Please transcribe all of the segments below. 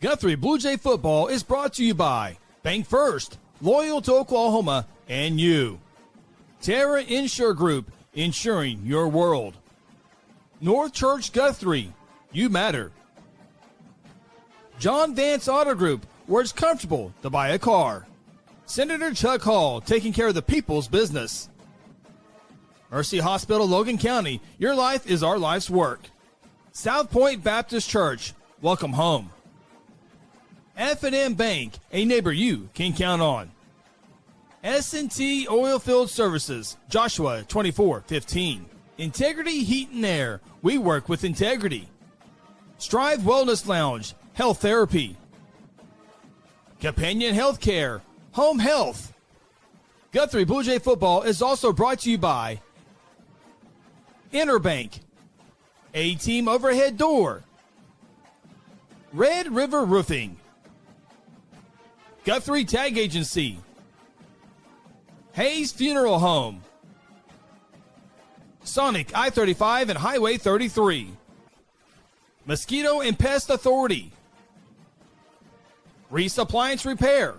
Guthrie Bluejay football is brought to you by Bank First, loyal to Oklahoma, and you. Terra Insure Group, insuring your world. North Church Guthrie, you matter. John Vance Auto Group, where it's comfortable to buy a car. Senator Chuck Hall, taking care of the people's business. Mercy Hospital, Logan County, your life is our life's work. South Point Baptist Church, welcome home. F&M Bank, a neighbor you can count on. S&T Oilfield Services, Joshua 2415. Integrity Heat and Air, we work with integrity. Strive Wellness Lounge, health therapy. Companion Healthcare, home health. Guthrie Bluejay football is also brought to you by Interbank, A-Team Overhead Door, Red River Roofing, Guthrie Tag Agency, Hayes Funeral Home, Sonic I-35 and Highway 33, Mosquito and Pest Authority, Reese Appliance Repair,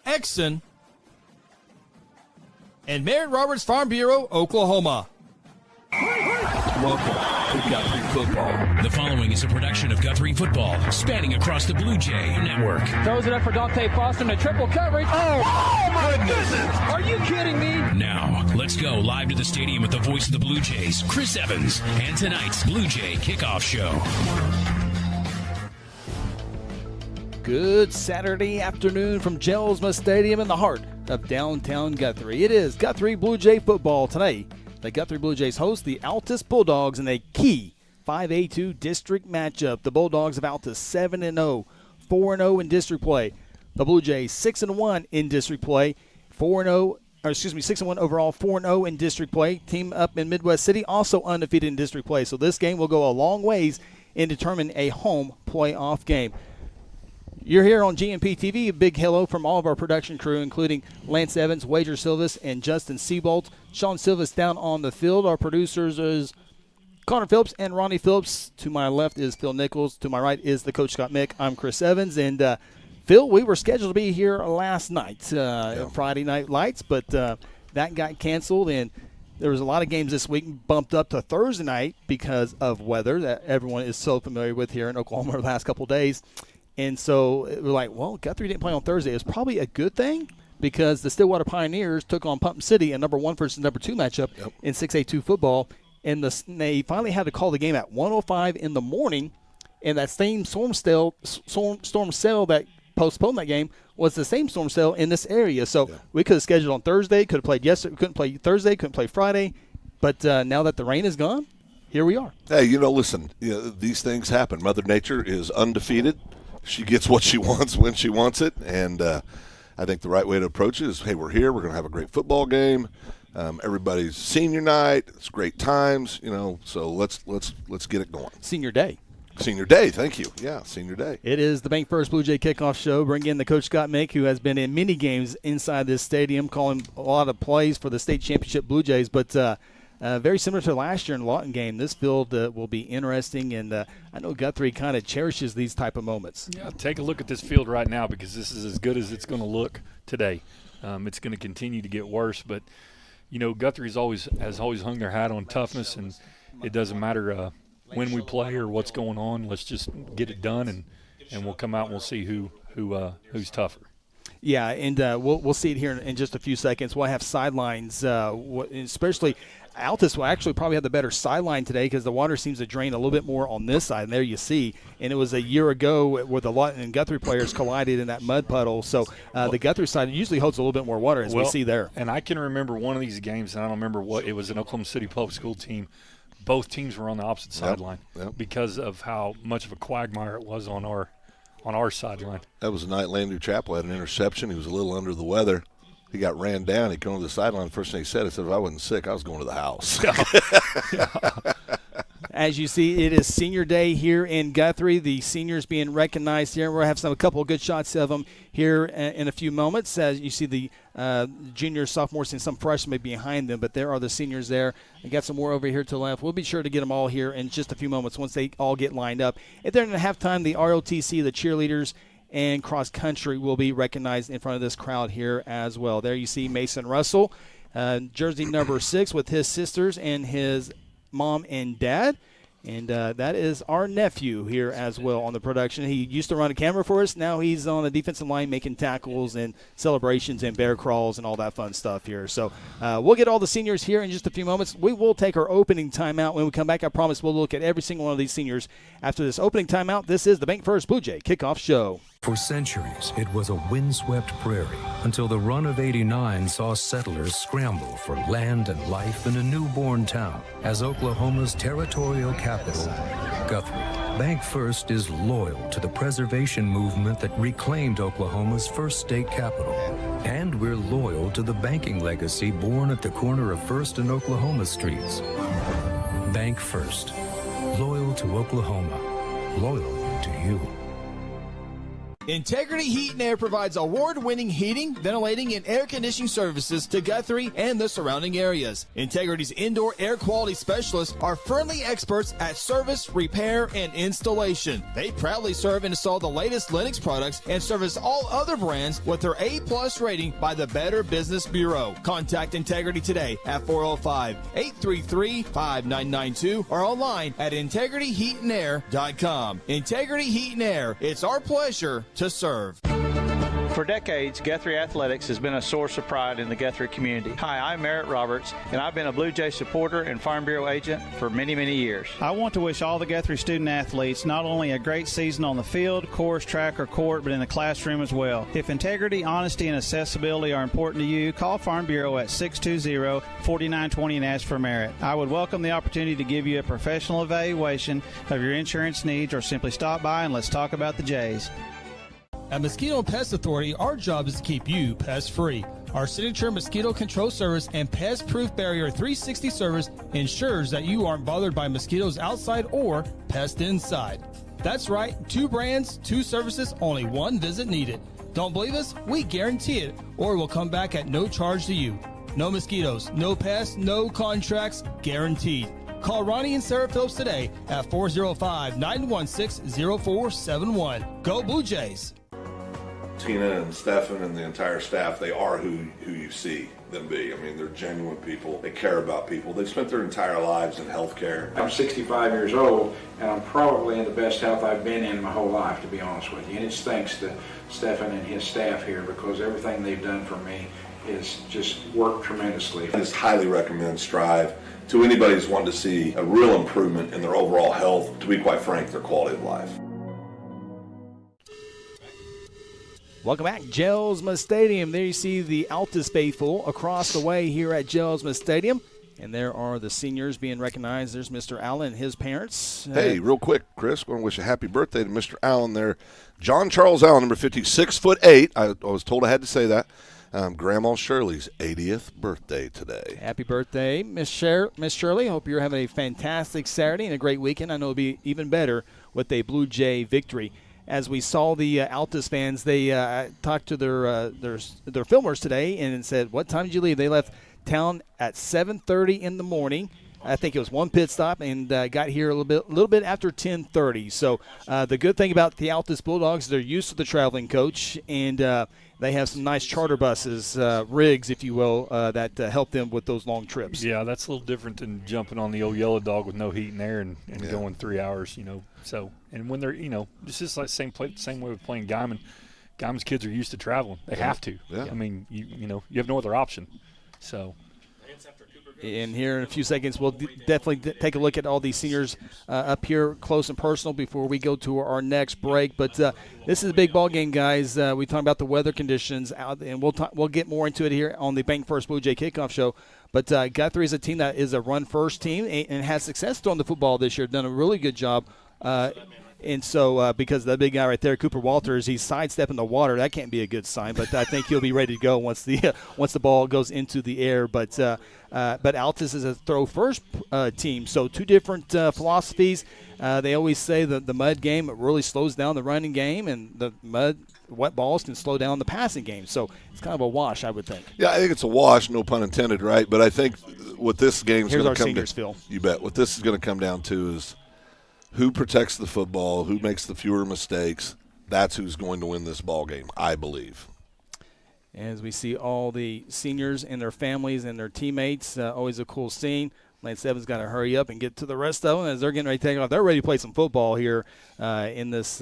Exxon, and Merritt Roberts Farm Bureau, Oklahoma. Welcome to Guthrie Football. The following is a production of Guthrie Football, spanning across the Blue Jay Network. Throws it up for Dante Foster in a triple coverage. Oh my goodness! Are you kidding me? Now, let's go live to the stadium with the voice of the Blue Jays, Chris Evans, and tonight's Blue Jay Kickoff Show. Good Saturday afternoon from Jelsma Stadium in the heart of downtown Guthrie. It is Guthrie Bluejay football today. The Guthrie Bluejays host the Altus Bulldogs in a key 5A2 district matchup. The Bulldogs have Altus 7-0, 4-0 in district play. The Bluejays 6-1 in district play, 6-1 overall, 4-0 in district play. Team up in Midwest City also undefeated in district play. So this game will go a long ways in determining a home playoff game. You're here on GNP TV. A big hello from all of our production crew, including Lance Evans, Wager Silvas, and Justin Seabolt. Sean Silvas down on the field. Our producers is Connor Phillips and Ronnie Phillips. To my left is Phil Nichols. To my right is the Coach Scott Mick. I'm Chris Evans. And, Phil, we were scheduled to be here last night, Friday Night Lights, but that got canceled. And there was a lot of games this week bumped up to Thursday night because of weather that everyone is so familiar with here in Oklahoma the last couple of days. And so we're like, well, Guthrie didn't play on Thursday. It was probably a good thing because the Stillwater Pioneers took on Pump City, a number 1 versus number 2 matchup in 6A2 football. And they finally had to call the game at 1:05 in the morning. And that same storm cell that postponed that game was the same storm cell in this area. So we could have scheduled on Thursday, could have played yesterday, couldn't play Thursday, couldn't play Friday. But now that the rain is gone, here we are. Hey, listen, these things happen. Mother Nature is undefeated. She gets what she wants when she wants it, and I think the right way to approach it is, hey, we're here. We're going to have a great football game. Everybody's senior night. It's great times, So let's get it going. Senior day. Senior day, thank you. Yeah, senior day. It is the Bank First Bluejay Kickoff Show. Bring in the Coach Scott Mick, who has been in many games inside this stadium, calling a lot of plays for the state championship Blue Jays, but. Very similar to last year in the Lawton game. This field will be interesting, and I know Guthrie kind of cherishes these type of moments. Yeah, take a look at this field right now because this is as good as it's going to look today. It's going to continue to get worse, but Guthrie has always hung their hat on toughness, and it doesn't matter when we play or what's going on. Let's just get it done, and we'll come out and we'll see who's tougher. Yeah, and we'll see it here in just a few seconds. We'll have sidelines, especially Altus will actually probably have the better sideline today because the water seems to drain a little bit more on this side. And there you see. And it was a year ago where the Lawton and Guthrie players collided in that mud puddle. So the Guthrie side usually holds a little bit more water, as we see there. And I can remember one of these games, and I don't remember what – it was an Oklahoma City public school team. Both teams were on the opposite sideline because of how much of a quagmire it was on our sideline. That was the night Landry Chappell had an interception. He was a little under the weather. He got ran down. He came to the sideline. The first thing he said, if I wasn't sick, I was going to the house. As you see, it is senior day here in Guthrie. The seniors being recognized here. We'll have a couple of good shots of them here in a few moments. As you see the juniors, sophomores, and some freshmen behind them, but there are the seniors there. I got some more over here to the left. We'll be sure to get them all here in just a few moments once they all get lined up. And then at halftime, the ROTC, the cheerleaders, and cross country will be recognized in front of this crowd here as well. There you see Mason Russell, jersey number 6, with his sisters and his mom and dad. And that is our nephew here as well on the production. He used to run a camera for us. Now he's on the defensive line making tackles and celebrations and bear crawls and all that fun stuff here. So we'll get all the seniors here in just a few moments. We will take our opening timeout. When we come back, I promise we'll look at every single one of these seniors after this opening timeout. This is the Bank First Blue Jay Kickoff Show. For centuries, it was a windswept prairie until the run of '89 saw settlers scramble for land and life in a newborn town as Oklahoma's territorial capital, Guthrie. Bank First is loyal to the preservation movement that reclaimed Oklahoma's first state capital. And we're loyal to the banking legacy born at the corner of First and Oklahoma streets. Bank First. Loyal to Oklahoma. Loyal to you. Integrity Heat and Air provides award-winning heating, ventilating, and air conditioning services to Guthrie and the surrounding areas. Integrity's indoor air quality specialists are friendly experts at service, repair, and installation. They proudly serve and install the latest Linux products and service all other brands with their A+ rating by the Better Business Bureau. Contact Integrity today at 405-833-5992 or online at integrityheatandair.com. Integrity Heat and Air, it's our pleasure to serve. For decades, Guthrie Athletics has been a source of pride in the Guthrie community. Hi, I'm Merritt Roberts, and I've been a Blue Jay supporter and Farm Bureau agent for many, many years. I want to wish all the Guthrie student athletes not only a great season on the field, course, track, or court, but in the classroom as well. If integrity, honesty, and accessibility are important to you, call Farm Bureau at 620-4920 and ask for Merritt. I would welcome the opportunity to give you a professional evaluation of your insurance needs, or simply stop by and let's talk about the Jays. At Mosquito and Pest Authority, our job is to keep you pest-free. Our signature mosquito control service and pest-proof barrier 360 service ensures that you aren't bothered by mosquitoes outside or pests inside. That's right, 2 brands, 2 services, only 1 visit needed. Don't believe us? We guarantee it, or we'll come back at no charge to you. No mosquitoes, no pests, no contracts, guaranteed. Call Ronnie and Sarah Phillips today at 405-916-0471. Go Blue Jays! Tina and Stefan and the entire staff, they are who you see them be. I mean, they're genuine people. They care about people. They've spent their entire lives in healthcare. I'm 65 years old, and I'm probably in the best health I've been in my whole life, to be honest with you. And it's thanks to Stefan and his staff here, because everything they've done for me is just worked tremendously. I just highly recommend Strive to anybody who's wanting to see a real improvement in their overall health, to be quite frank, their quality of life. Welcome back, Jelsma Stadium. There you see the Altus faithful across the way here at Jelsma Stadium. And there are the seniors being recognized. There's Mr. Allen and his parents. Hey, real quick, Chris, going to wish a happy birthday to Mr. Allen there. John Charles Allen, number 50, 6'8". I was told I had to say that. Grandma Shirley's 80th birthday today. Happy birthday, Miss Shirley. Hope you're having a fantastic Saturday and a great weekend. I know it'll be even better with a Blue Jay victory. As we saw the Altus fans, they talked to their filmers today and said, "What time did you leave?" They left town at 7:30 in the morning. I think it was 1 pit stop, and got here a little bit after 10:30. So the good thing about the Altus Bulldogs, they're used to the traveling coach, and they have some nice charter buses, rigs, if you will, that help them with those long trips. Yeah, that's a little different than jumping on the old yellow dog with no heat and air and going 3 hours, So, and when they're, it's just like same way with playing Guyman. Guyman's kids are used to traveling. They have to. Yeah. I mean, you have no other option. So. And here in a few seconds, we'll definitely take a look at all these seniors up here close and personal before we go to our next break. But this is a big ball game, guys. We talked about the weather conditions, and we'll get more into it here on the Bank First Blue Jay Kickoff Show. But Guthrie is a team that is a run-first team and has success throwing the football this year. Done a really good job And so because that big guy right there, Cooper Walters, he's sidestepping the water. That can't be a good sign. But I think he'll be ready to go once the ball goes into the air. But Altus is a throw first team, so two different philosophies. They always say that the mud game really slows down the running game, and the wet balls can slow down the passing game. So it's kind of a wash, I would think. Yeah, I think it's a wash, no pun intended, right? But I think what this game's going to come seniors, Phil. You bet. What this is going to come down to is who protects the football, who makes the fewer mistakes. That's who's going to win this ball game, I believe. As we see all the seniors and their families and their teammates, always a cool scene. Lance Evans got to hurry up and get to the rest of them as they're getting ready to take off. They're ready to play some football here in this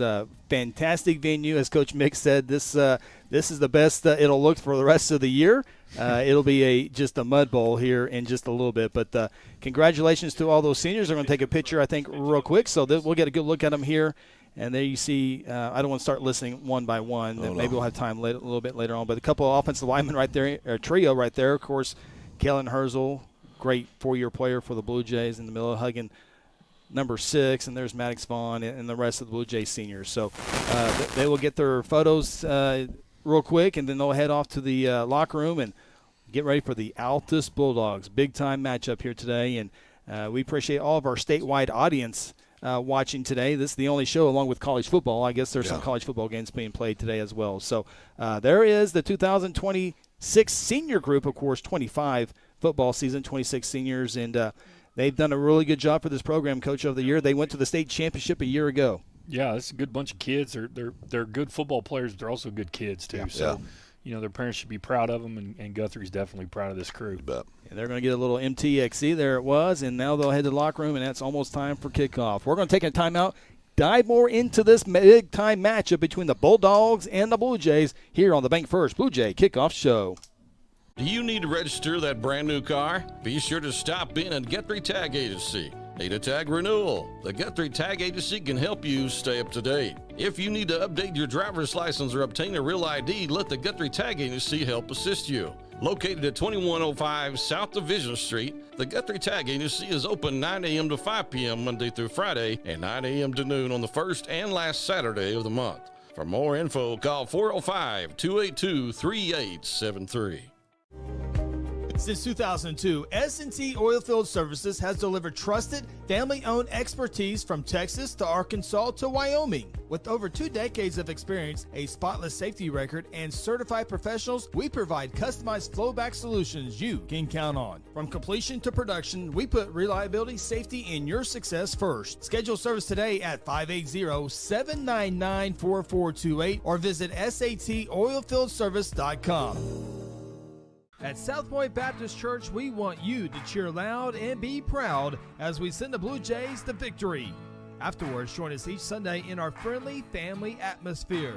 fantastic venue. As Coach Mick said, this is the best it'll look for the rest of the year. It'll be just a mud bowl here in just a little bit. But congratulations to all those seniors. They're going to take a picture, I think, real quick. So we'll get a good look at them here. And there you see, I don't want to start listening one by one. Maybe we'll have time a little bit later on. But a couple of offensive linemen right there, a trio right there. Of course, Kellen Herzl, great 4-year player for the Blue Jays in the middle, hugging number 6. And there's Maddox Vaughn and the rest of the Blue Jays seniors. So they will get their photos real quick, and then they'll head off to the locker room and get ready for the Altus Bulldogs. Big-time matchup here today. And we appreciate all of our statewide audience watching today. This is the only show along with college football. I guess there's some college football games being played today as well. So there is the 2026 senior group, of course, 25 football season, 26 seniors, and they've done a really good job for this program, Coach of the Year. They went to the state championship a year ago. Yeah, it's a good bunch of kids. They're good football players, but they're also good kids too. So, their parents should be proud of them, and Guthrie's definitely proud of this crew. And they're going to get a little MTXE. There it was, and now they'll head to the locker room, and that's almost time for kickoff. We're going to take a timeout, dive more into this big-time matchup between the Bulldogs and the Blue Jays here on the Bank First Blue Jay Kickoff Show. Do you need to register that brand new car? Be sure to stop in at Guthrie Tag Agency. Need a tag renewal? The Guthrie Tag Agency can help you stay up to date. If you need to update your driver's license or obtain a real ID, let the Guthrie Tag Agency help assist you. Located at 2105 South Division Street, the Guthrie Tag Agency is open 9 a.m. to 5 p.m. Monday through Friday and 9 a.m. to noon on the first and last Saturday of the month. For more info, call 405-282-3873. Since 2002, S&T Oilfield Services has delivered trusted, family-owned expertise from Texas to Arkansas to Wyoming. With over 2 decades of experience, a spotless safety record, and certified professionals, we provide customized flowback solutions you can count on. From completion to production, we put reliability, safety, and your success first. Schedule service today at 580-799-4428 or visit satoilfieldservice.com. At South Point Baptist Church, we want you to cheer loud and be proud as we send the Blue Jays to victory. Afterwards, join us each Sunday in our friendly family atmosphere.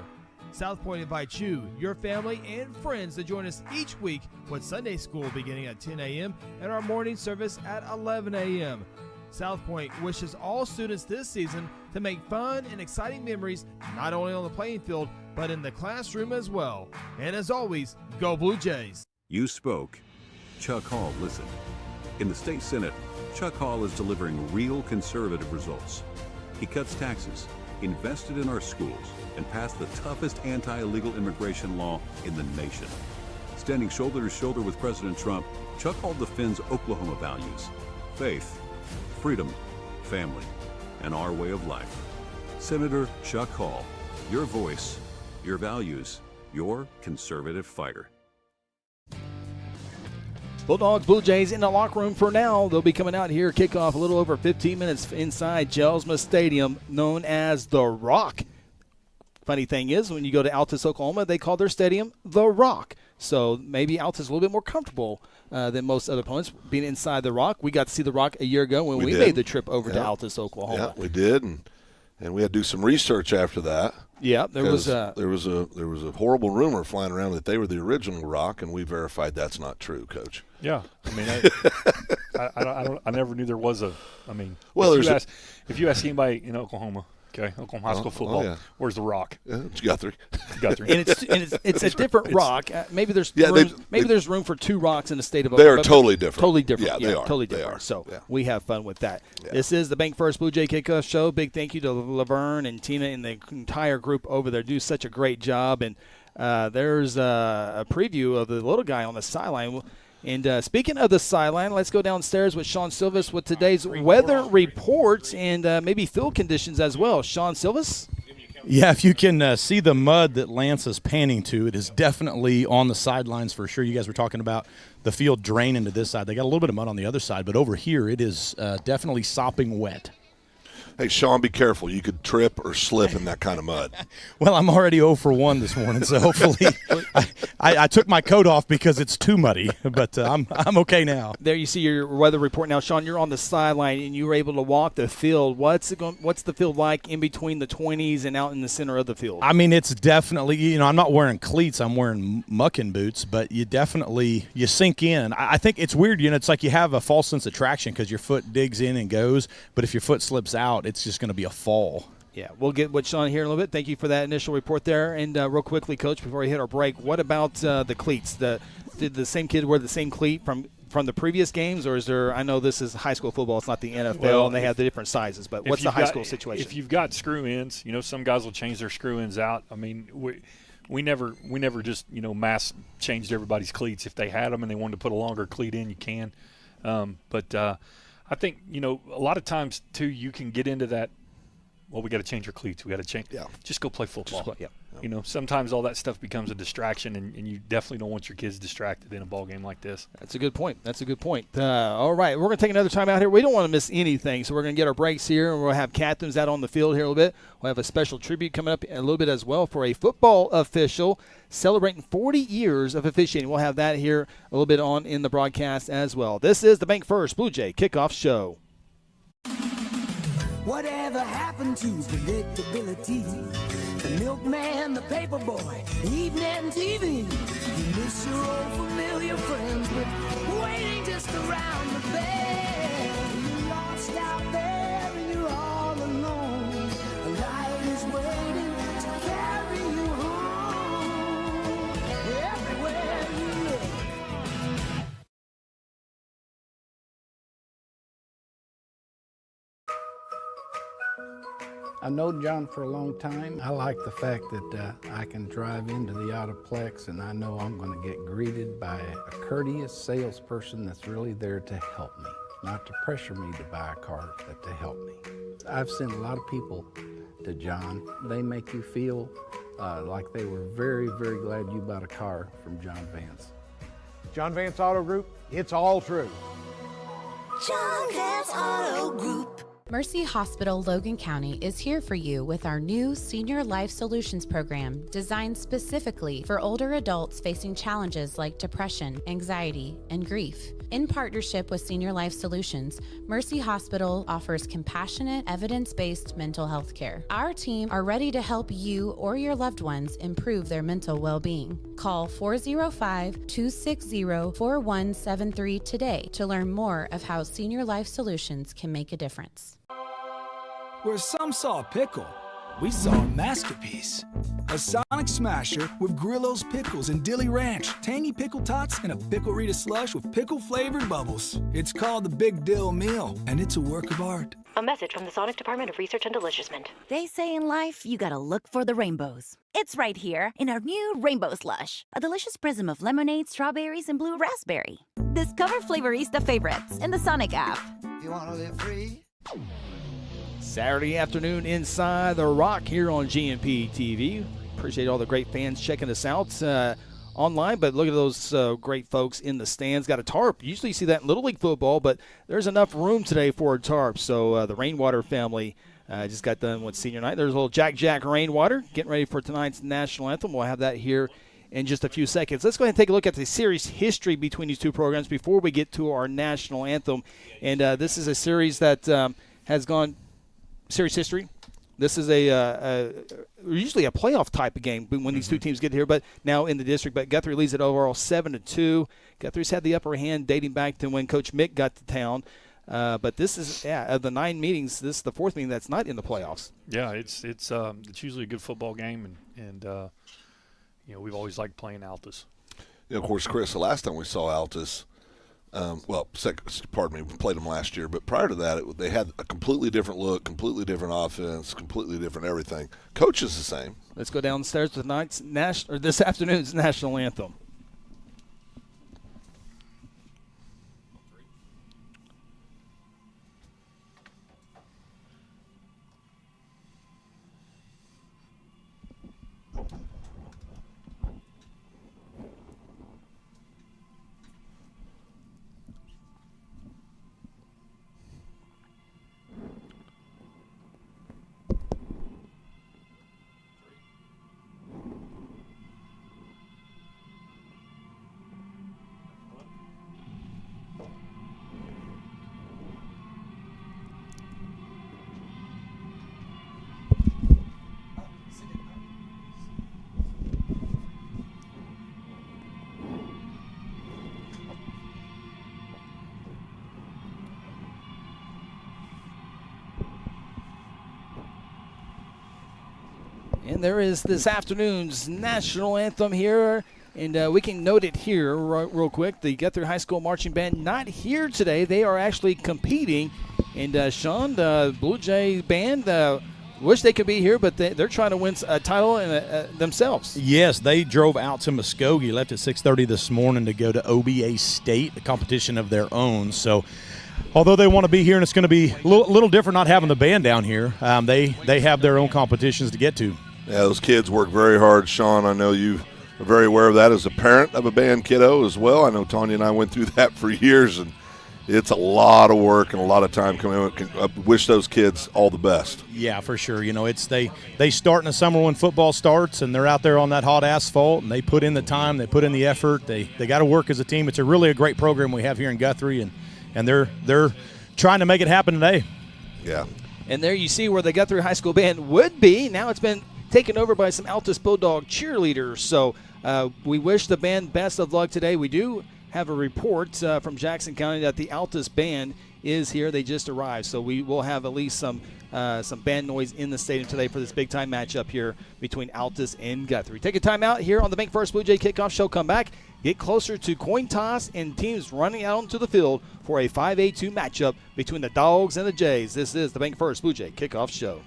South Point invites you, your family, and friends to join us each week with Sunday school beginning at 10 a.m. and our morning service at 11 a.m. South Point wishes all students this season to make fun and exciting memories not only on the playing field, but in the classroom as well. And as always, go Blue Jays! You spoke, Chuck Hall listened. In the state Senate, Chuck Hall is delivering real conservative results. He cuts taxes, invested in our schools, and passed the toughest anti-illegal immigration law in the nation. Standing shoulder to shoulder with President Trump, Chuck Hall defends Oklahoma values: faith, freedom, family, and our way of life. Senator Chuck Hall, your voice, your values, your conservative fighter. Bulldogs, Blue Jays in the locker room for now. They'll be coming out here, kickoff a little over 15 minutes inside Jelsma Stadium, known as The Rock. Funny thing is, when you go to Altus, Oklahoma, they call their stadium The Rock. So maybe Altus is a little bit more comfortable than most other opponents being inside The Rock. We got to see The Rock a year ago when we made the trip over to Altus, Oklahoma. Yeah, we did, and we had to do some research after that. Yeah, there was a horrible rumor flying around that they were the original Rock, and we verified that's not true, Coach. Yeah, I mean, I never knew there was a. I mean, well, if you ask anybody in Oklahoma, Okay, Oklahoma High School football. yeah. Where's the rock? It's Guthrie. Guthrie. And it's a different rock. Maybe there's there's room for 2 rocks in the state of They Oklahoma. are totally different. Totally different. Yeah, they are. Totally They different. are. So Yeah. we have fun with that. Yeah. This is the Bank First Blue Jay Kickoff Show. Big thank you to Laverne and Tina and the entire group over there. Do such a great job. And there's a preview of the little guy on the sideline. And speaking of the sideline, let's go downstairs with Sean Silvas with today's weather reports and maybe field conditions as well. Sean Silvas? Yeah, if you can see the mud that Lance is panning to, it is definitely on the sidelines for sure. You guys were talking about the field draining to this side. They got a little bit of mud on the other side, but over here it is definitely sopping wet. Hey, Sean, be careful. You could trip or slip in that kind of mud. Well, I'm already 0 for 1 this morning, so hopefully I took my coat off because it's too muddy, but I'm okay now. There you see your weather report now, Sean. You're on the sideline and you were able to walk the field. What's the field like in between the 20s and out in the center of the field? I mean, it's definitely, I'm not wearing cleats. I'm wearing mucking boots, but you sink in. I think it's weird, it's like you have a false sense of traction because your foot digs in and goes, but if your foot slips out, it's just going to be a fall. Yeah, we'll get with Sean here in a little bit. Thank you for that initial report there. And real quickly, Coach, before we hit our break, what about the cleats? Did the same kid wear the same cleat from the previous games, or is there? I know this is high school football; it's not the NFL, and they have the different sizes. But what's the high school situation? If you've got screw ins, some guys will change their screw ins out. I mean, we never just mass changed everybody's cleats. If they had them and they wanted to put a longer cleat in, you can. But I think a lot of times too, you can get into that. Well, we got to change our cleats. We got to change. Yeah. Just go play football. Yeah. Sometimes all that stuff becomes a distraction, and you definitely don't want your kids distracted in a ball game like this. That's a good point. All right, we're going to take another time out here. We don't want to miss anything, so we're going to get our breaks here, and we'll have captains out on the field here a little bit. We'll have a special tribute coming up in a little bit as well for a football official celebrating 40 years of officiating. We'll have that here a little bit on in the broadcast as well. This is the Bank First Blue Jay Kickoff Show. Whatever happened to predictability? The milkman, the paper boy, evening TV. You miss your old familiar friends, but waiting just around the bend. You're lost out there and you're all alone. A light is waiting to carry you home. Everywhere you look. I've known John for a long time. I like the fact that I can drive into the Autoplex and I know I'm going to get greeted by a courteous salesperson that's really there to help me. Not to pressure me to buy a car, but to help me. I've sent a lot of people to John. They make you feel like they were very, very glad you bought a car from John Vance. John Vance Auto Group, it's all true. John Vance Auto Group. Mercy Hospital Logan County is here for you with our new Senior Life Solutions program designed specifically for older adults facing challenges like depression, anxiety, and grief. In partnership with Senior Life Solutions, Mercy Hospital offers compassionate, evidence-based mental health care. Our team are ready to help you or your loved ones improve their mental well-being. Call 405-260-4173 today to learn more of how Senior Life Solutions can make a difference. Where some saw a pickle, we saw a masterpiece. A Sonic Smasher with Grillo's Pickles and Dilly Ranch, tangy pickle tots, and a Pickle Rita slush with pickle-flavored bubbles. It's called the Big Dill Meal, and it's a work of art. A message from the Sonic Department of Research and Deliciousment. They say in life, you gotta look for the rainbows. It's right here in our new Rainbow Slush, a delicious prism of lemonade, strawberries, and blue raspberry. Discover Flavorista favorites in the Sonic app. You wanna live free? Saturday afternoon inside the Rock here on GNP TV. Appreciate all the great fans checking us out online, but look at those great folks in the stands. Got a tarp. Usually you see that in Little League football, but there's enough room today for a tarp. So the Rainwater family just got done with senior night. There's a little Jack Rainwater getting ready for tonight's national anthem. We'll have that here in just a few seconds. Let's go ahead and take a look at the series history between these two programs before we get to our national anthem. And this is a series that has gone series history. This is usually a playoff type of game when these two teams get here, but now in the district. But Guthrie leads it overall 7-2. Guthrie's had the upper hand dating back to when Coach Mick got to town. But this is, of the 9 meetings, this is the 4th meeting that's not in the playoffs. Yeah, it's usually a good football game, and we've always liked playing Altus. Of course, Chris, the last time we saw Altus, we played them last year, but prior to that, they had a completely different look, completely different offense, completely different everything. Coach is the same. Let's go downstairs to this afternoon's national anthem. And there is this afternoon's national anthem here, and we can note it here real quick. The Guthrie High School Marching Band not here today. They are actually competing. And, Sean, the Blue Jay Band, wish they could be here, but they're trying to win a title themselves. Yes, they drove out to Muskogee, left at 6:30 this morning to go to OBA State, a competition of their own. So although they want to be here, and it's going to be a little different not having the band down here, they have their own competitions to get to. Yeah, those kids work very hard. Sean, I know you are very aware of that as a parent of a band kiddo as well. I know Tanya and I went through that for years, and it's a lot of work and a lot of time coming. I wish those kids all the best. Yeah, for sure. They start in the summer when football starts, and they're out there on that hot asphalt, and they put in the time, they put in the effort. They got to work as a team. It's really a great program we have here in Guthrie, and they're trying to make it happen today. Yeah. And there you see where the Guthrie High School Band would be. Now it's been taken over by some Altus Bulldog cheerleaders. So we wish the band best of luck today. We do have a report from Jackson County that the Altus Band is here. They just arrived. So we will have at least some band noise in the stadium today for this big-time matchup here between Altus and Guthrie. Take a time out here on the Bank First Blue Jay Kickoff Show. Come back, get closer to coin toss and teams running out onto the field for a 5A2 matchup between the Dogs and the Jays. This is the Bank First Blue Jay Kickoff Show.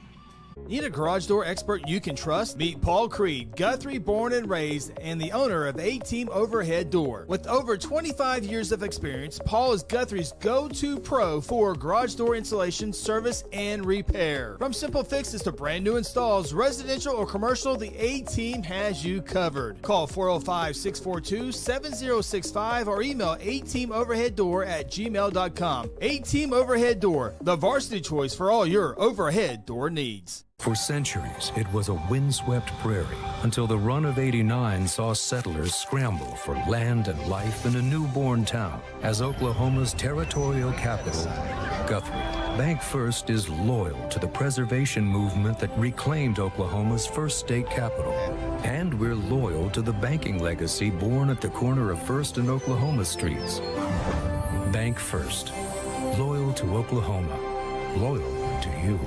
Need a garage door expert you can trust? Meet Paul Creed, Guthrie born and raised, and the owner of A-Team Overhead Door. With over 25 years of experience, Paul is Guthrie's go-to pro for garage door installation, service, and repair. From simple fixes to brand new installs, residential or commercial, the A-Team has you covered. Call 405-642-7065 or email ateamoverheaddoor@gmail.com. A-Team Overhead Door, the varsity choice for all your overhead door needs. For centuries, it was a windswept prairie until the run of '89 saw settlers scramble for land and life in a newborn town as Oklahoma's territorial capital, Guthrie. Bank First is loyal to the preservation movement that reclaimed Oklahoma's first state capital. And we're loyal to the banking legacy born at the corner of First and Oklahoma Streets. Bank First. Loyal to Oklahoma. Loyal to you.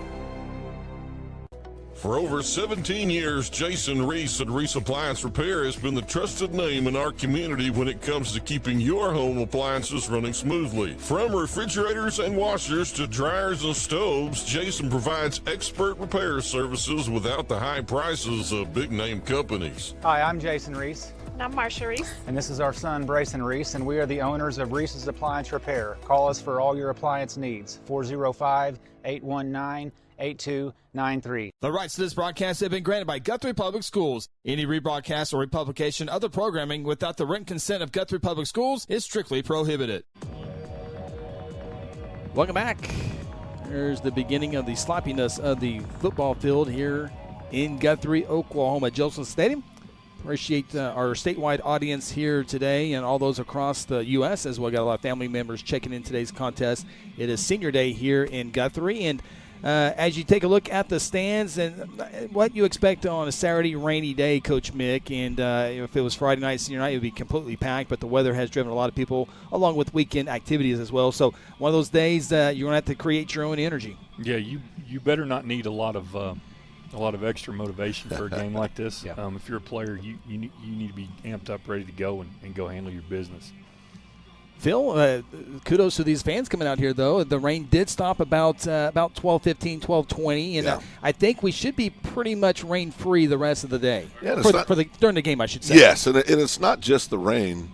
For over 17 years, Jason Reese at Reese Appliance Repair has been the trusted name in our community when it comes to keeping your home appliances running smoothly. From refrigerators and washers to dryers and stoves, Jason provides expert repair services without the high prices of big-name companies. Hi, I'm Jason Reese. And I'm Marsha Reese. And this is our son, Brayson Reese, and we are the owners of Reese's Appliance Repair. Call us for all your appliance needs. 405-819-8293. The rights to this broadcast have been granted by Guthrie Public Schools. Any rebroadcast or republication of the programming without the written consent of Guthrie Public Schools is strictly prohibited. Welcome back. There's the beginning of the sloppiness of the football field here in Guthrie, Oklahoma, Jelsma Stadium. Appreciate our statewide audience here today and all those across the U.S. as well. Got a lot of family members checking in today's contest. It is senior day here in Guthrie, and As you take a look at the stands and what you expect on a Saturday rainy day, Coach Mick, and if it was Friday night, senior night, it would be completely packed, but the weather has driven a lot of people along with weekend activities as well. So one of those days you're going to have to create your own energy. Yeah, you better not need a lot of extra motivation for a game like this. If you're a player, you need to be amped up, ready to go, and go handle your business. Phil, kudos to these fans coming out here, though. The rain did stop about 12:15, 12:20, and I think we should be pretty much rain-free the rest of the day. Yeah, during the game, I should say. Yes, and it's not just the rain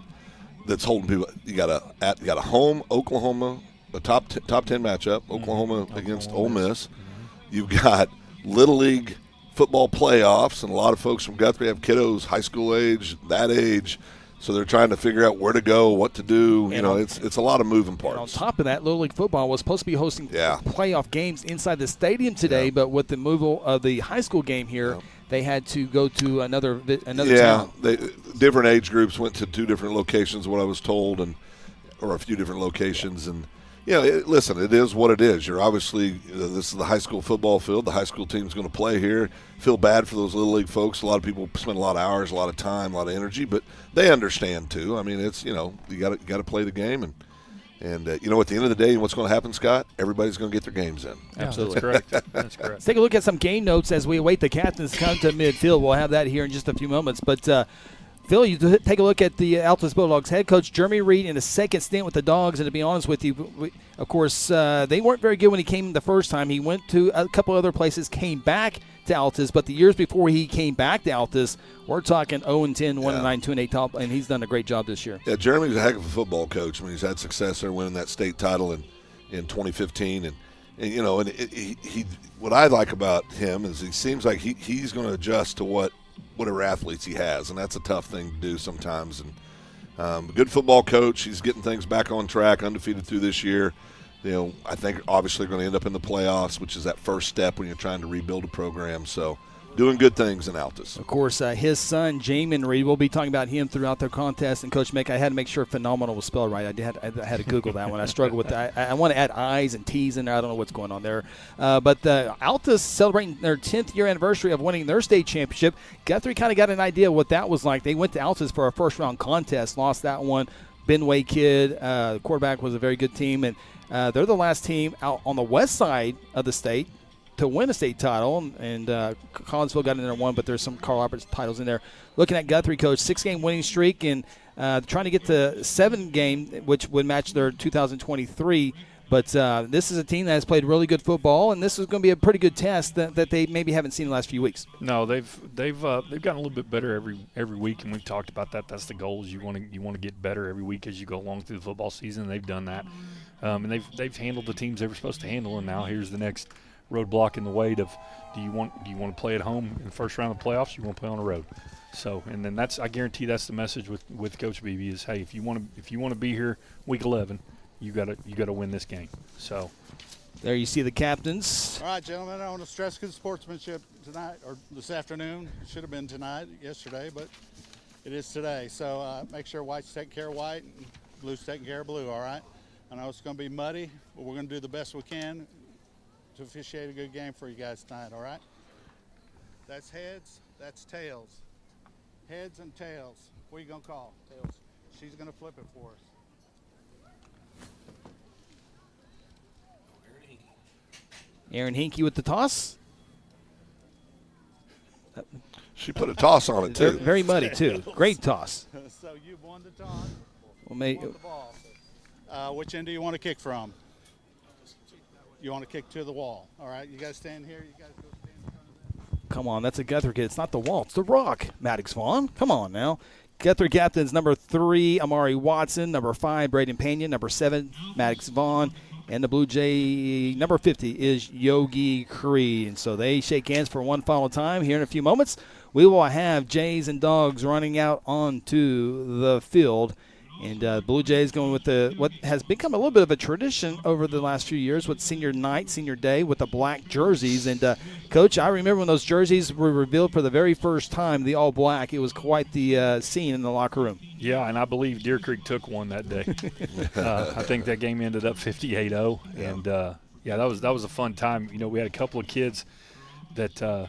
that's holding people. You got a home Oklahoma, a top 10 matchup, Oklahoma against Ole Miss. You've got Little League football playoffs, and a lot of folks from Guthrie have kiddos high school age, that age. So they're trying to figure out where to go, what to do. It's a lot of moving parts. And on top of that, Little League football was supposed to be hosting playoff games inside the stadium today, but with the removal of the high school game here, they had to go to another town. Different age groups went to 2 different locations, what I was told, or a few different locations. And listen, it is what it is. You're obviously this is the high school football field. The high school team's going to play here. Feel bad for those Little League folks. A lot of people spend a lot of hours, a lot of time, a lot of energy, but they understand too. I mean, it's you got to play the game, and at the end of the day, what's going to happen, Scott? Everybody's going to get their games in. Absolutely. That's correct. That's correct. Let's take a look at some game notes as we await the captains to come to midfield. We'll have that here in just a few moments, but. Phil, you take a look at the Altus Bulldogs head coach, Jeremy Reed, in his second stint with the Dogs. And to be honest with you, of course, they weren't very good when he came the first time. He went to a couple other places, came back to Altus. But the years before he came back to Altus, we're talking 0-10, 1-9, 2-8 top, and he's done a great job this year. Yeah, Jeremy's a heck of a football coach. I mean, he's had success there, winning that state title in 2015. And what I like about him is he seems like he's going to adjust to whatever athletes he has, and that's a tough thing to do sometimes. And good football coach. He's getting things back on track, undefeated through this year. I think obviously going to end up in the playoffs, which is that first step when you're trying to rebuild a program. So doing good things in Altus. Of course, his son, Jamin Reed, we'll be talking about him throughout the contest. And, Coach Mick, I had to make sure phenomenal was spelled right. I had to Google that one. I struggled with that. I want to add I's and T's in there. I don't know what's going on there. But Altus celebrating their 10th year anniversary of winning their state championship. Guthrie kind of got an idea of what that was like. They went to Altus for a first-round contest, lost that one. Benway kid, the quarterback, was a very good team. And they're the last team out on the west side of the state to win a state title, and Collinsville got in there and won, but there's some Carl Alberts titles in there. Looking at Guthrie, coach, 6-game winning streak, and trying to get to 7-game, which would match their 2023. But this is a team that has played really good football, and this is going to be a pretty good test that they maybe haven't seen in the last few weeks. No, they've gotten a little bit better every week, and we've talked about that. That's the goal. Is you want to get better every week as you go along through the football season. They've done that, and they've handled the teams they were supposed to handle. And now here's the next roadblock in the way of do you want to play at home in the first round of the playoffs? You want to play on the road. So, and then I guarantee that's the message with Coach Beebe is, hey, if you want to be here week 11, you got to win this game. So there you see the captains. All right, gentlemen, I want to stress good sportsmanship tonight, or this afternoon. It should have been tonight, yesterday, but it is today. So make sure white's taking care of white and blue's taking care of blue, all right? I know it's going to be muddy, but we're going to do the best we can to officiate a good game for you guys tonight, all right? That's heads, that's tails. Heads and tails. What are you going to call? Tails. She's going to flip it for us. Aaron Hinkie with the toss. She put a toss on it, too. Very muddy, too. Great toss. So you've won the toss. Well, won the ball. Which end do you want to kick from? You want to kick to the wall. All right, you guys stand here. You guys go stand in front of them. Come on, that's a Guthrie kid. It's not the wall. It's the rock, Maddox Vaughn. Come on now. Guthrie captains number 3, Amari Watson. Number 5, Braden Pena. Number 7, Maddox Vaughn. And the Blue Jay number 50 is Yogi Creed. And so they shake hands for one final time. Here in a few moments, we will have Jays and Dogs running out onto the field. And Blue Jays going with what has become a little bit of a tradition over the last few years with senior night, senior day, with the black jerseys. And, Coach, I remember when those jerseys were revealed for the very first time, the all black. It was quite the scene in the locker room. Yeah, and I believe Deer Creek took one that day. I think that game ended up 58-0. And, Yeah, that was a fun time. You know, we had a couple of kids that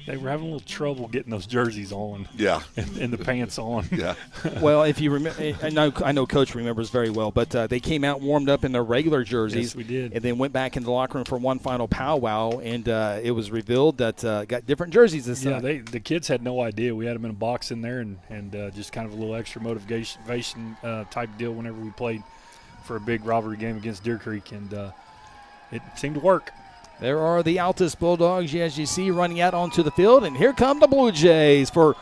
they were having a little trouble getting those jerseys on. Yeah. And the pants on. Yeah. Well, if you remember, I know Coach remembers very well, but they came out, warmed up in their regular jerseys. Yes, we did. And then went back into the locker room for one final powwow, and it was revealed that got different jerseys this time. Yeah, the kids had no idea. We had them in a box in there, and just kind of a little extra motivation type deal whenever we played for a big rivalry game against Deer Creek, and it seemed to work. There are the Altus Bulldogs, as you see, running out onto the field. And here come the Blue Jays for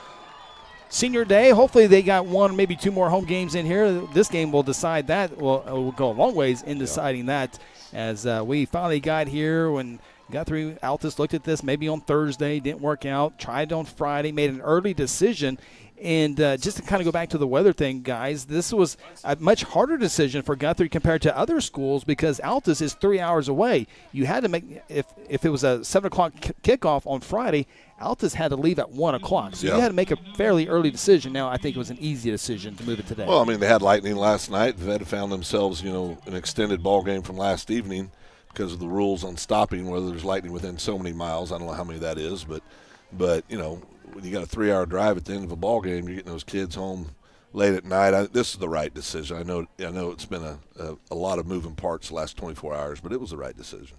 Senior Day. Hopefully they got one, maybe two more home games in here. This game will decide that. Well, it will go a long ways in deciding that, as we finally got here when Guthrie Altus looked at this maybe on Thursday, didn't work out, tried on Friday, made an early decision. And just to kind of go back to the weather thing, guys, this was a much harder decision for Guthrie compared to other schools because Altus is 3 hours away. You had to make, if it was a 7 o'clock kickoff on Friday, Altus had to leave at 1 o'clock. So you had to make a fairly early decision. Now, I think it was an easy decision to move it today. Well, I mean, they had lightning last night. They had found themselves, an extended ball game from last evening because of the rules on stopping, whether there's lightning within so many miles. I don't know how many that is, but when you got a 3 hour drive at the end of a ball game, you're getting those kids home late at night. This is the right decision. I know it's been a lot of moving parts the last 24 hours, but it was the right decision.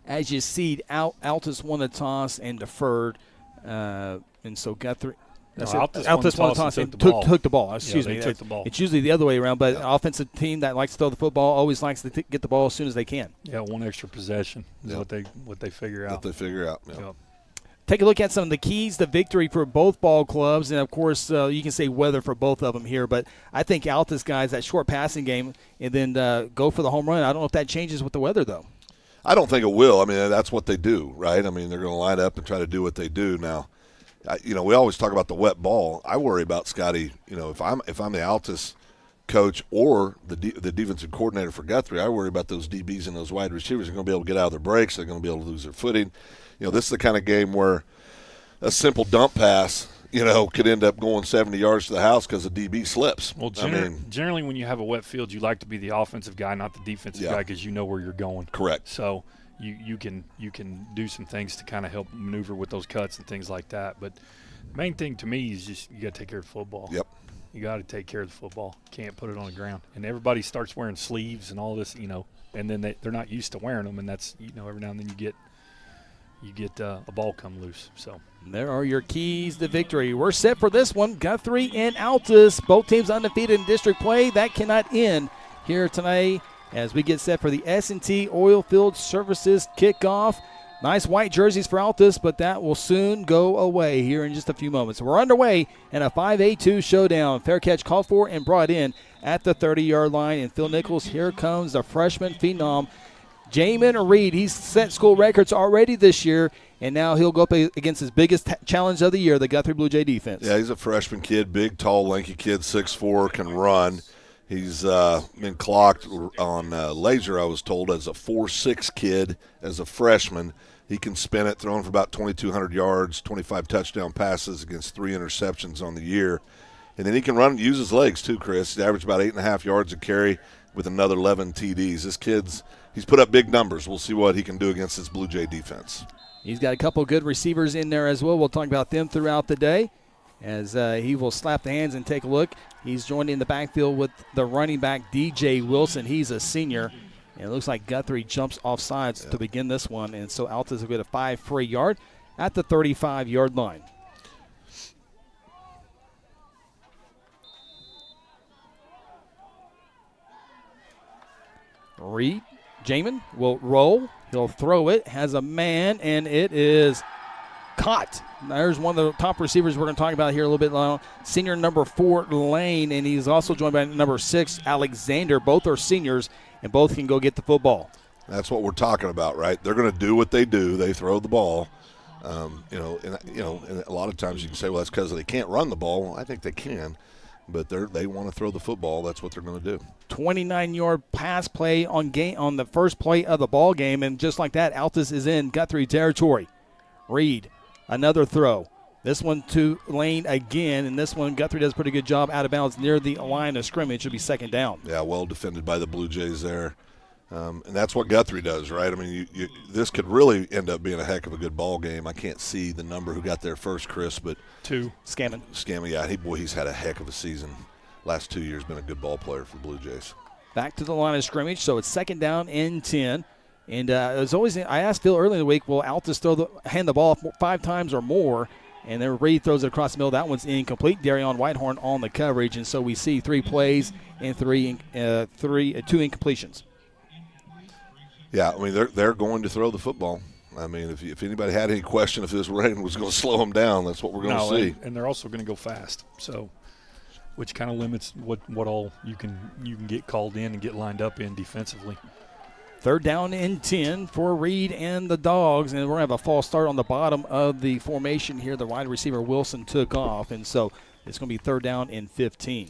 As you see, Altus won the toss and deferred, and so Guthrie. Altus won the toss and took the ball. Excuse me. Took the ball. It's usually the other way around, but an offensive team that likes to throw the football always likes to get the ball as soon as they can. Yeah, one extra possession is what they figure out. What they figure out. Yeah. Yep. Take a look at some of the keys to victory for both ball clubs, and, of course, you can say weather for both of them here, but I think Altus guys, that short passing game, and then go for the home run. I don't know if that changes with the weather, though. I don't think it will. I mean, that's what they do, right? I mean, they're going to line up and try to do what they do. Now, we always talk about the wet ball. I worry about Scotty, if I'm the Altus coach or the defensive coordinator for Guthrie, I worry about those DBs and those wide receivers. They're going to be able to get out of their breaks. They're going to be able to lose their footing. This is the kind of game where a simple dump pass, could end up going 70 yards to the house because the DB slips. Well, generally when you have a wet field, you like to be the offensive guy, not the defensive guy, because you know where you're going. Correct. So you can do some things to kind of help maneuver with those cuts and things like that. But the main thing to me is just you got to take care of the football. Yep. You got to take care of the football. Can't put it on the ground. And everybody starts wearing sleeves and all this, and then they're not used to wearing them, and that's every now and then you get a ball come loose. So there are your keys to victory. We're set for this one. Guthrie and Altus, both teams undefeated in district play. That cannot end here tonight as we get set for the S&T Oilfield Services kickoff. Nice white jerseys for Altus, but that will soon go away here in just a few moments. We're underway in a 5A2 showdown. Fair catch called for and brought in at the 30-yard line. And Phil Nichols, here comes the freshman phenom, Jamin Reed. He's set school records already this year, and now he'll go up against his biggest challenge of the year, the Guthrie Bluejay defense. Yeah, he's a freshman kid, big, tall, lanky kid, 6'4", can run. He's been clocked on laser, I was told, as a 4'6" kid as a freshman. He can spin it, throwing for about 2,200 yards, 25 touchdown passes against 3 interceptions on the year. And then he can run and use his legs too, Chris. He's averaged about 8.5 yards a carry with another 11 TDs. This kid's he's put up big numbers. We'll see what he can do against this Blue Jay defense. He's got a couple good receivers in there as well. We'll talk about them throughout the day as he will slap the hands and take a look. He's joined in the backfield with the running back, DJ Wilson. He's a senior. And it looks like Guthrie jumps off sides to begin this one. And so Altus will get a 5 free yard at the 35-yard line. Reed, Jamin will roll. He'll throw it, has a man, and it is caught. There's one of the top receivers we're going to talk about here a little bit later. Senior number 4, Lane, and he's also joined by number 6, Alexander. Both are seniors, and both can go get the football. That's what we're talking about, right? They're going to do what they do. They throw the ball. And a lot of times you can say, well, that's because they can't run the ball. Well, I think they can, but they want to throw the football. That's what they're going to do. 29-yard pass play on the first play of the ball game, and just like that, Altus is in Guthrie territory. Reed, another throw. This one to Lane again, and this one Guthrie does a pretty good job out of bounds near the line of scrimmage. It'll be second down. Yeah, well defended by the Blue Jays there. And that's what Guthrie does, right? I mean, this could really end up being a heck of a good ball game. I can't see the number who got there first, Chris, but 2. Scammon, yeah. He's had a heck of a season. Last 2 years, been a good ball player for Blue Jays. Back to the line of scrimmage, so it's second down and 10. And as always, I asked Phil early in the week, will Altus hand the ball 5 times or more? And then Reed throws it across the middle. That one's incomplete. Darion Whitehorn on the coverage, and so we see 3 plays and 2 incompletions. Yeah, I mean, they're going to throw the football. I mean, if anybody had any question if this rain was going to slow them down, that's what we're going to see. And they're also going to go fast, so which kind of limits what all you can get called in and get lined up in defensively. Third down and 10 for Reed and the Dogs, and we're going to have a false start on the bottom of the formation here. The wide receiver Wilson took off, and so it's going to be third down and 15.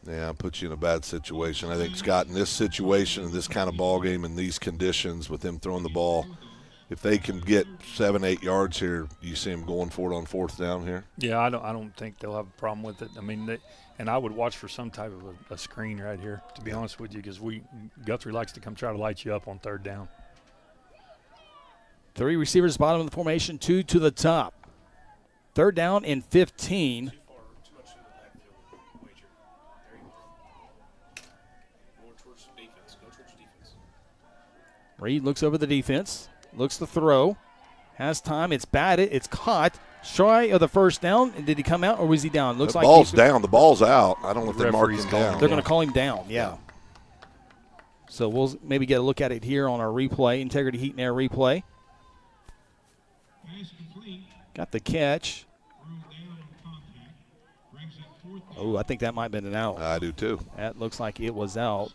Yeah, puts you in a bad situation. I think, Scott, in this situation, in this kind of ball game, in these conditions, with them throwing the ball, if they can get 7-8 yards here, you see them going for it on fourth down here? Yeah, I don't think they'll have a problem with it. I mean, and I would watch for some type of a screen right here, to be honest with you, because Guthrie likes to come try to light you up on third down. 3 receivers bottom of the formation, 2 to the top. Third down and 15. Reed looks over the defense, looks to throw, has time, it's batted, it's caught, shy of the first down. And did he come out or was he down? Looks the like ball's down. The ball's out. I don't know if they marked him down. They're going to call him down, yeah. So we'll maybe get a look at it here on our replay, Integrity Heat and Air replay. Got the catch. Oh, I think that might have been an out. I do too. That looks like it was out.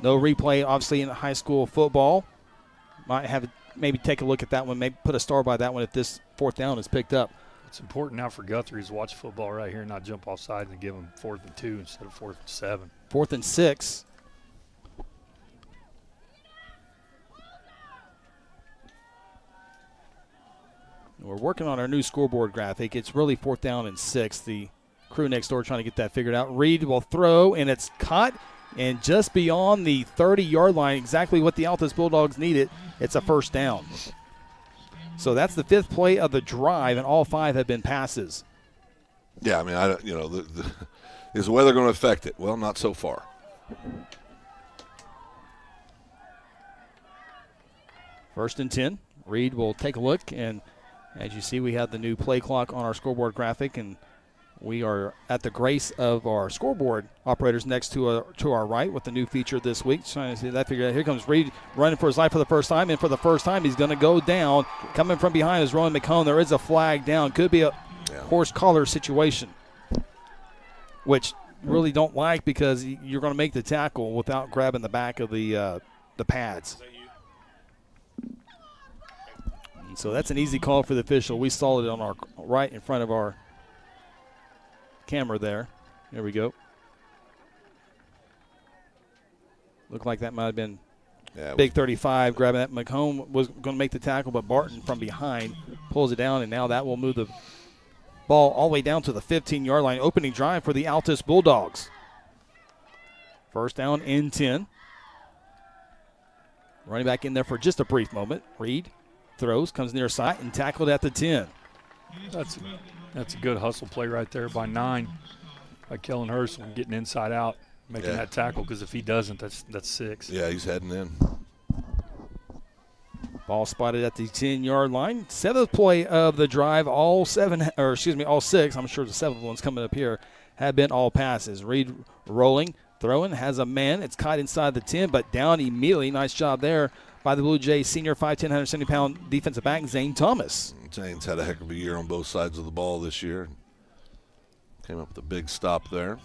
No replay, obviously, in high school football. Might have maybe take a look at that one, maybe put a star by that one if this fourth down is picked up. What's important now for Guthrie is watch football right here, not jump off sides and give them 4th and 2 instead of 4th and 7. 4th and 6. We're working on our new scoreboard graphic. It's really 4th down and 6. The crew next door trying to get that figured out. Reed will throw, and it's caught. And just beyond the 30-yard line, exactly what the Altus Bulldogs needed, it's a first down. So that's the 5th play of the drive, and all 5 have been passes. Yeah, I mean, is the weather going to affect it? Well, not so far. First and 10. Reed will take a look, and as you see, we have the new play clock on our scoreboard graphic, and we are at the grace of our scoreboard operators next to our right with the new feature this week. Trying to see that figure out. Here comes Reed running for his life for the first time, and for the first time he's going to go down. Coming from behind is Rowan McCone. There is a flag down. Could be a horse collar situation, which you really don't like because you're going to make the tackle without grabbing the back of the pads. And so that's an easy call for the official. We saw it on our right in front of our camera there. There we go. Looked like that might have been big 35 grabbing that. McComb was going to make the tackle, but Barton from behind pulls it down, and now that will move the ball all the way down to the 15-yard line. Opening drive for the Altus Bulldogs. First down and 10. Running back in there for just a brief moment. Reed throws, comes near side, and tackled at the 10. That's a good hustle play right there by 9 by Kellen Hurst, getting inside out, making that tackle, because if he doesn't, that's 6. Yeah, he's heading in. Ball spotted at the 10-yard line. 7th play of the drive. All 6. I'm sure the 7th one's coming up here. Have been all passes. Reed rolling, throwing, has a man. It's caught inside the 10, but down immediately. Nice job there by the Blue Jays senior 5'10", 170-pound defensive back, Zane Thomas. Zane's had a heck of a year on both sides of the ball this year. Came up with a big stop there.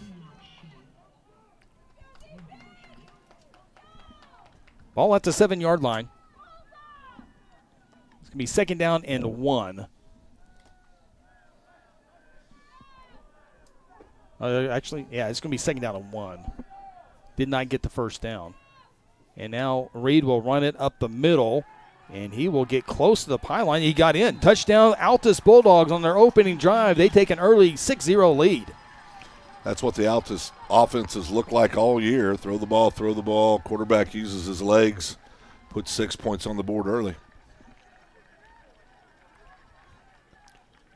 Ball at the 7-yard line. It's going to be second down and 1. It's going to be second down and 1. Did not get the first down. And now Reed will run it up the middle, and he will get close to the pylon. He got in. Touchdown, Altus Bulldogs on their opening drive. They take an early 6-0 lead. That's what the Altus offenses look like all year. Throw the ball. Quarterback uses his legs, puts 6 points on the board early.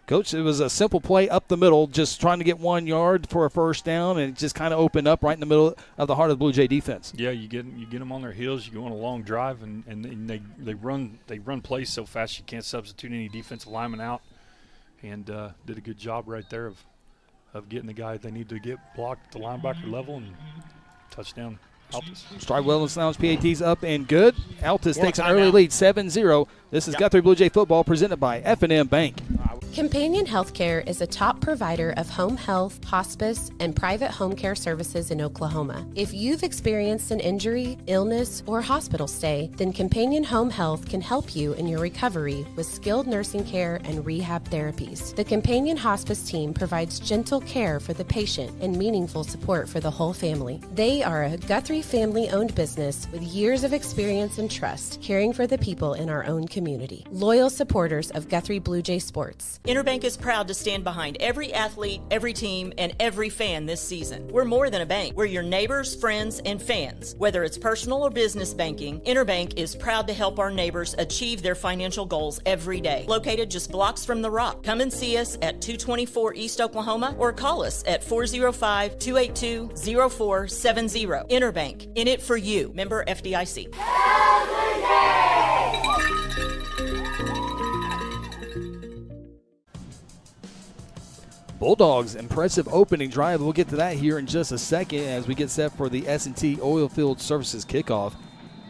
Coach, it was a simple play up the middle, just trying to get 1 yard for a first down, and it just kind of opened up right in the middle of the heart of the Blue Jay defense. Yeah, you get them on their heels. You go on a long drive, and they run plays so fast you can't substitute any defensive lineman out, and did a good job right there of getting the guy they need to get blocked at the linebacker level, and touchdown. Altus. Stride Wellness Lounge PATs up and good. Altus takes an early lead, 7-0. This is Guthrie Blue Jay football presented by F&M Bank. Companion Healthcare is a top provider of home health, hospice, and private home care services in Oklahoma. If you've experienced an injury, illness, or hospital stay, then Companion Home Health can help you in your recovery with skilled nursing care and rehab therapies. The Companion Hospice team provides gentle care for the patient and meaningful support for the whole family. They are a Guthrie family-owned business with years of experience and trust, caring for the people in our own community. Loyal supporters of Guthrie Blue Jay sports. Interbank is proud to stand behind every athlete, every team, and every fan this season. We're more than a bank. We're your neighbors, friends, and fans. Whether it's personal or business banking, Interbank is proud to help our neighbors achieve their financial goals every day. Located just blocks from the Rock. Come and see us at 224 East Oklahoma or call us at 405-282-0470. Interbank, in it for you. Member FDIC. Bulldogs, impressive opening drive. We'll get to that here in just a second as we get set for the S&T Oilfield Services kickoff.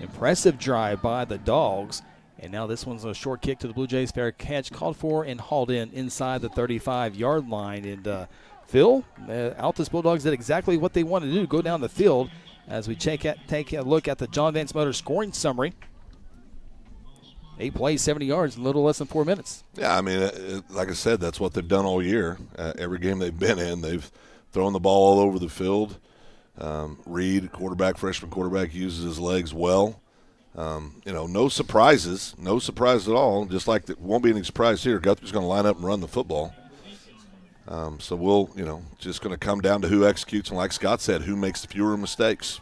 Impressive drive by the Dogs. And now this one's a short kick to the Blue Jays. Fair catch called for and hauled in inside the 35-yard line. And Phil, Altus Bulldogs did exactly what they wanted to do, go down the field as we take a look at the John Vance Motors scoring summary. 8 plays, 70 yards in a little less than 4 minutes. Yeah, I mean, like I said, that's what they've done all year. Every game they've been in, they've thrown the ball all over the field. Reed, freshman quarterback, uses his legs well. No surprises at all. Just like there won't be any surprise here. Guthrie's going to line up and run the football. So we'll, just going to come down to who executes, and like Scott said, who makes fewer mistakes.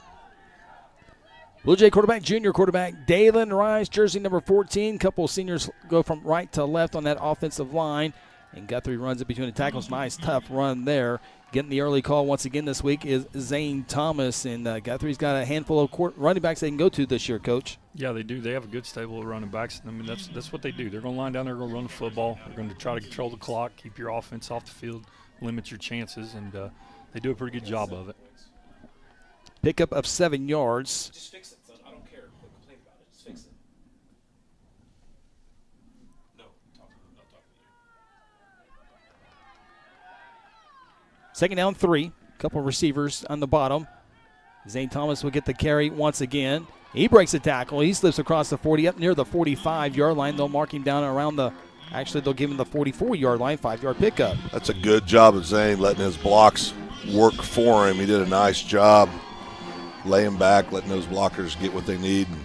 Blue Jay quarterback, junior quarterback, Dalen Rice, jersey number 14. Couple seniors go from right to left on that offensive line. And Guthrie runs it between the tackles. Nice, tough run there. Getting the early call once again this week is Zane Thomas. And Guthrie's got a handful of running backs they can go to this year, Coach. Yeah, they do. They have a good stable of running backs. I mean, that's what they do. They're going to line down there, going to run the football. They're going to try to control the clock, keep your offense off the field, limit your chances. And they do a pretty good job of it. Pickup of 7 yards. Just fix it. I don't care. Don't complain about it. Just fix it. No, not talking to you. Second down, 3. Couple receivers on the bottom. Zane Thomas will get the carry once again. He breaks a tackle. He slips across the 40 up near the 45-yard line. They'll mark him down around they'll give him the 44-yard line, 5-yard pickup. That's a good job of Zane letting his blocks work for him. He did a nice job laying back, letting those blockers get what they need, and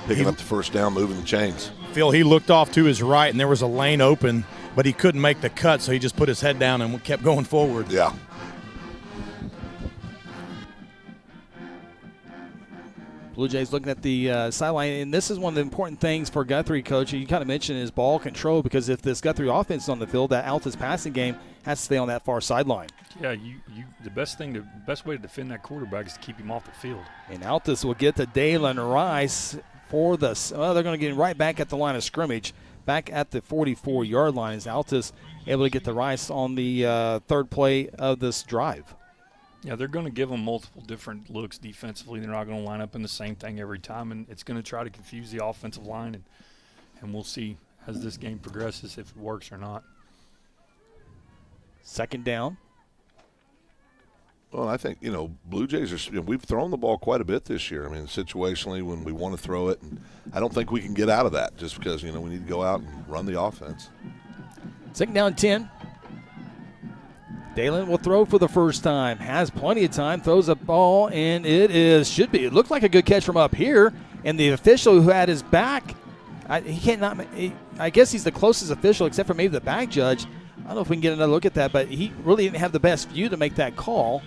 picking up the first down, moving the chains. Phil, he looked off to his right, and there was a lane open, but he couldn't make the cut, so he just put his head down and kept going forward. Yeah. Blue Jays looking at the sideline, and this is one of the important things for Guthrie, Coach. You kind of mentioned his ball control, because if this Guthrie offense is on the field, that Altus passing game has to stay on that far sideline. Yeah, the best way to defend that quarterback is to keep him off the field. And Altus will get to Dalen Rice for they're going to get him right back at the line of scrimmage, back at the 44-yard line. Is Altus able to get the Rice on the third play of this drive? Yeah, they're going to give them multiple different looks defensively. They're not going to line up in the same thing every time, and it's going to try to confuse the offensive line, and we'll see as this game progresses if it works or not. Second down. Well, I think, Blue Jays we've thrown the ball quite a bit this year. I mean, situationally when we want to throw it, and I don't think we can get out of that just because, we need to go out and run the offense. Second down, 10. Dalen will throw for the first time. Has plenty of time. Throws a ball, and it looked like a good catch from up here. And the official who had his back, I guess he's the closest official except for maybe the back judge. I don't know if we can get another look at that, but he really didn't have the best view to make that call.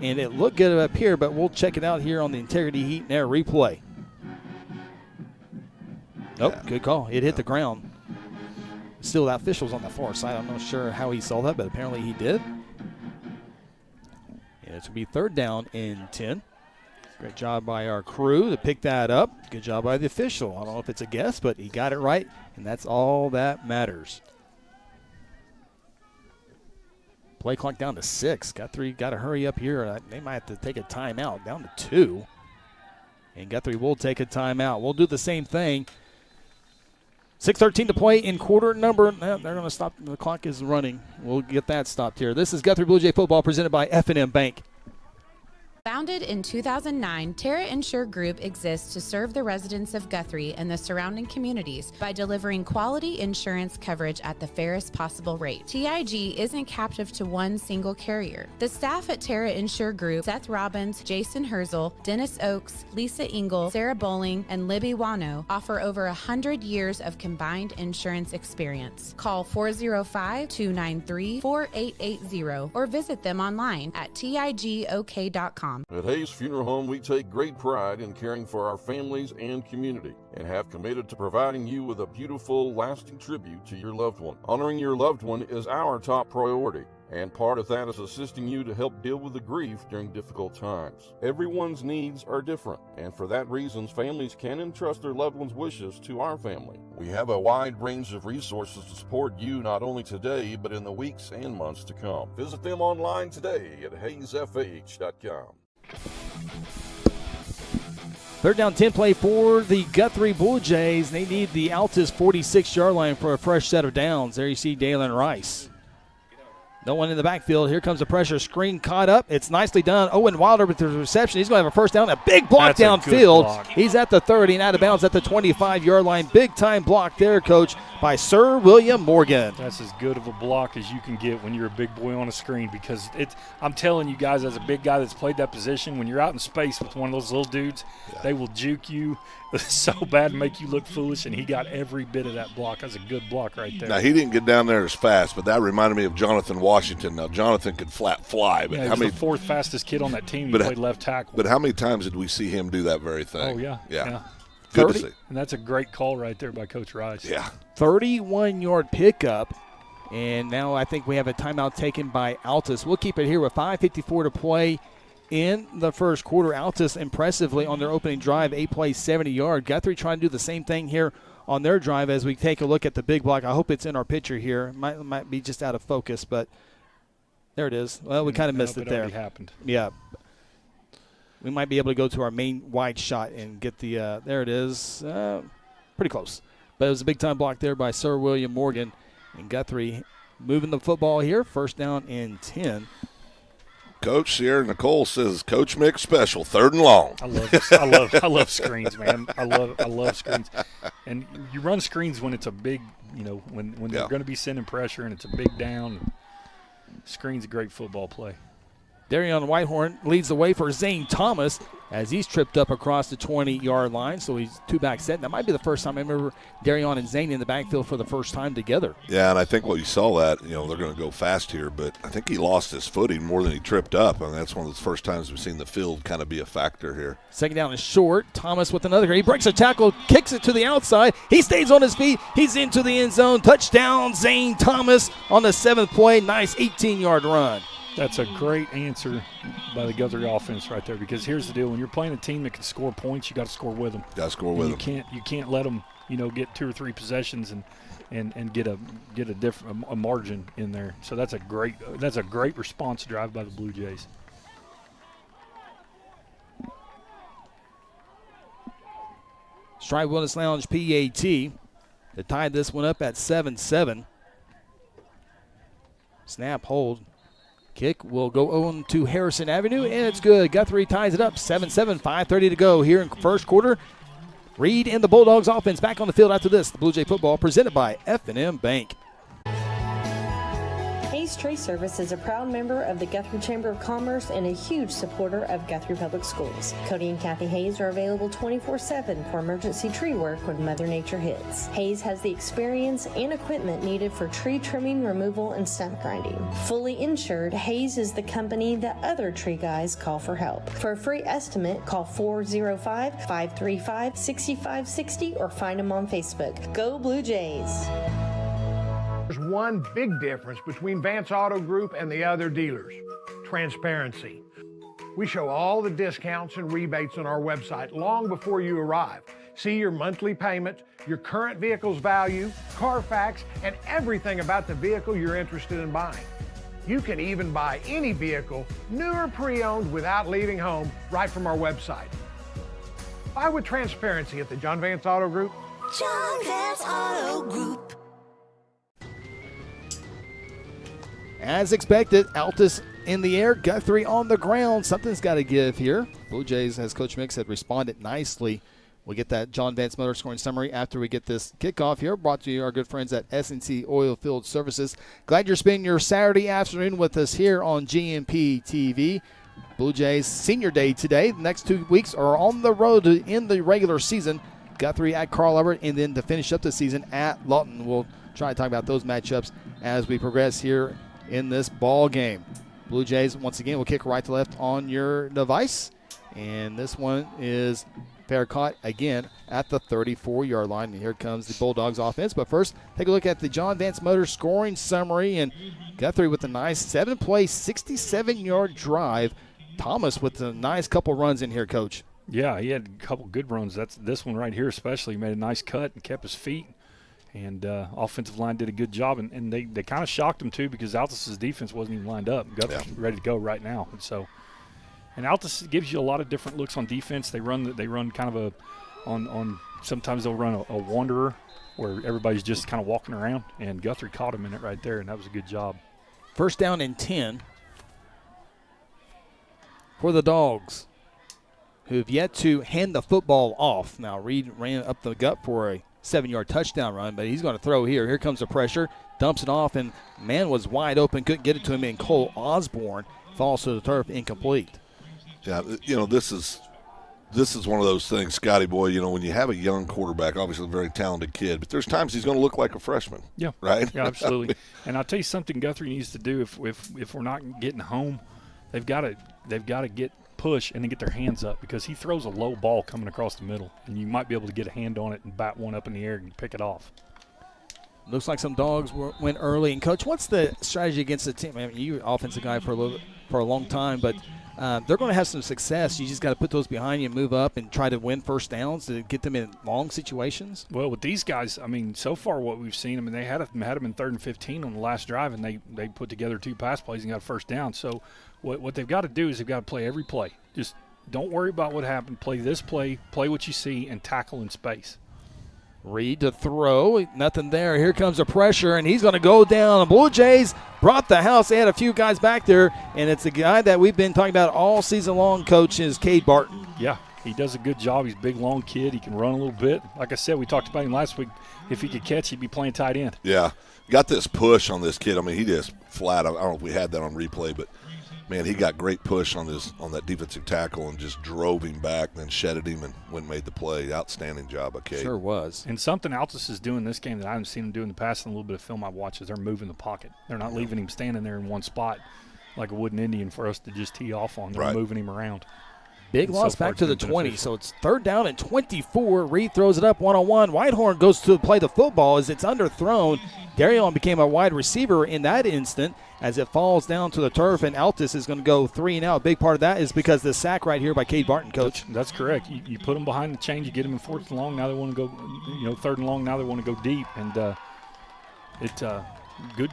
And it looked good up here, but we'll check it out here on the Integrity Heat and Air replay. Nope, good call. It hit the ground. Still, that official's on the far side. I'm not sure how he saw that, but apparently he did. And it's going to be 3rd down and 10. Great job by our crew to pick that up. Good job by the official. I don't know if it's a guess, but he got it right, and that's all that matters. Play clock down to 6. Guthrie got to hurry up here. They might have to take a timeout. Down to 2. And Guthrie will take a timeout. We'll do the same thing. 6:13 to play in quarter number. They're going to stop. The clock is running. We'll get that stopped here. This is Guthrie Bluejay football presented by F&M Bank. Founded in 2009, Terra Insure Group exists to serve the residents of Guthrie and the surrounding communities by delivering quality insurance coverage at the fairest possible rate. TIG isn't captive to one single carrier. The staff at Terra Insure Group, Seth Robbins, Jason Herzl, Dennis Oakes, Lisa Engel, Sarah Bowling, and Libby Wano, offer over 100 years of combined insurance experience. Call 405-293-4880 or visit them online at tigok.com. At Hayes Funeral Home, we take great pride in caring for our families and community and have committed to providing you with a beautiful, lasting tribute to your loved one. Honoring your loved one is our top priority, and part of that is assisting you to help deal with the grief during difficult times. Everyone's needs are different, and for that reason, families can entrust their loved ones' wishes to our family. We have a wide range of resources to support you not only today, but in the weeks and months to come. Visit them online today at hayesfh.com. 3rd down, 10 play for the Guthrie Bluejays. They need the Altus 46-yard line for a fresh set of downs. There you see Dalen Rice. No one in the backfield. Here comes the pressure. Screen caught up. It's nicely done. Owen Wilder with the reception. He's going to have a first down. A big block downfield. He's at the 30 and out of bounds at the 25-yard line. Big-time block there, Coach, by Sir William Morgan. That's as good of a block as you can get when you're a big boy on a screen, because I'm telling you guys, as a big guy that's played that position, when you're out in space with one of those little dudes, they will juke you so bad and make you look foolish, and he got every bit of that block. That's a good block right there. Now, he didn't get down there as fast, but that reminded me of Jonathan Washington. Now, Jonathan could flat fly. But he was the 4th fastest kid on that team. He played left tackle. But how many times did we see him do that very thing? Oh, yeah. Good to see. And that's a great call right there by Coach Rice. Yeah. 31-yard pickup. And now I think we have a timeout taken by Altus. We'll keep it here with 5:54 to play in the first quarter. Altus impressively on their opening drive, 8 plays, 70-yard. Guthrie trying to do the same thing here on their drive as we take a look at the big block. I hope it's in our picture here. Might be just out of focus, but there it is. Well, we kind of missed it there. Already happened. Yeah. We might be able to go to our main wide shot and get the there it is. Pretty close. But it was a big-time block there by Sir William Morgan. And Guthrie moving the football here. 1st down and 10. Coach Sierra Nicole says, Coach Mick special, 3rd and long. I love screens, man. I love screens. And you run screens when it's a big, when they're going to be sending pressure and it's a big down. Screen's a great football play. Darion Whitehorn leads the way for Zane Thomas as he's tripped up across the 20-yard line. So he's 2-back set. That might be the first time I remember Darion and Zane in the backfield for the first time together. Yeah, and I think what you saw that, they're going to go fast here, but I think he lost his footing more than he tripped up. And that's one of the first times we've seen the field kind of be a factor here. 2nd down is short. Thomas with another. He breaks a tackle, kicks it to the outside. He stays on his feet. He's into the end zone. Touchdown, Zane Thomas on the 7th play. Nice 18-yard run. That's a great answer by the Guthrie offense right there, because here's the deal. When you're playing a team that can score points, you got to score with them. Got to score with them. You can't let them, get 2 or 3 possessions and get a margin in there. So that's a great response drive by the Blue Jays. Stride Wellness Lounge PAT to tie this one up at 7-7. Snap, hold. Kick will go on to Harrison Avenue, and it's good. Guthrie ties it up, 7-7, 5:30 to go here in first quarter. Reed and the Bulldogs offense back on the field after this. The Blue Jay football presented by F&M Bank. Hayes Tree Service is a proud member of the Guthrie Chamber of Commerce and a huge supporter of Guthrie Public Schools. Cody and Kathy Hayes are available 24/7 for emergency tree work when Mother Nature hits. Hayes has the experience and equipment needed for tree trimming, removal, and stump grinding. Fully insured, Hayes is the company that other tree guys call for help. For a free estimate, call 405-535-6560 or find them on Facebook. Go Blue Jays! There's one big difference between Vance Auto Group and the other dealers: transparency. We show all the discounts and rebates on our website long before you arrive. See your monthly payment, your current vehicle's value, Carfax, and everything about the vehicle you're interested in buying. You can even buy any vehicle, new or pre-owned, without leaving home, right from our website. Buy with transparency at the John Vance Auto Group. John Vance Auto Group. As expected, Altus in the air, Guthrie on the ground. Something's got to give here. Blue Jays, as Coach Mick said, responded nicely. We'll get that John Vance Motor scoring summary after we get this kickoff here, brought to you our good friends at S&C Oil Field Services. Glad you're spending your Saturday afternoon with us here on GNP TV. Blue Jays Senior Day today. The next 2 weeks are on the road to end the regular season. Guthrie at Carl Everett, and then to finish up the season at Lawton. We'll try to talk about those matchups as we progress here in this ball game. Blue Jays, once again, will kick right to left on your device. And this one is fair caught again at the 34-yard line. And here comes the Bulldogs offense. But first, take a look at the John Vance Motor scoring summary. And Guthrie with a nice 7-play, 67-yard drive. Thomas with a nice couple runs in here, Coach. Yeah, he had a couple good runs. That's this one right here especially. He made a nice cut and kept his feet. And offensive line did a good job, and they kind of shocked him too because Altus's defense wasn't even lined up. Guthrie's ready to go right now, and Altus gives you a lot of different looks on defense. They run kind of on sometimes they'll run a wanderer where everybody's just kind of walking around, and Guthrie caught him in it right there, and that was a good job. First down and 10 for the Dogs, who've yet to hand the football off. Now Reed ran up the gut for a 7-yard touchdown run, but he's going to throw here. Here comes the pressure, dumps it off, and man was wide open, couldn't get it to him, and Cole Osborne falls to the turf incomplete. Yeah, this is one of those things, Scotty boy, when you have a young quarterback, obviously a very talented kid, but there's times he's going to look like a freshman. Yeah. Right? Yeah, absolutely. And I'll tell you something Guthrie needs to do if we're not getting home, they've got to get push and then get their hands up because he throws a low ball coming across the middle, and you might be able to get a hand on it and bat one up in the air and pick it off. Looks like some Dogs went early. And, Coach, what's the strategy against the team? I mean, you're an offensive guy for a long time, but they're going to have some success. You just got to put those behind you and move up and try to win first downs to get them in long situations. Well, with these guys, I mean, so far what we've seen, I mean, they had them in 3rd and 15 on the last drive, and they put together 2 pass plays and got a first down. So what they've got to do is they've got to play every play. Just don't worry about what happened. Play this play what you see, and tackle in space. Reed to throw. Nothing there. Here comes a pressure, and he's going to go down. The Blue Jays brought the house. They had a few guys back there, and it's a guy that we've been talking about all season long, Coach, is Cade Barton. Yeah, he does a good job. He's a big, long kid. He can run a little bit. Like I said, we talked about him last week. If he could catch, he'd be playing tight end. Yeah, got this push on this kid. I mean, he just flat. I don't know if we had that on replay, but man, he got great push on that defensive tackle and just drove him back, then shedded him and went and made the play. Outstanding job by Cade. Sure was. And something Altus is doing this game that I haven't seen him do in the past, and a little bit of film I've watched, is they're moving the pocket. They're not leaving him standing there in one spot like a wooden Indian for us to just tee off on. They're moving him around. Big loss back to the 20, so it's 3rd down and 24. Reed throws it up one-on-one. Whitehorn goes to play the football as it's underthrown. Darion became a wide receiver in that instant as it falls down to the turf, and Altus is going to go 3 and out. A big part of that is because the sack right here by Cade Barton, Coach. That's correct. You put them behind the chain, you get them in 4th and long. Now they want to go, 3rd and long. Now they want to go deep, and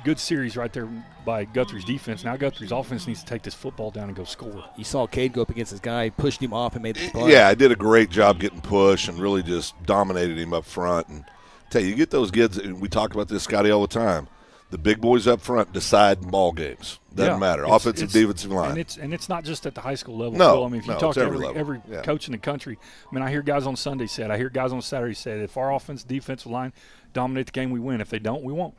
good series right there by Guthrie's defense. Now Guthrie's offense needs to take this football down and go score. You saw Cade go up against his guy, pushed him off and made the play. Yeah, I did a great job getting push and really just dominated him up front. And tell you get those kids, and we talk about this, Scotty, all the time. The big boys up front decide ball games. Doesn't matter. Offensive, defensive line. And it's not just at the high school level. No, Phil. I mean, if you talk to every yeah. coach in the country, I mean, I hear guys on Sunday say it. I hear guys on Saturday say it. If our offensive line dominate the game, we win. If they don't, we won't.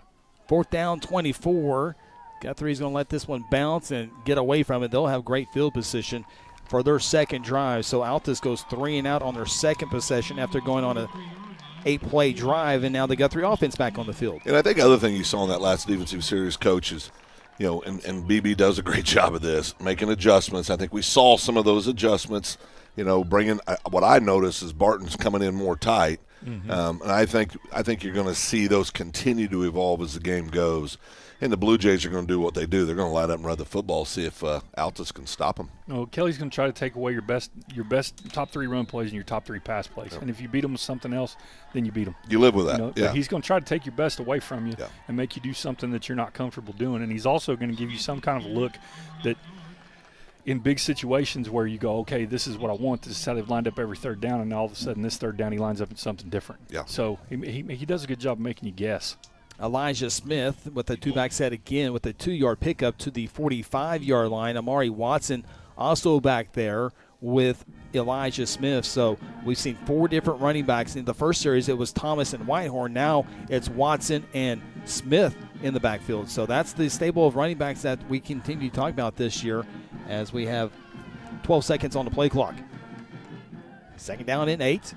4th down, 24. Guthrie's going to let this one bounce and get away from it. They'll have great field position for their second drive. So Altus goes 3 and out on their second possession after going on a 8-play drive, and now the Guthrie offense back on the field. And I think the other thing you saw in that last defensive series, coach, is, and BB does a great job of this, making adjustments. I think we saw some of those adjustments, bringing what I noticed is Barton's coming in more tight. Mm-hmm. And I think you're going to see those continue to evolve as the game goes. And the Blue Jays are going to do what they do. They're going to line up and run the football, see if Altus can stop them. No, Kelly's going to try to take away your best top 3 run plays and your top 3 pass plays. Yeah. And if you beat them with something else, then you beat them. You live with that. Yeah. He's going to try to take your best away from you and make you do something that you're not comfortable doing. And he's also going to give you some kind of look that in big situations where you go, okay, this is what I want. This is how they've lined up every third down, and all of a sudden this third down he lines up in something different. Yeah. So he does a good job of making you guess. Elijah Smith with the 2-back set again with a 2-yard pickup to the 45-yard line. Amari Watson also back there with Elijah Smith. So we've seen 4 different running backs. In the first series, it was Thomas and Whitehorn. Now it's Watson and Smith in the backfield. So that's the stable of running backs that we continue to talk about this year as we have 12 seconds on the play clock. Second down and 8.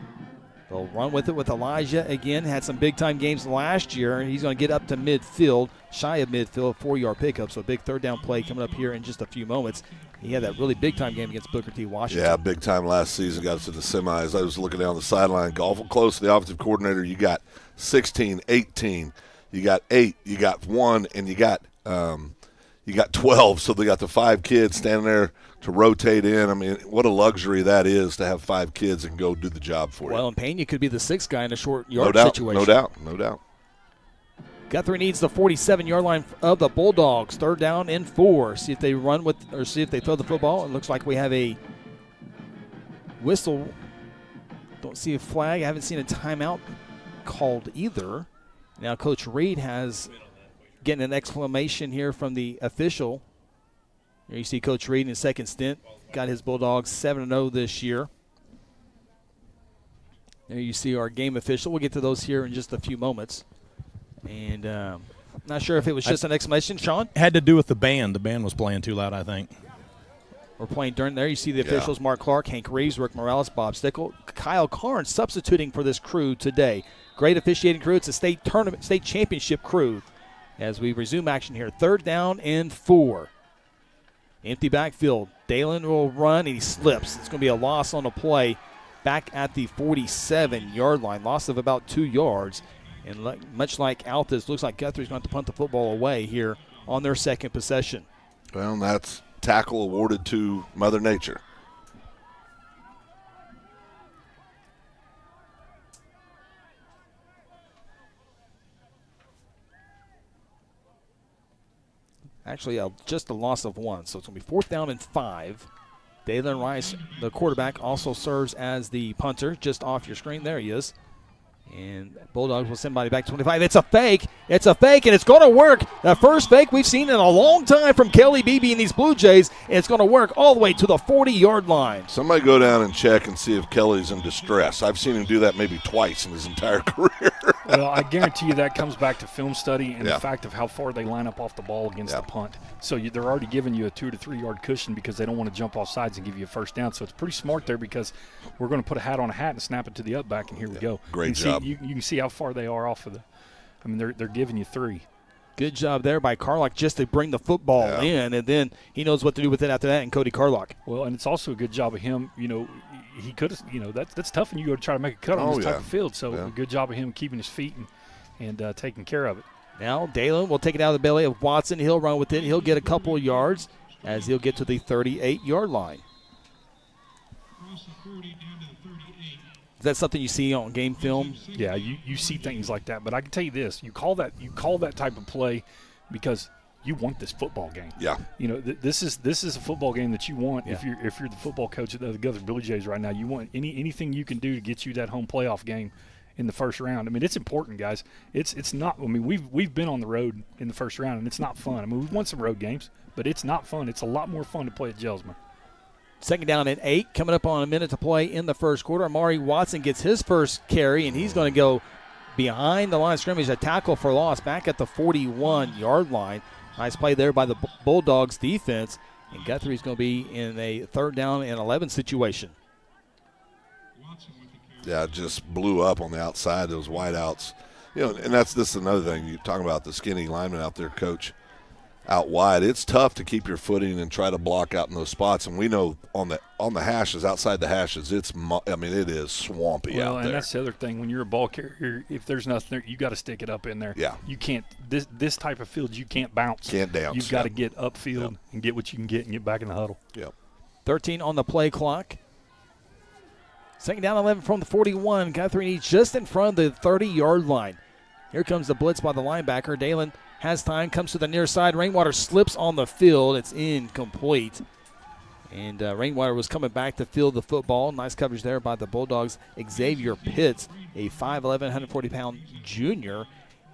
They'll run with it with Elijah again. Had some big-time games last year. He's going to get up to midfield, shy of midfield, 4-yard pickup. So a big third-down play coming up here in just a few moments. He had that really big-time game against Booker T. Washington. Yeah, big time last season. Got us to the semis. I was looking down the sideline, awful close to the offensive coordinator. You got 16, 18. You got 8. You got 1, and you got 12. So they got the 5 kids standing there to rotate in. I mean, what a luxury that is to have 5 kids and go do the job for you. Well, and Pena could be the 6th guy in a short yard situation. No doubt. Guthrie needs the 47-yard line of the Bulldogs. Third down and 4. See if they run with, or see if they throw the football. It looks like we have a whistle. Don't see a flag. I haven't seen a timeout called either. Now Coach Reed has getting an exclamation here from the official. Here you see Coach Reed in his second stint. Got his Bulldogs 7-0 this year. There you see our game official. We'll get to those here in just a few moments. And not sure if it was just an exclamation, Sean? Had to do with the band. The band was playing too loud, I think. We're playing during there. You see the officials, Mark Clark, Hank Reeves, Rick Morales, Bob Stickle, Kyle Carnes substituting for this crew today. Great officiating crew. It's a state championship crew as we resume action here. Third down and 4. Empty backfield. Dalen will run, and he slips. It's going to be a loss on the play back at the 47-yard line. Loss of about 2 yards. And much like Altus, looks like Guthrie's going to have to punt the football away here on their second possession. Well, that's tackle awarded to Mother Nature. Actually, just a loss of 1. So it's going to be 4th down and 5. Dalen Rice, the quarterback, also serves as the punter. Just off your screen. There he is. And Bulldogs will send somebody back 25. It's a fake. It's a fake, and it's going to work. The first fake we've seen in a long time from Kelly Beebe and these Blue Jays, and it's going to work all the way to the 40-yard line. Somebody go down and check and see if Kelly's in distress. I've seen him do that maybe twice in his entire career. Well, I guarantee you that comes back to film study and the fact of how far they line up off the ball against the punt. So they're already giving you a 2 to 3 yard cushion because they don't want to jump off sides and give you a first down. So it's pretty smart there because we're going to put a hat on a hat and snap it to the up back, and here we go. Great job. You can see how far they are off of the – I mean, they're giving you 3. Good job there by Carlock just to bring the football in, and then he knows what to do with it after that, and Cody Carlock. Well, and it's also a good job of him, he could have, that's tough when you go to try to make a cut on this type of field. So a good job of him keeping his feet and taking care of it. Now Dalen will take it out of the belly of Watson. He'll run with it. He'll get a couple of yards as he'll get to the 38-yard line. Is that something you see on game film? Yeah, you see things like that. But I can tell you this: you call that type of play because you want this football game. Yeah. This is a football game that you want. Yeah. If you're the football coach of the Guthrie Bluejays right now, you want anything you can do to get you that home playoff game in the first round. I mean, it's important, guys. It's not. I mean, we've been on the road in the first round, and it's not fun. I mean, we've won some road games, but it's not fun. It's a lot more fun to play at Jelsma. Second down and 8, coming up on a minute to play in the first quarter. Amari Watson gets his first carry, and he's going to go behind the line of scrimmage, a tackle for loss back at the 41-yard line. Nice play there by the Bulldogs defense, and Guthrie's going to be in a 3rd down and 11 situation. Yeah, it just blew up on the outside, those wideouts. You know, and this is another thing. You're talking about the skinny lineman out there, Coach, out wide. It's tough to keep your footing and try to block out in those spots. And we know on the hashes, outside the hashes, it is swampy out there. Well, and that's the other thing. When you're a ball carrier, if there's nothing there, you got to stick it up in there. Yeah. You can't this type of field, you can't bounce. Can't bounce. You've got to get upfield and get what you can get and get back in the huddle. Yep. 13 on the play clock. 2nd down 11 from the 41. Guthrie needs just in front of the 30-yard line. Here comes the blitz by the linebacker. Dalen has time, comes to the near side. Rainwater slips on the field. It's incomplete. And Rainwater was coming back to field the football. Nice coverage there by the Bulldogs. Xavier Pitts, a 5'11", 140-pound junior.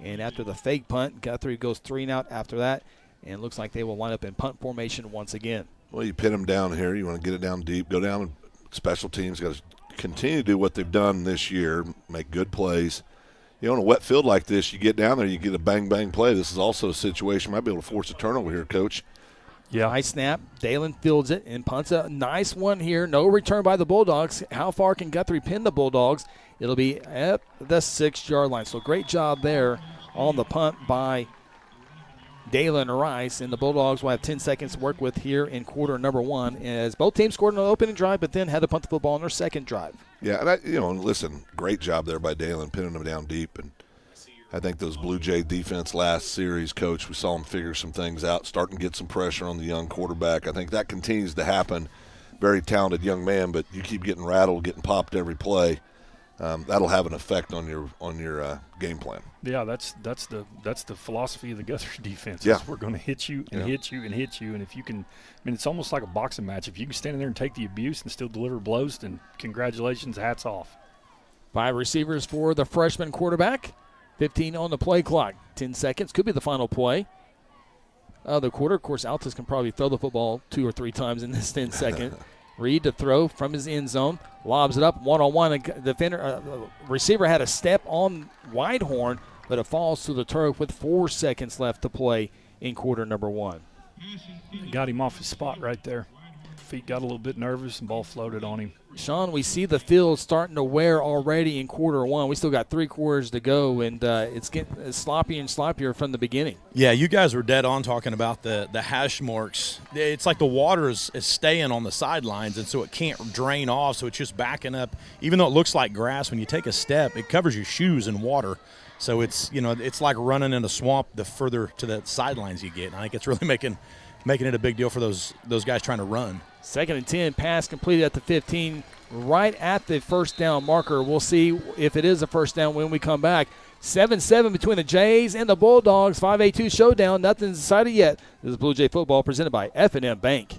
And after the fake punt, Guthrie goes 3 and out after that. And it looks like they will line up in punt formation once again. Well, you pin them down here. You want to get it down deep. Go down. Special teams got to continue to do what they've done this year, make good plays. You know, on a wet field like this, you get down there, you get a bang-bang play. This is also a situation, might be able to force a turnover here, Coach. Yeah. Nice snap. Dalen fields it and punts a nice one here. No return by the Bulldogs. How far can Guthrie pin the Bulldogs? It'll be at the 6-yard line. So great job there on the punt by Dalen Rice, and the Bulldogs will have 10 seconds to work with here in quarter number 1, as both teams scored on an opening drive, but then had to punt the football on their second drive. Yeah, and listen, great job there by Dalen, pinning them down deep. And I think those Blue Jay defense last series, Coach, we saw them figure some things out, starting to get some pressure on the young quarterback. I think that continues to happen. Very talented young man, but you keep getting rattled, getting popped every play. That'll have an effect on your game plan. Yeah, that's the philosophy of the Guthrie defense. Yeah. We're going to hit you and hit you and hit you, and if you can, it's almost like a boxing match. If you can stand in there and take the abuse and still deliver blows, then congratulations, hats off. 5 receivers for the freshman quarterback. 15 on the play clock. 10 seconds could be the final play of the quarter. Of course, Altus can probably throw the football 2 or 3 times in this 10 second. Reed to throw from his end zone, lobs it up one-on-one. Receiver had a step on Whitehorn, but it falls to the turf with 4 seconds left to play in quarter number 1. Got him off his spot right there. Feet got a little bit nervous and ball floated on him. Sean, we see the field starting to wear already in quarter 1. We still got 3 quarters to go, and it's getting sloppy and sloppier from the beginning. Yeah, you guys were dead on talking about the hash marks. It's like the water is staying on the sidelines, and so it can't drain off, so it's just backing up. Even though it looks like grass, when you take a step, it covers your shoes in water. So it's like running in a swamp the further to the sidelines you get. And I think it's really making it a big deal for those guys trying to run. 2nd and 10, pass completed at the 15, right at the first down marker. We'll see if it is a first down when we come back. 7-7 between the Jays and the Bulldogs. 5-8-2 showdown. Nothing's decided yet. This is Blue Jay football presented by F&M Bank.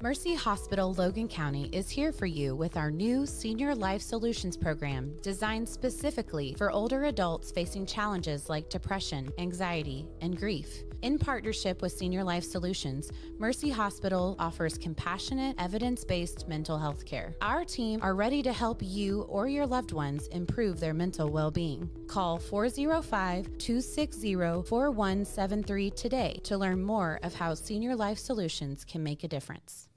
Mercy Hospital Logan County is here for you with our new Senior Life Solutions program designed specifically for older adults facing challenges like depression, anxiety, and grief. In partnership with Senior Life Solutions, Mercy Hospital offers compassionate, evidence-based mental health care. Our team are ready to help you or your loved ones improve their mental well-being. Call 405-260-4173 today to learn more of how Senior Life Solutions can make a difference.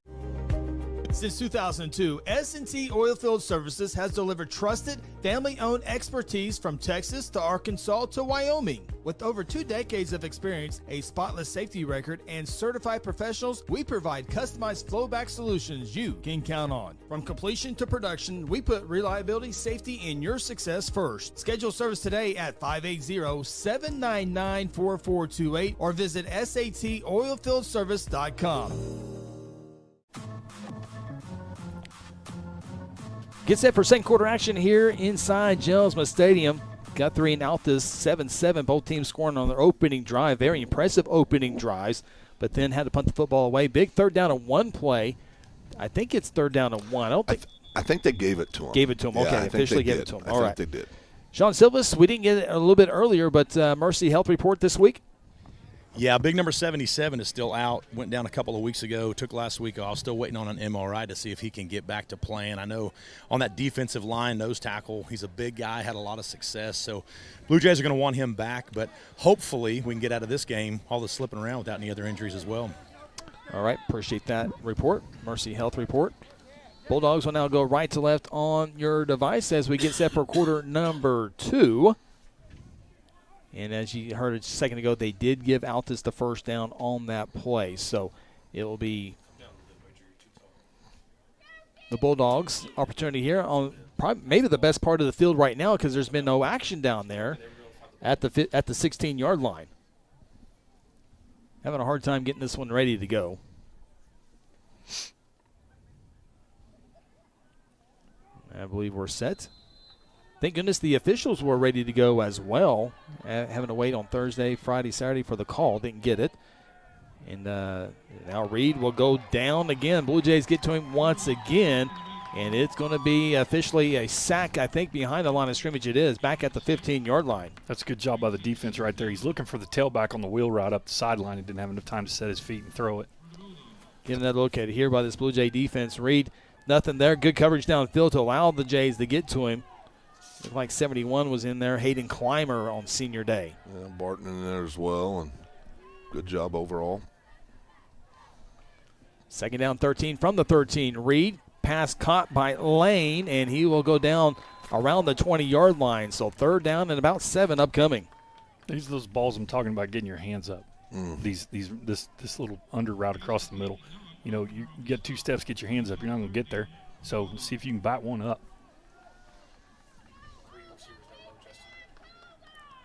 Since 2002, S&T Oilfield Services has delivered trusted, family-owned expertise from Texas to Arkansas to Wyoming. With over 2 decades of experience, a spotless safety record, and certified professionals, we provide customized flowback solutions you can count on. From completion to production, we put reliability, safety, and your success first. Schedule service today at 580-799-4428 or visit satoilfieldservice.com. Get set for second quarter action here inside Jelsma Stadium. Guthrie and Altus 7-7. Both teams scoring on their opening drive. Very impressive opening drives, but then had to punt the football away. Big 3rd down and 1 play. I think it's 3rd down and 1. I think they gave it to him. Gave it to him. Okay, officially gave it to him. All right. I think they did. Sean Silvas, we didn't get it a little bit earlier, but Mercy Health report this week. Yeah, big number 77 is still out. Went down a couple of weeks ago. Took last week off. Still waiting on an MRI to see if he can get back to playing. I know on that defensive line, nose tackle, he's a big guy, had a lot of success. So Blue Jays are going to want him back. But hopefully we can get out of this game all the slipping around without any other injuries as well. All right, appreciate that report. Mercy Health report. Bulldogs will now go right to left on your device as we get set for quarter number 2. And as you heard a second ago, they did give Altus the first down on that play. So it will be the Bulldogs' opportunity here on probably maybe the best part of the field right now because there's been no action down there at the 16-yard line. Having a hard time getting this one ready to go. I believe we're set. Thank goodness the officials were ready to go as well. Having to wait on Thursday, Friday, Saturday for the call. Didn't get it. And now Reed will go down again. Blue Jays get to him once again. And it's going to be officially a sack, I think, behind the line of scrimmage. It is, back at the 15-yard line. That's a good job by the defense right there. He's looking for the tailback on the wheel route up the sideline and didn't have enough time to set his feet and throw it. Get another look at it here by this Blue Jay defense. Reed, nothing there. Good coverage downfield to allow the Jays to get to him. Looked like 71 was in there. Hayden Clymer on senior day. Yeah, Barton in there as well, and good job overall. Second down 13 from the 13. Reed, pass caught by Lane, and he will go down around the 20-yard line. So third down and about 7 upcoming. These are those balls I'm talking about getting your hands up. This little under route across the middle. You know, you get 2 steps, get your hands up. You're not going to get there. So see if you can bat one up.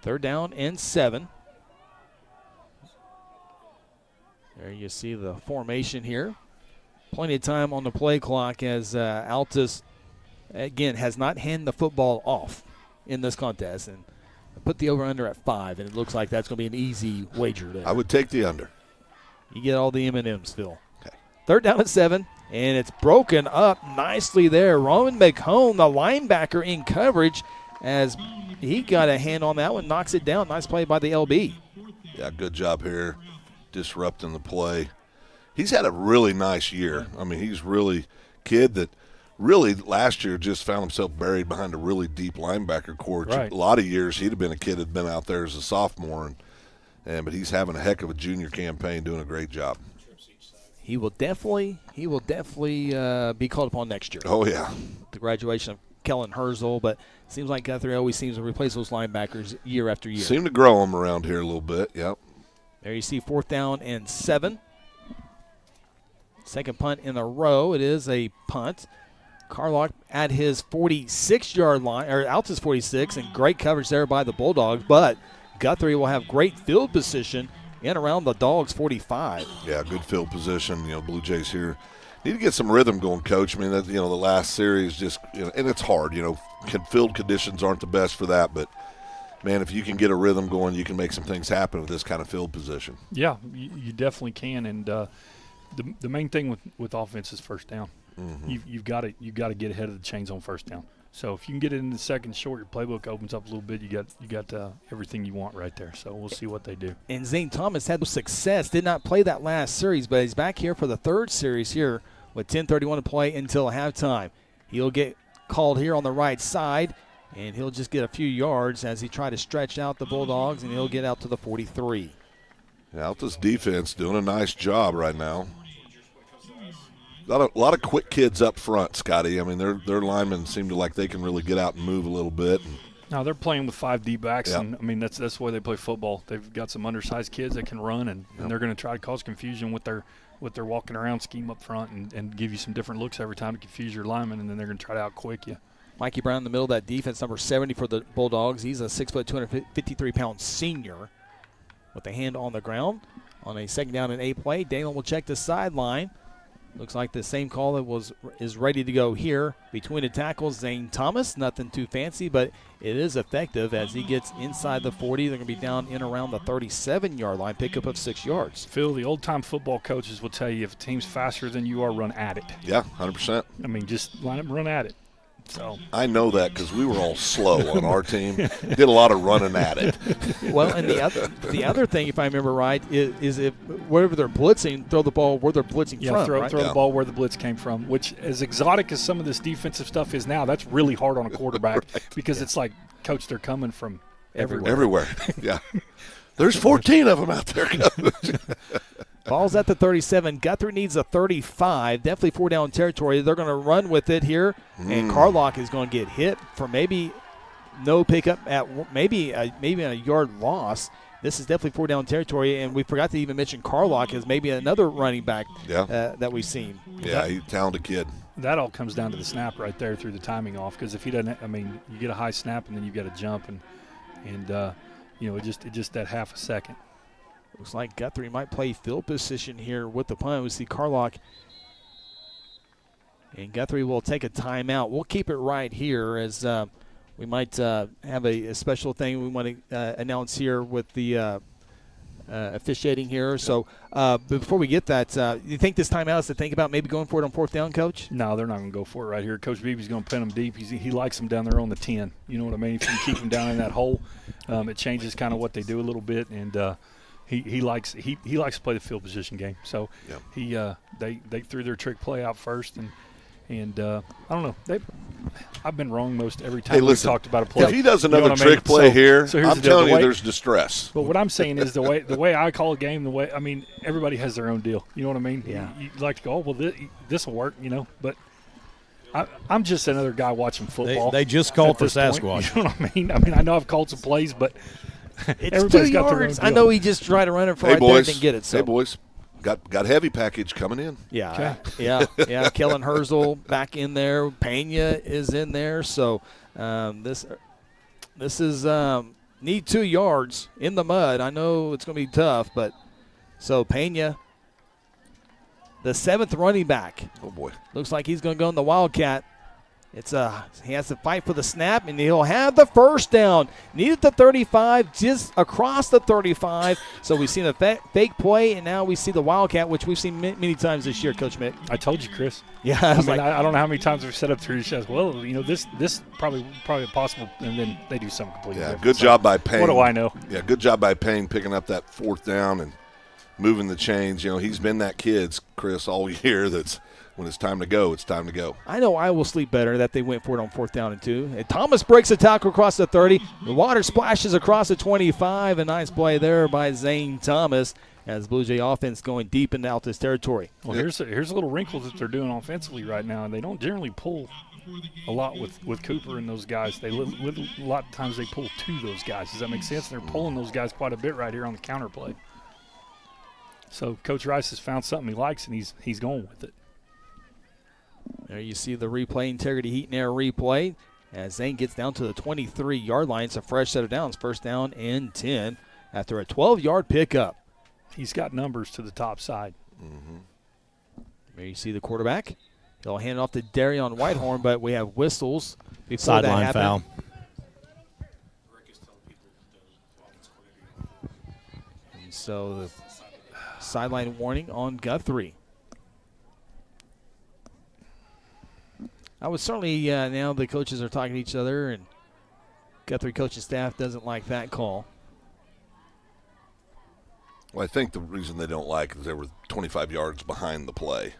Third down and 7. There you see the formation here. Plenty of time on the play clock as Altus, again, has not handed the football off in this contest. And put the over-under at 5, and it looks like that's going to be an easy wager there. I would take the under. You get all the M&Ms, Phil. Okay. Third down and 7, and it's broken up nicely there. Roman McCone, the linebacker, in coverage as he got a hand on that one, knocks it down. Nice play by the LB. Yeah, good job here disrupting the play. He's had a really nice year. I mean, he's really kid that really last year just found himself buried behind a really deep linebacker core. Right. A lot of years he'd have been a kid that had been out there as a sophomore, but he's having a heck of a junior campaign, doing a great job. He will definitely be called upon next year. Oh, yeah. The graduation of Kellen Herzl, but it seems like Guthrie always seems to replace those linebackers year after year. Seem to grow them around here a little bit, yep. There you see fourth down and 7. Second punt in a row. It is a punt. Carlock at his 46-yard line, or Altus 46, and great coverage there by the Bulldogs, but Guthrie will have great field position in around the Dogs 45. Yeah, good field position. You know, Blue Jays here need to get some rhythm going, Coach. I mean, that, the last series just, and it's hard. Field conditions aren't the best for that, but man, if you can get a rhythm going, you can make some things happen with this kind of field position. Yeah, you definitely can, and the main thing with offense is first down. Mm-hmm. You've got to get ahead of the chains on first down. So if you can get it in the second short, your playbook opens up a little bit. You got everything you want right there. So we'll see what they do. And Zane Thomas had success. Did not play that last series, but he's back here for the third series here with 10:31 to play until halftime. He'll get called here on the right side, and he'll just get a few yards as he tries to stretch out the Bulldogs, and he'll get out to the 43. Altus defense doing a nice job right now. A lot of quick kids up front, Scotty. I mean, their linemen seem to like they can really get out and move a little bit. Now they're playing with 5 D-backs, yeah. And I mean that's the way they play football. They've got some undersized kids that can run, and they're going to try to cause confusion with their walking around scheme up front and give you some different looks every time to confuse your linemen, and then they're going to try to out-quick you. Mikey Brown in the middle of that defense, number 70 for the Bulldogs. He's a 6', 253-pound senior with a hand on the ground on a second down and 8 play. Dalen will check the sideline. Looks like the same call that is ready to go here. Between the tackles, Zane Thomas. Nothing too fancy, but it is effective as he gets inside the 40. They're going to be down in around the 37-yard line, pickup of 6 yards. Phil, the old-time football coaches will tell you if a team's faster than you are, run at it. Yeah, 100%. I mean, just line up and run at it. So I know that because we were all slow on our team. Did a lot of running at it. Well, and the other thing, if I remember right, is if wherever they're blitzing, throw the ball where they're blitzing from. throw right? the ball where the blitz came from, which, as exotic as some of this defensive stuff is now, that's really hard on a quarterback because it's like, Coach, they're coming from everywhere. Everywhere, yeah. There's 14 of them out there, Coach. Ball's at the 37. Guthrie needs a 35. Definitely 4-down territory. They're going to run with it here, and Carlock is going to get hit for maybe no pickup at maybe a yard loss. This is definitely 4-down territory, and we forgot to even mention Carlock as maybe another running back that we've seen. Yeah, he's a talented kid. That all comes down to the snap right there through the timing off, because if he doesn't, you get a high snap and then you got to jump, and it just that half a second. Looks like Guthrie might play field position here with the punt. We see Carlock. And Guthrie will take a timeout. We'll keep it right here as we might have a special thing we want to announce here with the officiating here. So before we get that, you think this timeout is to think about maybe going for it on 4th down, Coach? No, they're not going to go for it right here. Coach Beebe's going to pin them deep. He likes them down there on the 10. You know what I mean? If you keep them down in that hole, it changes kind of what they do a little bit. And he likes to play the field position game. So they threw their trick play out first, and I don't know. I've been wrong most every time we've talked about a play. If he does another trick play here, I'm telling you, there's distress. But what I'm saying is the way I call a game, everybody has their own deal. You know what I mean? Yeah. You like to go, oh, well, this will work, but I'm just another guy watching football. They just called for Sasquatch. You know what I mean? I know I've called some plays, but it's everybody's 2 got their own yards. deal. I know he just tried to run it for right there and didn't get it. So. Hey, boys. Got heavy package coming in. Yeah, yeah. Kellen Herzl back in there. Pena is in there. So this is need 2 yards in the mud. I know it's going to be tough, but so Pena, the 7th running back. Oh boy, looks like he's going to go in the Wildcat. He has to fight for the snap, and he'll have the 1st down. Needed the 35, just across the 35. So we've seen a fake play, and now we see the Wildcat, which we've seen many times this year, Coach Mick. I told you, Chris. Yeah, I don't know how many times we've set up through the shows. Well, this probably possible, and then they do something completely different. Good job by Payne. What do I know? Yeah, good job by Payne picking up that 4th down and moving the chains. He's been that kid, Chris, all year that's when it's time to go, it's time to go. I know I will sleep better that they went for it on 4th down and 2. And Thomas breaks a tackle across the 30. The water splashes across the 25. A nice play there by Zane Thomas as Blue Jay offense going deep into Altus territory. Well, here's a little wrinkle that they're doing offensively right now, and they don't generally pull a lot with Cooper and those guys. A lot of times they pull to those guys. Does that make sense? They're pulling those guys quite a bit right here on the counter play. So Coach Rice has found something he likes, and he's going with it. There you see the replay, integrity heat and air replay. As Zane gets down to the 23-yard line, it's a fresh set of downs. 1st down and 10 after a 12-yard pickup. He's got numbers to the top side. Mm-hmm. There you see the quarterback. He'll hand it off to Darion Whitehorn, but we have whistles before sideline that happened. foul. And so the sideline warning on Guthrie. I would certainly, now the coaches are talking to each other, and Guthrie coaching staff doesn't like that call. Well, I think the reason they don't like it is they were 25 yards behind the play.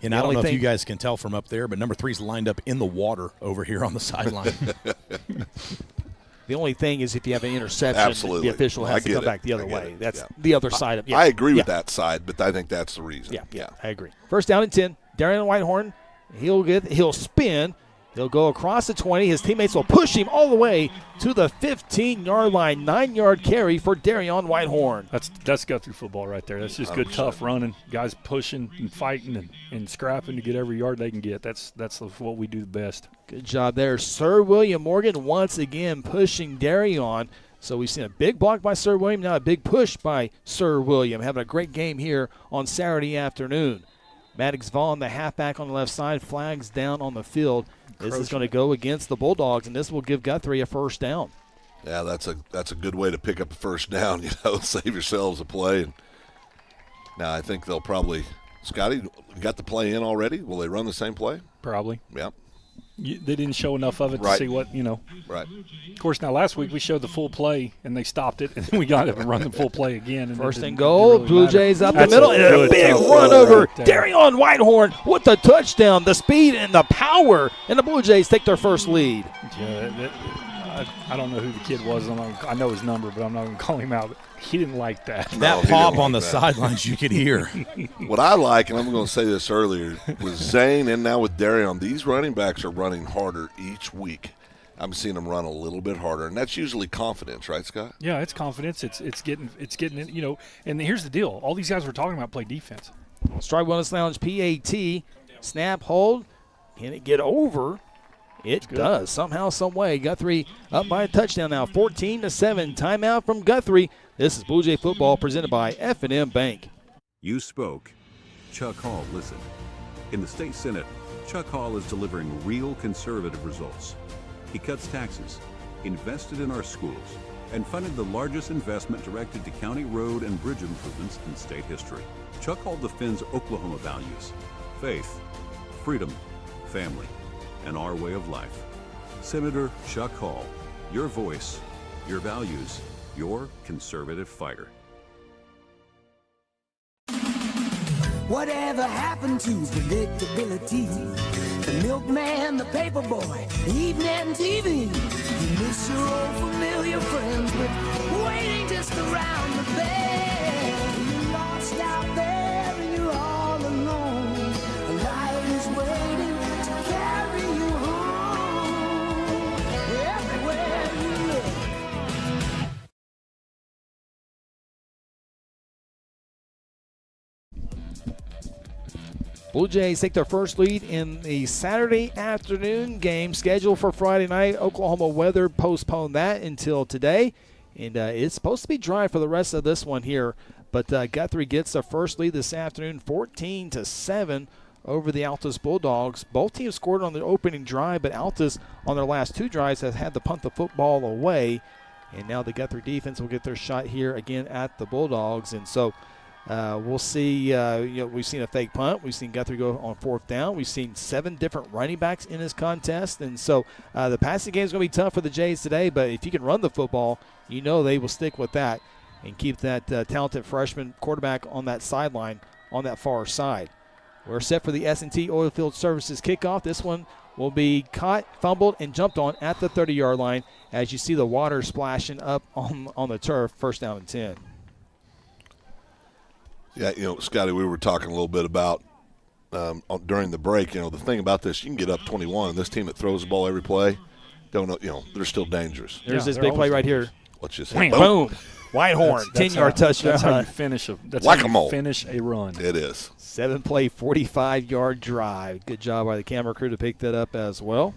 And I don't know if you guys can tell from up there, but number 3's lined up in the water over here on the sideline. The only thing is if you have an interception, the official has to come back the other way. That's the other side of it. I agree with that side, but I think that's the reason. Yeah, I agree. 1st down and 10. Darion Whitehorn, he'll spin. He'll go across the 20. His teammates will push him all the way to the 15-yard line. 9-yard carry for Darion Whitehorn. That's Guthrie football right there. That's just good, 100%. Tough running. Guys pushing and fighting and scrapping to get every yard they can get. That's what we do the best. Good job there. Sir William Morgan once again pushing Darion. So we've seen a big block by Sir William, now a big push by Sir William. Having a great game here on Saturday afternoon. Maddox Vaughn, the halfback on the left side, flags down on the field. This is going to go against the Bulldogs, and this will give Guthrie a 1st down. Yeah, that's a good way to pick up a 1st down, save yourselves a play. And now I think they'll probably Scotty, got the play in already? Will they run the same play? Probably. Yep. They didn't show enough of it to see what, Right. Of course, now last week we showed the full play, and they stopped it, and then we got up and run the full play again. And First and goal, really Blue Jays up the That's middle, and a big run over right there. Darion Whitehorn with the touchdown, the speed and the power, and the Blue Jays take their first lead. Yeah, I don't know who the kid was. I know his number, but I'm not going to call him out. But he didn't like that. That pop on the sidelines you could hear. What I like, and I'm going to say this earlier, with Zane and now with Darion, these running backs are running harder each week. I'm seeing them run a little bit harder, and that's usually confidence, right, Scott? Yeah, it's confidence. It's getting it, And here's the deal: all these guys we're talking about play defense. Strike Wellness Lounge PAT, snap, hold. Can it get over? It does. Somehow, some way. Guthrie up by a touchdown now, 14-7. Timeout from Guthrie. This is Blue Jay football presented by F&M Bank. You spoke. Chuck Hall listened. In the state Senate, Chuck Hall is delivering real conservative results. He cuts taxes, invested in our schools, and funded the largest investment directed to county road and bridge improvements in state history. Chuck Hall defends Oklahoma values: faith, freedom, family, and our way of life. Senator Chuck Hall, your voice, your values, your conservative fighter. Whatever happened to predictability? The milkman, the paper boy, evening TV. You miss your old familiar friends, but waiting just around the bend. You're lost out there and you're all alone. Life is waiting to carry you home. Everywhere you look. Blue Jays take their first lead in the Saturday afternoon game scheduled for Friday night. Oklahoma weather postponed that until today, and it's supposed to be dry for the rest of this one here. But Guthrie gets their first lead this afternoon, 14-7 over the Altus Bulldogs. Both teams scored on the opening drive, but Altus on their last two drives has had to punt the football away, and now the Guthrie defense will get their shot here again at the Bulldogs. And so we'll see. We've seen a fake punt. We've seen Guthrie go on fourth down. We've seen 7 different running backs in this contest. And so the passing game is going to be tough for the Jays today, but if you can run the football, they will stick with that and keep that talented freshman quarterback on that sideline on that far side. We're set for the S&T Oilfield Services kickoff. This one will be caught, fumbled, and jumped on at the 30-yard line as you see the water splashing up on the turf, first down and 10. Yeah, Scotty, we were talking a little bit about during the break. The thing about this, you can get up 21. This team that throws the ball every play, they're still dangerous. There's this big play right here. Let's just boom. Whitehorn, 10-yard touchdown. That's how you finish a run. It is. 7-play, 45-yard drive. Good job by the camera crew to pick that up as well.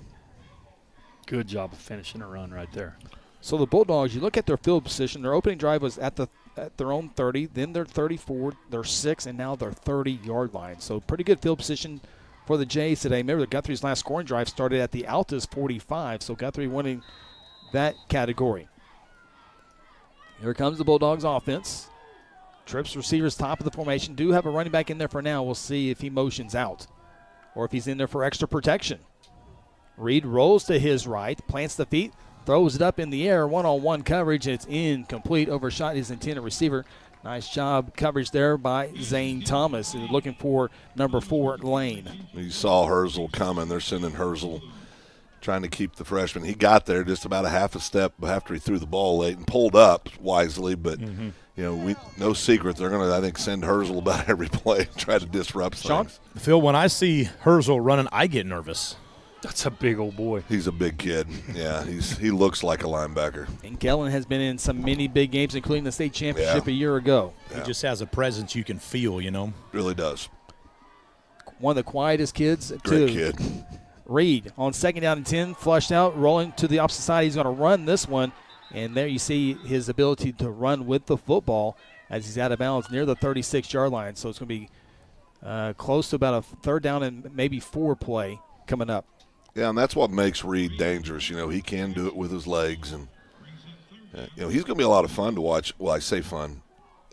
Good job of finishing a run right there. So the Bulldogs, you look at their field position. Their opening drive was at their own 30, then their 34, their 6, and now their 30-yard line. So pretty good field position for the Jays today. Remember, Guthrie's last scoring drive started at the Altus 45, so Guthrie winning that category. Here comes the Bulldogs offense. Trips receivers top of the formation. Do have a running back in there for now. We'll see if he motions out or if he's in there for extra protection. Reed rolls to his right, plants the feet, throws it up in the air, one-on-one coverage, and it's incomplete, overshot his intended receiver. Nice job coverage there by Zane Thomas, looking for number 4, Lane. You saw Herzl coming. They're sending Herzl, trying to keep the freshman. He got there just about a half a step after he threw the ball late and pulled up wisely, but no secret. They're going to, I think, send Herzl about every play, try to disrupt things. Phil, when I see Herzl running, I get nervous. That's a big old boy. He's a big kid. Yeah, he looks like a linebacker. And Kellen has been in some many big games, including the state championship a year ago. Yeah. He just has a presence you can feel, Really does. One of the quietest kids, Great too. Kid. Reed on second down and 10, flushed out, rolling to the opposite side. He's going to run this one, and there you see his ability to run with the football as he's out of bounds near the 36-yard line. So it's going to be close to about a third down and maybe 4 play coming up. Yeah, and that's what makes Reed dangerous. He can do it with his legs, and he's going to be a lot of fun to watch. Well, I say fun,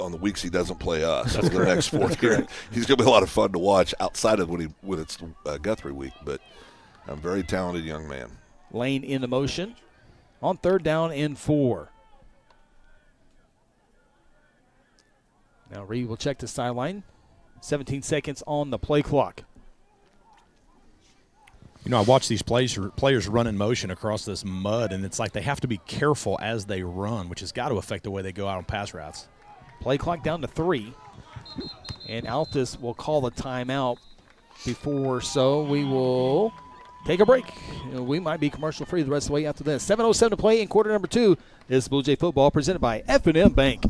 on the weeks he doesn't play us. So the next 4 years, he's going to be a lot of fun to watch outside of when it's Guthrie week. But a very talented young man. Lane into motion on 3rd down and 4. Now Reed will check the sideline. 17 seconds on the play clock. You know, I watch these players run in motion across this mud, and it's like they have to be careful as they run, which has got to affect the way they go out on pass routes. Play clock down to 3. And Altus will call the timeout before, so we will take a break. We might be commercial free the rest of the way after this. 7:07 to play in quarter number 2. This is Blue Jay football presented by F&M Bank.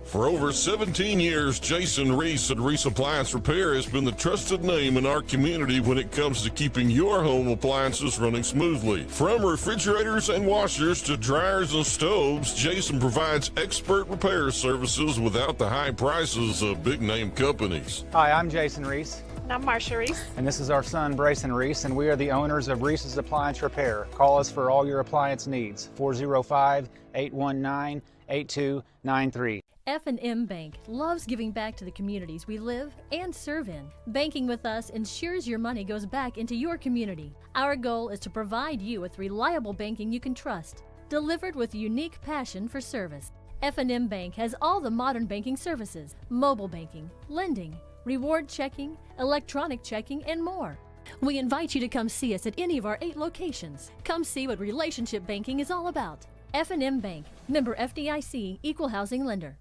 For over 17 years, Jason Reese at Reese Appliance Repair has been the trusted name in our community when it comes to keeping your home appliances running smoothly. From refrigerators and washers to dryers and stoves, Jason provides expert repair services without the high prices of big-name companies. Hi, I'm Jason Reese. And I'm Marsha Reese. And this is our son, Brayson Reese, and we are the owners of Reese's Appliance Repair. Call us for all your appliance needs, 405-819-8293. F&M Bank loves giving back to the communities we live and serve in. Banking with us ensures your money goes back into your community. Our goal is to provide you with reliable banking you can trust, delivered with unique passion for service. F&M Bank has all the modern banking services, mobile banking, lending, reward checking, electronic checking, and more. We invite you to come see us at any of our 8 locations. Come see what relationship banking is all about. F&M Bank, member FDIC, equal housing lender.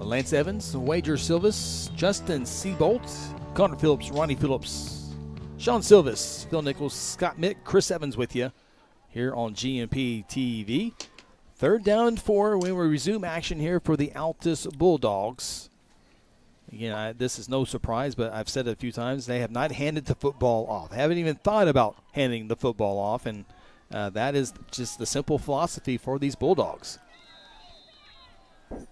Lance Evans, Wager Silvis, Justin Seabolt, Connor Phillips, Ronnie Phillips, Sean Silvis, Phil Nichols, Scott Mick, Chris Evans with you here on GNP TV. 3rd down and 4 when we resume action here for the Altus Bulldogs. Again, this is no surprise, but I've said it a few times. They have not handed the football off. Haven't even thought about handing the football off, and that is just the simple philosophy for these Bulldogs.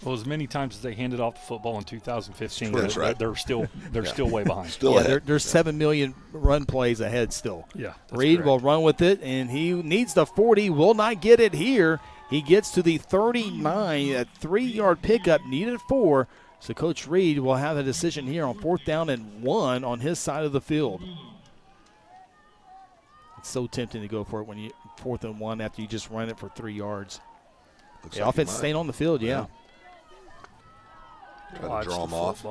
Well, as many times as they handed off the football in 2015, That's right. they're still way behind. There's 7 million run plays ahead still. Yeah, Reed will run with it, and he needs the 40. Will not get it here. He gets to the 39. A 3-yard pickup needed 4. So Coach Reed will have a decision here on 4th down and 1 on his side of the field. It's so tempting to go for it when you 4th and 1 after you just run it for 3 yards. The offense staying on the field, yeah. Try to draw them off.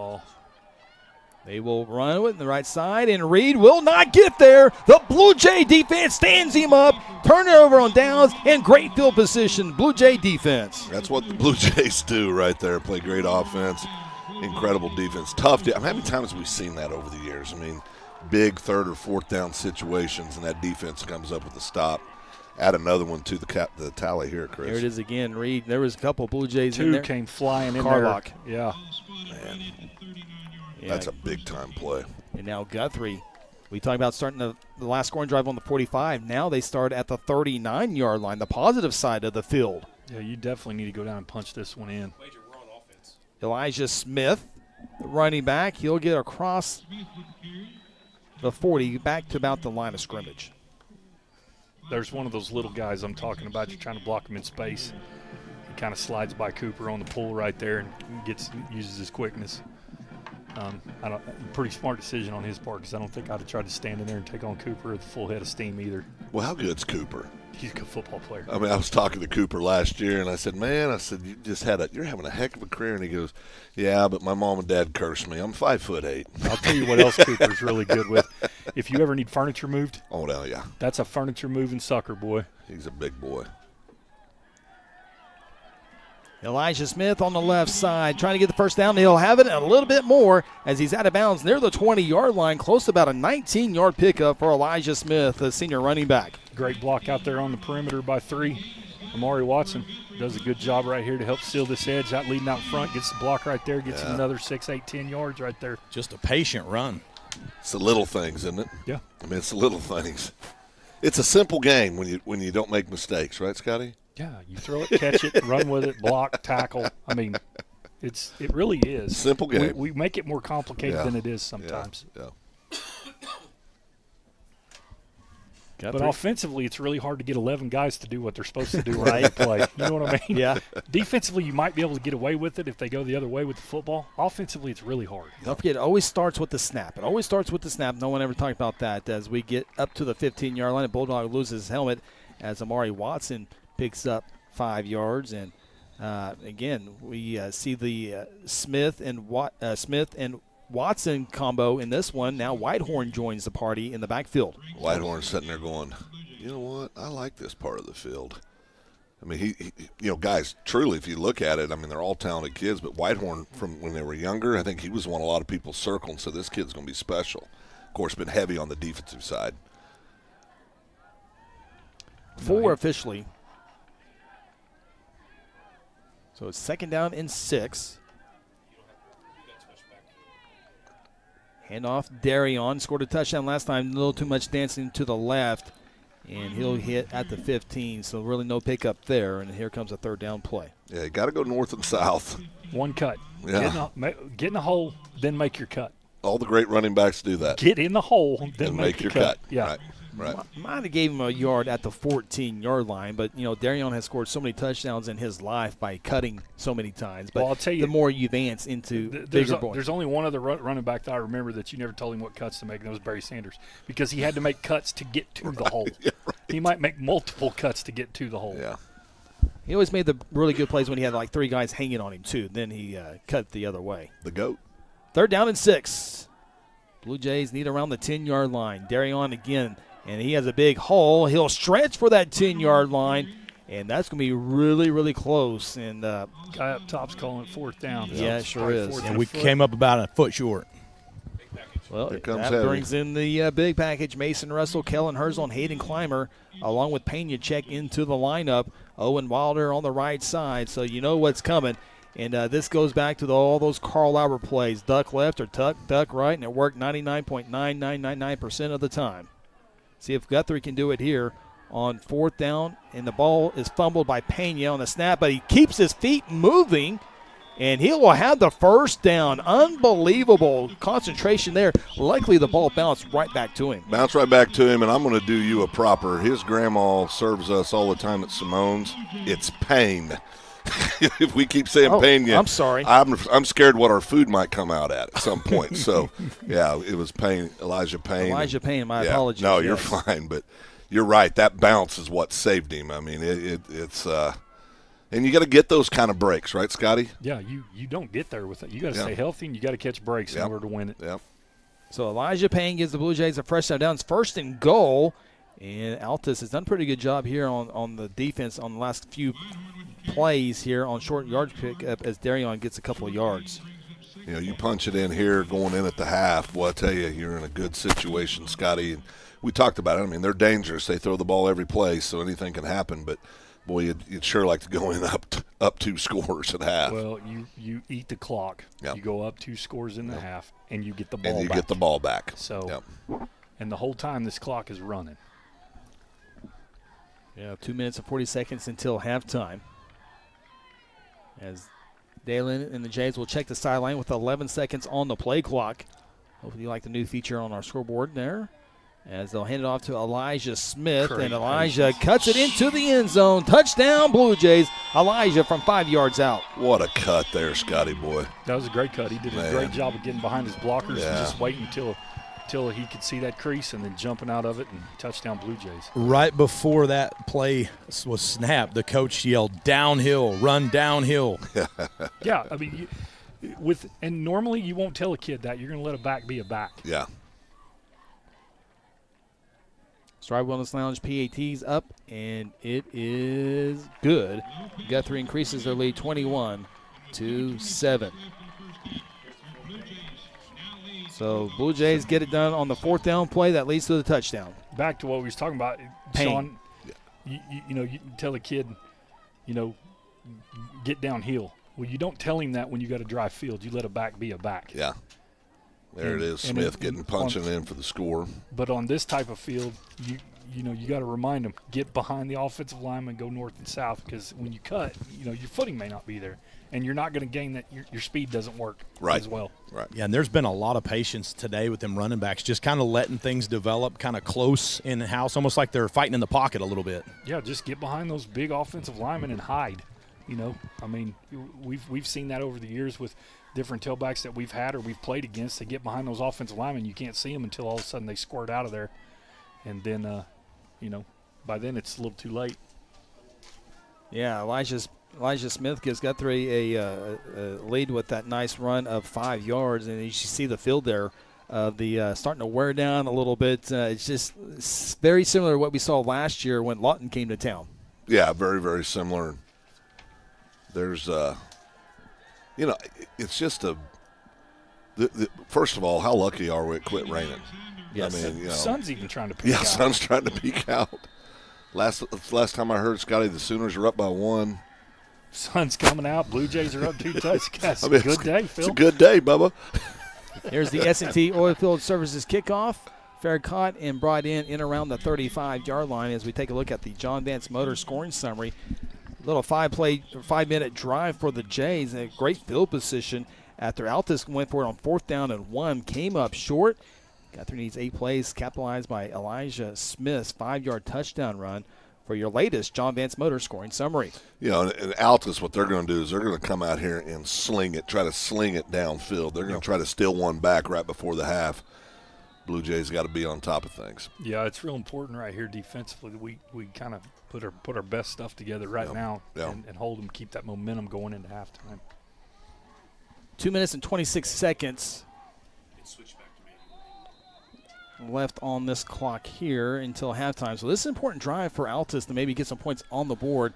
They will run with the right side, and Reed will not get there. The Blue Jay defense stands him up. Turnover on downs, and great field position. Blue Jay defense. That's what the Blue Jays do right there. Play great offense, incredible defense. Tough. How many times have we seen that over the years? I mean, big 3rd or 4th down situations, and that defense comes up with a stop. Add another one to the tally here, Chris. There it is again, Reed. There was a couple of Blue Jays in there. 2 came flying in Carlock. there. Yeah. Man, that's a big-time play. And now Guthrie. We talked about starting the last scoring drive on the 45. Now they start at the 39-yard line, the positive side of the field. Yeah, you definitely need to go down and punch this one in. Elijah Smith, the running back. He'll get across the 40 back to about the line of scrimmage. There's one of those little guys I'm talking about. You're trying to block him in space. He kind of slides by Cooper on the pull right there and uses his quickness. Pretty smart decision on his part because I don't think I'd have tried to stand in there and take on Cooper with a full head of steam either. Well, how good's Cooper? He's a good football player. I mean, I was talking to Cooper last year, and I said, you're having a heck of a career. And he goes, yeah, but my mom and dad cursed me. I'm 5'8". I'll tell you what else Cooper's really good with. If you ever need furniture moved. Oh, no, yeah. That's a furniture moving sucker, boy. He's a big boy. Elijah Smith on the left side trying to get the first down. He'll have it and a little bit more as he's out of bounds near the 20-yard line, close to about a 19-yard pickup for Elijah Smith, the senior running back. Great block out there on the perimeter by 3. Amari Watson does a good job right here to help seal this edge. Out leading out front, gets the block right there, gets him another 6, 8, 10 yards right there. Just a patient run. It's the little things, isn't it? Yeah. I mean, it's the little things. It's a simple game when you don't make mistakes, right, Scotty? Yeah, you throw it, catch it, run with it, block, tackle. I mean, it really is. Simple game. We make it more complicated than it is sometimes. Yeah. But offensively, it's really hard to get 11 guys to do what they're supposed to do right play. You know what I mean? Yeah. Defensively, you might be able to get away with it if they go the other way with the football. Offensively, it's really hard. Don't forget, it always starts with the snap. No one ever talked about that. As we get up to the 15-yard line, a Bulldog loses his helmet as Amari Watson picks up 5 yards. And, again, we see the Smith and Watson combo in this one. Now Whitehorn joins the party in the backfield. Whitehorn's sitting there going, you know what? I like this part of the field. I mean, he guys, truly, if you look at it, I mean, they're all talented kids, but Whitehorn, from when they were younger, I think he was one a lot of people circled, so this kid's going to be special. Of course, been heavy on the defensive side. 4 officially. So it's 2nd down and 6. Handoff, Darion scored a touchdown last time. A little too much dancing to the left, and he'll hit at the 15. So really no pickup there. And here comes a 3rd down play. Yeah, you got to go north and south. One cut. Yeah. Get in the hole, then make your cut. All the great running backs do that. Get in the hole, then make your cut. Yeah. Right. Might have gave him a yard at the 14-yard line, but, Darion has scored so many touchdowns in his life by cutting so many times. But I'll tell you, the more you advance into bigger points. There's only one other running back that I remember that you never told him what cuts to make, and that was Barry Sanders, because he had to make cuts to get to the hole. Yeah, right. He might make multiple cuts to get to the hole. Yeah. He always made the really good plays when he had like 3 guys hanging on him, too. Then he cut the other way. The GOAT. 3rd down and 6. Blue Jays need around the 10-yard line. Darion again. And he has a big hole. He'll stretch for that 10-yard line, and that's going to be really, really close. And guy up top's calling it 4th down. Yeah, it sure is. And we came up about a foot short. Well, Here comes that heavy. brings in the big package. Mason Russell, Kellen Herzl, and Hayden Clymer, along with Pena, check into the lineup. Owen Wilder on the right side, so you know what's coming. And this goes back to all those Carl Albert plays. Duck left or duck right, and it worked 99.9999% of the time. See if Guthrie can do it here on 4th down, and the ball is fumbled by Pena on the snap, but he keeps his feet moving, and he will have the 1st down. Unbelievable concentration there. Luckily, the ball bounced right back to him. Bounce right back to him, and I'm going to do you a proper. His grandma serves us all the time at Simone's. It's Payne. If we keep saying Pena, I'm sorry. I'm scared what our food might come out at some point. So, yeah, it was Payne, Elijah Payne. Elijah Payne, my apologies. No, you're fine, but you're right. That bounce is what saved him. I mean, it's and you got to get those kind of breaks, right, Scotty? Yeah, you don't get there with it. You got to stay healthy, and you got to catch breaks in order to win it. Yep. So Elijah Payne gives the Blue Jays a fresh down. It's 1st and goal, and Altus has done a pretty good job here on the defense on the last few plays here on short yard pickup as Darion gets a couple of yards. You punch it in here going in at the half. Well, I tell you, you're in a good situation, Scotty. And we talked about it. I mean, they're dangerous. They throw the ball every play, so anything can happen. But, boy, you'd sure like to go in up 2 scores at half. Well, you eat the clock. Yep. You go up 2 scores in the half, and you get the ball back. And you back. get the ball back. So, and the whole time this clock is running. Yeah, 2 minutes and 40 seconds until halftime. As Dalen and the Jays will check the sideline with 11 seconds on the play clock. Hopefully you like the new feature on our scoreboard there. As they'll hand it off to Elijah Smith, and Elijah cuts it into the end zone. Touchdown, Blue Jays. Elijah from 5 yards out. What a cut there, Scotty boy. That was a great cut. He did a great job of getting behind his blockers and just waiting until he could see that crease and then jumping out of it and touchdown Blue Jays. Right before that play was snapped, the coach yelled, "Downhill, run downhill." Yeah, I mean, and normally you won't tell a kid that. You're going to let a back be a back. Yeah. Stride Wellness Lounge PAT's up, and it is good. Guthrie increases their lead 21-7. So Blue Jays get it done on the 4th down play that leads to the touchdown. Back to what we was talking about, Sean. You tell a kid, get downhill. Well, you don't tell him that when you got to drive field. You let a back be a back. Yeah. There it is, Smith punching in for the score. But on this type of field, you got to remind them, get behind the offensive lineman, go north and south, because when you cut, your footing may not be there. and you're not going to gain that. Your speed doesn't work as well. Right. Yeah, and there's been a lot of patience today with them running backs, just kind of letting things develop kind of close in the house, almost like they're fighting in the pocket a little bit. Yeah, just get behind those big offensive linemen and hide. You know, I mean, we've seen that over the years with different tailbacks that we've had or we've played against. They get behind those offensive linemen. You can't see them until all of a sudden they squirt out of there. And then, you know, by then it's a little too late. Yeah, Elijah Smith gives Guthrie a lead with that nice run of 5 yards. And you see the field there. The starting to wear down a little bit. It's very similar to what we saw last year when Lawton came to town. Yeah, very, very similar. There's, you know, it's just first of all, how lucky are we it quit raining? Yes. I mean, you know, sun's even trying to peek out. Yeah, sun's trying to peek out. Last time I heard, Scotty, the Sooners are up by 1. Sun's coming out. Blue Jays are up 2 touchdowns. I mean, good day, Phil. It's a good day, Bubba. Here's the S&T Oilfield Services kickoff. Fair caught and brought in around the 35-yard line as we take a look at the John Vance Motor scoring summary. Little 5-minute drive for the Jays. A great field position after Altus went for it on 4th down and 1. Came up short. Guthrie needs 8 plays, capitalized by Elijah Smith's 5-yard touchdown run for your latest John Vance Motor scoring summary. You know, and Altus, what they're going to do is they're going to come out here and try to sling it downfield. They're going to try to steal one back right before the half. Blue Jays got to be on top of things. Yeah, it's real important right here defensively that we kind of put our best stuff together right now and hold them, keep that momentum going into halftime. 2 minutes and 26 seconds left on this clock here until halftime. So this is an important drive for Altus to maybe get some points on the board,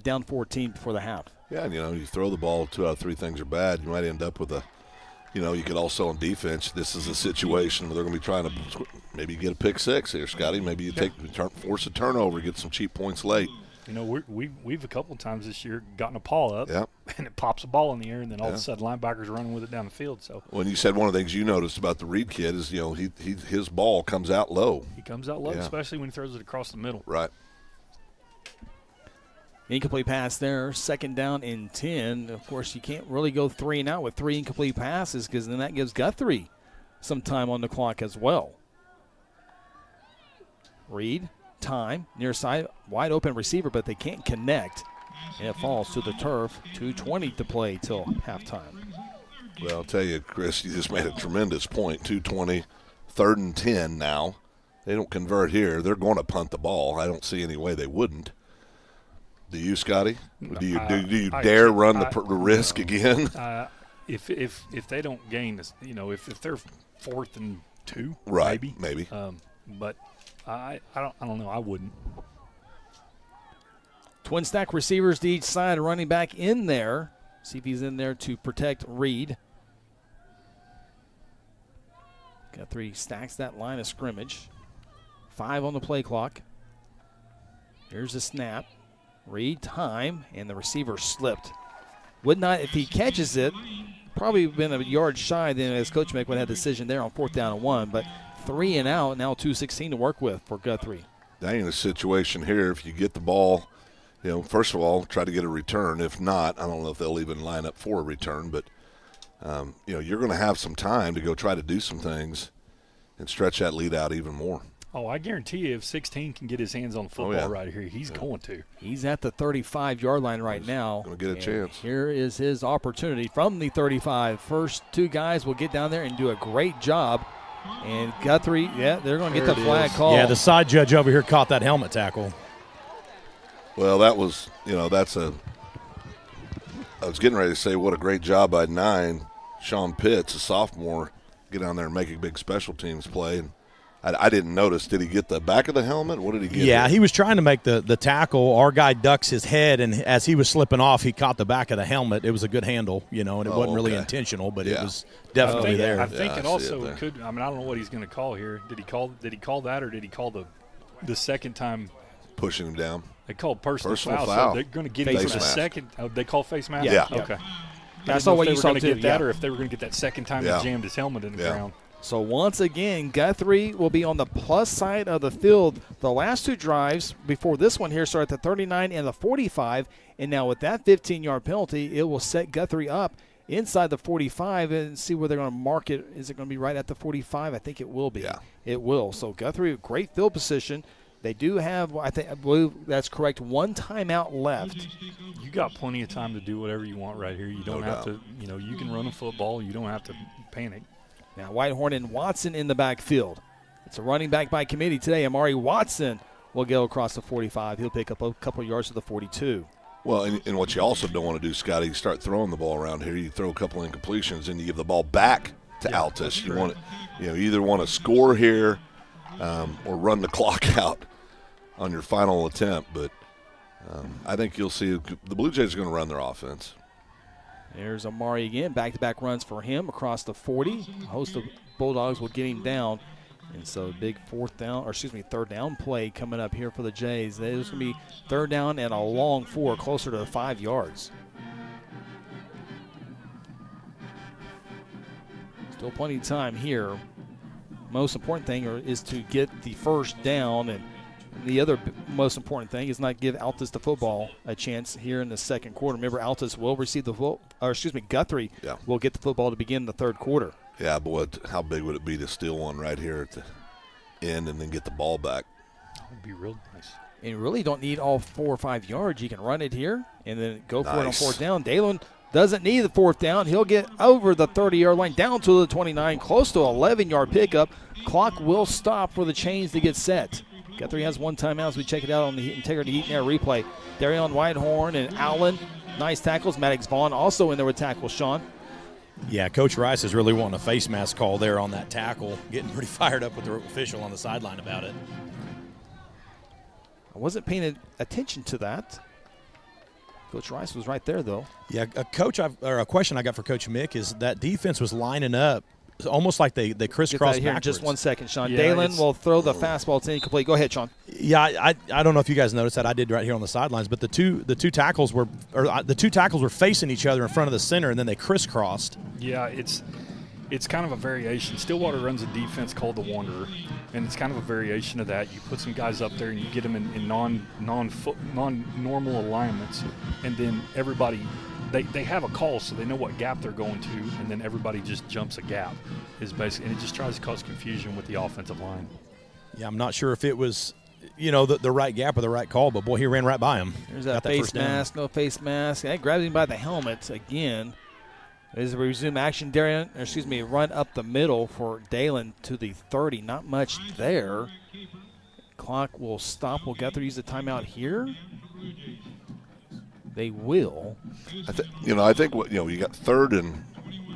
down 14 before the half. Yeah, and, you know, you throw the ball, 2 out of 3 things are bad. You might end up with you know, you could also on defense, this is a situation where they're going to be trying to maybe get a pick 6 here, Scotty. Maybe you force a turnover, get some cheap points late. You know, we've a couple of times this year gotten a paw up, and it pops a ball in the air, and then all of a sudden linebackers running with it down the field. So when you said one of the things you noticed about the Reed kid is, you know, his ball comes out low. He comes out low, especially when he throws it across the middle. Right. Incomplete pass there, 2nd down and 10. Of course, you can't really go 3 and out with 3 incomplete passes because then that gives Guthrie some time on the clock as well. Reed, time, near side, wide open receiver, but they can't connect. And it falls to the turf. 2:20 to play till halftime. Well, I'll tell you, Chris, you just made a tremendous point. 2:20, 3rd and 10 now. They don't convert here. They're going to punt the ball. I don't see any way they wouldn't. Do you, Scotty? Do you dare run the risk again? If they don't gain this, you know, if they're 4th and 2, maybe. But I don't know. I wouldn't. Twin stack receivers to each side, running back in there. See if he's in there to protect Reed. Guthrie stacks that line of scrimmage. 5 on the play clock. Here's the snap. Reed, time, and the receiver slipped. Would not, if he catches it, probably been a yard shy then as Coach Mick would have a decision there on 4th down and 1, but 3 and out, now 2:16 to work with for Guthrie. Dang, in a situation here, if you get the ball, you know, first of all, try to get a return. If not, I don't know if they'll even line up for a return, but, you know, you're going to have some time to go try to do some things and stretch that lead out even more. Oh, I guarantee you if 16 can get his hands on the football right here, he's going to. He's at the 35-yard line right now. Going to get a chance. Here is his opportunity from the 35. First 2 guys will get down there and do a great job. And Guthrie, they're going to get the flag call. Yeah, the side judge over here caught that helmet tackle. Well, that was, you know, I was getting ready to say what a great job by 9. Sean Pitts, a sophomore, get down there and make a big special teams play. And I didn't notice. Did he get the back of the helmet? What did he get? Yeah, he was trying to make the tackle. Our guy ducks his head, and as he was slipping off, he caught the back of the helmet. It was a good handle, you know, and it wasn't really intentional, but it was definitely there. I think it also could. I mean, I don't know what he's going to call here. Did he call that, or did he call the second time pushing him down? They called personal foul. So they're going to get him for the second. Oh, they call face mask. Yeah. Okay. That's not what you saw too. Get that, or if they were going to get that second time he jammed his helmet in the ground. So once again, Guthrie will be on the plus side of the field. The last two drives before this one here start at the 39 and the 45. And now with that 15-yard penalty, it will set Guthrie up inside the 45 and see where they're going to mark it. Is it going to be right at the 45? I think it will be. Yeah. It will. So Guthrie, great field position. They do have, I believe that's correct, one timeout left. You got plenty of time to do whatever you want right here. You don't have to, you can run a football. You don't have to panic. Now Whitehorn and Watson in the backfield. It's a running back by committee today. Amari Watson will go across the 45. He'll pick up a couple yards to the 42. Well, and what you also don't want to do, Scotty, you start throwing the ball around here. You throw a couple incompletions and you give the ball back to Altus. You want to, you either want to score here or run the clock out on your final attempt. But I think you'll see the Blue Jays are going to run their offense. There's Amari again. Back-to-back runs for him across the 40. A host of Bulldogs will get him down. And so big third down play coming up here for the Jays. There's going to be third down and a long 4 closer to the 5 yards. Still plenty of time here. Most important thing is to get the first down, and the other most important thing is not give Altus the football a chance here in the second quarter. Remember, Altus will receive Guthrie will get the football to begin the third quarter. Yeah, but how big would it be to steal one right here at the end and then get the ball back? That would be real nice. And you really don't need all 4 or 5 yards. You can run it here and then go for it on fourth down. Dalen doesn't need the fourth down. He'll get over the 30-yard line, down to the 29, close to 11-yard pickup. Clock will stop for the chains to get set. Guthrie has one timeout as we check it out on the Integrity Heat and Air replay. Darion Whitehorn and Allen, nice tackles. Maddox Vaughn also in there with tackles, Sean. Yeah, Coach Rice is really wanting a face mask call there on that tackle, getting pretty fired up with the official on the sideline about it. I wasn't paying attention to that. Coach Rice was right there, though. Yeah, a question I got for Coach Mick is that defense was lining up almost like they crisscrossed here backwards. Just 1 second, Sean. Yeah, Dalen will throw the fastball. It's incomplete. Go ahead, Sean. Yeah, I don't know if you guys noticed that. I did right here on the sidelines, but the two tackles were facing each other in front of the center, and then they crisscrossed. Yeah, it's kind of a variation. Stillwater runs a defense called the Wanderer, and it's kind of a variation of that. You put some guys up there and you get them in non-normal alignments, and then everybody they have a call, so they know what gap they're going to, and then everybody just jumps a gap. Is basically, and it just tries to cause confusion with the offensive line. Yeah, I'm not sure if it was, the right gap or the right call, but boy, he ran right by him. There's that face mask, no face mask. That grabs him by the helmet again. As we resume action, run up the middle for Dalen to the 30. Not much there. Clock will stop. Will Guthrie use the timeout here? They will. I think you got 3rd and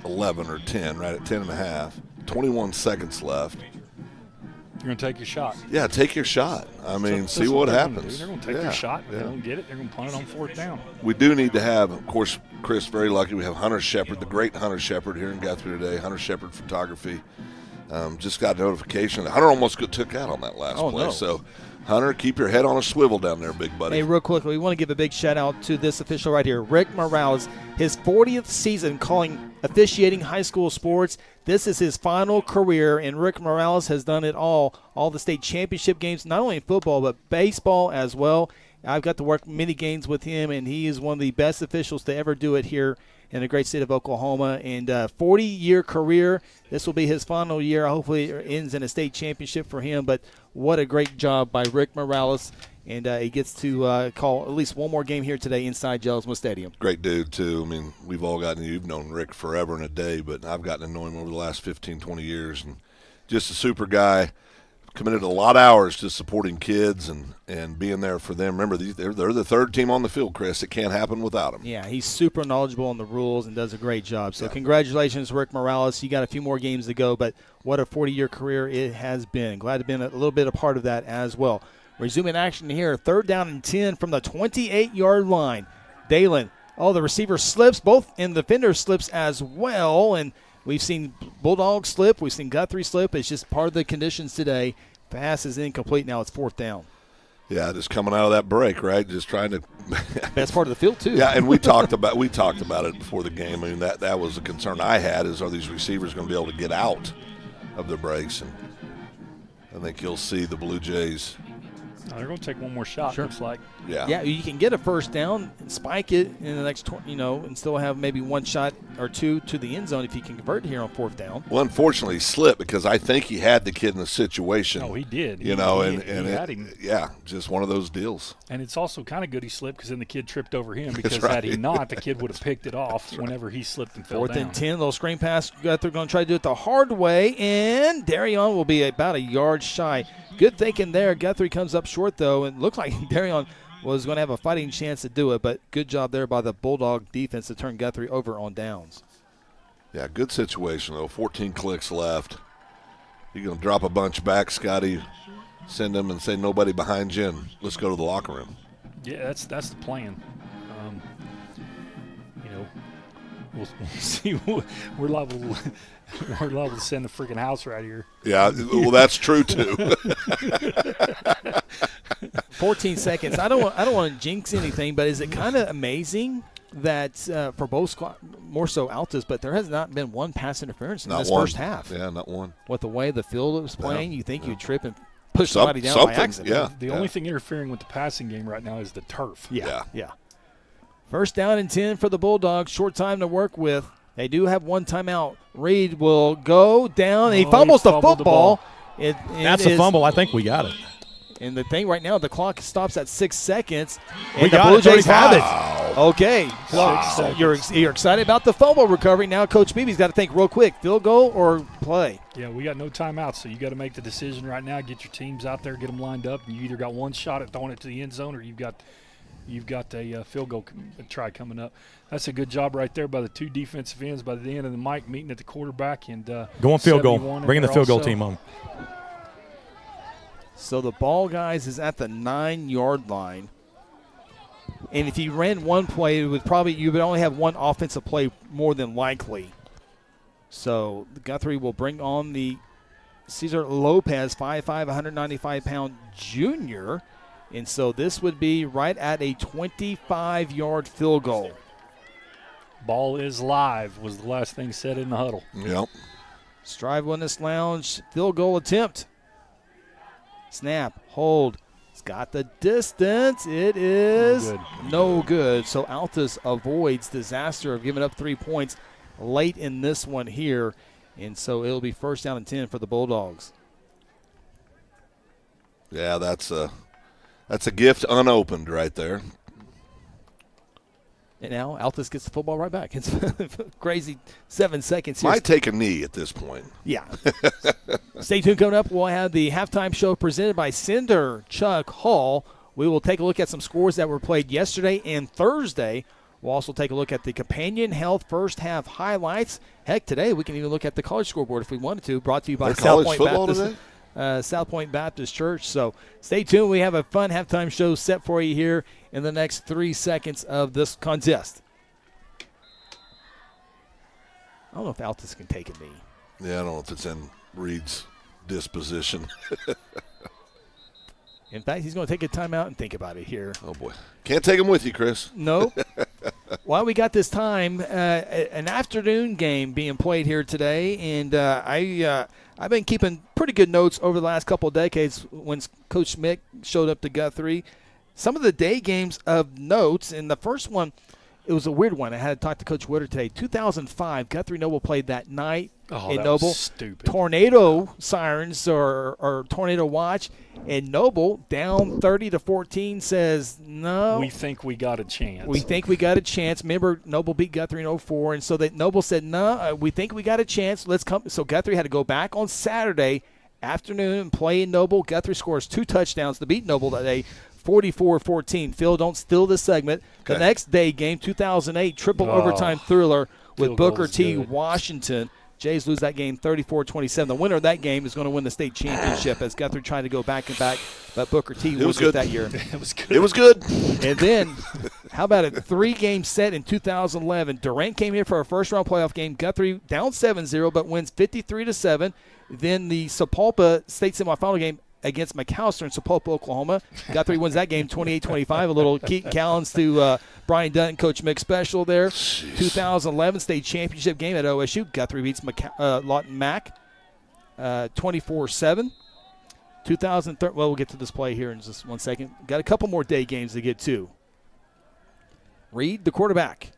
11 or 10, right at 10 and a half. 21 seconds left. You're going to take your shot. Yeah, take your shot. I mean, see what happens. They're going to take their shot. If they don't get it, they're going to punt it on fourth down. We do need to have, of course, Chris, very lucky. We have Hunter Shepard, the great Hunter Shepard here in Guthrie today. Hunter Shepard Photography. Just got a notification. Hunter almost took out on that last play. No. So, Hunter, keep your head on a swivel down there, big buddy. Hey, real quickly, we want to give a big shout-out to this official right here, Rick Morales. His 40th season officiating high school sports. This is his final career, and Rick Morales has done it all the state championship games, not only in football but baseball as well. I've got to work many games with him, and he is one of the best officials to ever do it here in the great state of Oklahoma. And 40-year career. This will be his final year. Hopefully it ends in a state championship for him. But what a great job by Rick Morales. And he gets to call at least one more game here today inside Jelsma Stadium. Great dude, too. I mean, you've known Rick forever and a day, but I've gotten to know him over the last 15, 20 years. And just a super guy. Committed a lot of hours to supporting kids and being there for them. Remember, they're the third team on the field, Chris. It can't happen without them. Yeah, he's super knowledgeable on the rules and does a great job. So Congratulations, Rick Morales. You got a few more games to go, but what a 40-year career it has been. Glad to have been a little bit a part of that as well. Resuming action here, 3rd down and 10 from the 28-yard line. Dalen, the receiver slips, both and the defender slips as well, and we've seen Bulldogs slip. We've seen Guthrie slip. It's just part of the conditions today. Pass is incomplete. Now it's 4th down. Yeah, just coming out of that break, right? Just trying to. Best part of the field too. Yeah, and we talked about it before the game. I mean, that was a concern I had: are these receivers going to be able to get out of the breaks, and I think you'll see the Blue Jays. They're going to take one more shot, looks like. Yeah, you can get a first down, spike it in the next, and still have maybe one shot or two to the end zone if you can convert here on fourth down. Well, unfortunately, he slipped because I think he had the kid in the situation. Oh, he did. He had him. Yeah, just one of those deals. And it's also kind of good he slipped because then the kid tripped over him because right. had he not, the kid would have picked it off whenever he slipped and fell down. Fourth and 10, little screen pass. Guthrie going to try to do it the hard way, and Darion will be about a yard shy. Good thinking there. Guthrie comes up short, though, and looks like Darion was going to have a fighting chance to do it, but good job there by the Bulldog defense to turn Guthrie over on downs. Yeah, good situation, though. 14 clicks left. You're going to drop a bunch back, Scotty, send them and say nobody behind you, and let's go to the locker room. Yeah, that's the plan. We'll see. We're liable to send the freaking house right here. Yeah, well, that's true too. 14 seconds. I don't want to jinx anything, but is it kind of amazing that for both more so Altus, but there has not been one pass interference in this first half. Yeah, not one. With the way the field was playing, you think you'd trip and push somebody down by accident. Yeah. The only thing interfering with the passing game right now is the turf. Yeah. First down and 10 for the Bulldogs. Short time to work with. They do have one timeout. Reed will go down. He fumbles the football. That's a fumble. I think we got it. And the thing right now, the clock stops at 6 seconds. And the Blue Jays have it. Wow. Okay. So you're excited about the fumble recovery. Now Coach Beebe's got to think real quick. Field goal or play? Yeah, we got no timeouts, so you got to make the decision right now. Get your teams out there, get them lined up, and you either got one shot at throwing it to the end zone or you've got a field goal try coming up. That's a good job right there by the two defensive ends by the end of the mic meeting at the quarterback. And going field goal. Bringing the field goal team on. So the ball, guys, is at the 9-yard line. And if you ran one play, you would only have one offensive play more than likely. So Guthrie will bring on the Cesar Lopez, 5'5", 195-pound junior. And so this would be right at a 25-yard field goal. Ball is live was the last thing said in the huddle. Yep. Strive Wellness Lounge field goal attempt. Snap, hold. It's got the distance. It is no good. So Altus avoids disaster of giving up 3 points late in this one here. And so it'll be first down and 10 for the Bulldogs. Yeah, that's a gift unopened right there. And now Altus gets the football right back. It's crazy 7 seconds here. Might take a knee at this point. Yeah. Stay tuned. Coming up, we'll have the halftime show presented by Cinder Chuck Hall. We will take a look at some scores that were played yesterday and Thursday. We'll also take a look at the Companion Health first half highlights. Heck, today we can even look at the college scoreboard if we wanted to. Brought to you by South Point Baptist. South Point Baptist Church. So stay tuned. We have a fun halftime show set for you here in the next 3 seconds of this contest. I don't know if Altus can take a knee. Yeah, I don't know if it's in Reed's disposition. In fact, he's going to take a timeout and think about it here. Oh, boy. Can't take him with you, Chris. No. Well, we got this time, an afternoon game being played here today, and I've been keeping pretty good notes over the last couple of decades when Coach Mick showed up to Guthrie. Some of the day games of notes, and the first one, it was a weird one. I had to talk to Coach Witter today. 2005, Guthrie Noble played that night in Noble. Was stupid. Tornado sirens or tornado watch, and Noble down 30-14 says, no. We think we got a chance. We think we got a chance. Remember, Noble beat Guthrie in 04, and so that Noble said, no, we think we got a chance. Let's come. So Guthrie had to go back on Saturday afternoon and play in Noble. Guthrie scores 2 touchdowns to beat Noble that day. 44-14. Phil, don't steal this segment. Okay. The next day game, 2008, triple overtime thriller with Booker T. Washington. Jays lose that game 34-27. The winner of that game is going to win the state championship as Guthrie trying to go back and back, but Booker T. was good that year. It was good. It was good. And then, how about a 3-game set in 2011? Durant came here for a first-round playoff game. Guthrie down 7-0, but wins 53-7. Then the Sapulpa state semifinal game against McAllister in Sapulpa, Oklahoma. Guthrie wins that game 28-25. A little Keaton Callens to Brian Dunn, Coach Mick special there. Jeez. 2011 state championship game at OSU. Guthrie beats Lawton Mack. 24-7. 2013. Well, we'll get to this play here in just 1 second. Got a couple more day games to get to. Reed, the quarterback.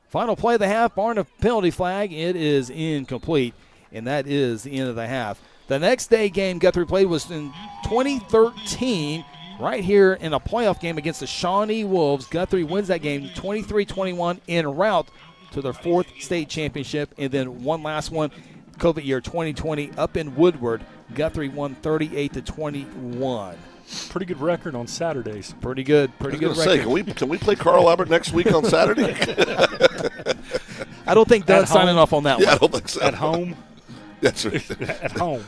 Final play of the half, barring a penalty flag. It is incomplete, and that is the end of the half. The next day game Guthrie played was in 2013, right here in a playoff game against the Shawnee Wolves. Guthrie wins that game 23-21 en route to their 4th state championship, and then one last one, COVID year 2020, up in Woodward. Guthrie won 38-21. Pretty good record on Saturdays. Pretty good record. Can we play Carl Albert next week on Saturday? I don't think Doug's signing off on that one. I don't think so. At home? That's right. At home.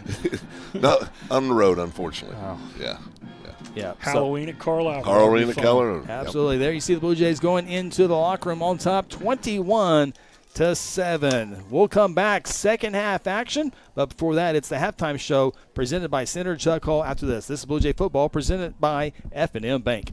Not on the road, unfortunately. Oh. Yeah. Halloween at Carl Albert. Halloween at Carl Albert. Absolutely. There you see the Blue Jays going into the locker room on top, 21-7. We'll come back, second half action. But before that, it's the halftime show presented by Senator Chuck Hall. After this is Blue Jay football presented by F&M Bank.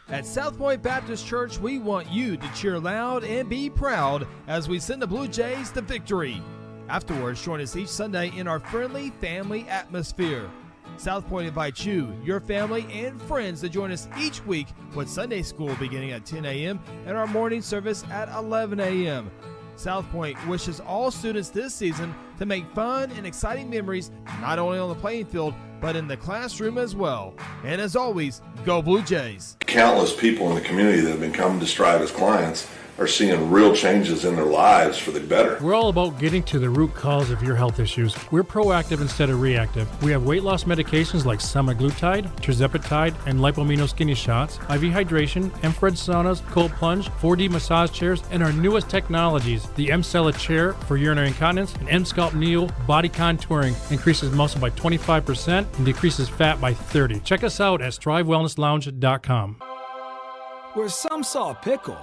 At South Point Baptist Church, we want you to cheer loud and be proud as we send the Blue Jays to victory. Afterwards, join us each Sunday in our friendly family atmosphere. South Point invites you, your family, and friends to join us each week with Sunday school beginning at 10 a.m. and our morning service at 11 a.m. South Point wishes all students this season to make fun and exciting memories not only on the playing field, but in the classroom as well. And as always, go Blue Jays. Countless people in the community that have been coming to Strive as clients are seeing real changes in their lives for the better. We're all about getting to the root cause of your health issues. We're proactive instead of reactive. We have weight loss medications like semaglutide, tirzepatide, and lipomino skinny shots, IV hydration, infrared saunas, cold plunge, 4D massage chairs, and our newest technologies, the M-Cella chair for urinary incontinence and M-Sculpt Neo body contouring increases muscle by 25% and decreases fat by 30%. Check us out at strivewellnesslounge.com. Where some saw a pickle,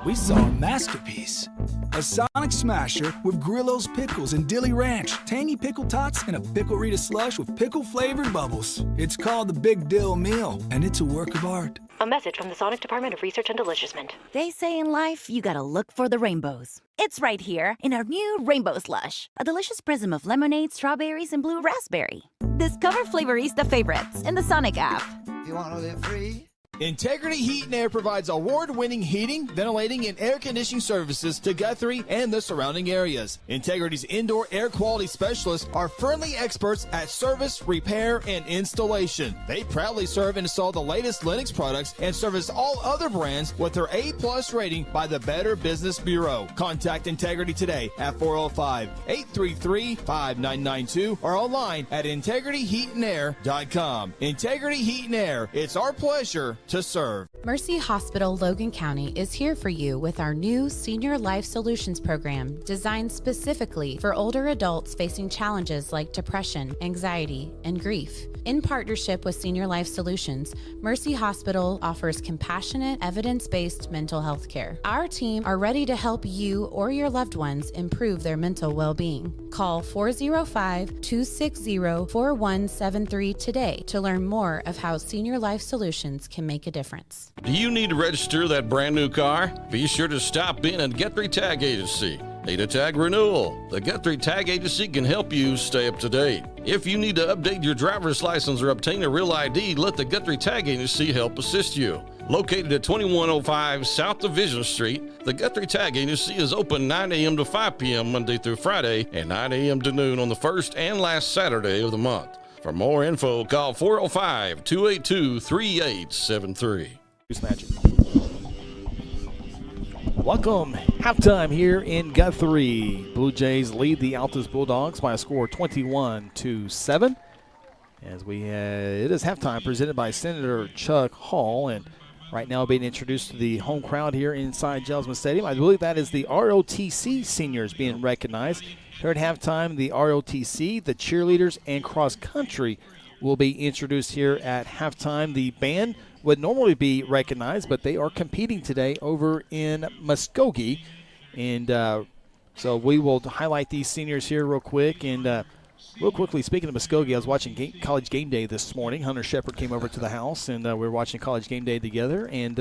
we saw a masterpiece. A Sonic Smasher with Grillo's Pickles and Dilly Ranch, tangy pickle tots, and a Pickle Rita slush with pickle-flavored bubbles. It's called the Big Dill Meal, and it's a work of art. A message from the Sonic Department of Research and Deliciousment. They say in life, you gotta look for the rainbows. It's right here in our new Rainbow Slush, a delicious prism of lemonade, strawberries, and blue raspberry. Discover Flavorista favorites in the Sonic app. You wanna live free? Integrity Heat and Air provides award-winning heating, ventilating, and air conditioning services to Guthrie and the surrounding areas. Integrity's indoor air quality specialists are friendly experts at service, repair, and installation. They proudly serve and install the latest Linux products and service all other brands with their A+ rating by the Better Business Bureau. Contact Integrity today at 405-833-5992 or online at integrityheatandair.com. Integrity Heat and Air, it's our pleasure to serve. Mercy Hospital Logan County is here for you with our new Senior Life Solutions program designed specifically for older adults facing challenges like depression, anxiety, and grief. In partnership with Senior Life Solutions, Mercy Hospital offers compassionate, evidence-based mental health care. Our team are ready to help you or your loved ones improve their mental well-being. Call 405-260-4173 today to learn more of how Senior Life Solutions can make a difference. Do you need to register that brand new car? Be sure to stop in at Guthrie Tag Agency. Need a tag renewal? The Guthrie Tag Agency can help you stay up to date. If you need to update your driver's license or obtain a real ID, let the Guthrie Tag Agency help assist you. Located at 2105 South Division Street, the Guthrie Tag Agency is open 9 a.m. to 5 p.m. Monday through Friday and 9 a.m. to noon on the first and last Saturday of the month. For more info, call 405-282-3873. Welcome. Halftime here in Guthrie. Blue Jays lead the Altus Bulldogs by a score 21-7. As it is halftime presented by Senator Chuck Hall, and right now being introduced to the home crowd here inside Jelsma Stadium. I believe that is the ROTC seniors being recognized. Here at halftime, the ROTC, the cheerleaders, and cross country will be introduced here at halftime. The band would normally be recognized, but they are competing today over in Muskogee. And so we will highlight these seniors here real quick. And real quickly, speaking of Muskogee, I was watching College Game Day this morning. Hunter Shepard came over to the house, and we were watching College Game Day together. And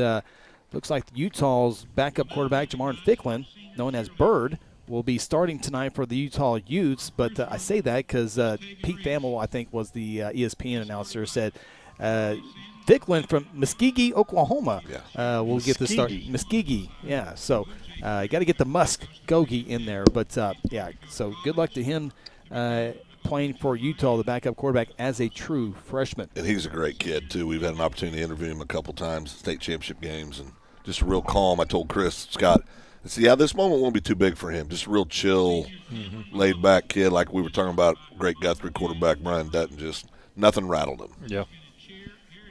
looks like Utah's backup quarterback, Jamar Ficklin, known as Bird, will be starting tonight for the Utah Utes. But I say that because Pete Thamel, I think, was the ESPN announcer, said Dicklin from Muskogee, Oklahoma, will get the start. Muskogee, yeah. So you got to get the Muskogee in there. But, so good luck to him playing for Utah, the backup quarterback, as a true freshman. And he's a great kid, too. We've had an opportunity to interview him a couple times, state championship games, and just real calm. I told Chris Scott, this moment won't be too big for him. Just a real chill, laid-back kid, like we were talking about, great Guthrie quarterback Brian Dutton, just nothing rattled him. Yeah.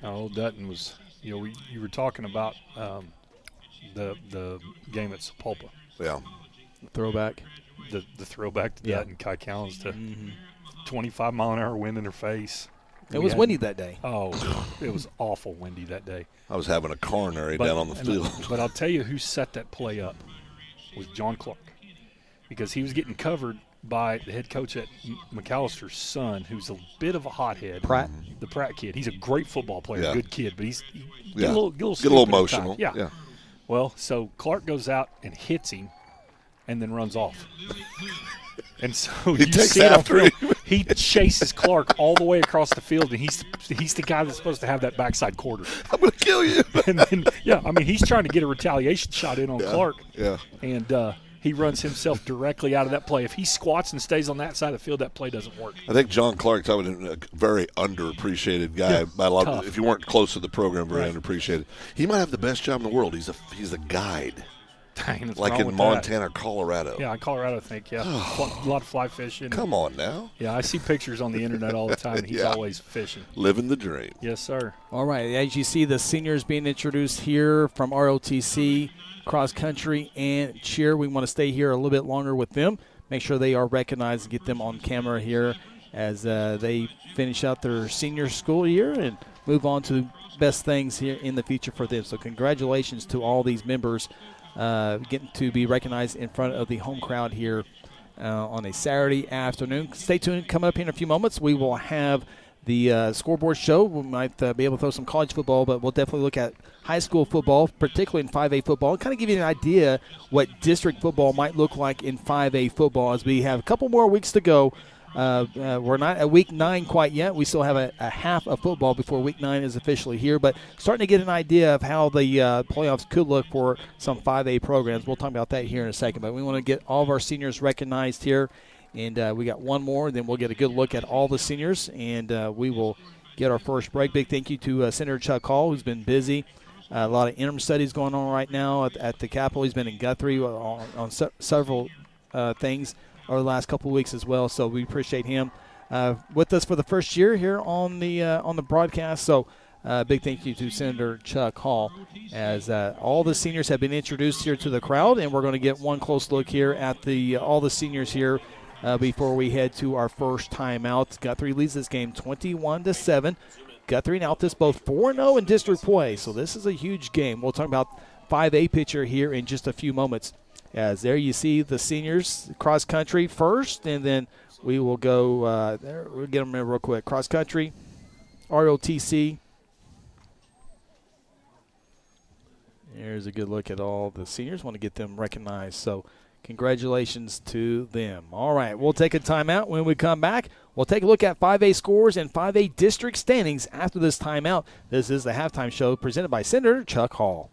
Old Dutton was, you were talking about the game at Sapulpa. Yeah. Throwback. The throwback to Dutton, Kai Callens to 25-mile-an-hour wind in their face. It was windy that day. Oh, it was awful windy that day. I was having a coronary down on the field. But I'll tell you who set that play up was John Clark, because he was getting covered by the head coach at McAllister's son, who's a bit of a hothead. Pratt. The Pratt kid. He's a great football player, good kid, but he's get a little emotional. Yeah. Well, so Clark goes out and hits him and then runs off. And so he takes after him. He chases Clark all the way across the field, and he's the guy that's supposed to have that backside quarter. I'm going to kill you. And then, he's trying to get a retaliation shot in on Clark. Yeah. And he runs himself directly out of that play. If he squats and stays on that side of the field, that play doesn't work. I think John Clark's a very underappreciated guy by a lot of, if you weren't close to the program, very underappreciated. He might have the best job in the world. He's a guide. Dang, like in Montana or Colorado. Yeah, in Colorado, I think, a lot of fly fishing. Come on now. Yeah, I see pictures on the internet all the time, and he's always fishing. Living the dream. Yes, sir. All right, as you see the seniors being introduced here from ROTC, cross country and cheer. We want to stay here a little bit longer with them, make sure they are recognized and get them on camera here as they finish out their senior school year and move on to best things here in the future for them. So congratulations to all these members getting to be recognized in front of the home crowd here on a Saturday afternoon. Stay tuned. Coming up here in a few moments, we will have the scoreboard show. We might be able to throw some college football, but we'll definitely look at high school football, particularly in 5A football, and kind of give you an idea what district football might look like in 5A football as we have a couple more weeks to go. We're not at week 9 quite yet. We still have a half of football before week 9 is officially here, but starting to get an idea of how the playoffs could look for some 5A programs. We'll talk about that here in a second, but we want to get all of our seniors recognized here, and we got one more, then we'll get a good look at all the seniors, and we will get our first break. Big thank you to Senator Chuck Hall, who's been busy. A lot of interim studies going on right now at the Capitol. He's been in Guthrie on several things over the last couple of weeks as well, so we appreciate him with us for the first year here on the broadcast. So big thank you to Senator Chuck Hall as all the seniors have been introduced here to the crowd, and we're going to get one close look here at all the seniors here before we head to our first timeout. Guthrie leads this game 21-7. Guthrie and Altus both 4-0 in district play, so this is a huge game. We'll talk about 5A picture here in just a few moments. As there you see the seniors cross country first, and then we will go there. We'll get them in real quick. Cross country, ROTC. Here's a good look at all the seniors. Want to get them recognized. So congratulations to them. All right, we'll take a timeout. When we come back, we'll take a look at 5A scores and 5A district standings after this timeout. This is the halftime show presented by Senator Chuck Hall.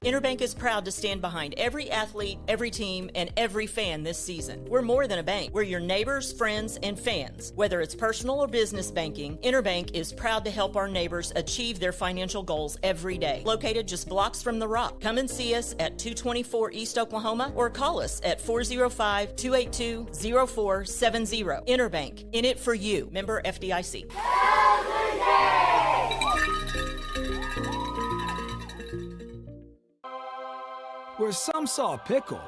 Interbank is proud to stand behind every athlete, every team, and every fan this season. We're more than a bank. We're your neighbors, friends, and fans. Whether it's personal or business banking, Interbank is proud to help our neighbors achieve their financial goals every day. Located just blocks from the Rock. Come and see us at 224 East Oklahoma or call us at 405-282-0470. Interbank, in it for you. Member FDIC. Where some saw a pickle,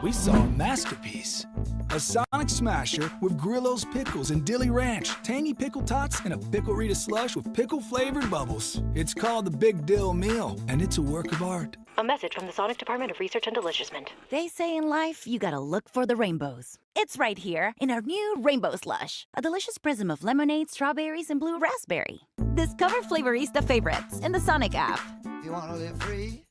we saw a masterpiece. A Sonic Smasher with Grillo's Pickles and Dilly Ranch, tangy pickle tots, and a pickle Rita slush with pickle-flavored bubbles. It's called the Big Dill Meal, and it's a work of art. A message from the Sonic Department of Research and Deliciousment. They say in life, you gotta look for the rainbows. It's right here in our new Rainbow Slush, a delicious prism of lemonade, strawberries, and blue raspberry. Discover Flavorista favorites in the Sonic app. You wanna live free?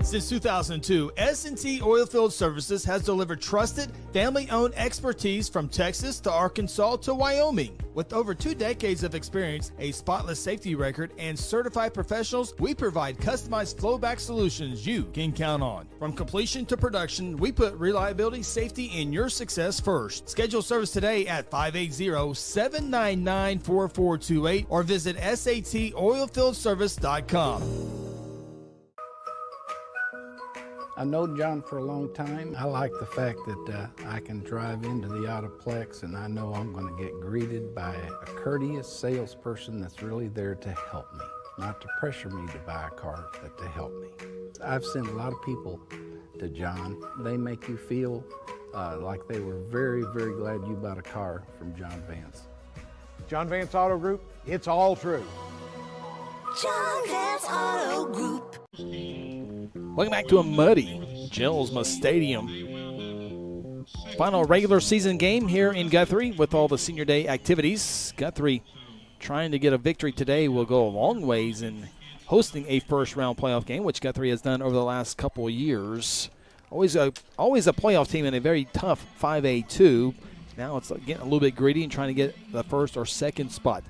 Since 2002, S&T Oilfield Services has delivered trusted, family-owned expertise from Texas to Arkansas to Wyoming. With over 2 decades of experience, a spotless safety record, and certified professionals, we provide customized flowback solutions you can count on. From completion to production, we put reliability, safety, and your success first. Schedule service today at 580-799-4428 or visit satoilfieldservice.com. I've known John for a long time. I like the fact that I can drive into the Autoplex and I know I'm going to get greeted by a courteous salesperson that's really there to help me. Not to pressure me to buy a car, but to help me. I've sent a lot of people to John. They make you feel like they were very, very glad you bought a car from John Vance. John Vance Auto Group, it's all true. John Vance Auto Group. Welcome back to a muddy Jelsma Stadium. Final regular season game here in Guthrie with all the senior day activities. Guthrie trying to get a victory today will go a long ways in hosting a first-round playoff game, which Guthrie has done over the last couple of years. Always a playoff team in a very tough 5A2. Now it's getting a little bit greedy and trying to get the first or second spot.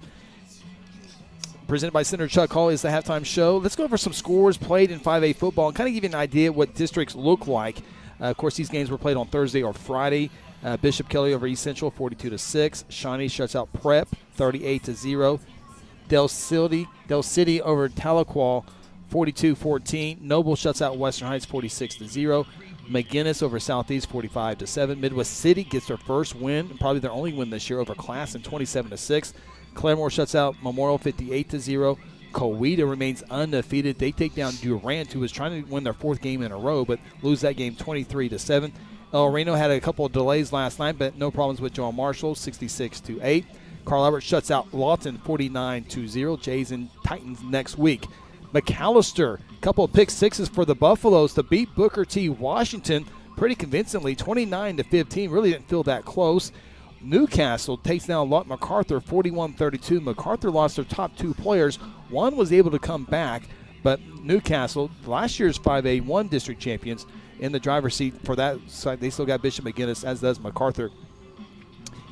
Presented by Senator Chuck Hall is the halftime show. Let's go over some scores played in 5A football and kind of give you an idea what districts look like. Of course, these games were played on Thursday or Friday. Bishop Kelly over East Central, 42-6. Shawnee shuts out Prep, 38-0. Del City over Tahlequah, 42-14. Noble shuts out Western Heights, 46-0. McGinnis over Southeast, 45-7. Midwest City gets their first win, probably their only win this year, over Classen, 27-6. Claremore shuts out Memorial, 58-0. Coweta remains undefeated. They take down Durant, who was trying to win their 4th game in a row, but lose that game 23-7. El Reno had a couple of delays last night, but no problems with John Marshall, 66-8. Carl Albert shuts out Lawton, 49-0. Jays and Titans next week. McAllister, a couple of pick sixes for the Buffaloes to beat Booker T. Washington pretty convincingly, 29-15. Really didn't feel that close. Newcastle takes down Lott MacArthur, 41-32. MacArthur lost their top 2 players. One was able to come back, but Newcastle, last year's 5A1 district champions, in the driver's seat for that side. They still got Bishop McGinnis, as does MacArthur.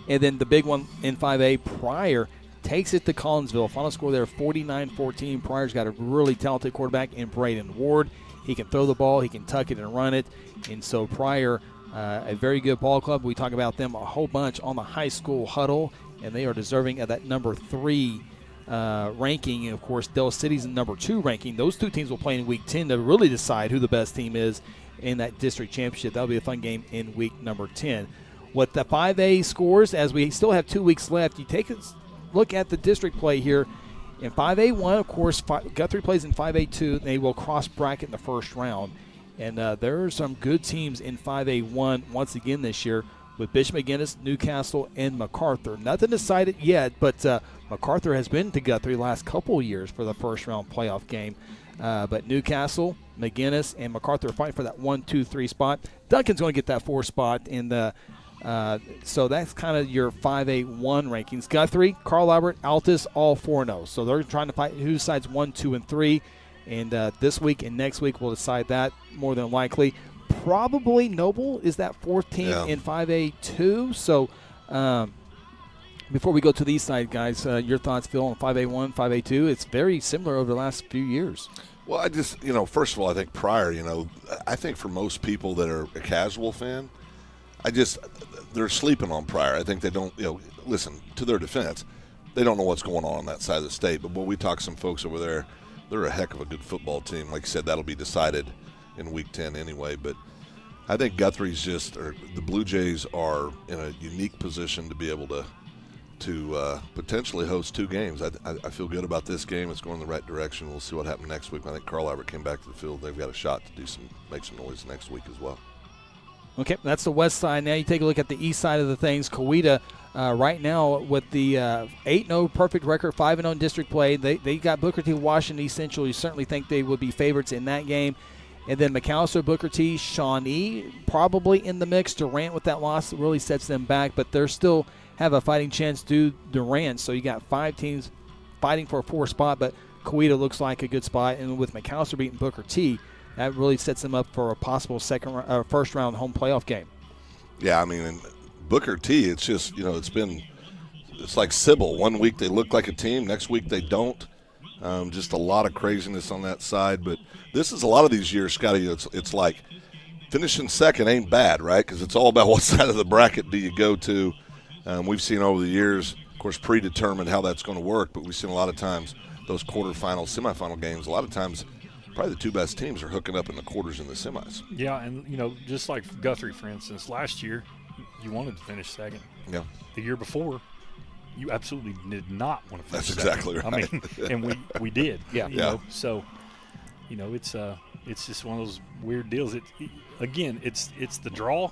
And then the big one in 5A, Pryor takes it to Collinsville. Final score there, 49-14. Pryor's got a really talented quarterback in Braden Ward. He can throw the ball, he can tuck it and run it. And so Pryor, a very good ball club. We talk about them a whole bunch on the high school huddle, and they are deserving of that number 3 ranking. And, of course, Del City's in number 2 ranking. Those 2 teams will play in Week 10 to really decide who the best team is in that district championship. That'll be a fun game in week number 10. With the 5A scores, as we still have 2 weeks left, you take a look at the district play here. In 5A1, of course, Guthrie plays in 5A2. They will cross bracket in the first round. And there are some good teams in 5A1 once again this year with Bishop McGinnis, Newcastle, and MacArthur. Nothing decided yet, but MacArthur has been to Guthrie the last couple years for the first round playoff game. But Newcastle, McGinnis, and MacArthur are fighting for that 1, 2, 3 spot. Duncan's going to get that 4 spot in the so that's kind of your 5A1 rankings. Guthrie, Carl Albert, Altus, all 4-0. So they're trying to fight who decides 1, 2, and 3. And this week and next week we'll decide that more than likely. Probably Noble is that 4th team in 5A2. So before we go to the east side, guys, your thoughts, Phil, on 5A1, 5A2? It's very similar over the last few years. Well, I just, first of all, I think Pryor, I think for most people that are a casual fan, they're sleeping on Pryor. I think they don't, listen, to their defense, they don't know what's going on that side of the state. But when we talk to some folks over there, they're a heck of a good football team. Like I said, that'll be decided in Week 10 anyway. But I think Guthrie's the Blue Jays are in a unique position to be able to potentially host 2 games. I feel good about this game. It's going in the right direction. We'll see what happens next week. I think Carl Albert came back to the field. They've got a shot to make some noise next week as well. Okay, that's the west side. Now you take a look at the east side of the things. Coweta right now with the 8-0 perfect record, 5-0 district play. They got Booker T. Washington East Central. You certainly think they would be favorites in that game. And then McAllister, Booker T, Shawnee probably in the mix. Durant with that loss really sets them back, but they're still have a fighting chance to Durant. So you got 5 teams fighting for a 4th spot, but Coweta looks like a good spot. And with McAllister beating Booker T, that really sets them up for a possible first round home playoff game. Yeah, I mean, and Booker T, it's just, it's like Sybil. One week they look like a team, next week they don't. Just a lot of craziness on that side. But this is a lot of these years, Scotty, it's like finishing second ain't bad, right? Because it's all about what side of the bracket do you go to. We've seen over the years, of course, predetermined how that's going to work, but we've seen a lot of times those quarterfinal, semifinal games, a lot of times probably the two best teams are hooking up in the quarters and the semis. Yeah, and, just like Guthrie, for instance, last year you wanted to finish second. Yeah. The year before, you absolutely did not want to finish second. That's exactly right. I mean, and we did. Yeah. So, it's just one of those weird deals. Again, it's the draw.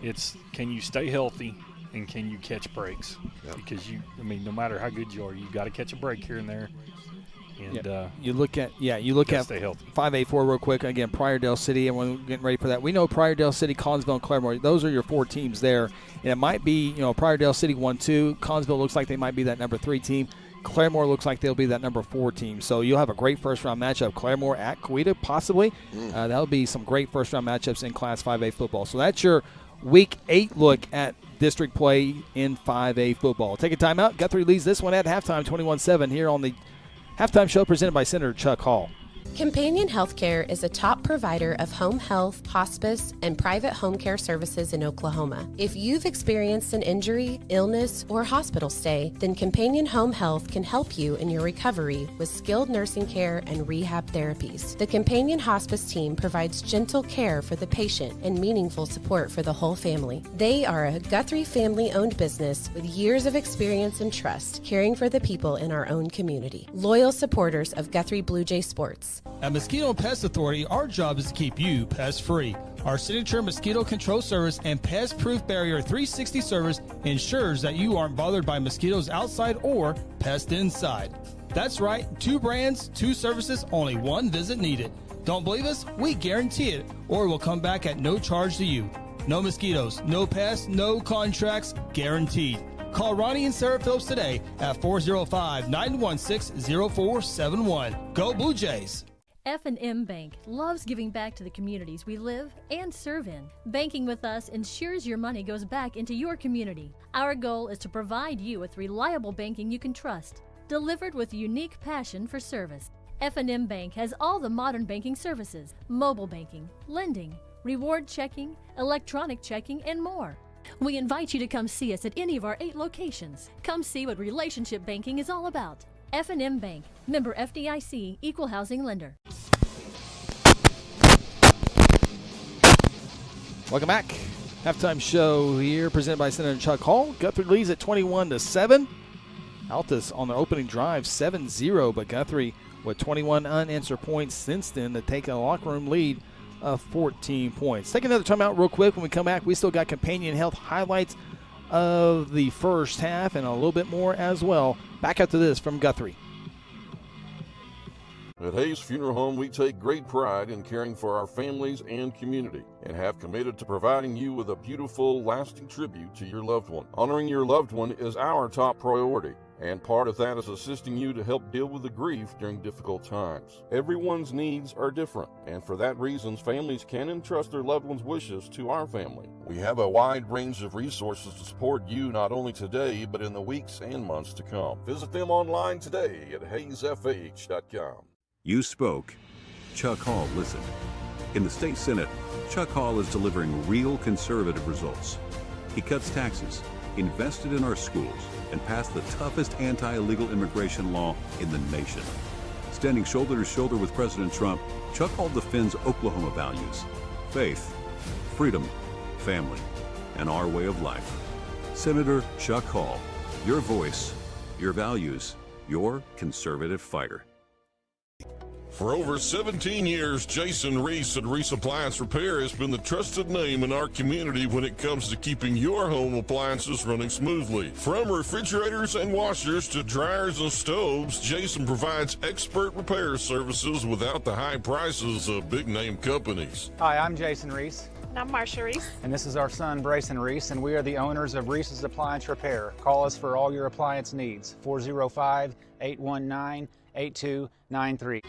It's can you stay healthy and can you catch breaks? Yep. Because no matter how good you are, you got to catch a break here and there. And you look at stay healthy. 5A4 real quick. Again, Prairie-Dale City, and we're getting ready for that. We know Prairie-Dale City, Collinsville, and Claremore. Those are your 4 teams there. And it might be, Prairie-Dale City 1-2. Collinsville looks like they might be that number 3 team. Claremore looks like they'll be that number 4 team. So you'll have a great first-round matchup. Claremore at Coweta, possibly. That'll be some great first-round matchups in Class 5A football. So that's your Week 8 look at district play in 5A football. Take a timeout. Guthrie leads this one at halftime, 21-7 here on the Halftime Show presented by Senator Chuck Hall. Companion Healthcare is a top provider of home health, hospice, and private home care services in Oklahoma. If you've experienced an injury, illness, or hospital stay, then Companion Home Health can help you in your recovery with skilled nursing care and rehab therapies. The Companion Hospice team provides gentle care for the patient and meaningful support for the whole family. They are a Guthrie family-owned business with years of experience and trust, caring for the people in our own community. Loyal supporters of Guthrie Bluejays sports. At Mosquito and Pest Authority, our job is to keep you pest-free. Our signature mosquito control service and pest-proof barrier 360 service ensures that you aren't bothered by mosquitoes outside or pests inside. That's right, 2 brands, 2 services, only 1 visit needed. Don't believe us? We guarantee it, or we'll come back at no charge to you. No mosquitoes, no pests, no contracts, guaranteed. Call Ronnie and Sarah Phillips today at 405-916-0471. Go Blue Jays! F&M Bank loves giving back to the communities we live and serve in. Banking with us ensures your money goes back into your community. Our goal is to provide you with reliable banking you can trust, delivered with unique passion for service. F&M Bank has all the modern banking services, mobile banking, lending, reward checking, electronic checking, and more. We invite you to come see us at any of our 8 locations. Come see what relationship banking is all about. F&M Bank, member FDIC, equal housing lender. Welcome back. Halftime show here presented by Senator Chuck Hall. Guthrie leads at 21-7. Altus on the opening drive 7-0, but Guthrie with 21 unanswered points since then to take a locker room lead of 14 points. Take another timeout real quick. When we come back, we still got Companion Health highlights of the first half and a little bit more as well. Back after this from Guthrie. At Hayes Funeral Home, we take great pride in caring for our families and community and have committed to providing you with a beautiful, lasting tribute to your loved one. Honoring your loved one is our top priority, and part of that is assisting you to help deal with the grief during difficult times. Everyone's needs are different, and for that reason, families can entrust their loved one's wishes to our family. We have a wide range of resources to support you not only today, but in the weeks and months to come. Visit them online today at hayesfh.com. You spoke. Chuck Hall listened. In the state Senate, Chuck Hall is delivering real conservative results. He cuts taxes, invested in our schools, and passed the toughest anti-illegal immigration law in the nation. Standing shoulder to shoulder with President Trump, Chuck Hall defends Oklahoma values: faith, freedom, family, and our way of life. Senator Chuck Hall, your voice, your values, your conservative fighter. For over 17 years, Jason Reese at Reese Appliance Repair has been the trusted name in our community when it comes to keeping your home appliances running smoothly. From refrigerators and washers to dryers and stoves, Jason provides expert repair services without the high prices of big-name companies. Hi, I'm Jason Reese. And I'm Marsha Reese. And this is our son, Brayson Reese, and we are the owners of Reese's Appliance Repair. Call us for all your appliance needs, 405-819-8293.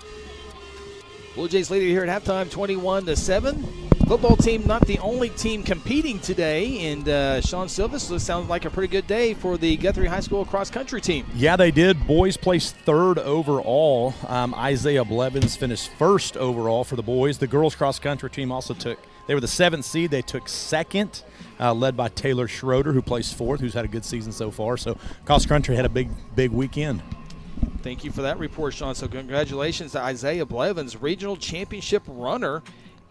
Blue Jays lead it here at halftime, 21-7. Football team not the only team competing today, and Sean Silvis, this sounds like a pretty good day for the Guthrie High School cross-country team. Yeah, they did. Boys placed third overall. Isaiah Blevins finished first overall for the boys. The girls cross-country team also they were the 7th seed. They took second, led by Taylor Schroeder, who placed fourth, who's had a good season so far. So cross-country had a big weekend. Thank you for that report, Sean. So congratulations to Isaiah Blevins, regional championship runner.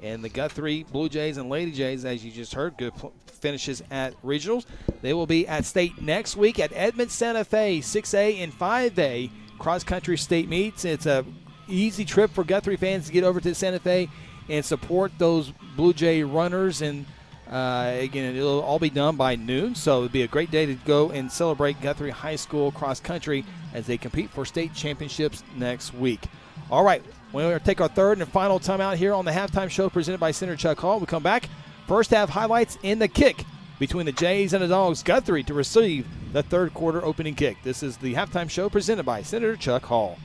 And the Guthrie Blue Jays and Lady Jays, as you just heard, good finishes at regionals. They will be at state next week at Edmond Santa Fe, 6A and 5A cross-country state meets. It's a easy trip for Guthrie fans to get over to Santa Fe and support those Blue Jay runners. And again, it'll all be done by noon, so it'll be a great day to go and celebrate Guthrie High School cross-country as they compete for state championships next week. All right, we're going to take our third and final time out here on the halftime show presented by Senator Chuck Hall. We come back. First half highlights in the kick between the Jays and the Dogs. Guthrie to receive the third quarter opening kick. This is the halftime show presented by Senator Chuck Hall.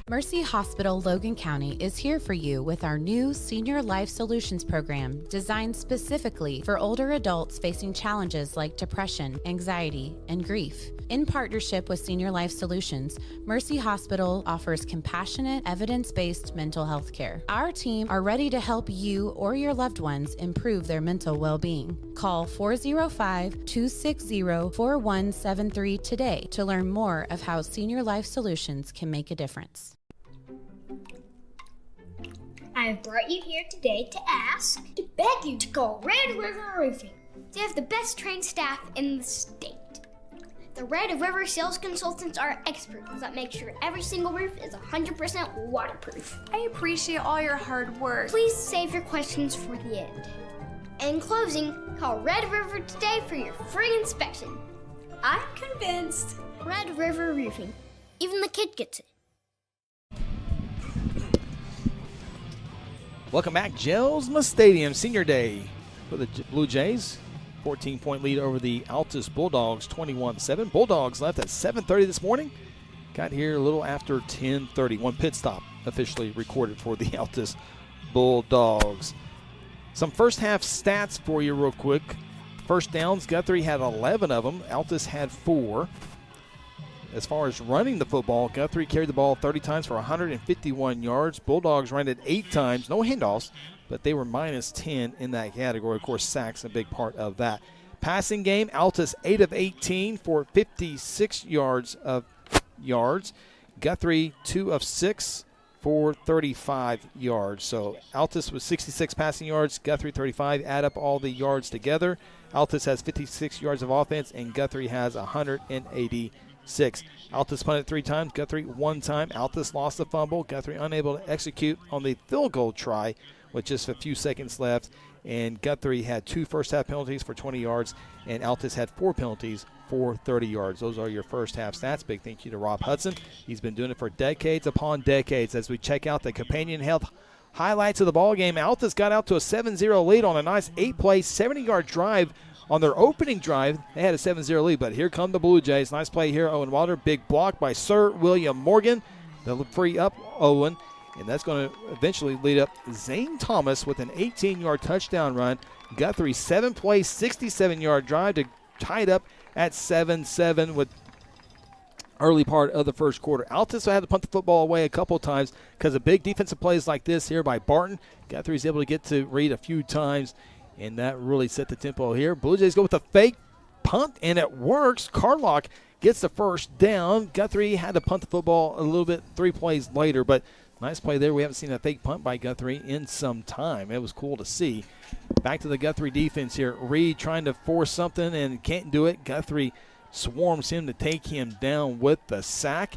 Mercy Hospital Logan County is here for you with our new Senior Life Solutions program designed specifically for older adults facing challenges like depression, anxiety, and grief. In partnership with Senior Life Solutions, Mercy Hospital offers compassionate, evidence-based mental health care. Our team are ready to help you or your loved ones improve their mental well-being. Call 405-260-4173 today to learn more of how Senior Life Solutions can make a difference. I have brought you here today to beg you to call Red River Roofing. They have the best trained staff in the state. The Red River sales consultants are experts that make sure every single roof is 100% waterproof. I appreciate all your hard work. Please save your questions for the end. In closing, call Red River today for your free inspection. I'm convinced. Red River Roofing. Even the kid gets it. Welcome back. Jelsma Stadium Senior Day for the Blue Jays. 14-point lead over the Altus Bulldogs, 21-7. Bulldogs left at 7:30 this morning. Got here a little after 10:30. One pit stop officially recorded for the Altus Bulldogs. Some first half stats for you real quick. First downs, Guthrie had 11 of them. Altus had 4. As far as running the football, Guthrie carried the ball 30 times for 151 yards. Bulldogs ran it 8 times. No handoffs, but they were minus 10 in that category. Of course, sacks a big part of that. Passing game, Altus 8 of 18 for 56 yards. Guthrie 2 of 6 for 35 yards. So Altus was 66 passing yards, Guthrie 35. Add up all the yards together. Altus has 56 yards of offense, and Guthrie has 186. Altus punted 3 times, Guthrie 1 time. Altus lost the fumble. Guthrie unable to execute on the field goal try with just a few seconds left. And Guthrie had 2 first-half penalties for 20 yards, and Altus had 4 penalties for 30 yards. Those are your first-half stats. Big thank you to Rob Hudson. He's been doing it for decades upon decades. As we check out the companion health highlights of the ballgame, Altus got out to a 7-0 lead on a nice 8-play, 70-yard drive. On their opening drive, they had a 7-0 lead, but here come the Blue Jays. Nice play here, Owen Wilder. Big block by Sir William Morgan. They'll free up Owen, and that's going to eventually lead up Zane Thomas with an 18-yard touchdown run. Guthrie 7-play, 67-yard drive to tie it up at 7-7 with early part of the first quarter. Altus had to punt the football away a couple times because of big defensive plays like this here by Barton. Guthrie's able to get to Reed a few times, and that really set the tempo here. Blue Jays go with a fake punt, and it works. Carlock gets the first down. Guthrie had to punt the football a little bit 3 plays later, but nice play there. We haven't seen a fake punt by Guthrie in some time. It was cool to see. Back to the Guthrie defense here. Reed trying to force something and can't do it. Guthrie swarms him to take him down with the sack,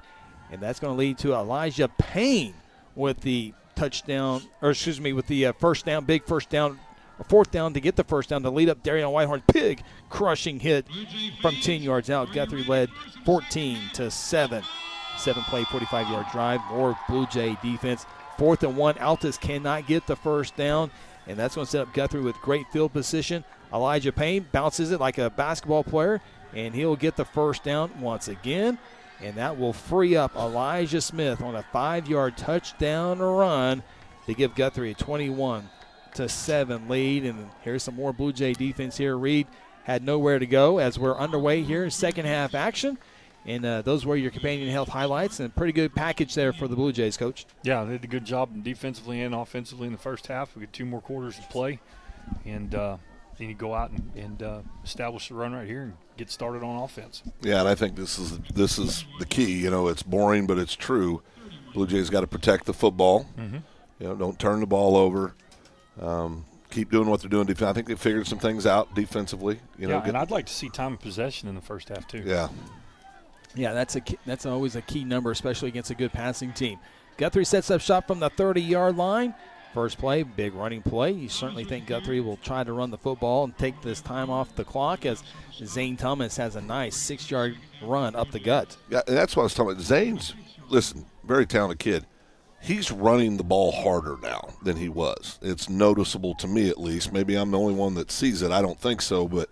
and that's going to lead to Elijah Payne with the touchdown, or excuse me, with the first down, big first down, fourth down to get the first down to lead up Darian Whitehorn. Big crushing hit from 10 yards out. Guthrie led 14-7. 7-play, 45-yard drive. More Blue Jay defense. 4th and 1. Altus cannot get the first down, and that's going to set up Guthrie with great field position. Elijah Payne bounces it like a basketball player, and he'll get the first down once again, and that will free up Elijah Smith on a 5-yard touchdown run. to give Guthrie a 21-7 lead. And here's some more Blue Jay defense here. Reed had nowhere to go as we're underway here, second half action. And those were your companion health highlights, and pretty good package there for the Blue Jays, Coach. Yeah, they did a good job defensively and offensively in the first half. We got 2 more quarters to play, and then you go out and establish the run right here and get started on offense. Yeah, and I think this is the key. You know, it's boring, but it's true. Blue Jays got to protect the football. Mm-hmm. You know, don't turn the ball over. Keep doing what they're doing. I think they figured some things out defensively. And I'd like to see time of possession in the first half too. Yeah. Yeah, that's always a key number, especially against a good passing team. Guthrie sets up shop from the 30-yard line. First play, big running play. You certainly think Guthrie will try to run the football and take this time off the clock as Zane Thomas has a nice 6-yard run up the gut. Yeah, and that's what I was talking about. Zane's, listen, very talented kid. He's running the ball harder now than he was. It's noticeable to me, at least. Maybe I'm the only one that sees it. I don't think so, but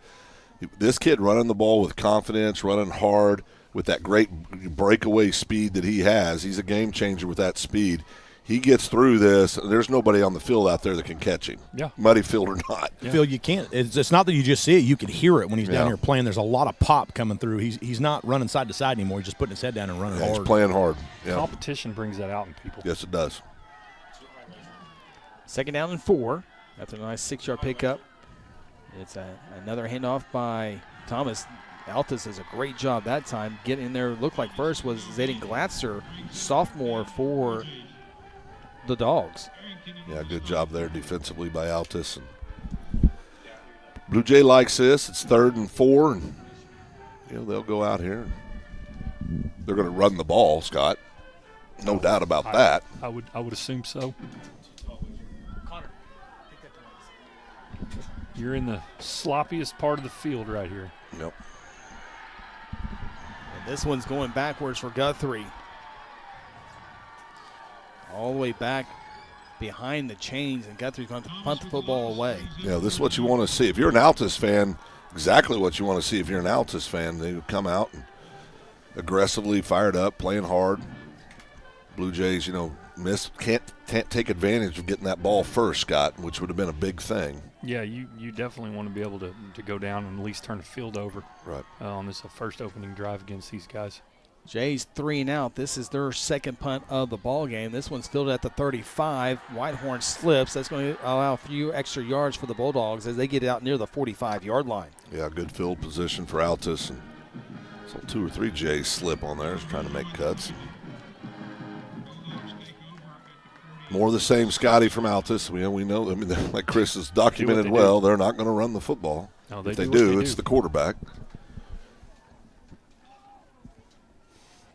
this kid running the ball with confidence, running hard, with that great breakaway speed that he has. He's a game changer with that speed. He gets through this, and there's nobody on the field out there that can catch him. Yeah. Muddy field or not. Yeah. Phil, you can't. It's not that you just see it. You can hear it when he's down here playing. There's a lot of pop coming through. He's not running side to side anymore. He's just putting his head down and running hard. He's playing hard. Yeah. Competition brings that out in people. Yes, it does. Second down and 4 after a nice 6-yard pickup. It's another handoff by Thomas. Altus does a great job that time. Getting in there, looked like first was Zayden Glatzer, sophomore for the Dogs. Yeah, good job there defensively by Altus. And Blue Jay likes this. It's 3rd and 4, and they'll go out here. They're going to run the ball, Scott. No doubt about that. I would assume so. You're in the sloppiest part of the field right here. Yep. And this one's going backwards for Guthrie. All the way back behind the chains, and Guthrie's going to punt the football away. Yeah, this is what you want to see. If you're an Altus fan, exactly what you want to see. If you're an Altus fan, they would come out and aggressively fired up, playing hard. Blue Jays, can't take advantage of getting that ball first, Scott, which would have been a big thing. Yeah, you definitely want to be able to go down and at least turn the field over. Right. On this first opening drive against these guys. Jays 3 and out. This is their second punt of the ball game. This one's fielded at the 35. Whitehorn slips. That's going to allow a few extra yards for the Bulldogs as they get out near the 45-yard line. Yeah, good field position for Altus. And so 2 or 3 Jays slip on there, trying to make cuts. More of the same, Scotty, from Altus. We know. I mean, like Chris has documented well, they're not going to run the football. No, if they do, it's the quarterback.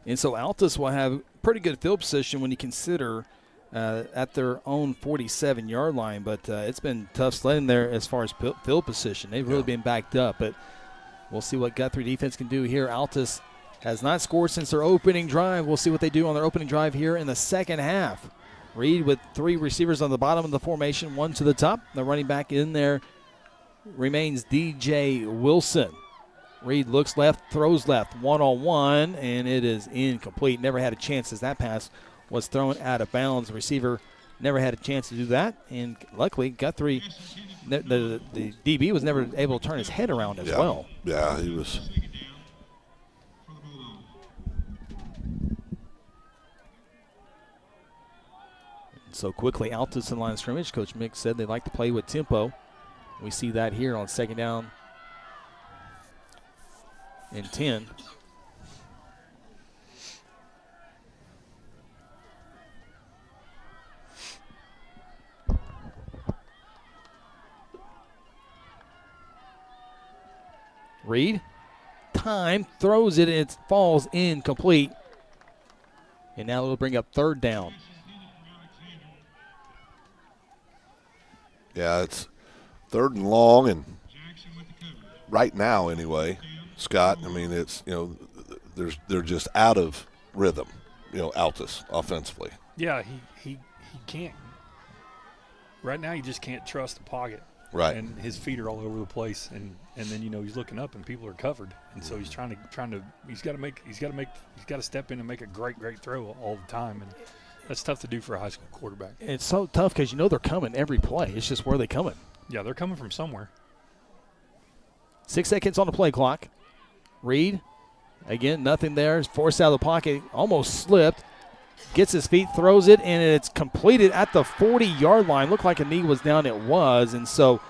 And so Altus will have pretty good field position when you consider at their own 47-yard line. But it's been tough sledding there as far as field position. They've really been backed up. But we'll see what Guthrie defense can do here. Altus has not scored since their opening drive. We'll see what they do on their opening drive here in the second half. Reed with 3 receivers on the bottom of the formation, 1 to the top. The running back in there remains DJ Wilson. Reed looks left, throws left, one-on-one, and it is incomplete. Never had a chance as that pass was thrown out of bounds. The receiver never had a chance to do that, and luckily Guthrie, the DB was never able to turn his head around as well. Yeah, he was. So quickly, Altus in line of scrimmage. Coach Mick said they like to play with tempo. We see that here on second down and 10. Reed, time, throws it, and it falls incomplete. And now it'll bring up 3rd down. Yeah, it's 3rd and long, and right now anyway, Scott, I mean, it's, they're just out of rhythm, Altus offensively. Yeah, he can't. Right now, you just can't trust the pocket. Right. And his feet are all over the place, and then he's looking up and people are covered, and so he's trying to he's got to step in and make a great throw all the time, That's tough to do for a high school quarterback. It's so tough because you know they're coming every play. It's just where they coming. Yeah, they're coming from somewhere. 6 seconds on the play clock. Reed, again, nothing there. Forced out of the pocket, almost slipped. Gets his feet, throws it, and it's completed at the 40-yard line. Looked like a knee was down. It was, and so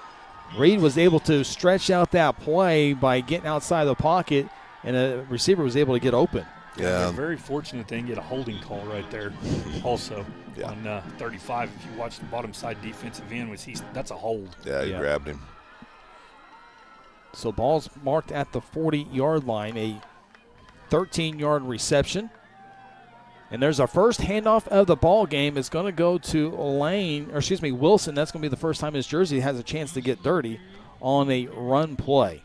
Reed was able to stretch out that play by getting outside the pocket, and a receiver was able to get open. Yeah, they're very fortunate they can get a holding call right there also on 35. If you watch the bottom side defensive end, that's a hold. Yeah, he grabbed him. So ball's marked at the 40-yard line, a 13-yard reception. And there's our first handoff of the ball game. It's going to go to Wilson. That's going to be the first time his jersey has a chance to get dirty on a run play.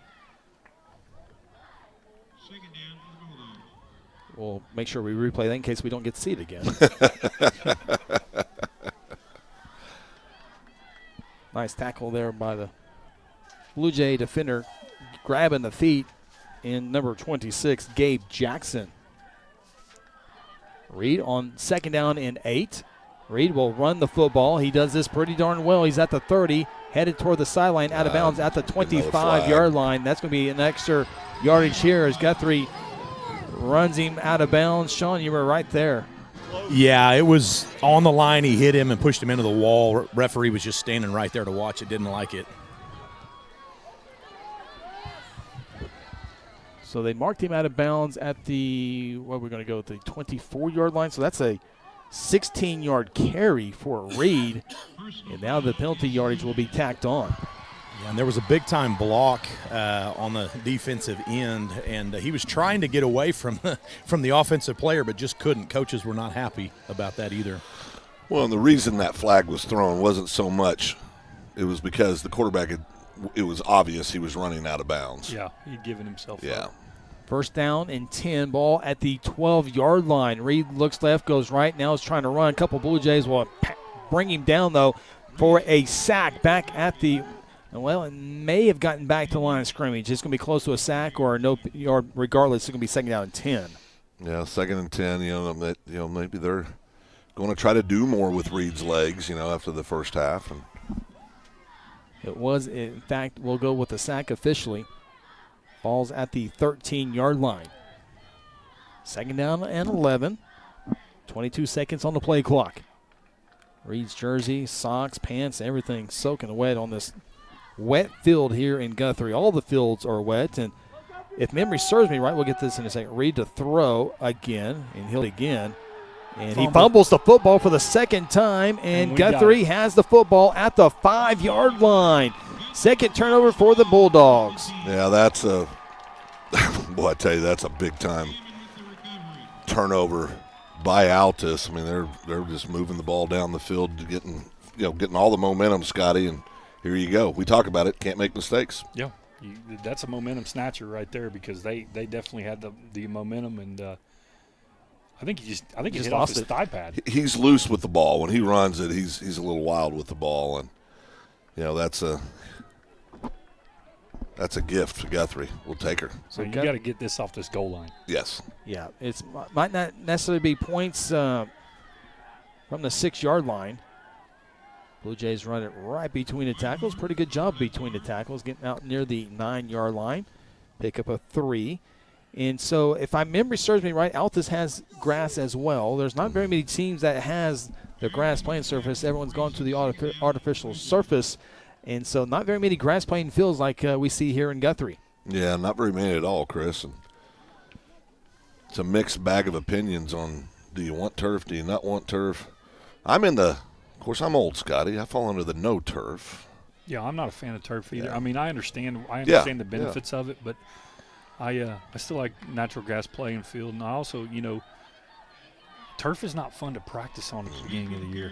We'll make sure we replay that in case we don't get to see it again. Nice tackle there by the Blue Jay defender, grabbing the feet in number 26, Gabe Jackson. Reed on 2nd down and 8. Reed will run the football. He does this pretty darn well. He's at the 30, headed toward the sideline, out of bounds at the 25-yard line. That's going to be an extra yardage here as Guthrie runs him out of bounds. Sean, you were right there. Yeah, it was on the line. He hit him and pushed him into the wall. Referee was just standing right there to watch it. Didn't like it. So they marked him out of bounds at the, we're going to go with the 24-yard line. So that's a 16-yard carry for Reed. And now the penalty yardage will be tacked on. Yeah, and there was a big-time block on the defensive end, and he was trying to get away from the offensive player, but just couldn't. Coaches were not happy about that either. Well, and the reason that flag was thrown wasn't so much, it was because the quarterback it was obvious he was running out of bounds. Yeah, he'd given himself up. First down and 10, ball at the 12-yard line. Reed looks left, goes right, now is trying to run. A couple Blue Jays will bring him down, though, for a sack back at the, well, it may have gotten back to the line of scrimmage. It's going to be close to a sack or no yard. Regardless, it's going to be 2nd down and 10. Yeah, 2nd and 10. Maybe they're going to try to do more with Reed's legs. After the first half. And it was, in fact, we'll go with the sack officially. Ball's at the 13-yard line. 2nd down and 11. 22 seconds on the play clock. Reed's jersey, socks, pants, everything soaking wet on this wet field here in Guthrie. All the fields are wet, and if memory serves me right, we'll get this in a second. Reed to throw again, and he'll again. And he fumbles the football for the second time, and Guthrie has the football at the 5-yard line. Second turnover for the Bulldogs. Yeah, that's a boy. I tell you, that's a big-time turnover by Altus. I mean, they're just moving the ball down the field, getting all the momentum, Scotty, and here you go. We talk about it. Can't make mistakes. Yeah, that's a momentum snatcher right there because they definitely had the momentum, and I think he hit off his thigh pad. He's loose with the ball when he runs it. He's a little wild with the ball, and that's a gift to Guthrie. We'll take her. So you got to get this off this goal line. Yes. Yeah, it might not necessarily be points from the 6-yard line. Blue Jays run it right between the tackles. Pretty good job between the tackles, getting out near the 9-yard line. Pick up a 3. And so if my memory serves me right, Altus has grass as well. There's not very many teams that has the grass playing surface. Everyone's gone to the artificial surface. And so not very many grass playing fields like we see here in Guthrie. Yeah, not very many at all, Chris. And it's a mixed bag of opinions on do you want turf, do you not want turf. Of course, I'm old, Scotty. I fall under the no turf. Yeah, I'm not a fan of turf either. Yeah. I mean, I understand the benefits of it, but I still like natural grass playing field. And I also, turf is not fun to practice on at the beginning of the year.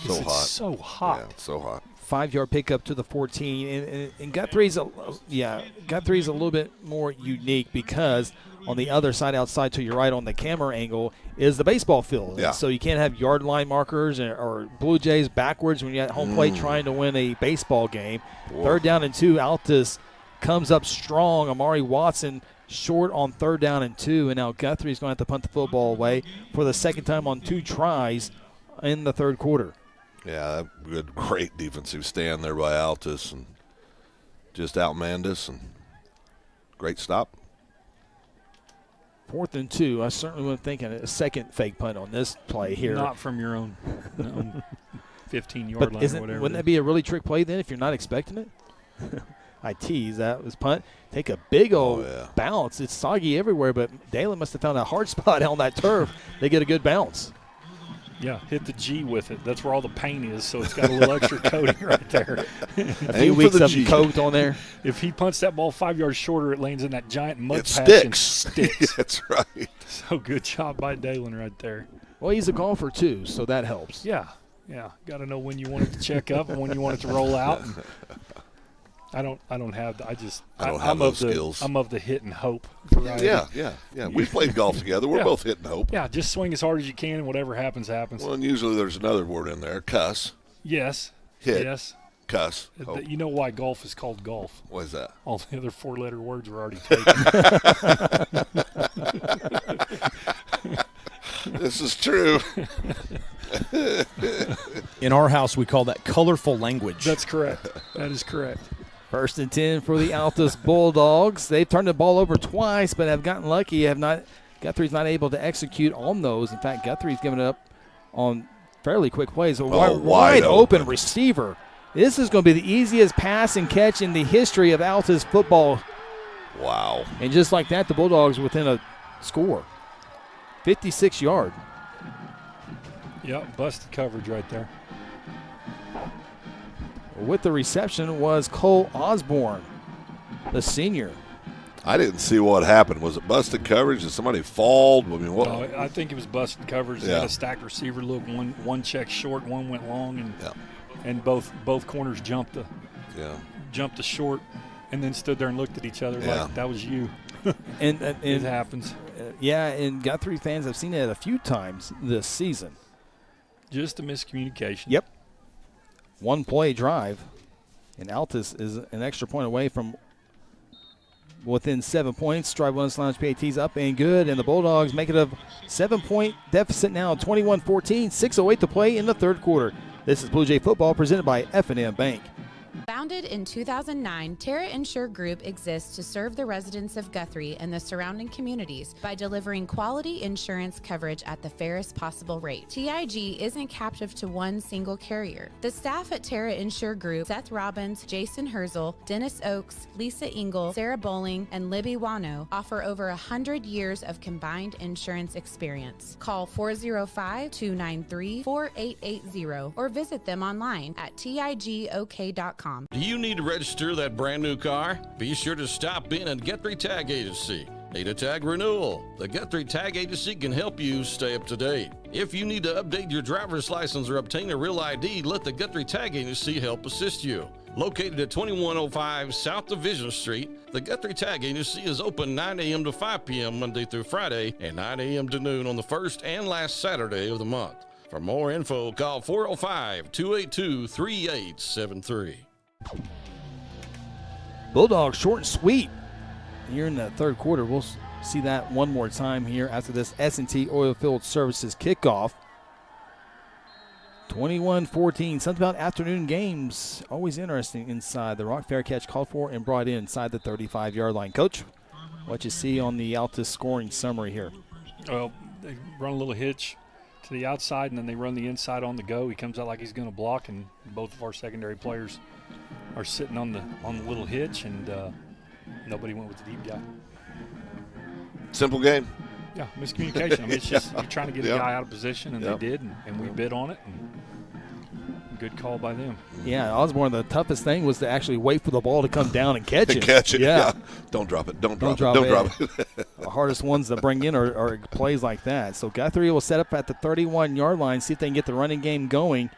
It's so hot. Yeah, it's so hot. 5-yard pickup to the 14. And Guthrie's a little bit more unique because on the other side, outside to your right on the camera angle, is the baseball field. Yeah. So you can't have yard line markers or Blue Jays backwards when you're at home plate trying to win a baseball game. Whoa. 3rd down and 2, Altus comes up strong. Amari Watson short on 3rd down and 2, and now Guthrie's going to have to punt the football away for the second time on 2 tries in the 3rd quarter. Yeah, good, great defensive stand there by Altus and just outmanned us, and great stop. 4th and 2. I certainly wasn't thinking a second fake punt on this play here. Not from your own 15-yard line or whatever. Wouldn't that be a really trick play then if you're not expecting it? I tease. That was punt. Take a big old bounce. It's soggy everywhere, but Dalen must have found a hard spot on that turf. They get a good bounce. Yeah, hit the G with it. That's where all the paint is, so it's got a little extra coating right there. A few weeks of coat on there. If he punts that ball 5 yards shorter, it lands in that giant mud patch and sticks. That's right. So good job by Dalen right there. Well, he's a golfer too, so that helps. Yeah. Got to know when you want it to check up and when you want it to roll out. I don't have the, I don't have those skills. I'm of the hit and hope. Yeah. We played golf together. We're both hit and hope. Yeah, just swing as hard as you can, and whatever happens, happens. Well, and usually there's another word in there, cuss. Yes. Hit. Yes. Cuss. Hope. You know why golf is called golf? What is that? All the other 4-letter words were already taken. This is true. In our house, we call that colorful language. That's correct. That is correct. 1st and 10 for the Altus Bulldogs. They've turned the ball over twice, but have gotten lucky. Guthrie's not able to execute on those. In fact, Guthrie's given it up on fairly quick plays. A wide open receiver. This is going to be the easiest pass and catch in the history of Altus football. Wow. And just like that, the Bulldogs within a score. 56-yard. Yep, busted coverage right there. With the reception was Cole Osborne, the senior. I didn't see what happened. Was it busted coverage? Did somebody fall? I mean, what? No, I think it was busted coverage. They had a stacked receiver look. One check short, one went long, and both corners jumped the short, and then stood there and looked at each other like that was you. and it happens. And Guthrie fans have seen it a few times this season. Just a miscommunication. Yep. 1-play drive, and Altus is an extra point away from within 7 points. Drive one Lounge PAT's up and good, and the Bulldogs make it a 7-point deficit now, 21-14, 6:08 to play in the 3rd quarter. This is Blue Jay football presented by F&M Bank. Founded in 2009, Terra Insure Group exists to serve the residents of Guthrie and the surrounding communities by delivering quality insurance coverage at the fairest possible rate. TIG isn't captive to one single carrier. The staff at Terra Insure Group, Seth Robbins, Jason Herzl, Dennis Oakes, Lisa Engel, Sarah Bowling, and Libby Wano, offer over 100 years of combined insurance experience. Call 405-293-4880 or visit them online at tigok.com. Do you need to register that brand new car? Be sure to stop in at Guthrie Tag Agency. Need a tag renewal? The Guthrie Tag Agency can help you stay up to date. If you need to update your driver's license or obtain a real ID, let the Guthrie Tag Agency help assist you. Located at 2105 South Division Street, the Guthrie Tag Agency is open 9 a.m. to 5 p.m. Monday through Friday and 9 a.m. to noon on the first and last Saturday of the month. For more info, call 405-282-3873. Bulldogs short and sweet here in the 3rd quarter. We'll see that one more time here after this S&T Oilfield Services kickoff. 21-14. Something about afternoon games. Always interesting inside. The Rock Fair catch called for and brought in inside the 35-yard line. Coach, what you see on the Altus scoring summary here? Well, they run a little hitch to the outside, and then they run the inside on the go. He comes out like he's going to block, and both of our secondary players are sitting on the little hitch, and nobody went with the deep guy. Simple game. Yeah, miscommunication. I mean, it's just you're trying to get a guy out of position, and they did, and we bid on it, and good call by them. Yeah, Osborne, the toughest thing was to actually wait for the ball to come down and catch it. Catch it, yeah. Don't drop it. Don't drop it. The hardest ones to bring in are plays like that. So Guthrie will set up at the 31-yard line, see if they can get the running game going,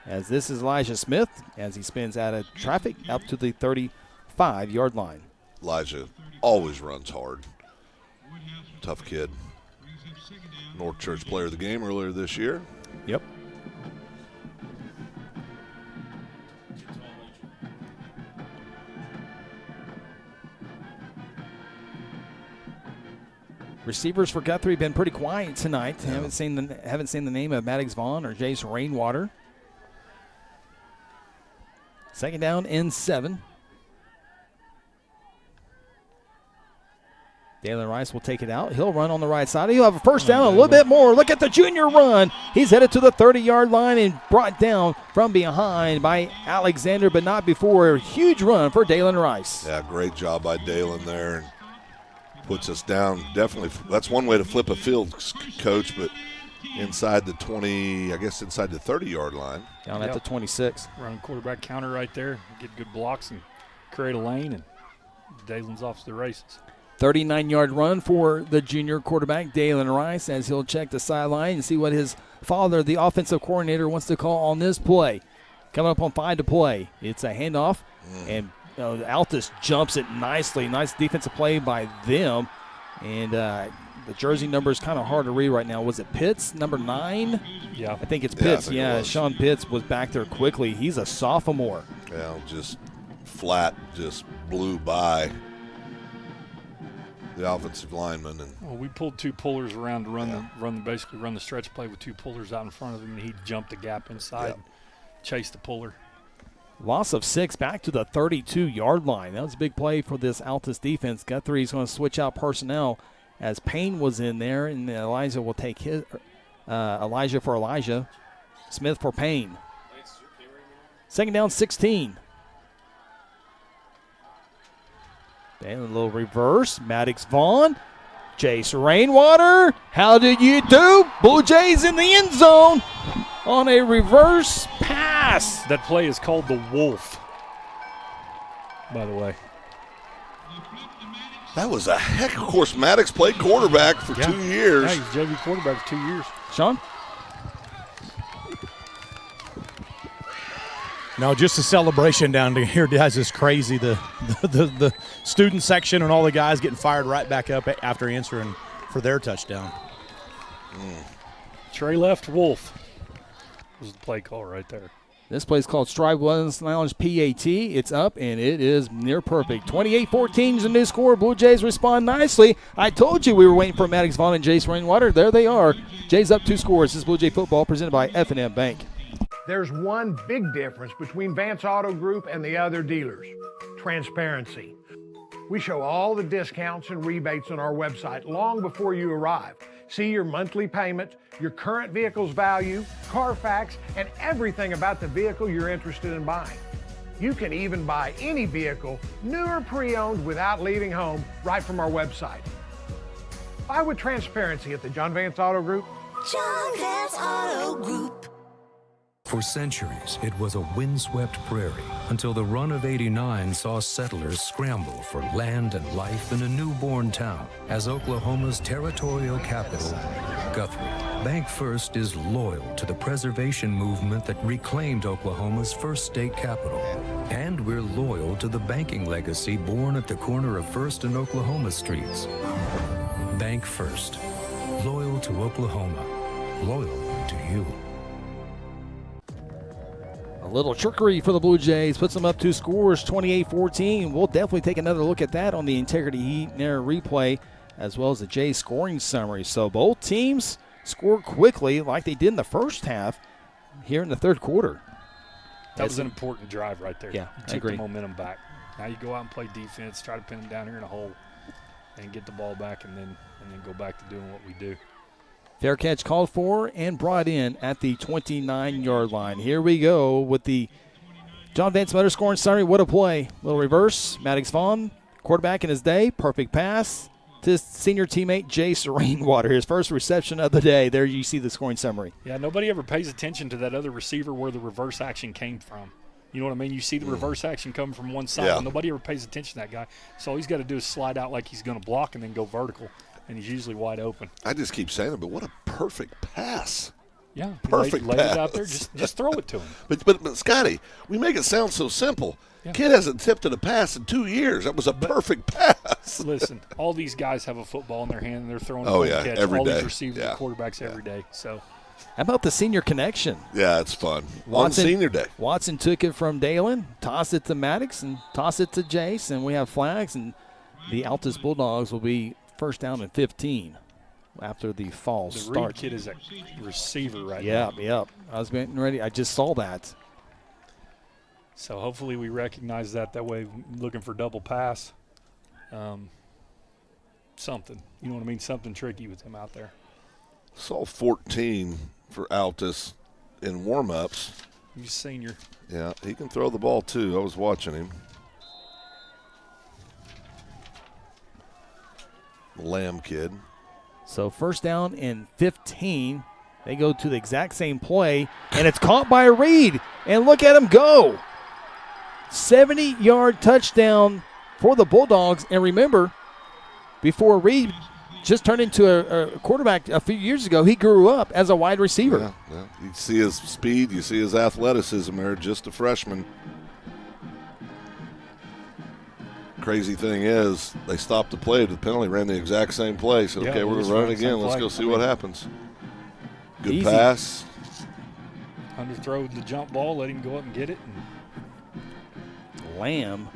as this is Elijah Smith as he spins out of traffic up to the 35-yard line. Elijah always runs hard. Tough kid. North Church player of the game earlier this year. Yep. Receivers for Guthrie been pretty quiet tonight. Yeah. Haven't seen the name of Maddox Vaughn or Jace Rainwater. 2nd down and 7. Dalen Rice will take it out. He'll run on the right side. He'll have a first down, a little bit more. Look at the junior run. He's headed to the 30-yard line and brought down from behind by Alexander, but not before. A huge run for Dalen Rice. Yeah, great job by Dalen there. And puts us down. Definitely, that's one way to flip a field, Coach, but inside the 20, I guess inside the 30-yard line. Down at the 26. Run quarterback counter right there. Get good blocks and create a lane, and Dalen's off to the races. 39-yard run for the junior quarterback, Dalen Rice, as he'll check the sideline and see what his father, the offensive coordinator, wants to call on this play. Coming up on 5 to play. It's a handoff, and Altus jumps it nicely. Nice defensive play by them. And the jersey number is kind of hard to read right now. Was it Pitts, number 9? Yeah. I think it's Pitts. Yeah, Sean Pitts was back there quickly. He's a sophomore. Yeah, just flat, just blew by the offensive lineman. And well, we pulled 2 pullers around to basically run the stretch play with 2 pullers out in front of him, and he jumped the gap inside and chased the puller. Loss of 6 back to the 32-yard line. That was a big play for this Altus defense. Guthrie's going to switch out personnel as Payne was in there, and Elijah will take his Elijah for Elijah, Smith for Payne. 2nd down, 16. And a little reverse. Maddox Vaughn. Jace Rainwater. How did you do? Blue Jays in the end zone on a reverse pass. That play is called the Wolf, by the way. That was a heck. Of course, Maddox played quarterback for 2 years. Yeah, he's JV quarterback for 2 years. Sean? No, just a celebration down here. Guys, is crazy. The student section and all the guys getting fired right back up after answering for their touchdown. Trey left, Wolf was the play call right there. This play is called Strive Wellness Lounge PAT. It's up, and it is near perfect. 28-14 is the new score. Blue Jays respond nicely. I told you we were waiting for Maddox Vaughn and Jace Rainwater. There they are. Jays up 2 scores. This is Blue Jay football presented by F&M Bank. There's one big difference between Vance Auto Group and the other dealers: transparency. We show all the discounts and rebates on our website long before you arrive. See your monthly payment, your current vehicle's value, Carfax, and everything about the vehicle you're interested in buying. You can even buy any vehicle, new or pre-owned, without leaving home, right from our website. Buy with transparency at the John Vance Auto Group. John Vance Auto Group. For centuries, it was a windswept prairie until the run of '89 saw settlers scramble for land and life in a newborn town. As Oklahoma's territorial capital, Guthrie, Bank First is loyal to the preservation movement that reclaimed Oklahoma's first state capital. And we're loyal to the banking legacy born at the corner of First and Oklahoma streets. Bank First, loyal to Oklahoma, loyal to you. A little trickery for the Blue Jays puts them up 2 scores, 28-14. We'll definitely take another look at that on the Integrity Heat Air replay, as well as the Jays scoring summary. So both teams score quickly like they did in the first half here in the 3rd quarter. That was an important drive right there. Yeah, you I took agree. the momentum back. Now you go out and play defense, try to pin them down here in a hole, and get the ball back, and then go back to doing what we do. Fair catch called for and brought in at the 29-yard line. Here we go with the John Vance Motor scoring summary. What a play. Little reverse. Maddox Vaughn, quarterback in his day. Perfect pass to his senior teammate, Jace Rainwater. His first reception of the day. There you see the scoring summary. Yeah, nobody ever pays attention to that other receiver where the reverse action came from. You know what I mean? You see the reverse action coming from one side, and nobody ever pays attention to that guy. So all he's got to do is slide out like he's going to block and then go vertical, and he's usually wide open. I just keep saying it, but what a perfect pass. Yeah, perfect lay pass. it out there. Just throw it to him. But Scotty, we make it sound so simple. Yeah. Kid hasn't tipped a pass in 2 years. That was a perfect pass. Listen, all these guys have a football in their hand, and they're throwing catch. Every all day. these receivers and quarterbacks every day. So, how about the senior connection? Yeah, it's fun. Watson, on senior day. Watson took it from Dalen, tossed it to Maddox, and tossed it to Jace, and we have flags, and the Altus Bulldogs will be first down and 15 after the false The start. Reed kid is a receiver right Yeah, now. yeah. I was getting ready. I just saw that. So hopefully we recognize that. That way, looking for double pass. Something. You know what I mean? Something tricky with him out there. Saw 14 for Altus in warm-ups. He's a senior. Yeah, he can throw the ball too. I was watching him. Lamb kid. So first down and 15. They go to the exact same play, and it's caught by Reed. And look at him go. 70-yard touchdown for the Bulldogs. And remember, before Reed just turned into a quarterback a few years ago, he grew up as a wide receiver. Yeah. You see his speed, you see his athleticism there, just a freshman. Crazy thing is, they stopped the play to the penalty, ran the exact same play. So, okay, we're going to run it again. Let's go see what happens. Good Easy. pass. Underthrow the jump ball, let him go up and get it. Lamb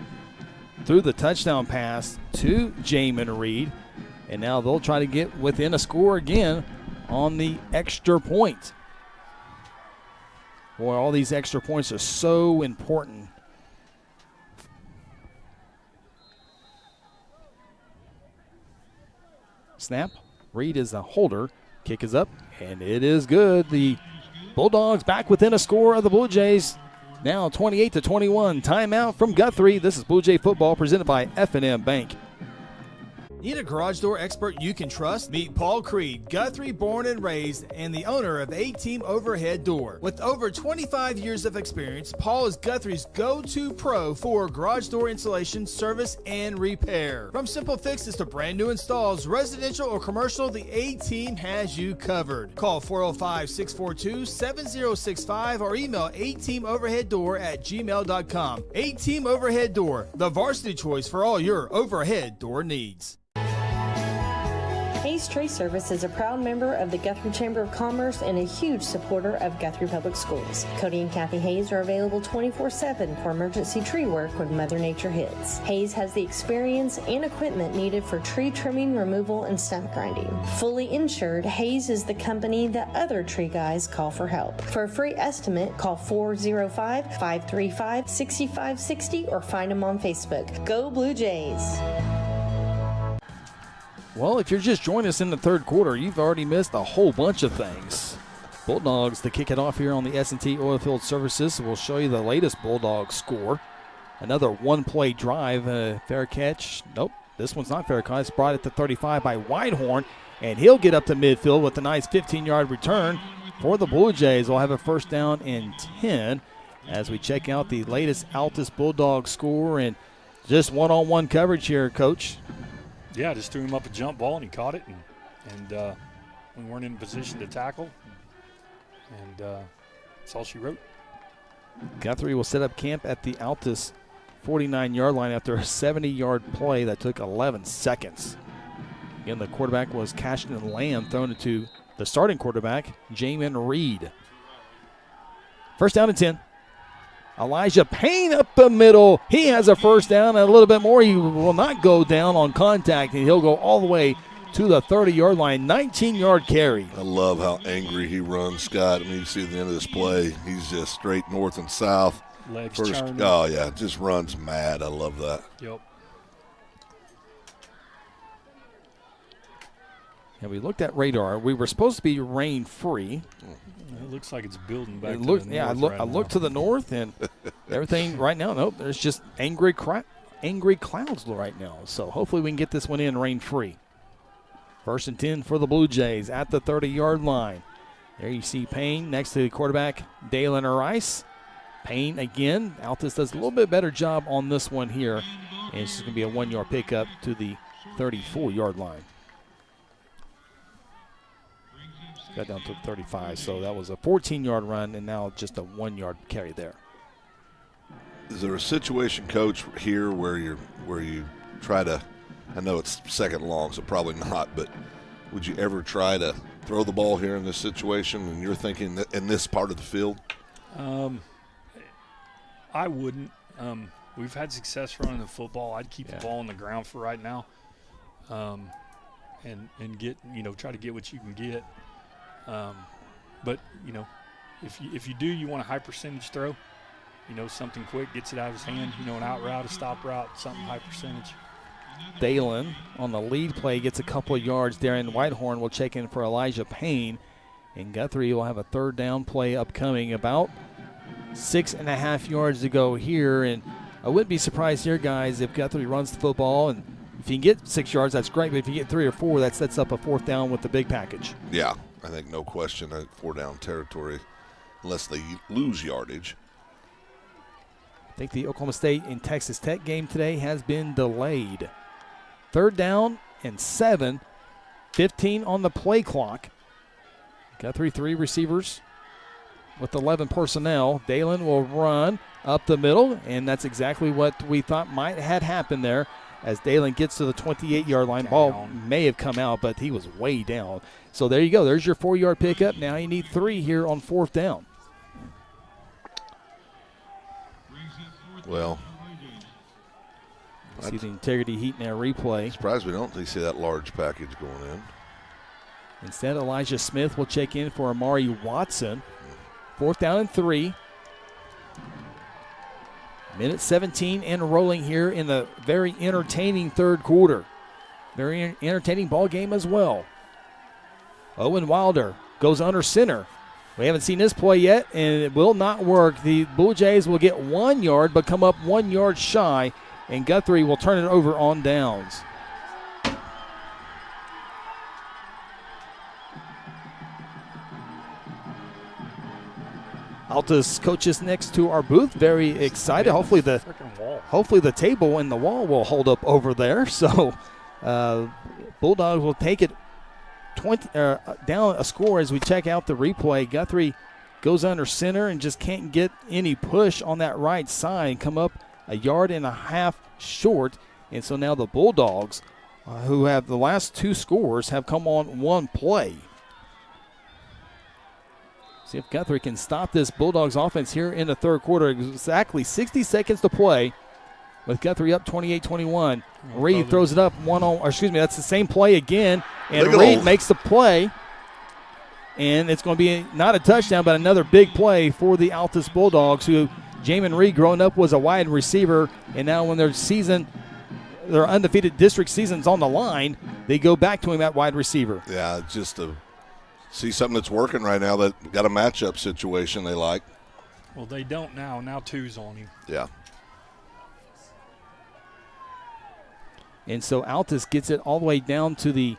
threw the touchdown pass to Jamin Reed. And now they'll try to get within a score again on the extra point. Boy, all these extra points are so important. Snap. Reed is the holder. Kick is up, and it is good. The Bulldogs back within a score of the Blue Jays. Now 28-21. Timeout from Guthrie. This is Blue Jay football presented by F&M Bank. Need a garage door expert you can trust? Meet Paul Creed, Guthrie born and raised, and the owner of A-Team Overhead Door. With over 25 years of experience, Paul is Guthrie's go-to pro for garage door installation, service, and repair. From simple fixes to brand new installs, residential or commercial, the A-Team has you covered. Call 405-642-7065 or email ateamoverheaddoor@gmail.com. A-Team Overhead Door, the varsity choice for all your overhead door needs. Hayes Tree Service is a proud member of the Guthrie Chamber of Commerce and a huge supporter of Guthrie Public Schools. Cody and Kathy Hayes are available 24/7 for emergency tree work when Mother Nature hits. Hayes has the experience and equipment needed for tree trimming, removal, and stump grinding. Fully insured, Hayes is the company that other tree guys call for help. For a free estimate, call 405-535-6560 or find them on Facebook. Go Blue Jays! Well, if you're just joining us in the third quarter, you've already missed a whole bunch of things. Bulldogs to kick it off here on the S&T Oilfield Services. We'll show you the latest Bulldog score. Another one-play drive, fair catch. Nope, this one's not fair catch. Brought it to 35 by Whitehorn, and he'll get up to midfield with a nice 15-yard return for the Blue Jays. We'll have a first down and 10 as we check out the latest Altus Bulldog score and just one-on-one coverage here, Coach. Yeah, just threw him up a jump ball, and he caught it, and we weren't in position to tackle, and that's all she wrote. Guthrie will set up camp at the Altus 49-yard line after a 70-yard play that took 11 seconds. Again, the quarterback was Cashton Lamb, thrown it to the starting quarterback, Jamin Reed. First down and 10. Elijah Payne up the middle. He has a first down and a little bit more. He will not go down on contact, and he'll go all the way to the 30-yard line. 19-yard carry. I love how angry he runs, Scott. I mean, you see at the end of this play, he's just straight north and south. Legs First, churning. oh, yeah, just runs mad. I love that. Yep. And we looked at radar. We were supposed to be rain-free. It looks like it's building back It to looked, the yeah, north I right looked now. to the north, and everything right now, nope, there's just angry clouds right now. So hopefully we can get this one in rain-free. First and 10 for the Blue Jays at the 30-yard line. There you see Payne next to the quarterback, Dalen Rice. Payne again. Altus does a little bit better job on this one here. And it's going to be a 1-yard pickup to the 34-yard line. Got down to 35, so that was a 14-yard run, and now just a 1-yard carry there. Is there a situation, Coach, here where you try to, I know it's second long, so probably not, but would you ever try to throw the ball here in this situation, and you're thinking that in this part of the field? I wouldn't. We've had success running the football. I'd keep the ball on the ground for right now. and get, try to get what you can get. But, if you do, you want a high percentage throw, something quick, gets it out of his hand, an out route, a stop route, something high percentage. Dalen on the lead play gets a couple of yards. Darren Whitehorn will check in for Elijah Payne. And Guthrie will have a third down play upcoming, about 6.5 yards to go here. And I wouldn't be surprised here, guys, if Guthrie runs the football. And if you can get 6 yards, that's great. But if you get 3 or 4, that sets up a fourth down with the big package. Yeah, I think no question, 4-down territory, unless they lose yardage. I think the Oklahoma State and Texas Tech game today has been delayed. 3rd down and 7, 15 on the play clock. Guthrie 3 receivers with 11 personnel. Dalen will run up the middle, and that's exactly what we thought might had happened there. As Dalen gets to the 28-yard line, ball may have come out, but he was way down. So there you go. There's your 4-yard pickup. Now you need 3 here on 4th down. Well, see the integrity heat in our replay. Surprised we don't see that large package going in. Instead, Elijah Smith will check in for Amari Watson. 4th down and 3. Minute 17 and rolling here in the very entertaining third quarter. Very entertaining ball game as well. Owen Wilder goes under center. We haven't seen this play yet, and it will not work. The Blue Jays will get 1 yard, but come up 1 yard shy, and Guthrie will turn it over on downs. Altus coaches next to our booth, very excited. Hopefully the table and the wall will hold up over there. So Bulldogs will take it down a score as we check out the replay. Guthrie goes under center and just can't get any push on that right side. Come up 1.5 yards short. And so now the Bulldogs, who have the last 2 scores, have come on 1 play. See if Guthrie can stop this Bulldogs offense here in the third quarter. Exactly 60 seconds to play with Guthrie up 28-21. Reed throws it up that's the same play again. And Reed makes the play. And it's going to be not a touchdown, but another big play for the Altus Bulldogs, who Jamin Reed growing up was a wide receiver. And now when their undefeated district season's on the line, they go back to him at wide receiver. Yeah, just see something that's working right now that got a matchup situation they like. Well, they don't now. Now 2's on him. Yeah. And so Altus gets it all the way down to the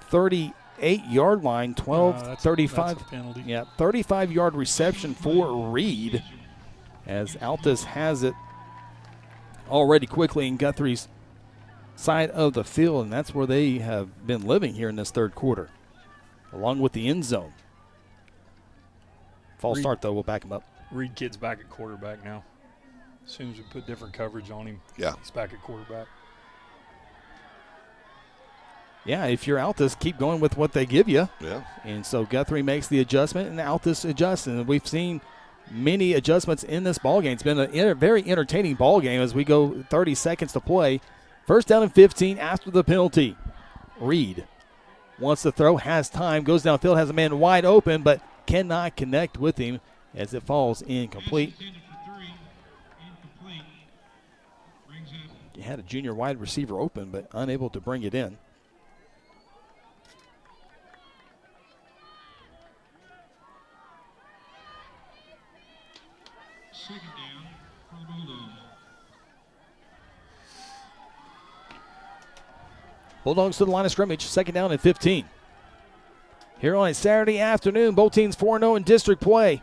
38-yard line, 35. That's a penalty. Yeah, 35-yard reception for Reed, as Altus has it already quickly in Guthrie's side of the field, and that's where they have been living here in this third quarter, along with the end zone. False start, though. We'll back him up. Reed kid's back at quarterback now. As soon as we put different coverage on him, yeah, he's back at quarterback. Yeah, if you're Altus, keep going with what they give you. Yeah. And so Guthrie makes the adjustment, and Altus adjusts. And we've seen many adjustments in this ballgame. It's been a very entertaining ballgame as we go 30 seconds to play. 1st down and 15 after the penalty. Reed wants to throw, has time, goes downfield, has a man wide open, but cannot connect with him as it falls incomplete. He had a junior wide receiver open, but unable to bring it in. Second down for the Bulldogs. Bulldogs to the line of scrimmage, 2nd down and 15. Here on a Saturday afternoon, both teams 4-0 in district play.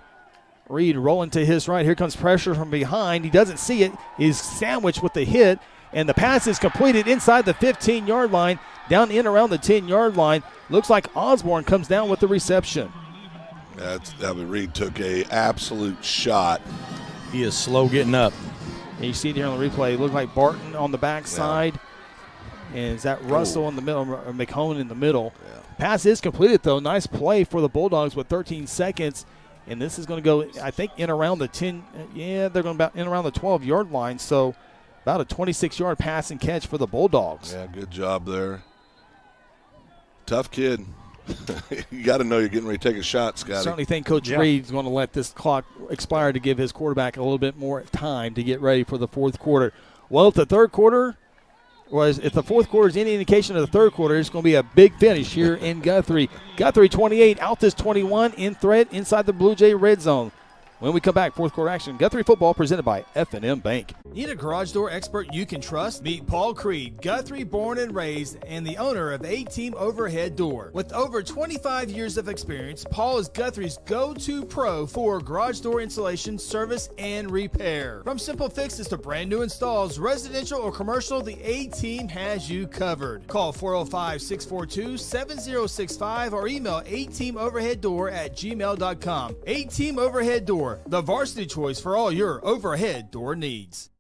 Reed rolling to his right. Here comes pressure from behind. He doesn't see it. He's sandwiched with the hit, and the pass is completed inside the 15-yard line, down in around the 10-yard line. Looks like Osborne comes down with the reception. Reed took a absolute shot. He is slow getting up. And you see it here on the replay. It looked like Barton on the backside. Yeah. And is that Russell in the middle, or McHone in the middle? Yeah. Pass is completed, though. Nice play for the Bulldogs with 13 seconds. And this is going to go, I think, in around the 10. Yeah, they're going in around the 12-yard line. So about a 26-yard pass and catch for the Bulldogs. Yeah, good job there. Tough kid. You got to know you're getting ready to take a shot, Scotty. Certainly think Coach Reed's going to let this clock expire to give his quarterback a little bit more time to get ready for the fourth quarter. Well, if the fourth quarter is any indication of the third quarter, it's going to be a big finish here in Guthrie. Guthrie 28, Altus 21 in threat inside the Blue Jay red zone. When we come back, fourth quarter action, Guthrie football presented by F&M Bank. Need a garage door expert you can trust? Meet Paul Creed, Guthrie born and raised, and the owner of A-Team Overhead Door. With over 25 years of experience, Paul is Guthrie's go-to pro for garage door installation, service, and repair. From simple fixes to brand new installs, residential or commercial, the A-Team has you covered. Call 405-642-7065 or email ateamoverheaddoor@gmail.com. A-Team Overhead Door, the varsity choice for all your overhead door needs.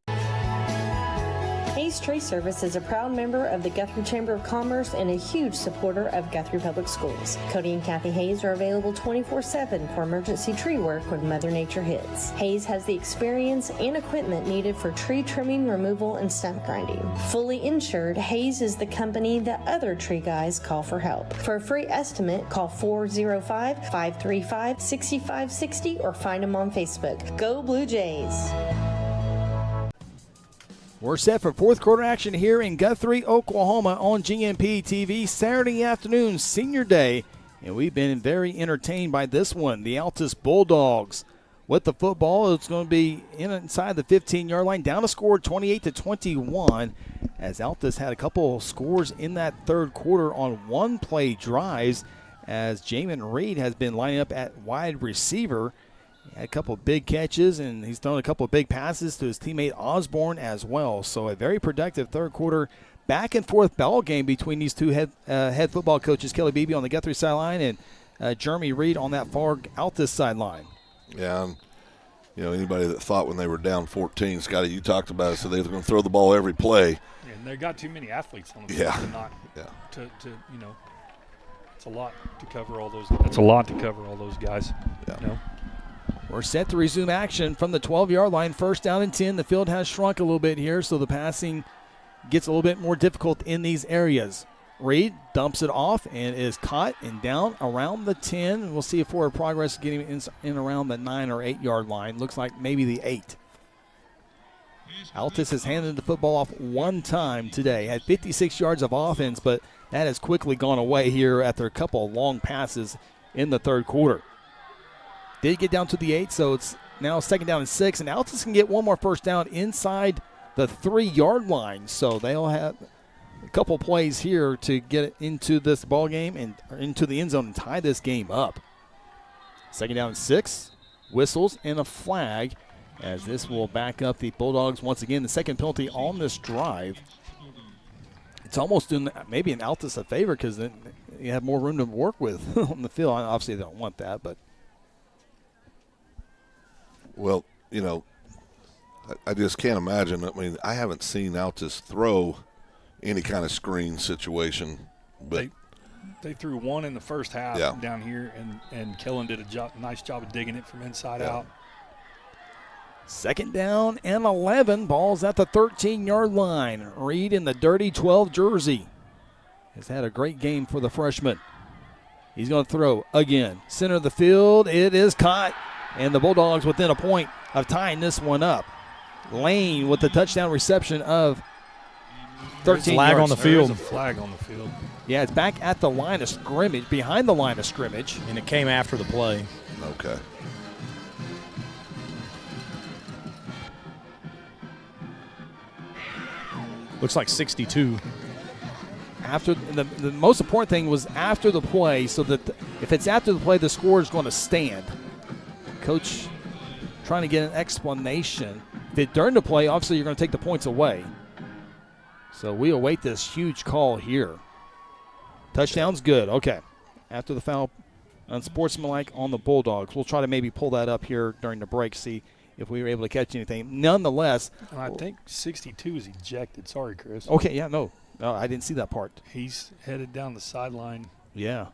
Hayes Tree Service is a proud member of the Guthrie Chamber of Commerce and a huge supporter of Guthrie Public Schools. Cody and Kathy Hayes are available 24/7 for emergency tree work when Mother Nature hits. Hayes has the experience and equipment needed for tree trimming, removal, and stump grinding. Fully insured, Hayes is the company that other tree guys call for help. For a free estimate, call 405-535-6560 or find them on Facebook. Go Blue Jays! We're set for fourth quarter action here in Guthrie, Oklahoma on GNP TV Saturday afternoon, Senior Day. And we've been very entertained by this one. The Altus Bulldogs with the football. It's going to be inside the 15-yard line. Down a score 28-21 as Altus had a couple scores in that third quarter on one-play drives as Jamin Reed has been lining up at wide receiver. He had a couple of big catches, and he's thrown a couple of big passes to his teammate Osborne as well. So a very productive third quarter back-and-forth ball game between these two head football coaches, Kelly Beebe on the Guthrie sideline and Jeremy Reed on that far Altus sideline. Yeah, and, anybody that thought when they were down 14, Scotty, you talked about it, so they were going to throw the ball every play. Yeah, and they got too many athletes on the field to not it's a lot to cover all those. That's a lot to cover all those guys. Yeah. We're set to resume action from the 12-yard line. First down and 10. The field has shrunk a little bit here, so the passing gets a little bit more difficult in these areas. Reed dumps it off and is caught and down around the 10. We'll see if forward progress getting in around the 9 or 8-yard line. Looks like maybe the 8. Altus has handed the football off one time today. Had 56 yards of offense, but that has quickly gone away here after a couple of long passes in the third quarter. Did get down to the 8, so it's now second down and 6, and Altus can get one more first down inside the 3-yard line. So they'll have a couple plays here to get into this ball game and into the end zone and tie this game up. Second down and 6, whistles and a flag as this will back up the Bulldogs once again. The second penalty on this drive. It's almost doing maybe an Altus a favor because then you have more room to work with on the field. Obviously, they don't want that, but. Well, I just can't imagine. I mean, I haven't seen Altus throw any kind of screen situation. But they threw one in the first half down here, and Kellen did a nice job of digging it from inside out. Second down and 11. Ball's at the 13-yard line. Reed in the dirty 12 jersey has had a great game for the freshman. He's going to throw again. Center of the field. It is caught. And the Bulldogs within a point of tying this one up. Lane with the touchdown reception of 13 flag yards. on the field. There's a flag on the field. Yeah, it's back at the line of scrimmage, behind the line of scrimmage. And it came after the play. Okay. Looks like 62. After the most important thing was after the play, so that if it's after the play, the score is going to stand. Coach trying to get an explanation. If it's during the play, obviously you're going to take the points away. So we await this huge call here. Touchdown's good. Okay. After the foul, unsportsmanlike on the Bulldogs. We'll try to maybe pull that up here during the break, see if we were able to catch anything. Nonetheless. And I think 62 is ejected. Sorry, Chris. Okay, yeah, no, I didn't see that part. He's headed down the sideline. Yeah.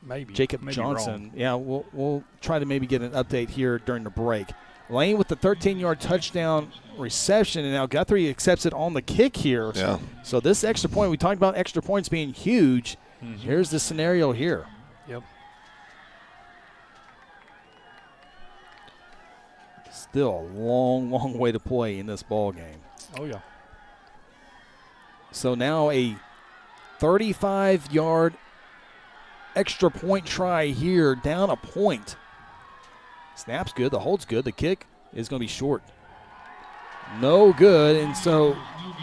Maybe. Jacob maybe Johnson. wrong. Yeah, we'll try to maybe get an update here during the break. Lane with the 13-yard touchdown reception, and now Guthrie accepts it on the kick here. Yeah. So this extra point, we talked about extra points being huge. Mm-hmm. Here's the scenario here. Yep. Still a long, long way to play in this ball game. Oh, yeah. So now a 35-yard extra point try here, down a point. Snap's good, the hold's good, the kick is going to be short. No good, and so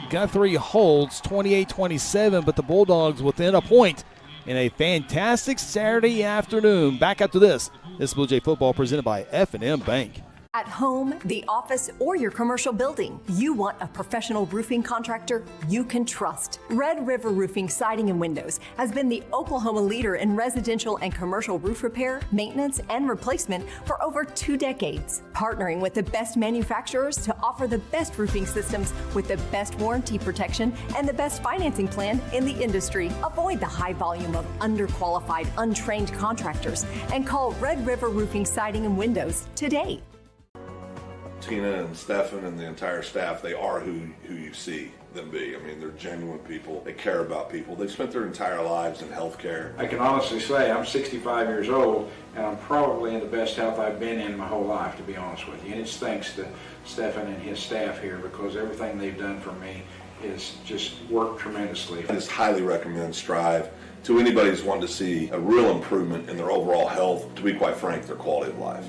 Guthrie holds 28-27, but the Bulldogs within a point in a fantastic Saturday afternoon. Back after this is Blue Jay football presented by F&M Bank. At home, the office, or your commercial building, you want a professional roofing contractor you can trust. Red River Roofing Siding and Windows has been the Oklahoma leader in residential and commercial roof repair, maintenance, and replacement for over 2 decades. Partnering with the best manufacturers to offer the best roofing systems with the best warranty protection and the best financing plan in the industry. Avoid the high volume of underqualified, untrained contractors and call Red River Roofing Siding and Windows today. Tina and Stefan and the entire staff, they are who you see them be. I mean, they're genuine people. They care about people. They've spent their entire lives in healthcare. I can honestly say I'm 65 years old, and I'm probably in the best health I've been in my whole life, to be honest with you. And it's thanks to Stefan and his staff here, because everything they've done for me is just worked tremendously. I just highly recommend Strive to anybody who's wanting to see a real improvement in their overall health, to be quite frank, their quality of life.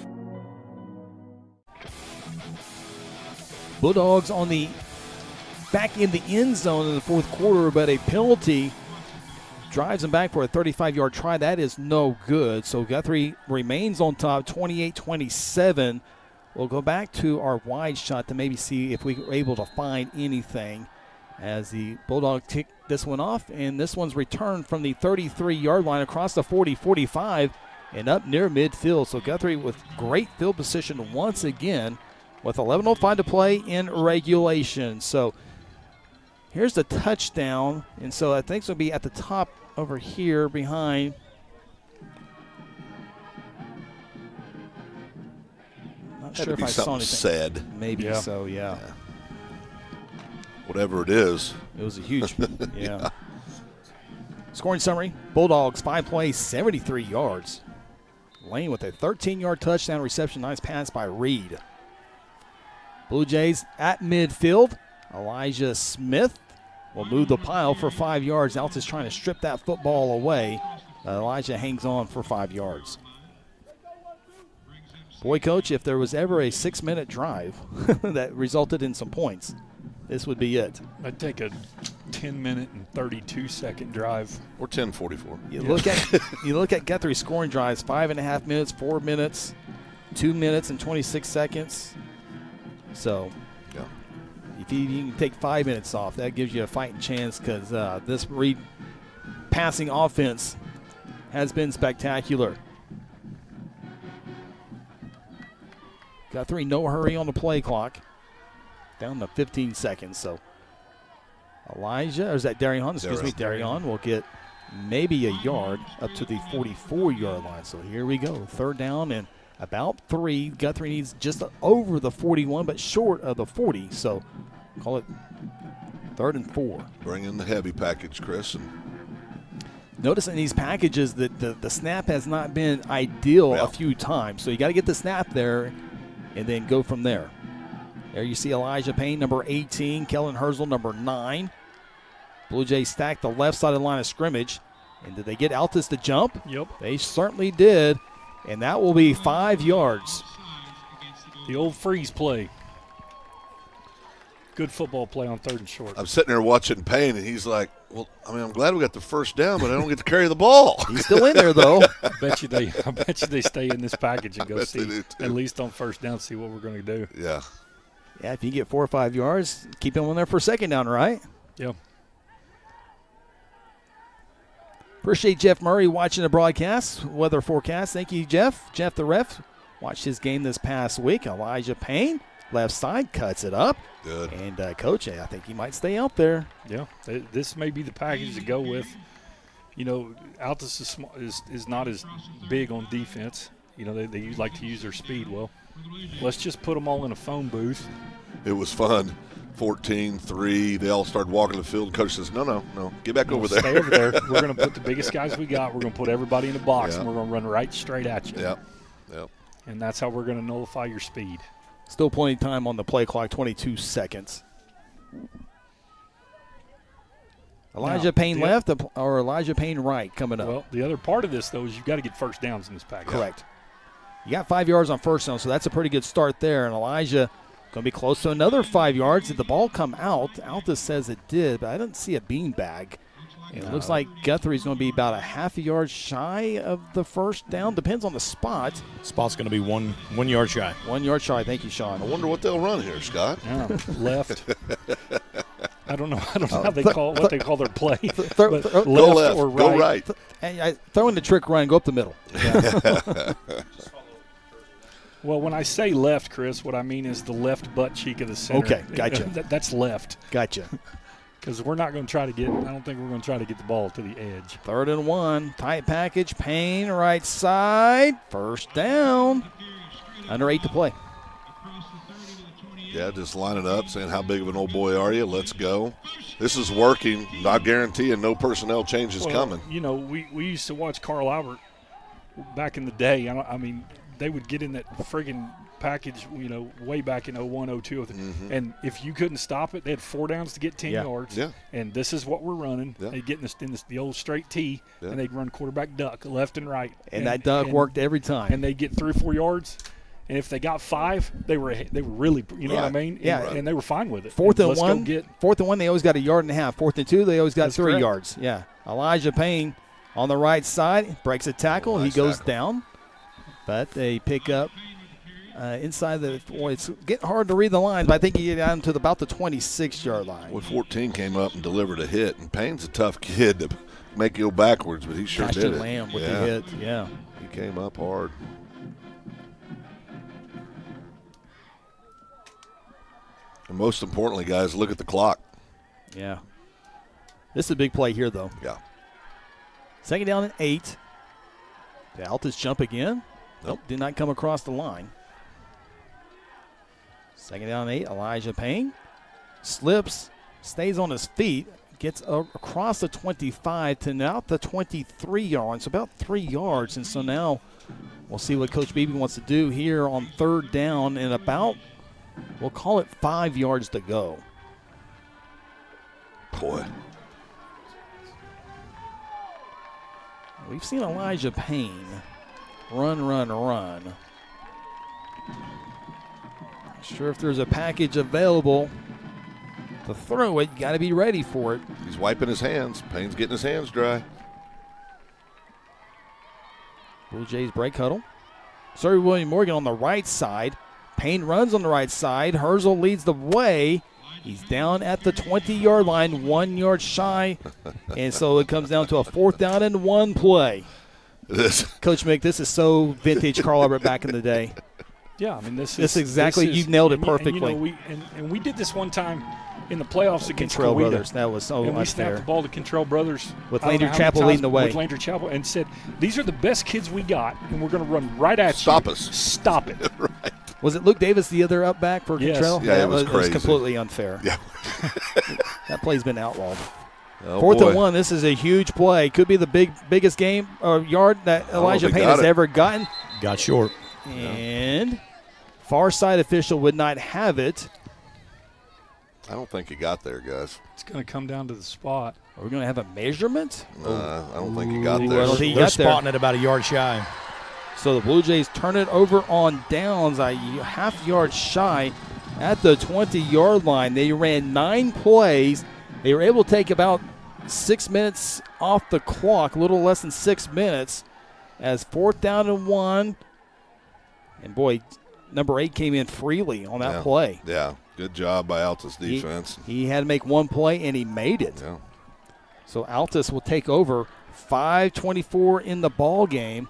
Bulldogs on the back in the end zone in the fourth quarter, but a penalty drives them back for a 35-yard try. That is no good. So Guthrie remains on top, 28-27. We'll go back to our wide shot to maybe see if we were able to find anything as the Bulldogs tick this one off, and this one's returned from the 33-yard line across the 40-45 and up near midfield. So Guthrie with great field position once again, with 11:05 to play in regulation. So here's the touchdown, and so I think it's going to be at the top over here behind. Not sure if I saw anything. Said. Maybe so, yeah. Whatever it is. It was a huge, yeah. Scoring summary, Bulldogs 5 plays, 73 yards. Lane with a 13-yard touchdown reception, nice pass by Reed. Blue Jays at midfield. Elijah Smith will move the pile for 5 yards. Altus trying to strip that football away. Elijah hangs on for 5 yards. Boy, Coach, if there was ever a 6-minute drive that resulted in some points, this would be it. I'd take a 10-minute and 32-second drive. Or 10:44. You look at Guthrie's scoring drives, 5.5 minutes, 4 minutes, 2 minutes and 26 seconds. So, if you can take 5 minutes off, that gives you a fighting chance, because this Reed passing offense has been spectacular. Guthrie, no hurry on the play clock. Down to 15 seconds. So, Elijah, or is that Darion? Excuse me, Darion will get maybe a yard up to the 44-yard line. So, here we go. 3rd down and about 3. Guthrie needs just over the 41, but short of the 40. So call it 3rd and 4. Bring in the heavy package, Chris. And notice in these packages that the snap has not been ideal a few times. So you got to get the snap there and then go from there. There you see Elijah Payne, number 18. Kellen Herzl, number 9. Blue Jays stacked the left side of the line of scrimmage. And did they get Altus to jump? Yep. They certainly did. And that will be 5 yards. The old freeze play. Good football play on 3rd and short. I'm sitting there watching Payne, and he's like, well, I mean, I'm glad we got the first down, but I don't get to carry the ball. He's still in there, though. I bet you they stay in this package and go see, at least on 1st down, see what we're going to do. Yeah. Yeah, if you get 4 or 5 yards, keep him on there for 2nd down, right? Yeah. Appreciate Jeff Murray watching the broadcast, weather forecast. Thank you, Jeff. Jeff, the ref, watched his game this past week. Elijah Payne, left side, cuts it up. Good. And Coach, I think he might stay out there. Yeah, this may be the package to go with. You know, Altus is not as big on defense. You know, they like to use their speed. Well, Let's just put them all in a phone booth. It was fun. 14-3. They all started walking the field. Coach says, no. Get back over there. Stay over there. We're going to put the biggest guys we got. We're going to put everybody in a box, Yeah. and we're going to run right straight at you. Yep. And that's how we're going to nullify your speed. Still plenty of time on the play clock, 22 seconds. Elijah Payne left or Elijah Payne right coming up? Well, the other part of this, though, is you've got to get first downs in this package. Correct. You got 5 yards on first down, so that's a pretty good start there. And Elijah going to be close to another 5 yards. Did the ball come out? Altus says it did, but I didn't see a beanbag. It looks like Guthrie's going to be about a half a yard shy of the first down. Depends on the spot. Spot's going to be 1 yard shy. 1 yard shy. Thank you, Sean. I wonder what they'll run here, Scott. Yeah, left. I don't know how they call what they call their play. Go Left left or right. Go right. Hey, throw in the trick run. Go up the middle. Yeah. Well, when I say left, Chris, what I mean is the left butt cheek of the center. Okay, gotcha. That's left. Gotcha. Because we're not going to try to get – I don't think we're going to try to get the ball to the edge. 3rd and 1. Tight package. Payne right side. First down. Under 8 to play. Yeah, just line it up, saying how big of an old boy are you? Let's go. This is working. Not guaranteeing no personnel changes coming. You know, we used to watch Carl Albert back in the day. I mean, they would get in that friggin' package, you know, way back in 01, 02. And if you couldn't stop it, they had 4 downs to get 10 yards. Yeah. And this is what we're running. Yeah. They'd get in the old straight T, and they'd run quarterback duck left and right. And that duck worked every time. And they'd get 3 or 4 yards. And if they got 5, they were really, you know what I mean? Yeah. And they were fine with it. 4th and Let's 1. go 4th and 1, they always got a yard and a half. 4th and 2, they always got That's 3 correct. yards. Yeah. Elijah Payne on the right side breaks a tackle. He goes down, but they pick up inside the. Boy, it's getting hard to read the lines, but I think he get down to about the 26-yard line. Well, 14 came up and delivered a hit, and Payne's a tough kid to make you go backwards, but he sure Gosh, did it. Lamb with the hit. Yeah. He came up hard. And most importantly, guys, look at the clock. Yeah. This is a big play here, though. Yeah. 2nd down and 8. Did Altus jump again? Nope. Did not come across the line. 2nd down and 8. Elijah Payne slips, stays on his feet, gets across the 25 to now the 23-yard line. So about 3 yards. And so now we'll see what Coach Beebe wants to do here on 3rd down and about, we'll call it 5 yards to go. Boy. We've seen Elijah Payne run. Not sure if there's a package available to throw it. You got to be ready for it. He's wiping his hands. Payne's getting his hands dry. Bluejays break huddle. Surrey William Morgan on the right side. Payne runs on the right side. Herzl leads the way. He's down at the 20-yard line, 1 yard shy. And so it comes down to a 4th down and 1 play. Coach Mick, this is so vintage Carl Albert back in the day. Yeah, I mean, this is exactly, you've nailed it perfectly. And we did this one time in the playoffs against Contrell Coweta. Brothers. That was so and we much snapped there. the ball to Contrell Brothers. With I don't know Landry how many Chappell times, leading the way. With Landry Chappell, and said, these are the best kids we got, and we're going to run right at Stop you. us. Stop it. Right. Was it Luke Davis, the other up back for Yes. Contrell? Yeah, it was crazy. It was completely unfair. Yeah. That play's been outlawed. Oh, 4th boy. and 1. This is a huge play. Could be the biggest game or yard that Elijah they Payne got has it. ever gotten. Got short. And far side official would not have it. I don't think he got there, guys. It's going to come down to the spot. Are we going to have a measurement? I don't think he got Ooh, there. I don't think he They're got there. spotting it about a yard shy. So the Blue Jays turn it over on downs, a half yard shy at the 20-yard line. They ran 9 plays. They were able to take about 6 minutes off the clock, a little less than 6 minutes, as 4th down and 1. And boy, number 8 came in freely on that play. Yeah, good job by Altus defense. He had to make one play, and he made it. Yeah. So Altus will take over. 5:24 in the ball game,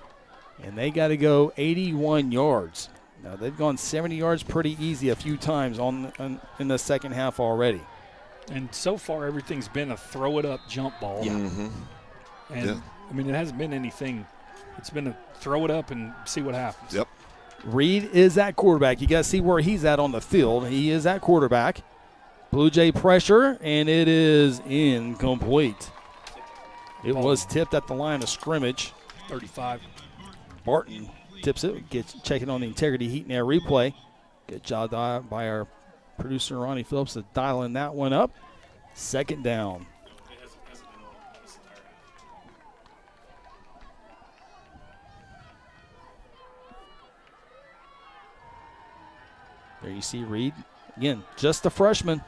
and they got to go 81 yards. Now, they've gone 70 yards pretty easy a few times in the second half already. And so far, everything's been a throw-it-up jump ball. Yeah. Mm-hmm. And, I mean, it hasn't been anything. It's been a throw it up and see what happens. Yep. Reed is at quarterback. You got to see where he's at on the field. He is at quarterback. Blue Jay pressure, and it is incomplete. It was tipped at the line of scrimmage. 35. Barton tips it, gets checking on the integrity heat and air replay. Good job by our producer, Ronnie Phillips, of dialing that one up. Second down. There you see Reed. Again, just a freshman.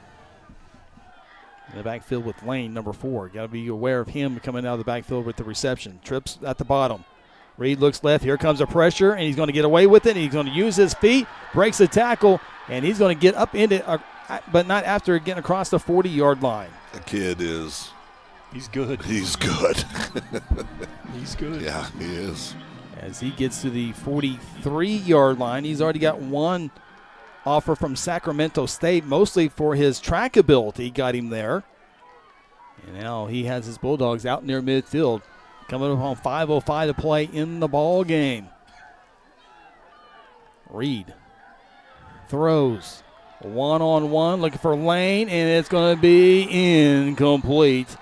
In the backfield with Lane, number 4. Got to be aware of him coming out of the backfield with the reception. Trips at the bottom. Reed looks left. Here comes a pressure, and he's going to get away with it. He's going to use his feet, breaks the tackle, and he's going to get up into it, but not after getting across the 40-yard line. The kid is... He's good. He's good. He's good. Yeah, he is. As he gets to the 43-yard line, he's already got one offer from Sacramento State, mostly for his track ability, got him there. And now he has his Bulldogs out near midfield. Coming up on 5:05 to play in the ball game. Reed throws one-on-one, looking for Lane, and it's going to be incomplete.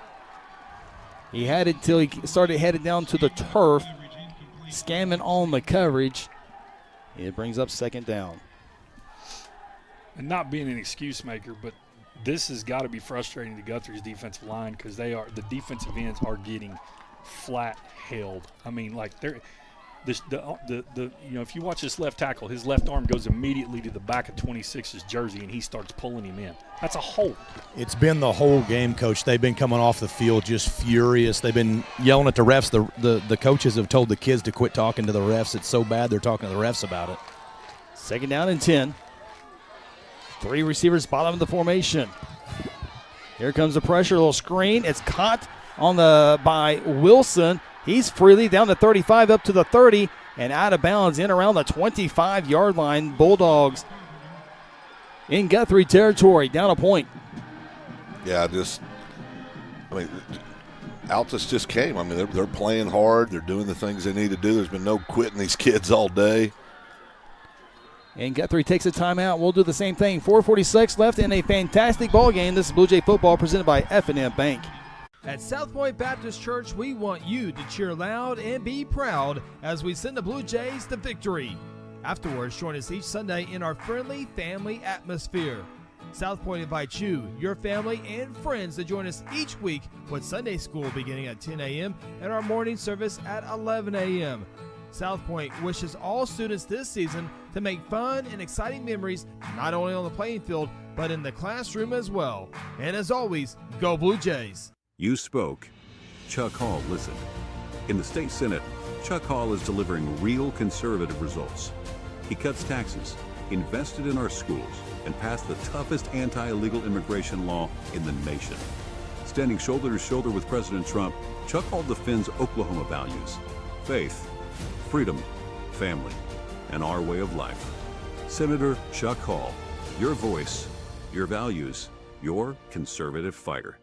He had it till he started headed down to the turf, scamming on the coverage. It brings up second down. And not being an excuse maker, but this has got to be frustrating to Guthrie's defensive line because the defensive ends are getting flat held. I mean, like if you watch this left tackle, his left arm goes immediately to the back of 26's jersey, and he starts pulling him in. That's a hold. It's been the whole game, Coach. They've been coming off the field just furious. They've been yelling at the refs. The coaches have told the kids to quit talking to the refs. It's so bad they're talking to the refs about it. Second down and 10. 3 receivers, bottom of the formation. Here comes the pressure, a little screen. It's caught by Wilson. He's freely down the 35, up to the 30, and out of bounds in around the 25-yard line. Bulldogs in Guthrie territory, down a point. Yeah, Altus just came. I mean, they're playing hard. They're doing the things they need to do. There's been no quitting these kids all day. And Guthrie takes a timeout. We'll do the same thing. 4:46 left in a fantastic ball game. This is Blue Jay football presented by F&M Bank. At South Point Baptist Church, we want you to cheer loud and be proud as we send the Blue Jays to victory. Afterwards, join us each Sunday in our friendly family atmosphere. South Point invites you, your family, and friends to join us each week with Sunday school beginning at 10 a.m. and our morning service at 11 a.m. South Point wishes all students this season to make fun and exciting memories not only on the playing field, but in the classroom as well. And as always, go Blue Jays. You spoke. Chuck Hall listened. In the state Senate, Chuck Hall is delivering real conservative results. He cuts taxes, invested in our schools, and passed the toughest anti-illegal immigration law in the nation. Standing shoulder to shoulder with President Trump, Chuck Hall defends Oklahoma values: faith, freedom, family, and our way of life. Senator Chuck Hall, your voice, your values, your conservative fighter.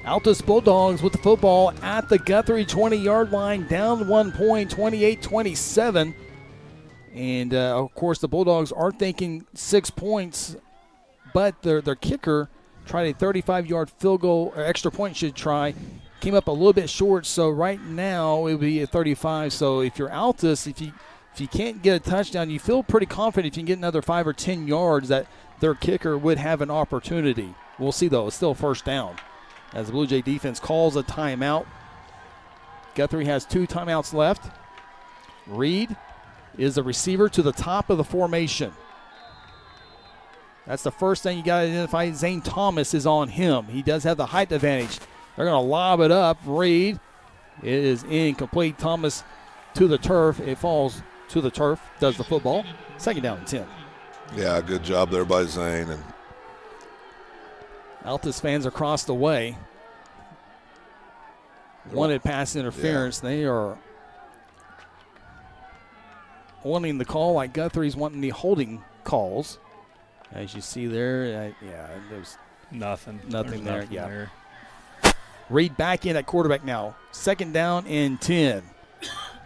Altus Bulldogs with the football at the Guthrie 20-yard line, down 1 point, 28-27. And, of course, the Bulldogs are thinking 6 points, but their kicker tried a 35-yard field goal, or extra point should try, came up a little bit short, so right now it would be a 35. So if you're Altus, if you can't get a touchdown, you feel pretty confident if you can get another 5 or 10 yards that their kicker would have an opportunity. We'll see, though. It's still first down as the Blue Jay defense calls a timeout. Guthrie has 2 timeouts left. Reed is the receiver to the top of the formation. That's the first thing you got to identify. Zane Thomas is on him. He does have the height advantage. They're going to lob it up. Reed, it is incomplete. Thomas to the turf. It falls to the turf, does the football. Second down and 10. Yeah, good job there by Zane. And Altus fans across the way wanted pass interference. Yeah. They are wanting the call like Guthrie's wanting the holding calls. As you see there, there's nothing there. There. Reed back in at quarterback now. Second down and 10.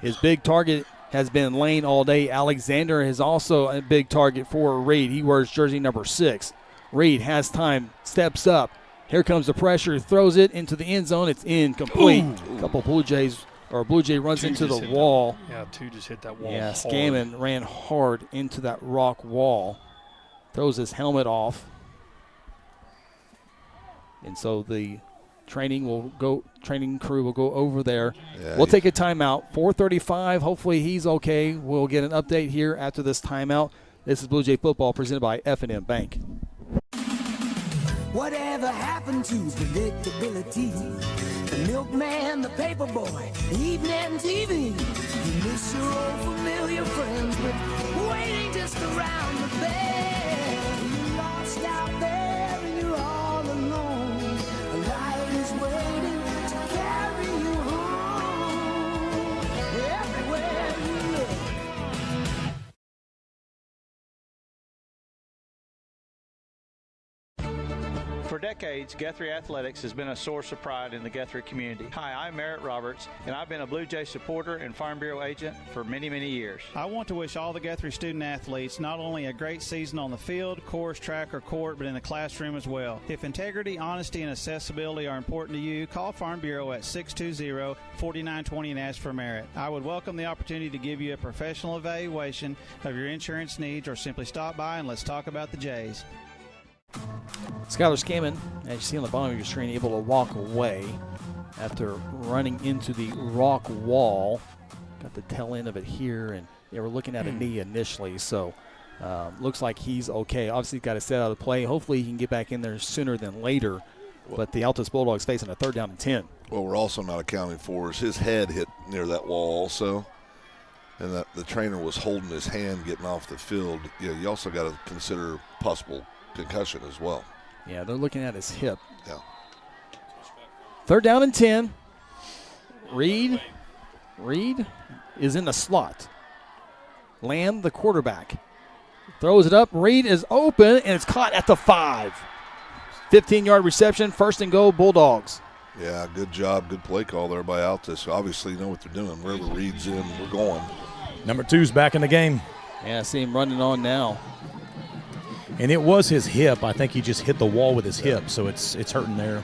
His big target has been lane all day. Alexander is also a big target for Reed. He wears jersey number 6. Reed has time, steps up. Here comes the pressure, throws it into the end zone. It's incomplete. A couple Blue Jay runs into the wall. Yeah, 2 just hit that wall. Yeah, Scammon ran hard into that rock wall. Throws his helmet off. And so the training crew will go over there. Yeah, we'll take a timeout. 4:35. Hopefully he's okay. We'll get an update here after this timeout. This is Blue Jay football presented by F&M Bank. Whatever happened to predictability? The milkman, the paper boy, evening TV. You miss your old familiar friends, but waiting just around the bend. You're lost out there and you're all alone. A light is waiting to carry you home. Everywhere you look. For decades, Guthrie Athletics has been a source of pride in the Guthrie community. Hi, I'm Merritt Roberts, and I've been a Blue Jay supporter and Farm Bureau agent for many, many years. I want to wish all the Guthrie student athletes not only a great season on the field, course, track, or court, but in the classroom as well. If integrity, honesty, and accessibility are important to you, call Farm Bureau at 620-4920 and ask for Merritt. I would welcome the opportunity to give you a professional evaluation of your insurance needs, or simply stop by and let's talk about the Jays. Skylar Scammon, as you see on the bottom of your screen, able to walk away after running into the rock wall. Got the tail end of it here, and they were looking at a knee initially, so looks like he's okay. Obviously, he's got to set out of play. Hopefully, he can get back in there sooner than later. But the Altus Bulldogs facing a 3rd down and 10. What we're also not accounting for is his head hit near that wall also, and that the trainer was holding his hand getting off the field. You also got to consider possible concussion as well. Yeah, they're looking at his hip. Yeah. 3rd down and 10. Reed is in the slot. Lamb, the quarterback, throws it up. Reed is open, and it's caught at the 5. 15-yard reception, 1st and goal, Bulldogs. Yeah, good job, good play call there by Altus. Obviously, you know what they're doing. Wherever Reed's in, we're going. Number 2's back in the game. Yeah, I see him running on now. And it was his hip. I think he just hit the wall with his hip, so it's hurting there.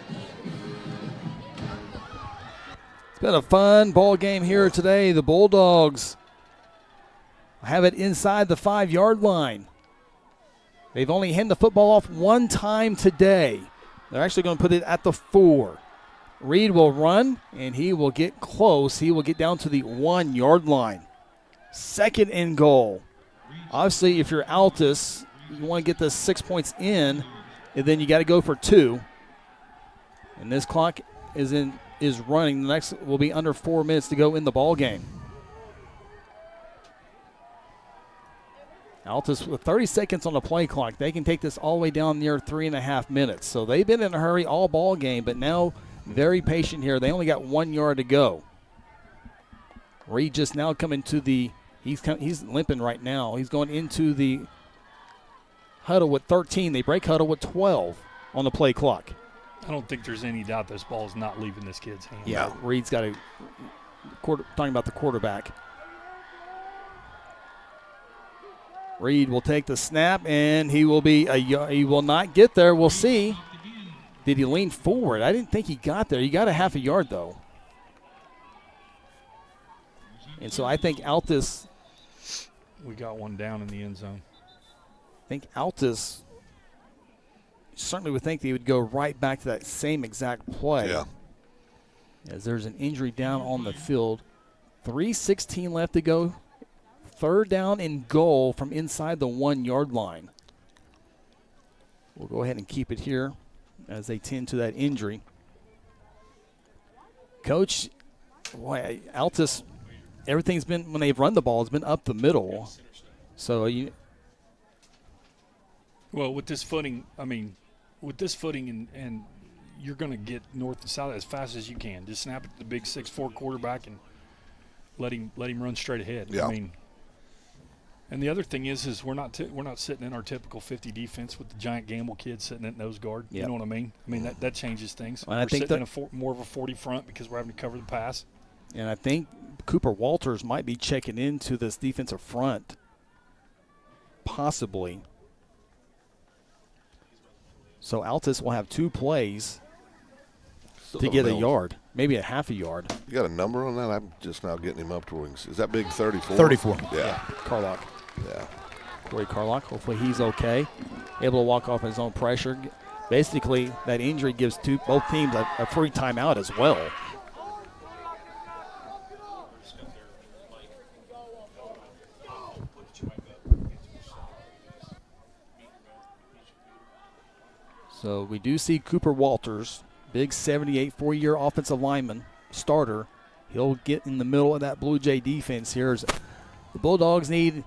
It's been a fun ball game here today. The Bulldogs have it inside the 5-yard line. They've only handed the football off one time today. They're actually going to put it at the 4. Reed will run, and he will get close. He will get down to the 1-yard line. 2nd and goal. Obviously, if you're Altus, you want to get the 6 points in, and then you got to go for 2. And this clock is running. The next will be under 4 minutes to go in the ball game. Altus with 30 seconds on the play clock. They can take this all the way down near 3.5 minutes. So they've been in a hurry all ball game, but now very patient here. They only got 1 yard to go. Reed just now coming to the he's limping right now. He's going into the huddle with 13. They break huddle with 12 on the play clock. I don't think there's any doubt this ball is not leaving this kid's hand. Yeah, Reed's got talking about the quarterback. Reed will take the snap, and he will not get there. We'll see. Did he lean forward? I didn't think he got there. He got a half a yard, though. And so I think Altus. We got one down in the end zone. I think Altus certainly would think they would go right back to that same exact play. Yeah. As there's an injury down on the field. 3:16 left to go. 3rd down and goal from inside the 1-yard line. We'll go ahead and keep it here as they tend to that injury. Coach, boy, Altus, everything's been, when they've run the ball, it's been up the middle. So well, with this footing, and you're going to get north and south as fast as you can. Just snap it to the big 6'4" quarterback and let him run straight ahead. Yeah. And the other thing is we're not sitting in our typical 50 defense with the giant Gamble kid sitting at nose guard. Yep. You know what I mean? That changes things. Well, we're sitting in more of a 40 front because we're having to cover the pass. And I think Cooper Walters might be checking into this defensive front, possibly. So Altus will have 2 plays to get a yard, maybe a half a yard. You got a number on that? I'm just now getting him up to wings. Is that big 34? 34. Yeah. Carlock. Yeah. Corey Carlock, hopefully he's okay. Able to walk off his own pressure. Basically, that injury gives both teams a free timeout as well. So we do see Cooper Walters, big 78, 4-year offensive lineman, starter. He'll get in the middle of that Blue Jay defense here. As the Bulldogs need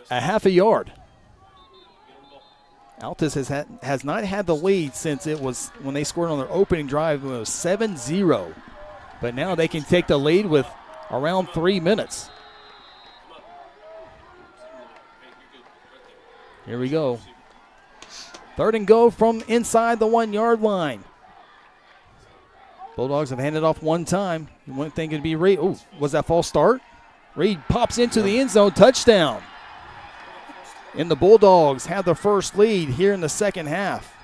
a half a yard. Altus has not had the lead since it was when they scored on their opening drive. It was 7-0. But now they can take the lead with around 3 minutes. Here we go. 3rd and go from inside the 1-yard line. Bulldogs have handed off one time. You wouldn't think it'd be Reed. Oh, was that false start? Reed pops into the end zone, touchdown. And the Bulldogs have the first lead here in the second half.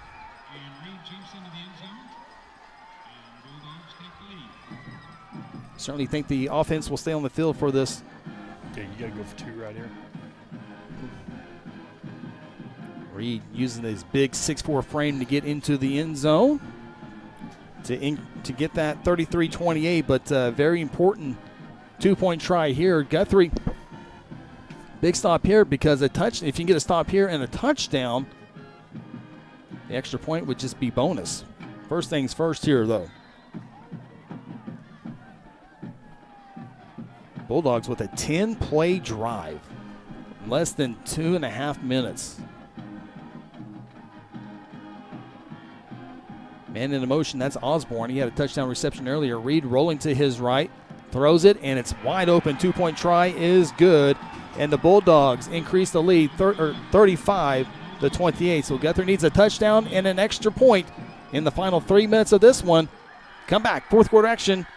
Certainly think the offense will stay on the field for this. Okay, you got to go for 2 right here. Reed using his big 6'4" frame to get into the end zone to get that 33-28, but very important 2-point try here. Guthrie, big stop here because if you can get a stop here and a touchdown, the extra point would just be bonus. First things first here, though. Bulldogs with a 10-play drive, less than 2.5 minutes. Man in motion, that's Osborne. He had a touchdown reception earlier. Reed rolling to his right, throws it, and it's wide open. 2-point try is good, and the Bulldogs increase the lead 35-28. So Guthrie needs a touchdown and an extra point in the final 3 minutes of this one. Come back, fourth quarter action.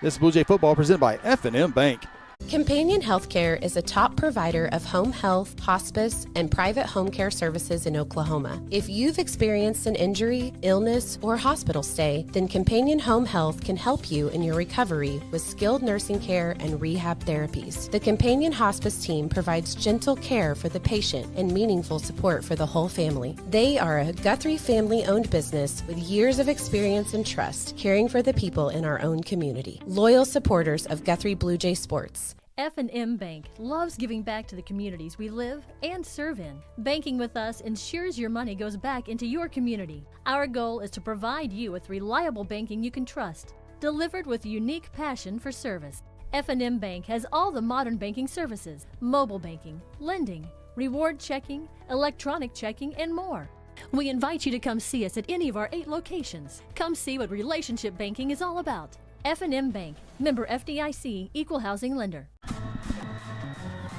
This is Blue Jay football presented by F&M Bank. Companion Healthcare is a top provider of home health, hospice, and private home care services in Oklahoma. If you've experienced an injury, illness, or hospital stay, then Companion Home Health can help you in your recovery with skilled nursing care and rehab therapies. The Companion Hospice team provides gentle care for the patient and meaningful support for the whole family. They are a Guthrie family-owned business with years of experience and trust, caring for the people in our own community. Loyal supporters of Guthrie Bluejay Sports. F&M Bank loves giving back to the communities we live and serve in. Banking with us ensures your money goes back into your community. Our goal is to provide you with reliable banking you can trust, delivered with unique passion for service. F&M Bank has all the modern banking services, mobile banking, lending, reward checking, electronic checking, and more. We invite you to come see us at any of our 8 locations. Come see what relationship banking is all about. F&M Bank, member FDIC, equal housing lender.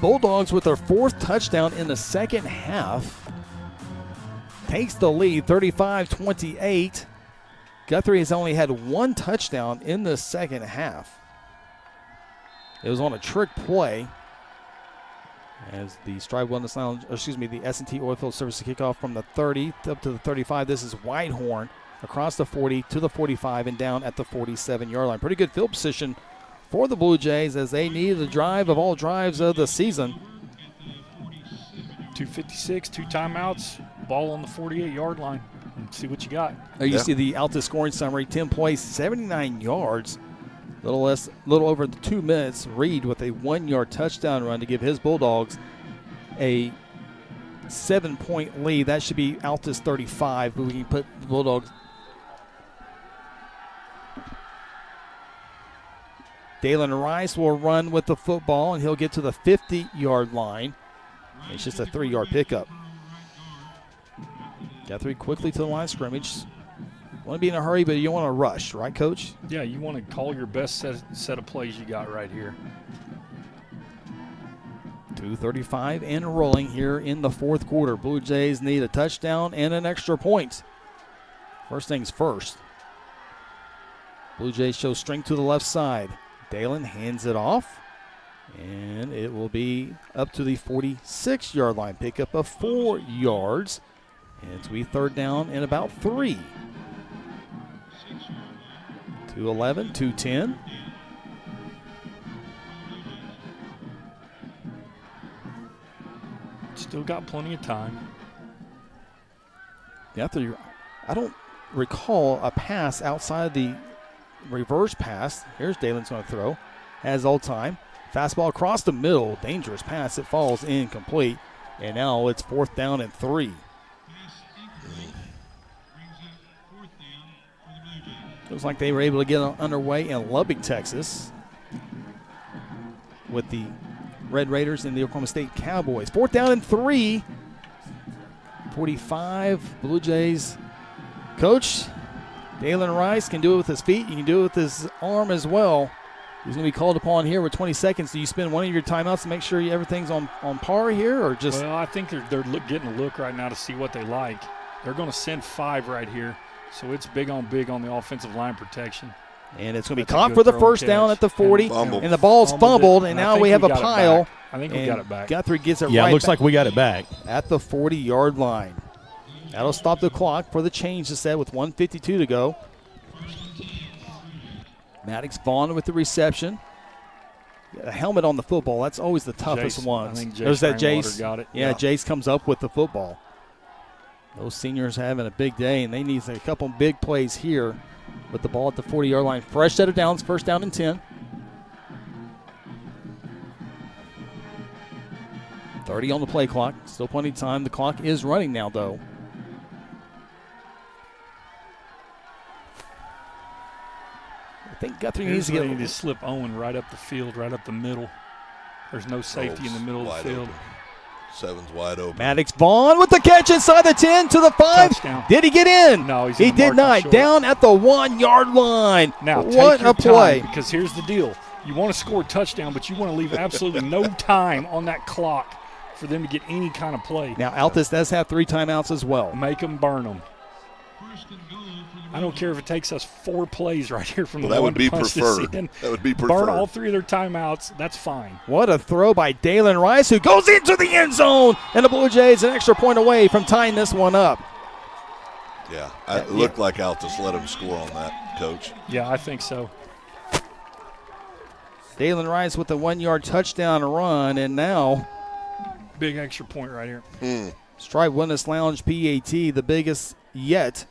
Bulldogs with their 4th touchdown in the second half. Takes the lead 35-28. Guthrie has only had 1 touchdown in the second half. It was on a trick play as the Strive Wellness Lounge, the S&T Oilfield Services kickoff from the 30 up to the 35. This is Whitehorn across the 40 to the 45 and down at the 47-yard line. Pretty good field position for the Blue Jays as they needed a drive of all drives of the season. 2:56, 2 timeouts, ball on the 48-yard line. Let's see what you got. There you see the Altus scoring summary. 10 plays, 79 yards. Little over 2 minutes. Reed with a 1-yard touchdown run to give his Bulldogs a 7-point lead. That should be Altus 35, but we can put the Bulldogs. Dalen Rice will run with the football, and he'll get to the 50-yard line. It's just a 3-yard pickup. Guthrie quickly to the line of scrimmage. Want to be in a hurry, but you don't want to rush, right, Coach? Yeah, you want to call your best set of plays you got right here. 2:35 and rolling here in the fourth quarter. Blue Jays need a touchdown and an extra point. First things first. Blue Jays show strength to the left side. Dalen hands it off, and it will be up to the 46-yard line. Pickup of 4 yards, and it's be third down and about 3. 2:11, 2:10. Still got plenty of time. Guthrie, I don't recall a pass outside the reverse pass. Here's Dalen's going to throw. Has all time. Fastball across the middle. Dangerous pass. It falls incomplete. And now it's 4th down and 3. Looks like they were able to get underway in Lubbock, Texas, with the Red Raiders and the Oklahoma State Cowboys. 4th down and 3. 45, Blue Jays. Coach, Dalen Rice can do it with his feet. He can do it with his arm as well. He's going to be called upon here with 20 seconds. Do you spend one of your timeouts to make sure everything's on par here, or just? Well, I think they're getting a look right now to see what they like. They're going to send 5 right here, so it's big on the offensive line protection. And it's going to be caught for the first down at the 40, and the ball's fumbled, and now we have a pile. I think we got it back. Guthrie gets it right back. Yeah, it looks back like we got it back. at the 40-yard line. That'll stop the clock for the change to set with 1:52 to go. Maddox Vaughn with the reception. A helmet on the football, that's always the toughest one. I think There's that Rainwater Jace. got it. Yeah, Jace comes up with the football. Those seniors having a big day, and they need a couple big plays here with the ball at the 40-yard line. Fresh set of downs, first down and 10. 30 on the play clock. Still plenty of time. The clock is running now, though. I think Guthrie needs to Need to slip Owen right up the field, right up the middle. There's no safety in the middle of the field. Open. 7's wide open. Maddox Vaughn with the catch inside the 10 to the 5. Touchdown. Did he get in? No, he's he gonna did mark him not. short. Down at the 1-yard line. Now, what take your a play. time, because here's the deal. You want to score a touchdown, but you want to leave absolutely no time on that clock for them to get any kind of play. Now, Altus does have 3 timeouts as well. Make them burn them. I don't care if it takes us 4 plays right here from the that one would be to punch preferred. this in. That would be preferred. Burn all 3 of their timeouts. That's fine. What a throw by Dalen Rice, who goes into the end zone. And the Blue Jays an extra point away from tying this one up. Yeah, it looked like Altus let him score on that, Coach. Yeah, I think so. Dalen Rice with the 1-yard touchdown run, and now Big extra point right here. Stripe Wellness Lounge PAT, the biggest yet.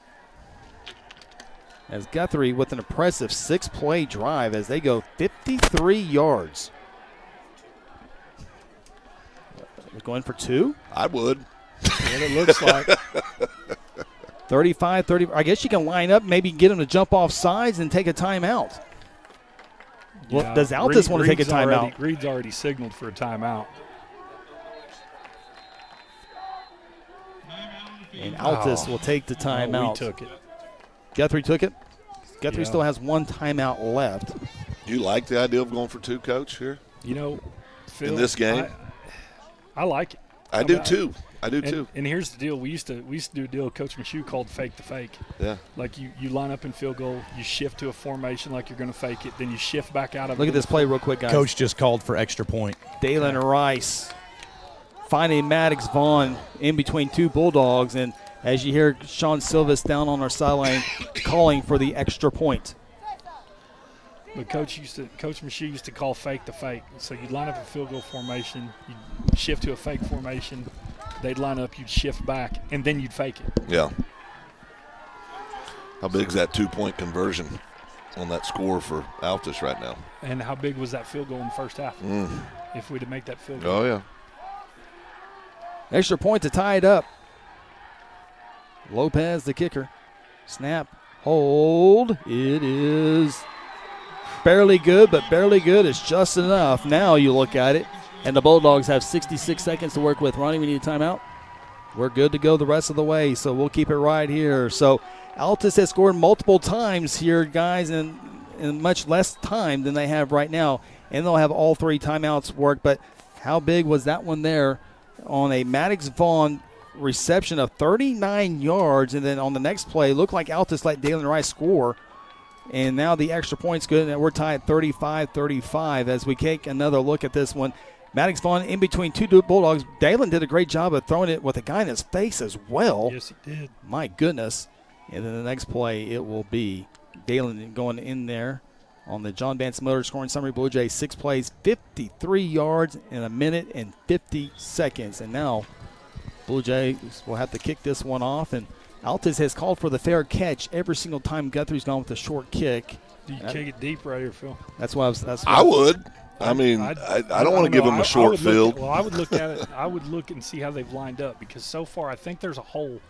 As Guthrie with an impressive 6-play drive as they go 53 yards. We're going for 2? I would. What it looks like. 35, 30. I guess you can line up, maybe get them to jump off sides and take a timeout. Well, Yeah, does Altus want to take a timeout? Reed's already signaled for a timeout. And Altus will take the timeout. We took it. Guthrie took it. Guthrie still has 1 timeout left. You like the idea of going for 2, Coach, here? You know, Phil, in this game? I like it. I do too. I do too. And here's the deal. We used to do a deal Coach Michoud called fake the fake. Yeah. Like you line up in field goal, you shift to a formation like you're going to fake it, then you shift back out of it. Look at this play real quick, guys. Coach just called for extra point. Dalen Rice finding Maddox Vaughn in between 2 Bulldogs, and as you hear Sean Silvis down on our sideline calling for the extra point. But Coach Michoud used to call fake the fake. So you'd line up in field goal formation, you'd shift to a fake formation, they'd line up, you'd shift back, and then you'd fake it. Yeah. How big is that 2-point conversion on that score for Altus right now? And how big was that field goal in the first half? If we'd have made that field goal. Oh, yeah. Extra point to tie it up. Lopez, the kicker. Snap, hold. It is barely good, but barely good is just enough. Now you look at it, and the Bulldogs have 66 seconds to work with. Ronnie, we need a timeout. We're good to go the rest of the way, so we'll keep it right here. So Altus has scored multiple times here, guys, in much less time than they have right now, and they'll have all 3 timeouts work. But how big was that one there on a Maddox Vaughn reception of 39 yards, and then on the next play, looked like Altus let Dalen Rice score And now the extra point's good, and we're tied 35-35 as we take another look at this one. Maddox Vaughn in between two Bulldogs. Dalen did a great job of throwing it with a guy in his face as well. Yes, he did. My goodness. And then the next play, it will be Dalen going in there on the John Vance Miller scoring summary. Blue Jays 6 plays, 53 yards in a minute and 50 seconds. And now Blue Jays will have to kick this one off. And Altus has called for the fair catch every single time Guthrie's gone with a short kick. Do you kick it deep right here, Phil? That's why I would. I mean, I don't want to give them a short field. I would look at it. I would look and see how they've lined up, because so far I think there's a hole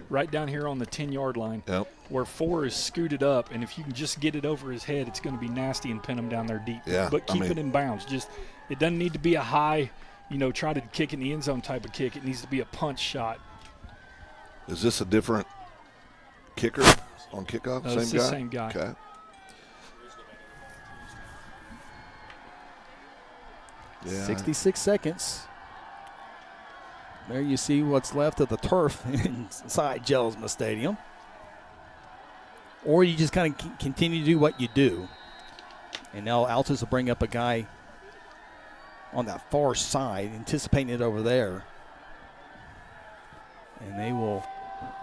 right down here on the 10-yard line where 4 is scooted up, and if you can just get it over his head, it's going to be nasty and pin him down there deep. Yeah, but keep it in bounds. Just it doesn't need to be a high, try to kick in the end zone type of kick. It needs to be a punch shot. Is this a different kicker on kickoff? No, it's the same guy. Okay. Yeah. 66 seconds. There you see what's left of the turf inside Jelsma Stadium. Or you just kind of continue to do what you do. And now Altus will bring up a guy on that far side, anticipating it over there. And they will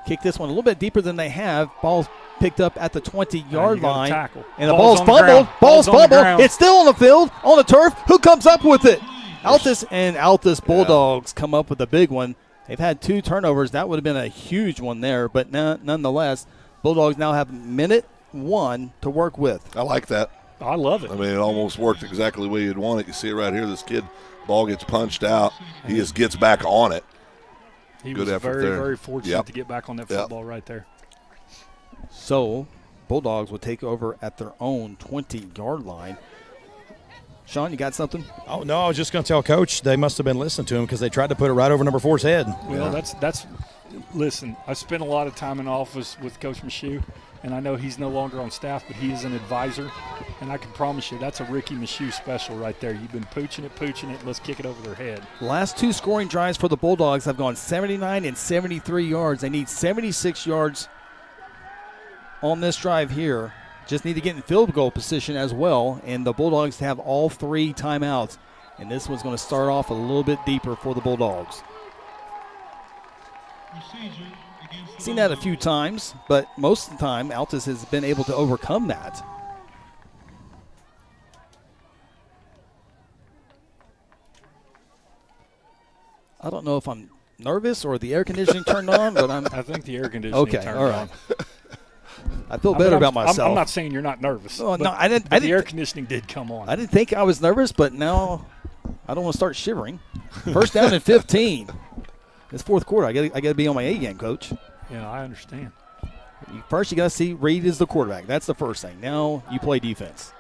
kick this one a little bit deeper than they have. Ball's picked up at the 20-yard line. Tackle. And the ball's fumbled. Ball's fumbled. It's still on the field, on the turf. Who comes up with it? Altus and Altus Bulldogs come up with a big one. They've had 2 turnovers. That would have been a huge one there. But nonetheless, Bulldogs now have minute 1 to work with. I like that. I love it. I mean, it almost worked exactly the way you'd want it. You see it right here. This kid, ball gets punched out. He just gets back on it. He Good was effort very, there. very fortunate to get back on that football right there. So, Bulldogs will take over at their own 20-yard line. Sean, you got something? Oh, no, I was just going to tell Coach they must have been listening to him because they tried to put it right over number 4's head. Well, that's listen, I spent a lot of time in office with Coach Michoud, and I know he's no longer on staff, but he is an advisor, and I can promise you that's a Ricky Michoud special right there. You've been pooching it, let's kick it over their head. The last 2 scoring drives for the Bulldogs have gone 79 and 73 yards. They need 76 yards on this drive here. Just need to get in field goal position as well, and the Bulldogs have all 3 timeouts. And this one's going to start off a little bit deeper for the Bulldogs. Seen that a few times, but most of the time Altus has been able to overcome that. I don't know if I'm nervous or the air conditioning turned on, but I think the air conditioning turned all right. on. I feel better about myself. I'm not saying you're not nervous. Oh, but, no, I didn't. But the air conditioning did come on. I didn't think I was nervous, but now I don't want to start shivering. First down and 15. It's fourth quarter. I got to be on my A game, Coach. Yeah, I understand. First, you got to see Reed is the quarterback. That's the first thing. Now you play defense.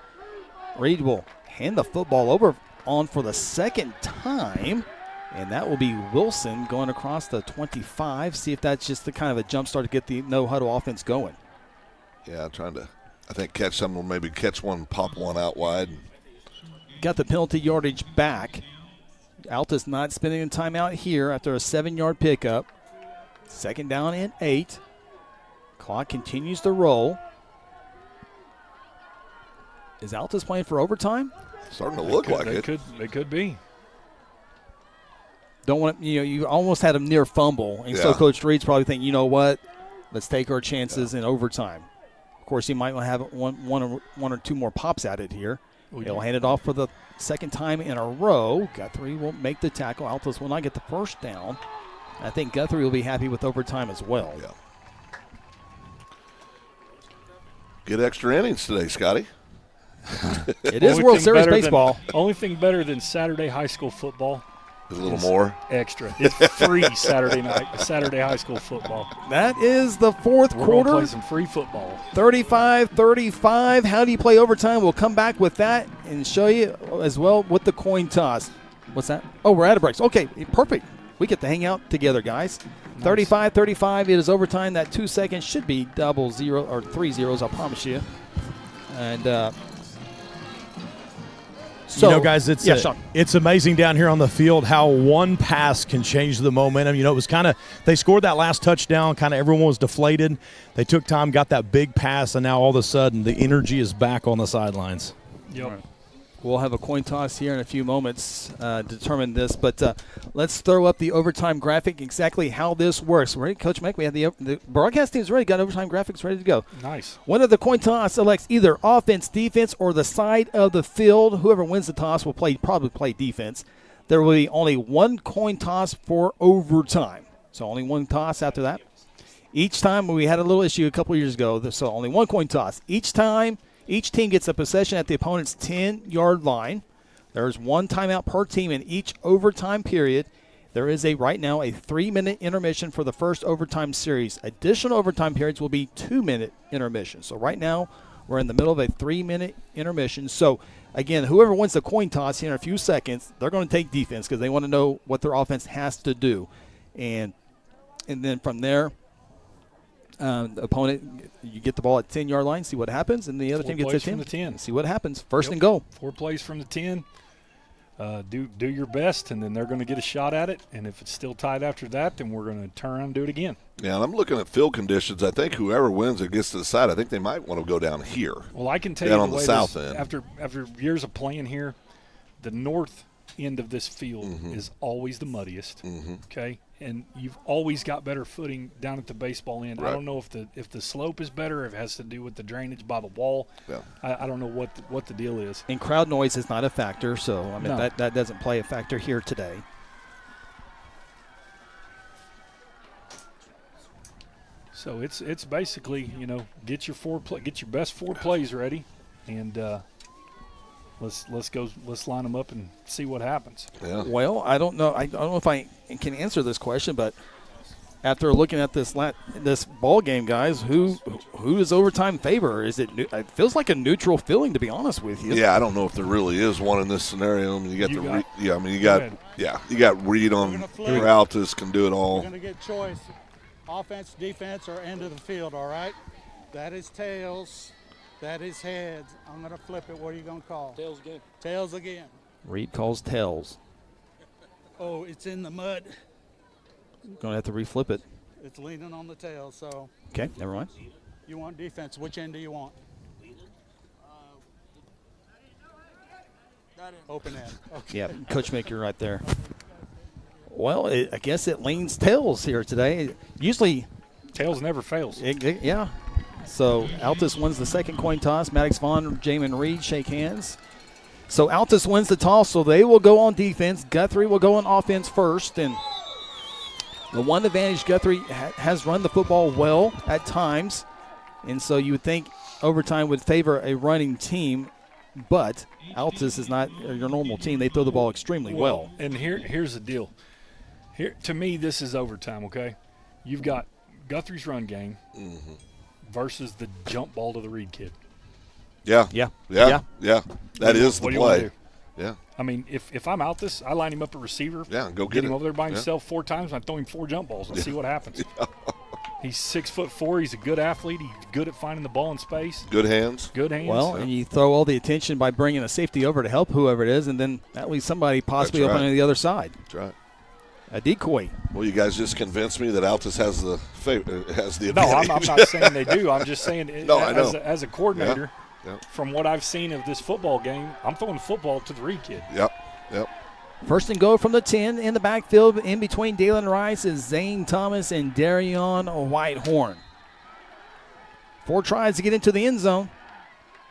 Reed will hand the football over on for the second time, and that will be Wilson going across the 25. See if that's just the kind of a jump start to get the no-huddle offense going. Yeah, trying to, I think, catch someone, maybe catch one, pop one out wide. Got the penalty yardage back. Altus not spending a timeout here after a 7-yard pickup. Second down and 8. Clock continues to roll. Is Altus playing for overtime? Starting to look like it. It could be. Don't want to, you almost had a near fumble, and so Coach Reed's probably thinking, you know what, let's take our chances in overtime. Of course, he might want to have one or 2 more pops at it here. He'll hand it off for the second time in a row. Guthrie will make the tackle. Altus will not get the first down. I think Guthrie will be happy with overtime as well. Yeah. Get extra innings today, Scotty. It is World Series baseball. Only thing better than Saturday high school football is a little more extra. It's free Saturday high school football. That is the fourth quarter. We're going to play some free football. 35-35. How do you play overtime? We'll come back with that and show you as well with the coin toss. What's that? Oh, we're out of breaks. Okay, perfect. We get to hang out together, guys. Nice. 35-35. It is overtime. That 2 seconds should be 0 or 3 zeros, I promise you. And So, you know, guys, Sean. it's amazing down here on the field how one pass can change the momentum. You know, it was kind of – they scored that last touchdown, kind of everyone was deflated. They took time, got that big pass, and now all of a sudden the energy is back on the sidelines. Yep. Right. We'll have a coin toss here in a few moments to determine this. But let's throw up the overtime graphic, exactly how this works. Ready, Coach Mack? We have the broadcast team's ready. Got overtime graphics ready to go. Nice. Winner of the coin toss selects either offense, defense, or the side of the field. Whoever wins the toss will probably play defense. There will be only one coin toss for overtime. So only one toss after that. Each time, we had a little issue a couple years ago, so only one coin toss. Each time, each team gets a possession at the opponent's 10-yard line. There's one timeout per team in each overtime period. There is right now a 3-minute intermission for the first overtime series. Additional overtime periods will be 2-minute intermissions. So right now we're in the middle of a 3-minute intermission. So again, whoever wins the coin toss here in a few seconds, they're going to take defense because they want to know what their offense has to do. And then from there, the opponent, you get the ball at 10-yard line, see what happens, and the other team gets a 10. From the 10. See what happens. First and goal. 4 plays from the 10. Do your best, and then they're going to get a shot at it. And if it's still tied after that, then we're going to turn around and do it again. Yeah, and I'm looking at field conditions. I think whoever wins it gets to the side. I think they might want to go down here. Well, I can tell down you on the south end. After years of playing here, the north end of this field is always the muddiest. Okay, and you've always got better footing down at the baseball end. Right. I don't know if the slope is better, if it has to do with the drainage by the wall. Yeah. I don't know what the deal is. And crowd noise is not a factor, so I mean No. that doesn't play a factor here today. So it's basically, you know, get your best 4 plays ready, and let's line them up and see what happens. Yeah. Well, I don't know if I can answer this question, but after looking at this ball game, guys, who is overtime favor? Is it feels like a neutral feeling, to be honest with you. Yeah, I don't know if there really is one in this scenario. I mean, you got Reed on Altus can do it all. We're going to get choice. Offense, defense, or end of the field, all right? That is tails. That is heads. I'm going to flip it. What are you going to call? Tails again. Tails again. Reed calls tails. Oh, it's in the mud. Going to have to reflip it. It's leaning on the tail, so. Okay, never mind. You want defense. Which end do you want? Open end. Okay. Yeah, Coach Maker right there. Well, I guess it leans tails here today. Usually, tails never fails. Yeah. So Altus wins the second coin toss. Maddox Vaughn, Jamin Reed shake hands. So Altus wins the toss, so they will go on defense. Guthrie will go on offense first. And the one advantage, Guthrie has run the football well at times. And so you would think overtime would favor a running team. But Altus is not your normal team. They throw the ball extremely well. And here's the deal. Here, to me, this is overtime, okay? You've got Guthrie's run game versus the jump ball to the Reed kid. Yeah. That is the play. Yeah. I mean, if I'm Altus, I line him up at receiver. Yeah, go get him it. over there by himself 4 times, and I throw him 4 jump balls and see what happens. He's 6'4". He's a good athlete. He's good at finding the ball in space. Good hands. Well, and you throw all the attention by bringing a safety over to help whoever it is, and then that leaves somebody possibly open on the other side. That's right. A decoy. Well, you guys just convinced me that Altus has the advantage. No, I'm not saying they do. I'm just saying as a coordinator, Yep. from what I've seen of this football game, I'm throwing the football to the Reed kid. Yep. First and goal from the 10 in the backfield. In between Dalen Rice is Zane Thomas and Darion Whitehorn. 4 tries to get into the end zone.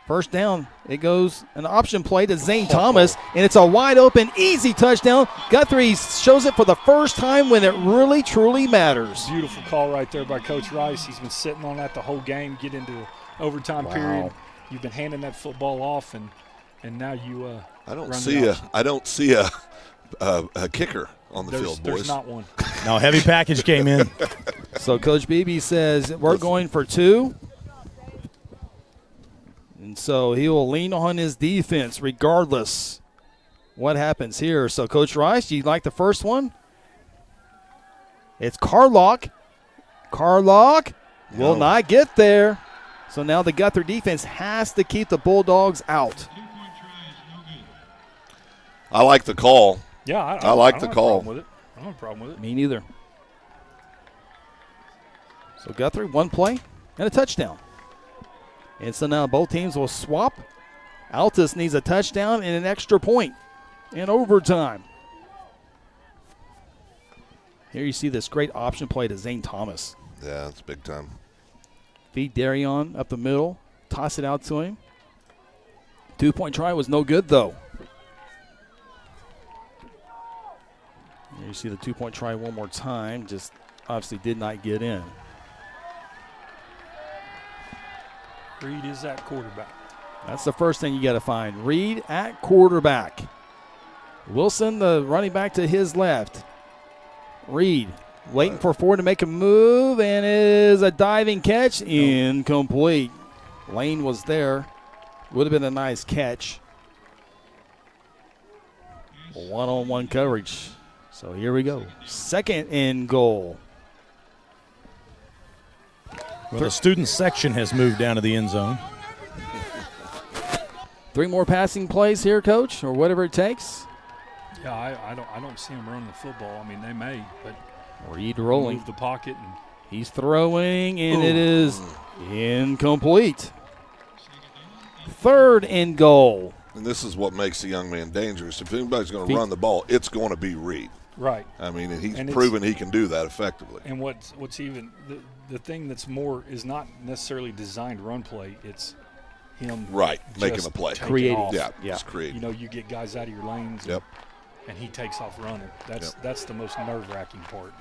First down, it goes an option play to Zane Thomas, and it's a wide open, easy touchdown. Guthrie shows it for the first time when it really, truly matters. Beautiful call right there by Coach Rice. He's been sitting on that the whole game, get into the overtime period. You've been handing that football off, and now you I don't see a kicker on the field, boys. There's not one. No, heavy package came in. So Coach Beebe says we're going for 2. And so he will lean on his defense regardless what happens here. So Coach Rice, you like the first one? It's Carlock. Carlock will not get there. So now the Guthrie defense has to keep the Bulldogs out. I like the call. Yeah, I like the call. I don't have a problem with it. Me neither. So Guthrie, one play and a touchdown. And so now both teams will swap. Altus needs a touchdown and an extra point in overtime. Here you see this great option play to Zane Thomas. Yeah, it's big time. Feed Darion up the middle. Toss it out to him. 2-point try was no good, though. Here you see the 2-point try one more time. Just obviously did not get in. Reed is at quarterback. That's the first thing you got to find. Reed at quarterback. Wilson, the running back, to his left. Reed waiting for Ford to make a move, and is a diving catch. Incomplete. Lane was there. Would have been a nice catch. One-on-one coverage. So here we go. 2nd and goal. Well, the student section has moved down to the end zone. 3 more passing plays here, Coach, or whatever it takes. Yeah, I don't see him running the football. I mean, they may, but Reed rolling. Move the pocket. And he's throwing, and it is incomplete. 3rd and goal. And this is what makes the young man dangerous. If anybody's going to run the ball, it's going to be Reed. Right. I mean, and he's proven he can do that effectively. And what's even the thing that's more is not necessarily designed run play. It's him making a play, creating. Yeah, just creating. You know, you get guys out of your lanes. And he takes off running. That's the most nerve-wracking part.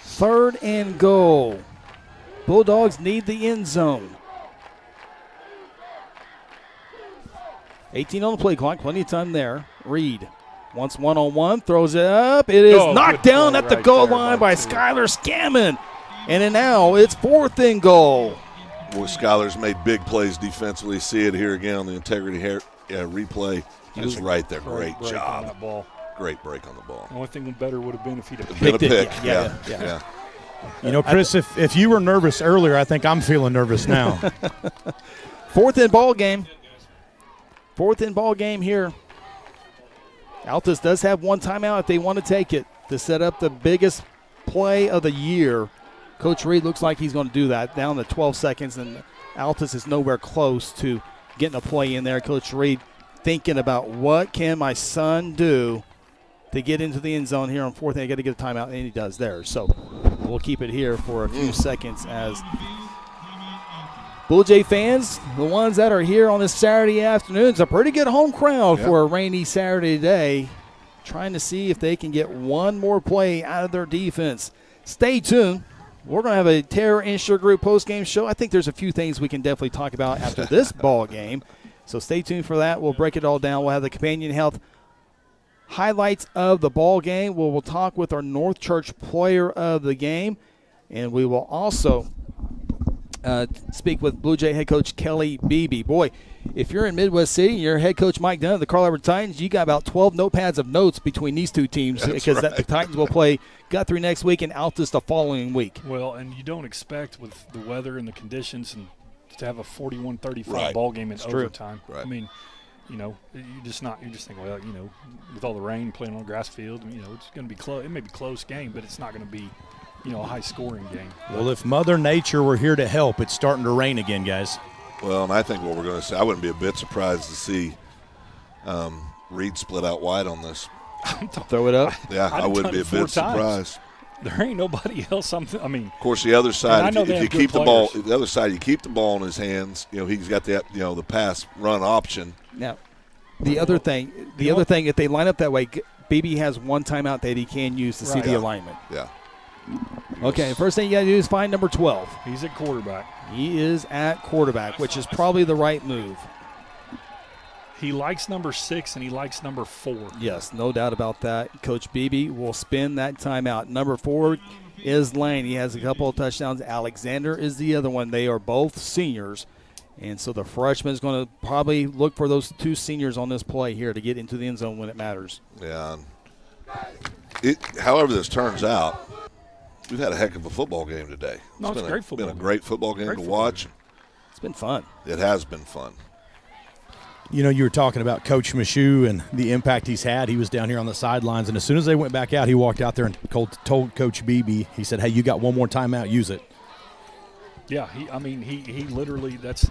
3rd and goal. Bulldogs need the end zone. 18 on the play clock, plenty of time there. Reed wants one-on-one, throws it up. It is knocked down at the goal line by Skylar Scammon. And then now it's 4th and goal. Boy, Skylar's made big plays defensively. See it here again on the integrity replay. He was right there. Great job. On that ball. Great break on the ball. The only thing better would have been if he'd have picked it. Yeah. You know, Chris, if you were nervous earlier, I think I'm feeling nervous now. 4th and ball game. 4th and ball game here. Altus does have one timeout if they want to take it to set up the biggest play of the year. Coach Reed looks like he's going to do that. Down to 12 seconds, and Altus is nowhere close to getting a play in there. Coach Reed thinking about what can my son do to get into the end zone here on 4th. I got to get a timeout, and he does there. So we'll keep it here for a few seconds as Bull Jay fans, the ones that are here on this Saturday afternoon, it's a pretty good home crowd for a rainy Saturday day, trying to see if they can get one more play out of their defense. Stay tuned. We're going to have a Terror Insure Group postgame show. I think there's a few things we can definitely talk about after this ball game. So stay tuned for that. We'll break it all down. We'll have the companion health highlights of the ball game. We'll talk with our North Church player of the game. And we will also speak with Blue Jay head coach Kelly Beebe. Boy, if you're in Midwest City, you're head coach Mike Dunn of the Carl Albert Titans, you got about 12 notepads of notes between these two teams because the Titans will play Guthrie next week and Altus the following week. Well, and you don't expect with the weather and the conditions and to have a 41-35 ball game in overtime. Right. I mean, you know, you just think, well, you know, with all the rain playing on a grass field, you know, it's going to be close. It may be a close game, but it's not going to be, you know, a high-scoring game. Well, if Mother Nature were here to help, it's starting to rain again, guys. Well, and I think what we're going to see, I wouldn't be a bit surprised to see Reed split out wide on this. Throw it up? Yeah, I wouldn't be a bit surprised. There ain't nobody else. Of course, the other side, if you keep the ball, players. the other side, you keep the ball in his hands. You know, he's got that, you know, the pass run option. Now, the other thing, if they line up that way, BB has one timeout that he can use to see the alignment. Yeah. Okay, first thing you got to do is find number 12. He's at quarterback. He is at quarterback, which is probably the right move. He likes number 6 and he likes number 4. Yes, no doubt about that. Coach Beebe will spin that timeout. Number 4 is Lane. He has a couple of touchdowns. Alexander is the other one. They are both seniors. And so the freshman is going to probably look for those two seniors on this play here to get into the end zone when it matters. Yeah. However this turns out, we've had a heck of a football game today. It's been a great football game to watch. It's been fun. It has been fun. You know, you were talking about Coach Michoud and the impact he's had. He was down here on the sidelines, and as soon as they went back out, he walked out there and told Coach Beebe, he said, hey, you got one more timeout, use it. Yeah, he literally, that's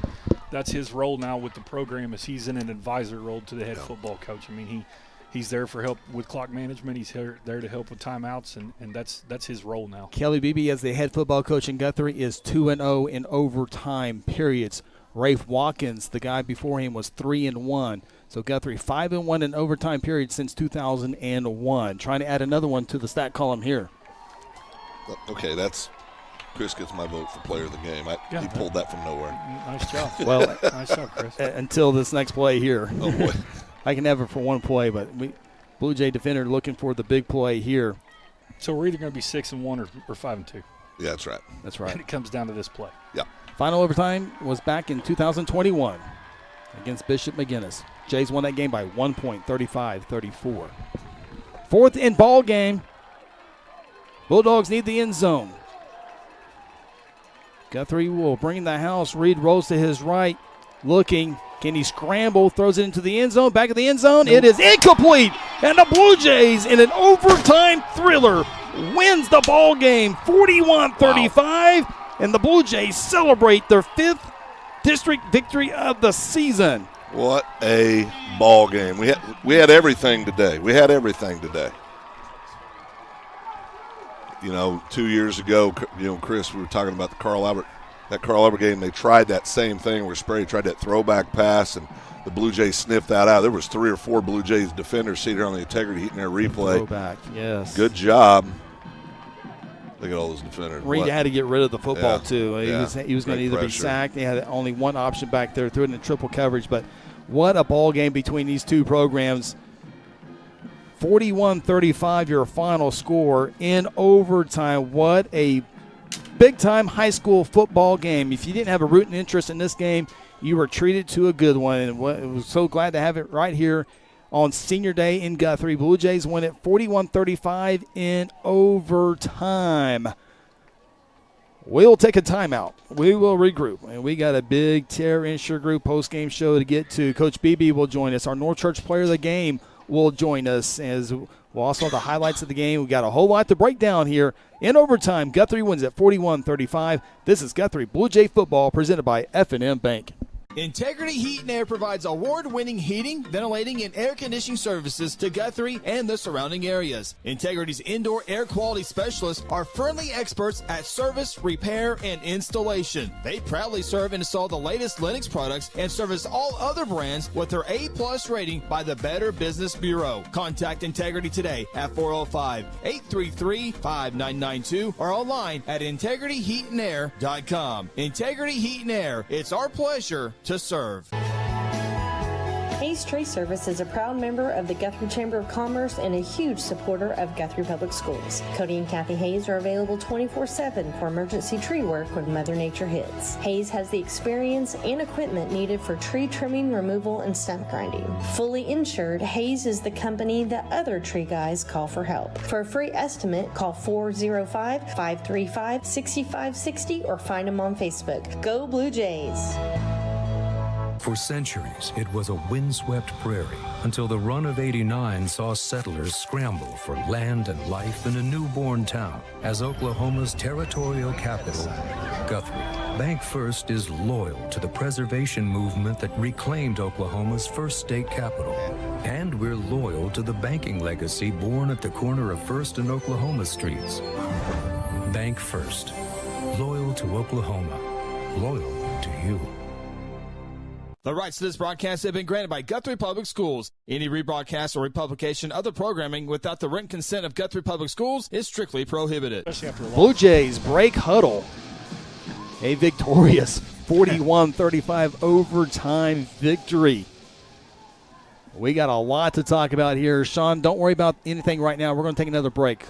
his role now with the program, is he's in an advisor role to the head football coach. I mean, he's there for help with clock management. He's there to help with timeouts, and that's his role now. Kelly Beebe, as the head football coach in Guthrie, is 2-0 in overtime periods. Rafe Watkins, the guy before him, was 3-1. So Guthrie 5-1 in overtime periods since 2001. Trying to add another one to the stat column here. Okay, Chris gets my vote for player of the game. He pulled that from nowhere. Nice job. Well, nice job, Chris. Until this next play here. Oh, boy. I can have it for one play, but Blue Jay defender looking for the big play here. So we're either going to be 6-1 or 5-2. Yeah, that's right. That's right. And it comes down to this play. Yeah. Final overtime was back in 2021 against Bishop McGinnis. Jays won that game by 1 point, 35-34. Fourth in ball game. Bulldogs need the end zone. Guthrie will bring the house. Reed rolls to his right, looking. Can he scramble? Throws it into the end zone. Back of the end zone. Nope. It is incomplete. And the Blue Jays, in an overtime thriller, wins the ball game 41-35. Wow. And the Blue Jays celebrate their 5th district victory of the season. What a ball game. We had everything today. You know, 2 years ago, Chris, we were talking about that Carl Albert game. They tried that same thing where Spray tried that throwback pass, and the Blue Jays sniffed that out. There was 3 or 4 Blue Jays defenders seated on the integrity heating their replay. Throwback, yes. Good job. Look at all those defenders. Reed had to get rid of the football, too. He was going to either pressure. be sacked. He had only one option back there, threw it in triple coverage. But what a ball game between these two programs. 41-35, your final score in overtime. What a big-time high school football game. If you didn't have a rooting interest in this game, you were treated to a good one. And we're so glad to have it right here on Senior Day in Guthrie. Blue Jays win it 41-35 in overtime. We'll take a timeout. We will regroup. And we got a big Terror Insure Group post-game show to get to. Coach Beebe will join us. Our North Church player of the game will join us, as we'll also have the highlights of the game. We got a whole lot to break down here in overtime. Guthrie wins at 41-35. This is Guthrie Blue Jay football presented by F&M Bank. Integrity Heat and Air provides award-winning heating, ventilating, and air conditioning services to Guthrie and the surrounding areas. Integrity's indoor air quality specialists are friendly experts at service, repair, and installation. They proudly serve and install the latest Lennox products and service all other brands with their A+ rating by the Better Business Bureau. Contact Integrity today at 405-833-5992 or online at integrityheatandair.com. Integrity Heat and Air, it's our pleasure to serve. Hayes Tree Service is a proud member of the Guthrie Chamber of Commerce and a huge supporter of Guthrie Public Schools. Cody and Kathy Hayes are available 24/7 for emergency tree work when Mother Nature hits. Hayes has the experience and equipment needed for tree trimming, removal, and stump grinding. Fully insured, Hayes is the company that other tree guys call for help. For a free estimate, call 405-535-6560 or find them on Facebook. Go Blue Jays! For centuries, it was a windswept prairie until the run of '89 saw settlers scramble for land and life in a newborn town as Oklahoma's territorial capital, Guthrie. Bank First is loyal to the preservation movement that reclaimed Oklahoma's first state capital. And we're loyal to the banking legacy born at the corner of First and Oklahoma Streets. Bank First. Loyal to Oklahoma. Loyal to you. The rights to this broadcast have been granted by Guthrie Public Schools. Any rebroadcast or republication of the programming without the written consent of Guthrie Public Schools is strictly prohibited. Blue Jays break huddle. A victorious 41-35 overtime victory. We got a lot to talk about here. Sean, don't worry about anything right now. We're going to take another break.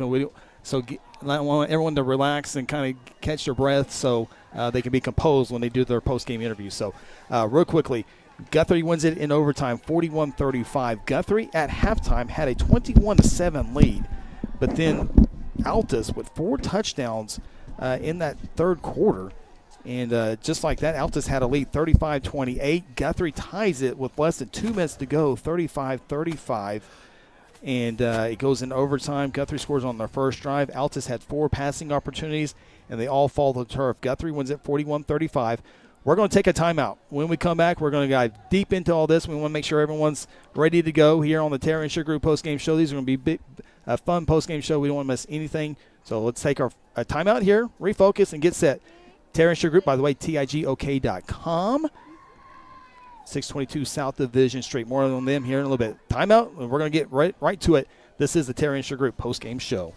So I want everyone to relax and kind of catch their breath so they can be composed when they do their post-game interview. So real quickly, Guthrie wins it in overtime, 41-35. Guthrie at halftime had a 21-7 lead, but then Altus with 4 touchdowns in that third quarter And just like that, Altus had a lead 35-28. Guthrie ties it with less than 2 minutes to go, 35-35. And it goes into overtime. Guthrie scores on their first drive. Altus had 4 passing opportunities, and they all fall to the turf. Guthrie wins it 41-35. We're going to take a timeout. When we come back, we're going to dive deep into all this. We want to make sure everyone's ready to go here on the Terry and Sugar Group postgame show. These are going to be a fun postgame show. We don't want to miss anything. So let's take a timeout here, refocus, and get set. Terry and Sugar Group, by the way, TIGOK.com. 622 South Division Street. More on them here in a little bit. Timeout, and we're going to get right to it. This is the Terry and Sugar Group postgame show.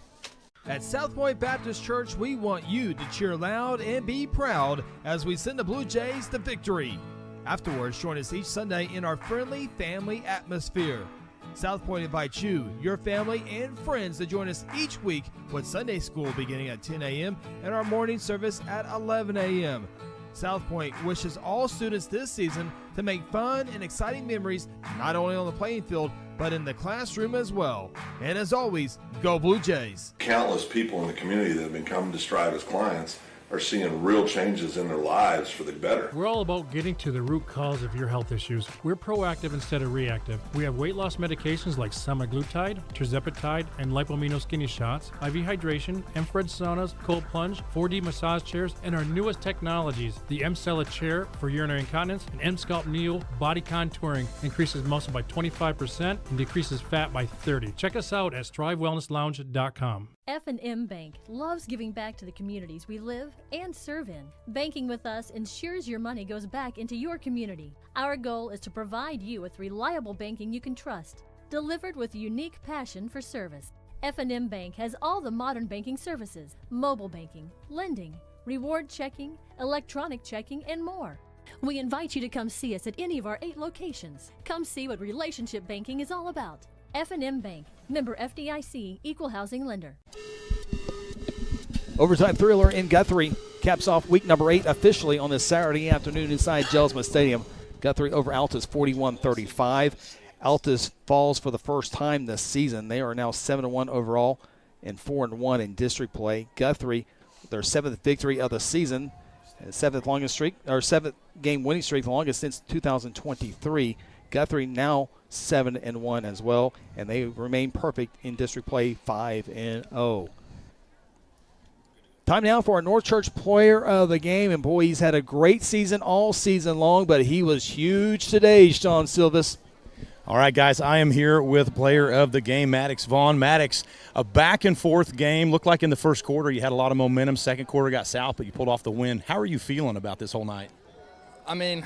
At South Point Baptist Church, we want you to cheer loud and be proud as we send the Blue Jays to victory. Afterwards, join us each Sunday in our friendly family atmosphere. South Point invites you, your family, and friends to join us each week with Sunday school beginning at 10 a.m. and our morning service at 11 a.m. South Point wishes all students this season to make fun and exciting memories not only on the playing field, but in the classroom as well. And as always, go Blue Jays. Countless people in the community that have been coming to Strive as clients are seeing real changes in their lives for the better. We're all about getting to the root cause of your health issues. We're proactive instead of reactive. We have weight loss medications like semaglutide, tirzepatide, and lipomino skinny shots, IV hydration, infrared saunas, cold plunge, 4D massage chairs, and our newest technologies, the M-Cella chair for urinary incontinence and M-Sculpt Neo body contouring increases muscle by 25% and decreases fat by 30%. Check us out at strivewellnesslounge.com. F&M Bank loves giving back to the communities we live and serve in. Banking with us ensures your money goes back into your community. Our goal is to provide you with reliable banking you can trust, delivered with unique passion for service. F&M Bank has all the modern banking services, mobile banking, lending, reward checking, electronic checking, and more. We invite you to come see us at any of our 8 locations. Come see what relationship banking is all about. F&M Bank, member FDIC, equal housing lender. Overtime thriller in Guthrie caps off week number 8 officially on this Saturday afternoon inside Jelsma Stadium. Guthrie over Altus 41-35. Altus falls for the first time this season. They are now 7-1 overall and 4-1 in district play. Guthrie, their 7th victory of the season, 7th game winning streak, the longest since 2023. Guthrie now 7-1 as well, and they remain perfect in district play, 5-0. Time now for our North Church player of the game, and boy, he's had a great season all season long, but he was huge today, Sean Silvis. All right, guys, I am here with player of the game, Maddox Vaughn. Maddox, a back-and-forth game. Looked like in the first quarter you had a lot of momentum. Second quarter got south, but you pulled off the win. How are you feeling about this whole night? I mean,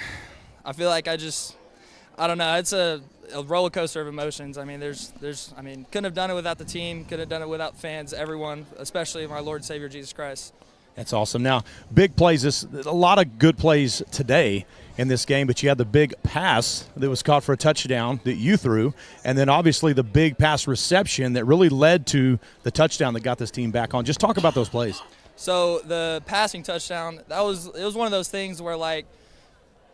I feel like I don't know. It's a roller coaster of emotions. I mean, couldn't have done it without the team. Couldn't have done it without fans, everyone, especially my Lord and Savior Jesus Christ. That's awesome. Now, big plays. A lot of good plays today in this game, but you had the big pass that was caught for a touchdown that you threw, and then obviously the big pass reception that really led to the touchdown that got this team back on. Just talk about those plays. So the passing touchdown, it was one of those things where, like,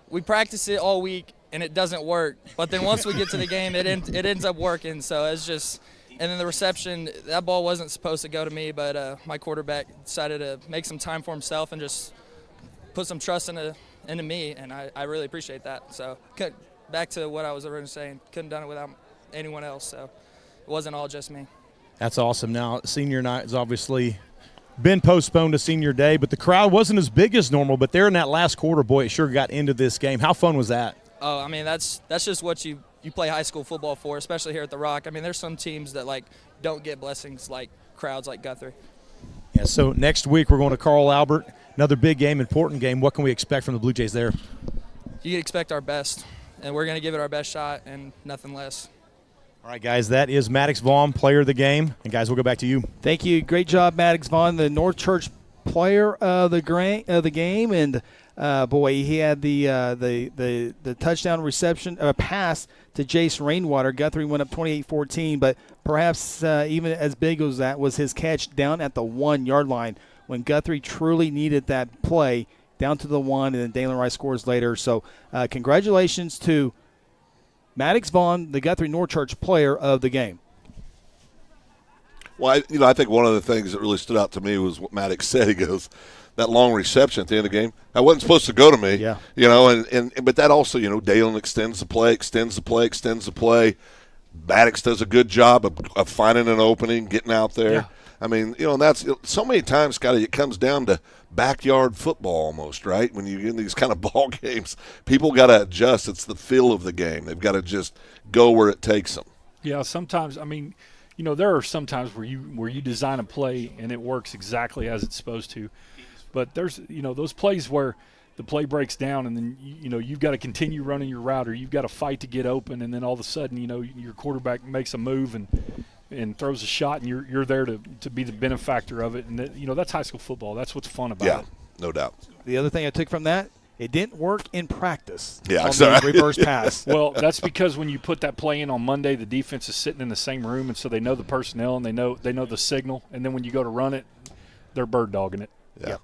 we practice it all week and it doesn't work, but then once we get to the game, it ends up working. So it's just, and then the reception, that ball wasn't supposed to go to me, but my quarterback decided to make some time for himself and just put some trust into me, and I really appreciate that. So back to what I was originally saying, couldn't have done it without anyone else, so it wasn't all just me. That's awesome. Now, senior night has obviously been postponed to senior day, but the crowd wasn't as big as normal, but there in that last quarter, boy, it sure got into this game. How fun was that? Oh, I mean, that's just what you play high school football for, especially here at the Rock. I mean, there's some teams that, like, don't get blessings like crowds like Guthrie. Yeah, so next week we're going to Carl Albert, another big game, important game. What can we expect from the Blue Jays there? You can expect our best, and we're going to give it our best shot and nothing less. All right, guys, that is Maddox Vaughn, player of the game. And, guys, we'll go back to you. Thank you. Great job, Maddox Vaughn, the North Church player of the game. And, boy, he had the touchdown reception, pass to Jace Rainwater. Guthrie went up 28-14, but perhaps even as big as that was his catch down at the 1-yard line when Guthrie truly needed that play down to the 1, and then Dalen Rice scores later. So congratulations to Maddox Vaughn, the Guthrie North Church player of the game. Well, I think one of the things that really stood out to me was what Maddox said. He goes, that long reception at the end of the game. That wasn't supposed to go to me. Yeah. You know, but that also, you know, Dalen extends the play. Maddox does a good job of finding an opening, getting out there. Yeah. I mean, you know, that's so many times, Scotty, it comes down to backyard football almost, right? When you get in these kind of ball games, people got to adjust. It's the feel of the game. They've got to just go where it takes them. Yeah, sometimes, I mean, you know, there are some times where you design a play and it works exactly as it's supposed to. But there's, you know, those plays where the play breaks down and then, you know, you've got to continue running your route or you've got to fight to get open, and then all of a sudden, you know, your quarterback makes a move and throws a shot, and you're there to be the benefactor of it. And, you know, that's high school football. That's what's fun about it. No doubt. The other thing I took from that, it didn't work in practice. Yeah, on the reverse pass. Well, that's because when you put that play in on Monday, the defense is sitting in the same room, and so they know the personnel and they know the signal. And then when you go to run it, they're bird dogging it. Yeah.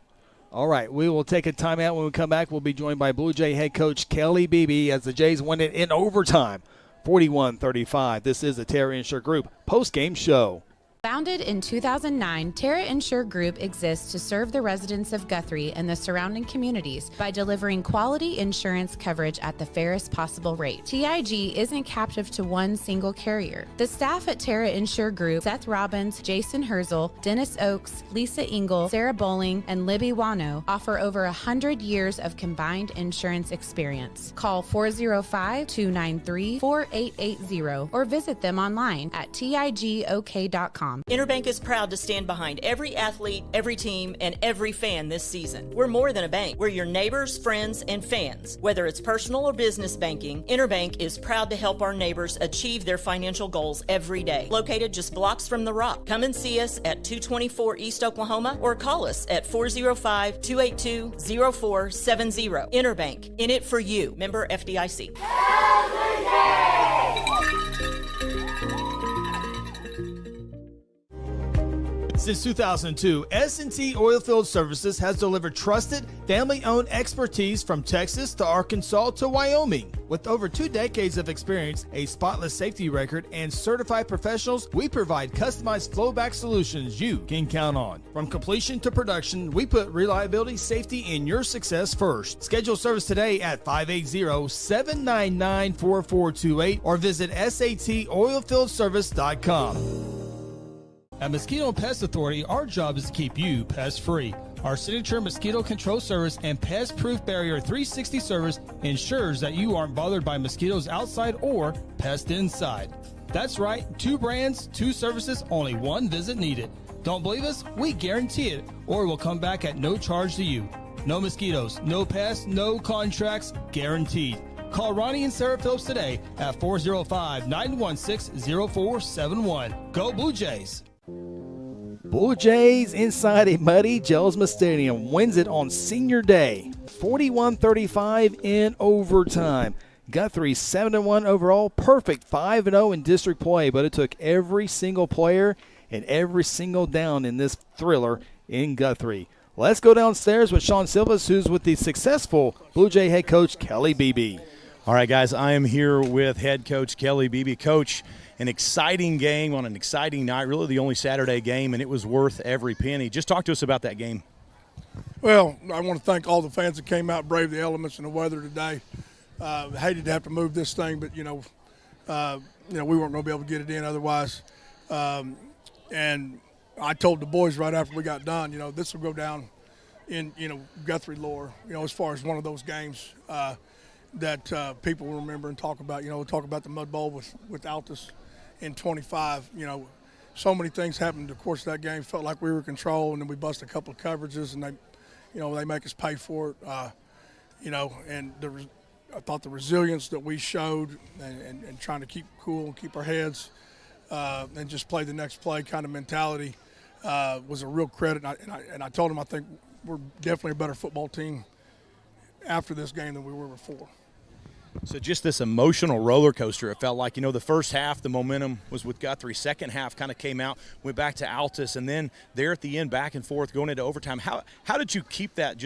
All right, we will take a timeout. When we come back, we'll be joined by Blue Jay head coach Kelly Beebe as the Jays win it in overtime, 41-35. This is the Terra Insure Group postgame show. Founded in 2009, Terra Insure Group exists to serve the residents of Guthrie and the surrounding communities by delivering quality insurance coverage at the fairest possible rate. TIG isn't captive to one single carrier. The staff at Terra Insure Group, Seth Robbins, Jason Herzl, Dennis Oakes, Lisa Engel, Sarah Bowling, and Libby Wano, offer over 100 years of combined insurance experience. Call 405-293-4880 or visit them online at tigok.com. Interbank is proud to stand behind every athlete, every team, and every fan this season. We're more than a bank. We're your neighbors, friends, and fans. Whether it's personal or business banking, Interbank is proud to help our neighbors achieve their financial goals every day. Located just blocks from the Rock. Come and see us at 224 East Oklahoma or call us at 405-282-0470. Interbank, in it for you. Member FDIC. Since 2002, S&T Oilfield Services has delivered trusted, family-owned expertise from Texas to Arkansas to Wyoming. With over 2 decades of experience, a spotless safety record, and certified professionals, we provide customized flowback solutions you can count on. From completion to production, we put reliability, safety, and your success first. Schedule service today at 580-799-4428 or visit satoilfieldservice.com. At Mosquito Pest Authority, our job is to keep you pest-free. Our signature mosquito control service and pest-proof barrier 360 service ensures that you aren't bothered by mosquitoes outside or pests inside. That's right, 2 brands, 2 services, only 1 visit needed. Don't believe us? We guarantee it, or we'll come back at no charge to you. No mosquitoes, no pests, no contracts, guaranteed. Call Ronnie and Sarah Phillips today at 405-916-0471. Go Blue Jays! Blue Jays inside a muddy Jelsma Stadium wins it on senior day, 41-35 in overtime. Guthrie 7-1 overall, perfect 5-0 in district play, but it took every single player and every single down in this thriller in Guthrie. Let's go downstairs with Sean Silvas, who's with the successful Blue Jay head coach Kelly Beebe. All right, guys, I am here with head coach Kelly Beebe. Coach, an exciting game on an exciting night, really the only Saturday game, and it was worth every penny. Just talk to us about that game. Well, I want to thank all the fans that came out, braved the elements and the weather today. Hated to have to move this thing, but we weren't going to be able to get it in otherwise. And I told the boys right after we got done, this will go down in Guthrie lore, as far as one of those games that people will remember and talk about. We'll talk about the Mud Bowl with Altus in 25. So many things happened. Of course, that game felt like we were in control, and then we busted a couple of coverages, and they make us pay for it. And I thought the resilience that we showed and trying to keep cool and keep our heads and just play the next play kind of mentality was a real credit. And I told them I think we're definitely a better football team after this game than we were before. So just this emotional roller coaster, it felt like. The first half, the momentum was with Guthrie. Second half kind of came out, went back to Altus, and then there at the end, back and forth, going into overtime. How did you keep that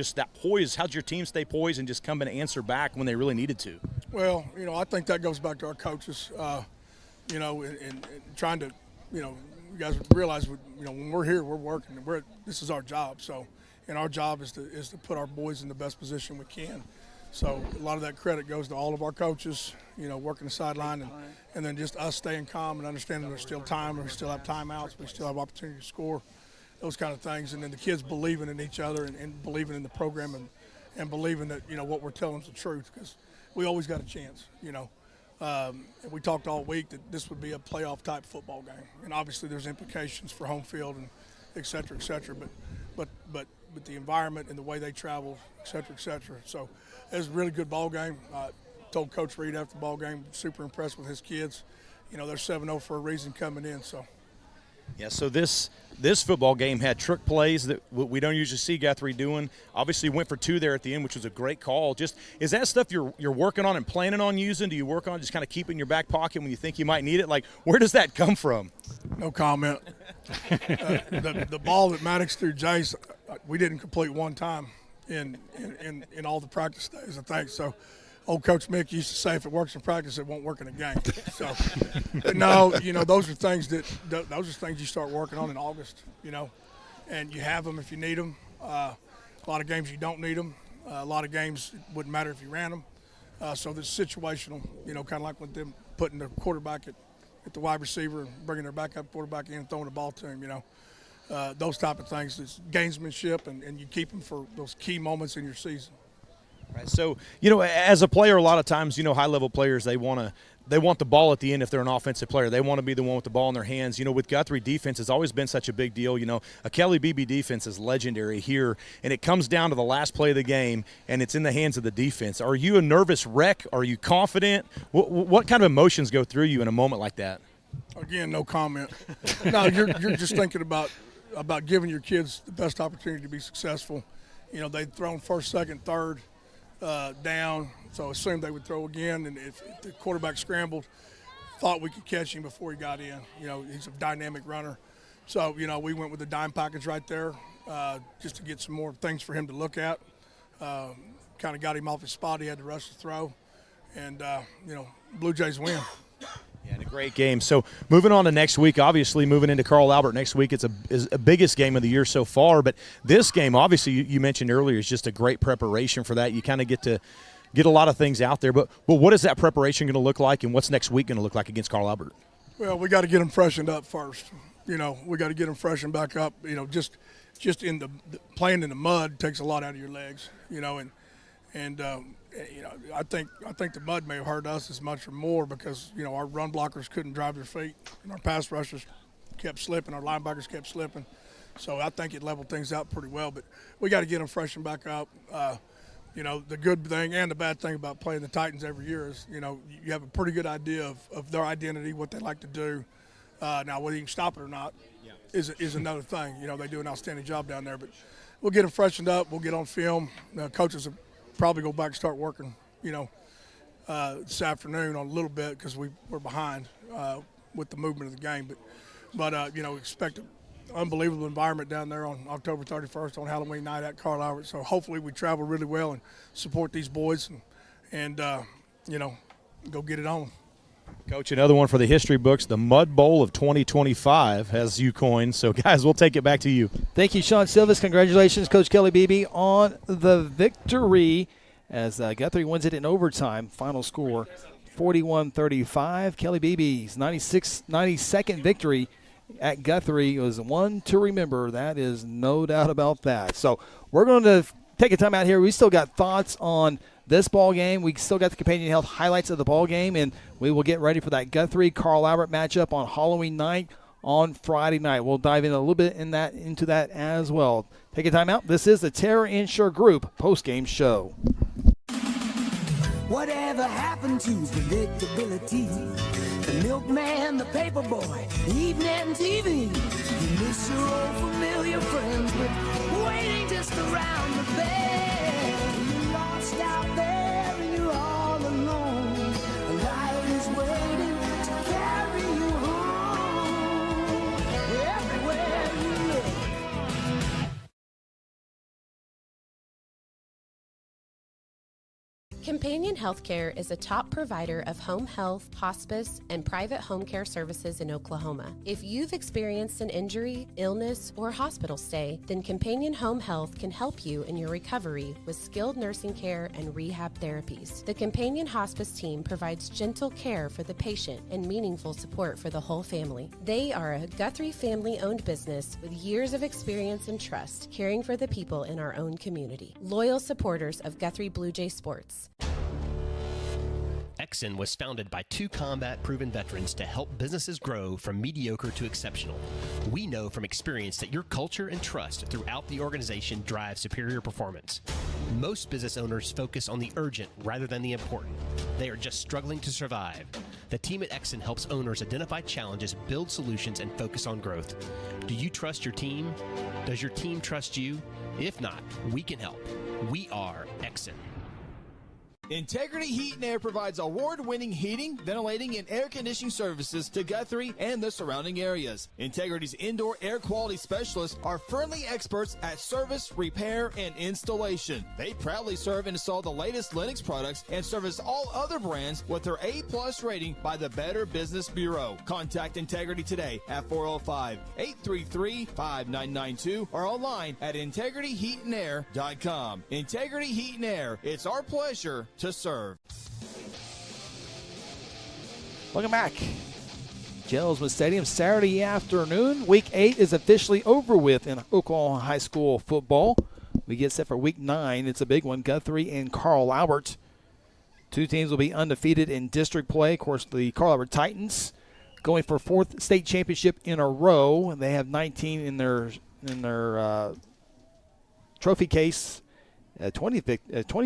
poise? How did your team stay poised and just come in and answer back when they really needed to? Well, I think that goes back to our coaches, and trying to, you guys realize, when we're here, we're working. This is our job. So and our job is to put our boys in the best position we can. So a lot of that credit goes to all of our coaches, working the sideline, and then just us staying calm and understanding there's still time, we still have timeouts, we still have opportunity to score, those kind of things. And then the kids believing in each other and believing in the program and believing that, what we're telling is the truth, because we always got a chance, And we talked all week that this would be a playoff-type football game. And obviously there's implications for home field and et cetera, but the environment and the way they travel, et cetera, et cetera. So it was a really good ball game. Told Coach Reed after the ball game, super impressed with his kids. They're 7-0 for a reason coming in. So. Yeah, so this football game had trick plays that we don't usually see Guthrie doing. Obviously went for 2 there at the end, which was a great call. Just, is that stuff you're working on and planning on using? Do you work on just kind of keeping in your back pocket when you think you might need it? Like, where does that come from? No comment. The ball that Maddox threw Jace, we didn't complete one time in all the practice days, I think. So old Coach Mick used to say, if it works in practice, it won't work in a game. So, but no, those are things you start working on in August, and you have them if you need them. A lot of games you don't need them. A lot of games it wouldn't matter if you ran them. So it's situational, kind of like with them putting the quarterback at the wide receiver and bringing their backup quarterback in and throwing the ball to him, those type of things. It's gamesmanship, and you keep them for those key moments in your season. Right. So, as a player, a lot of times, high-level players, they want the ball at the end if they're an offensive player. They want to be the one with the ball in their hands. With Guthrie, defense has always been such a big deal. A Kelly Beebe defense is legendary here, and it comes down to the last play of the game, and it's in the hands of the defense. Are you a nervous wreck? Are you confident? What kind of emotions go through you in a moment like that? Again, no comment. No, you're just thinking about giving your kids the best opportunity to be successful. They'd thrown first, second, third down, so I assumed they would throw again. And if the quarterback scrambled, thought we could catch him before he got in. He's a dynamic runner. So, we went with the dime package right there just to get some more things for him to look at. Kind of got him off his spot. He had to rush the throw. And, Blue Jays win. Yeah, and a great game. So moving on to next week, obviously moving into Carl Albert next week, it's a biggest game of the year so far. But this game, obviously, you mentioned earlier, is just a great preparation for that. You kind of get to get a lot of things out there. But what is that preparation going to look like, and what's next week going to look like against Carl Albert? Well, we got to get them freshened up first. We got to get them freshened back up. Just in the playing in the mud takes a lot out of your legs. I think the mud may have hurt us as much or more because, our run blockers couldn't drive their feet and our pass rushers kept slipping, our linebackers kept slipping. So I think it leveled things out pretty well, but we got to get them freshened back up. The good thing and the bad thing about playing the Titans every year is, you have a pretty good idea of their identity, what they like to do. Now, whether you can stop it or not is another thing. They do an outstanding job down there, but we'll get them freshened up. We'll get on film. Coaches will probably go back and start working, this afternoon on a little bit because we're behind with the movement of the game. But expect an unbelievable environment down there on October 31st on Halloween night at Carl Albert. So hopefully we travel really well and support these boys and go get it on. Coach, another one for the history books. The Mud Bowl of 2025 has you coined. So, guys, we'll take it back to you. Thank you, Sean Silvas. Congratulations, Coach Kelly Beebe, on the victory as Guthrie wins it in overtime. Final score, 41-35. Kelly Beebe's 92nd victory at Guthrie was one to remember. That is no doubt about that. So we're going to take a time out here. We still got thoughts on this ball game. We still got the Companion Health highlights of the ball game, and we will get ready for that Guthrie-Carl Albert matchup on Halloween night on Friday night. We'll dive in a little bit into that as well. Take a time out. This is the Terra Insure Group postgame show. Whatever happened to predictability? The milkman, the paper boy, evening TV. You miss your old familiar friends, but waiting just around the bend. You're lost out there and you're all alone. A light is waiting to carry you home. Everywhere you look. Companion Healthcare is a top provider of home health, hospice, and private home care services in Oklahoma. If you've experienced an injury, illness, or hospital stay, then Companion Home Health can help you in your recovery with skilled nursing care and rehab therapies. The Companion Hospice team provides gentle care for the patient and meaningful support for the whole family. They are a Guthrie family-owned business with years of experience and trust, caring for the people in our own community. Loyal supporters of Guthrie Bluejays sports. Exon was founded by 2 combat-proven veterans to help businesses grow from mediocre to exceptional. We know from experience that your culture and trust throughout the organization drive superior performance. Most business owners focus on the urgent rather than the important. They are just struggling to survive. The team at Exon helps owners identify challenges, build solutions, and focus on growth. Do you trust your team? Does your team trust you? If not, we can help. We are Exon. Integrity Heat and Air provides award-winning heating, ventilating, and air conditioning services to Guthrie and the surrounding areas. Integrity's indoor air quality specialists are friendly experts at service, repair, and installation. They proudly serve and install the latest Linux products and service all other brands with their A+ rating by the Better Business Bureau. Contact Integrity today at 405-833-5992 or online at integrityheatandair.com. Integrity Heat and Air, it's our pleasure to serve. Welcome back. Jelsma Stadium, Saturday afternoon. Week 8 is officially over with in Oklahoma high school football. We get set for Week 9. It's a big one. Guthrie and Carl Albert. 2 teams will be undefeated in district play. Of course, the Carl Albert Titans going for 4th state championship in a row. They have 19 in their trophy case. 20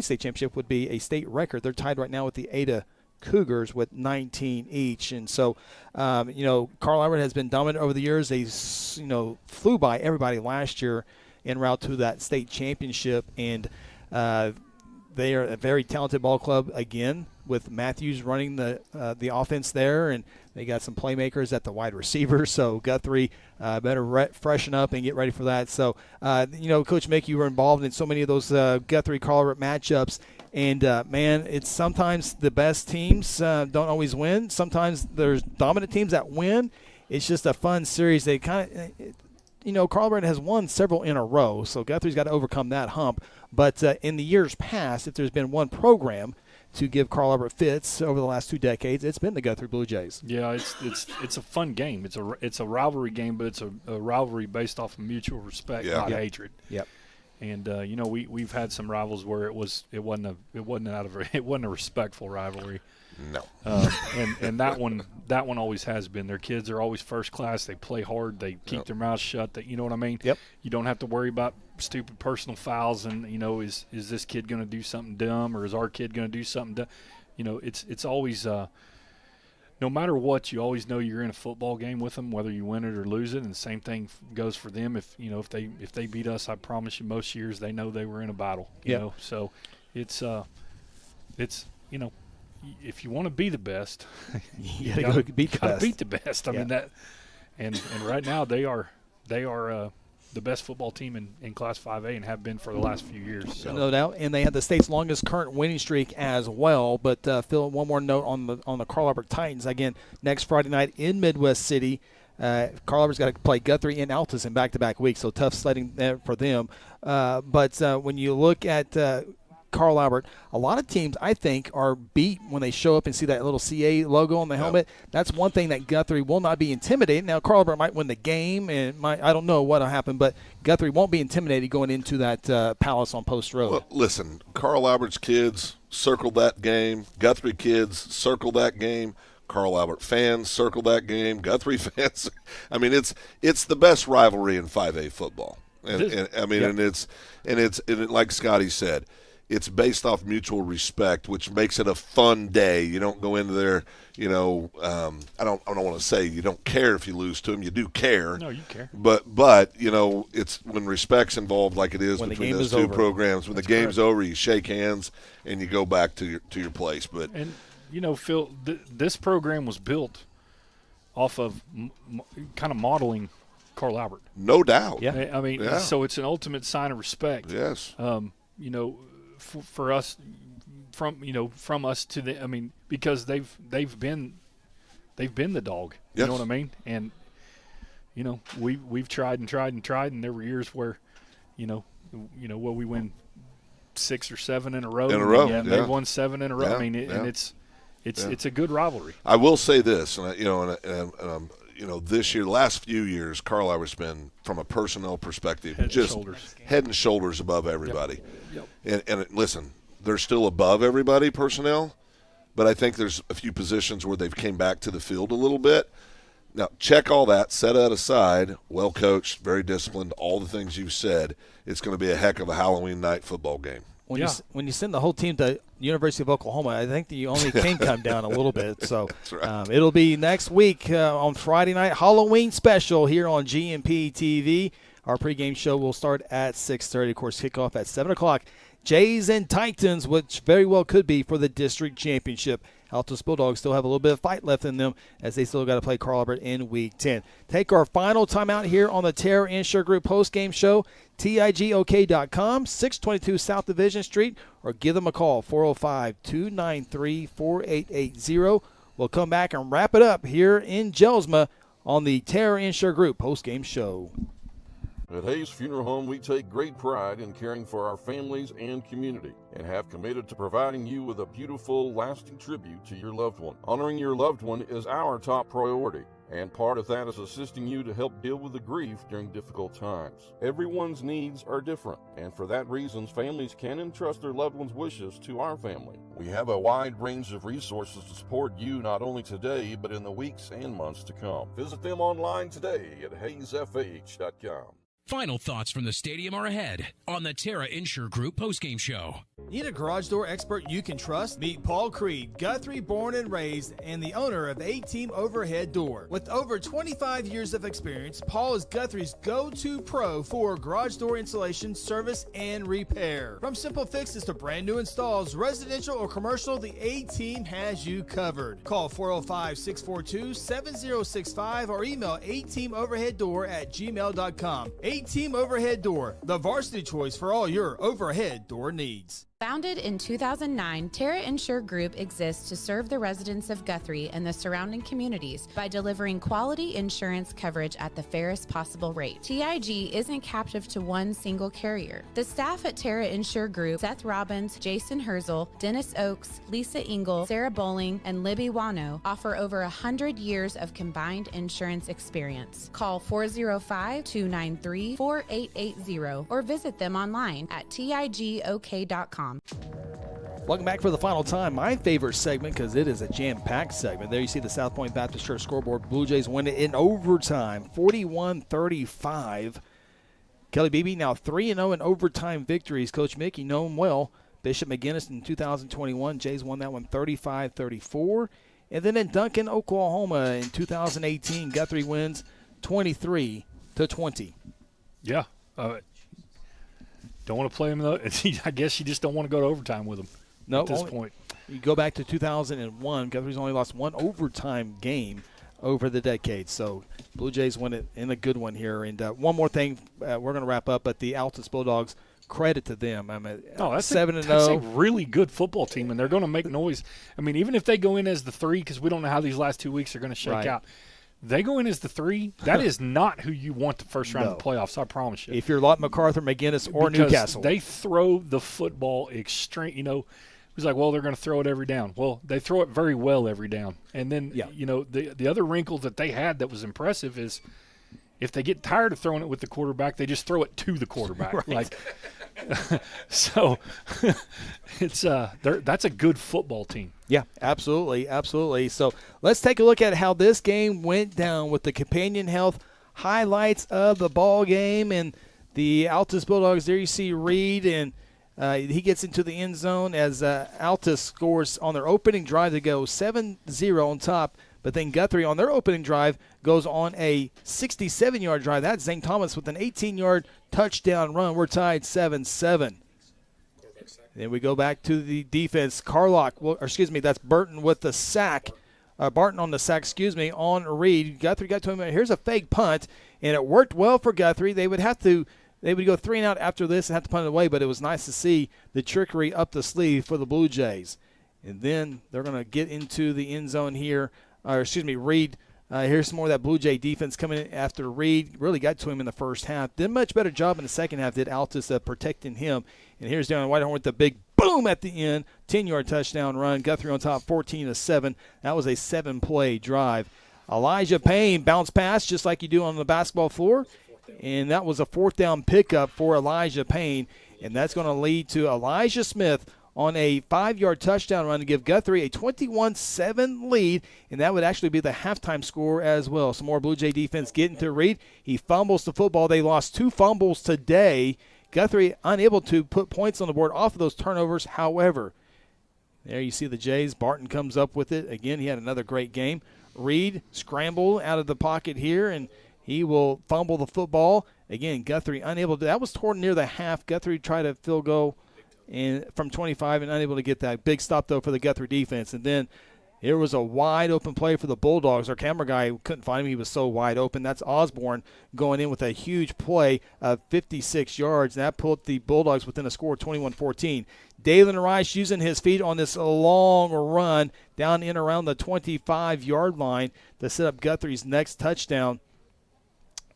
state championship would be a state record. They're tied right now with the Ada Cougars with 19 each. And so, Carl Albert has been dominant over the years. They, flew by everybody last year en route to that state championship. And they are a very talented ball club again, with Matthews running the offense there, and they got some playmakers at the wide receiver. So Guthrie better freshen up and get ready for that. So, Coach Mick, you were involved in so many of those Guthrie-Carl Albert matchups, and, man, it's sometimes the best teams don't always win. Sometimes there's dominant teams that win. It's just a fun series. They kind of Carl Albert has won several in a row, so Guthrie's got to overcome that hump. But in the years past, if there's been one program to give Carl Albert fits over the last 2 decades, it's been the Guthrie Bluejays. Yeah, it's a fun game. It's a rivalry game, but it's a rivalry based off of mutual respect, not hatred. Yep. And we've had some rivals where it wasn't a respectful rivalry. No. And that one always has been. Their kids are always first class. They play hard. They keep their mouths shut. You know what I mean? Yep. You don't have to worry about stupid personal fouls and, is this kid going to do something dumb, or is our kid going to do something dumb? It's always no matter what, you always know you're in a football game with them, whether you win it or lose it. And the same thing goes for them. If they beat us, I promise you, most years they know they were in a battle. You know, so it's if you want to be the best, you got to beat the best. I mean that, and right now they are the best football team in Class 5A and have been for the last few years. So. No doubt, and they have the state's longest current winning streak as well. But Phil, one more note on the Carl Albert Titans. Again, next Friday night in Midwest City. Carl Albert's got to play Guthrie and Altus in back-to-back weeks, so tough sledding there for them. But when you look at Carl Albert, a lot of teams, I think, are beat when they show up and see that little CA logo on the helmet. That's one thing that Guthrie will not be intimidated. Now, Carl Albert might win the game, and I don't know what will happen, but Guthrie won't be intimidated going into that Palace on Post Road. Well, listen, Carl Albert's kids circled that game. Guthrie kids circled that game. Carl Albert fans circled that game. Guthrie fans. I mean, it's the best rivalry in 5A football. And it's like Scotty said, it's based off mutual respect, which makes it a fun day. You don't go into there, I don't want to say you don't care if you lose to them. You do care. No, you care. But it's when respect's involved, like it is between those two programs. When the game's over, you shake hands and you go back to your place. But Phil, this program was built off of kind of modeling Carl Albert. No doubt. Yeah. I mean, so it's an ultimate sign of respect. Yes. For us, from us to the. I mean, because they've been the dog. You know what I mean? And we've tried and there were years where, we win 6 or 7 in a row. And they've won 7 in a row. Yeah, I mean, and it's a good rivalry. I will say this, and this year, the last few years, Carlisle has been, from a personnel perspective, head and shoulders above everybody. Yep. And listen, they're still above everybody personnel, but I think there's a few positions where they've came back to the field a little bit. Now, check all that, set that aside, well coached, very disciplined, all the things you've said. It's going to be a heck of a Halloween night football game. When you send the whole team to University of Oklahoma, I think you only can come down a little bit. So that's right. It'll be next week on Friday night, Halloween special here on GNP TV. Our pregame show will start at 6:30. Of course, kickoff at 7 o'clock. Jays and Titans, which very well could be for the district championship. Altus Bulldogs still have a little bit of fight left in them as they still got to play Carl Albert in Week 10. Take our final timeout here on the Terra Insure Group postgame show. TIGOK.com, 622 South Division Street, or give them a call, 405-293-4880. We'll come back and wrap it up here in Jelsma on the Terra Insure Group postgame show. At Hayes Funeral Home, we take great pride in caring for our families and community and have committed to providing you with a beautiful, lasting tribute to your loved one. Honoring your loved one is our top priority, and part of that is assisting you to help deal with the grief during difficult times. Everyone's needs are different, and for that reason, families can entrust their loved one's wishes to our family. We have a wide range of resources to support you not only today, but in the weeks and months to come. Visit them online today at hayesfh.com. Final thoughts from the stadium are ahead on the Terra Insure Group postgame show. Need a garage door expert you can trust? Meet Paul Creed, Guthrie born and raised, and the owner of A-Team Overhead Door. With over 25 years of experience, Paul is Guthrie's go-to pro for garage door installation, service, and repair. From simple fixes to brand new installs, residential or commercial, the A-Team has you covered. Call 405-642-7065 or email ateamoverheaddoor@gmail.com. A-Team Overhead Door, the varsity choice for all your overhead door needs. Founded in 2009, Terra Insure Group exists to serve the residents of Guthrie and the surrounding communities by delivering quality insurance coverage at the fairest possible rate. TIG isn't captive to one single carrier. The staff at Terra Insure Group, Seth Robbins, Jason Herzl, Dennis Oakes, Lisa Engel, Sarah Bowling, and Libby Wano, offer over 100 years of combined insurance experience. Call 405-293-4880 or visit them online at tigok.com. Welcome back for the final time. My favorite segment, because it is a jam-packed segment. There you see the South Point Baptist Church scoreboard. Blue Jays win it in overtime, 41-35. Kelly Beebe now 3-0 in overtime victories. Coach Mick, you know him well. Bishop McGinnis in 2021. Jays won that one 35-34. And then in Duncan, Oklahoma in 2018, Guthrie wins 23-20. Yeah. Don't want to play him, though. I guess you just don't want to go to overtime with him at this point. You go back to 2001, Guthrie's only lost one overtime game over the decade. So Blue Jays win it in a good one here. And one more thing, we're going to wrap up, but the Altus Bulldogs, credit to them. I mean, that's 7-0. That's a really good football team, and they're going to make noise. I mean, even if they go in as the 3, because we don't know how these last 2 weeks are going to shake out. They go in as the 3. That is not who you want the first round of the playoffs, I promise you. If you're Lawton MacArthur, McGinnis, or because Newcastle. They throw the football extreme. You know, it was like, well, they're going to throw it every down. Well, they throw it very well every down. And then, you know, the other wrinkle that they had that was impressive is if they get tired of throwing it with the quarterback, they just throw it to the quarterback. Like, so it's that's a good football team. Yeah, absolutely, absolutely. So let's take a look at how this game went down with the companion health highlights of the ball game and the Altus Bulldogs. There you see Reed, and he gets into the end zone as Altus scores on their opening drive to go 7-0 on top. But then Guthrie on their opening drive goes on a 67-yard drive. That's Zane Thomas with an 18-yard touchdown run. We're tied 7-7. Then we go back to the defense. That's Burton with the sack. Barton on the sack, on Reed. Guthrie got to him. Here's a fake punt, and it worked well for Guthrie. They would have to They would go 3 and out after this and have to punt it away, but it was nice to see the trickery up the sleeve for the Blue Jays. And then they're going to get into the end zone here. Reed. Here's some more of that Blue Jay defense coming in after Reed really got to him in the first half. Did a much better job in the second half, did Altus, protecting him. And here's down Whitehorn with the big boom at the end, 10-yard touchdown run. Guthrie on top, 14-7. That was a 7-play drive. Elijah Payne bounced pass just like you do on the basketball floor. And that was a 4th down pickup for Elijah Payne. And that's going to lead to Elijah Smith on a 5-yard touchdown run to give Guthrie a 21-7 lead, and that would actually be the halftime score as well. Some more Blue Jay defense getting to Reed. He fumbles the football. They lost 2 fumbles today. Guthrie unable to put points on the board off of those turnovers. However, there you see the Jays. Barton comes up with it. Again, he had another great game. Reed scramble out of the pocket here, and he will fumble the football. Again, Guthrie unable to. That was toward near the half. Guthrie tried a field goal and from 25 and unable to get that. Big stop, though, for the Guthrie defense. And then here was a wide-open play for the Bulldogs. Our camera guy couldn't find him. He was so wide open. That's Osborne going in with a huge play of 56 yards. That put the Bulldogs within a score of 21-14. Dalen Rice using his feet on this long run down in around the 25-yard line to set up Guthrie's next touchdown.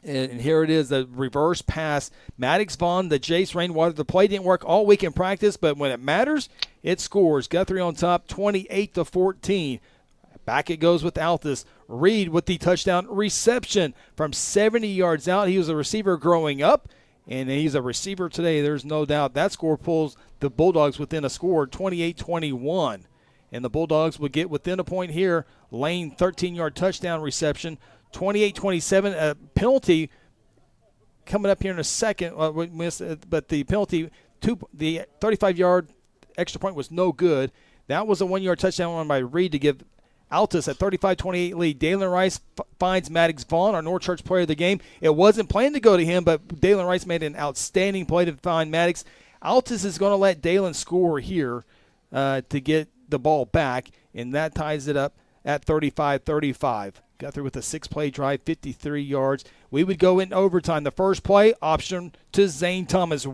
And here it is, the reverse pass. Maddox Vaughn, the Jace Rainwater. The play didn't work all week in practice, but when it matters, it scores. Guthrie on top, 28-14. Back it goes with Altus. Reed with the touchdown reception from 70 yards out. He was a receiver growing up, and he's a receiver today. There's no doubt. That score pulls the Bulldogs within a score, 28-21. And the Bulldogs would get within a point here. Lane, 13-yard touchdown reception. 28-27, a penalty coming up here in a second. But the penalty, the 35-yard extra point was no good. That was a 1-yard touchdown run by Reed to give Altus a 35-28 lead. Dalen Rice finds Maddox Vaughn, our North Church player of the game. It wasn't planned to go to him, but Dalen Rice made an outstanding play to find Maddox. Altus is going to let Dalen score here to get the ball back, and that ties it up at 35-35. Guthrie with a 6-play drive, 53 yards. We would go in overtime. The first play, option to Zane Thomas.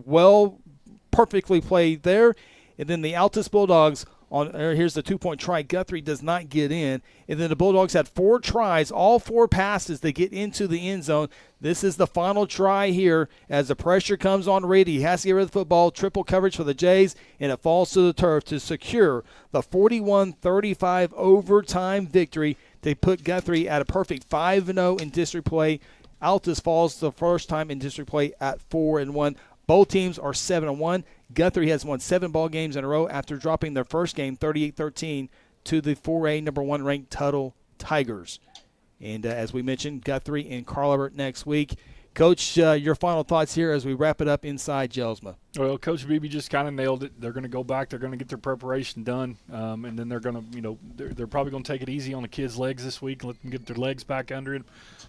Perfectly played there. And then the Altus Bulldogs, here's the 2-point try. Guthrie does not get in. And then the Bulldogs had 4 tries, all 4 passes to get into the end zone. This is the final try here as the pressure comes on Reed. He has to get rid of the football. Triple coverage for the Jays, and it falls to the turf to secure the 41-35 overtime victory. They put Guthrie at a perfect 5-0 in district play. Altus falls the first time in district play at 4-1. Both teams are 7-1. Guthrie has won 7 ball games in a row after dropping their first game 38-13 to the 4A number 1 ranked Tuttle Tigers. And as we mentioned, Guthrie and Carl Albert next week. Coach, your final thoughts here as we wrap it up inside Jelsma. Well, Coach Beebe just kind of nailed it. They're going to go back. They're going to get their preparation done, and then they're going to, they're probably going to take it easy on the kids' legs this week and let them get their legs back under it.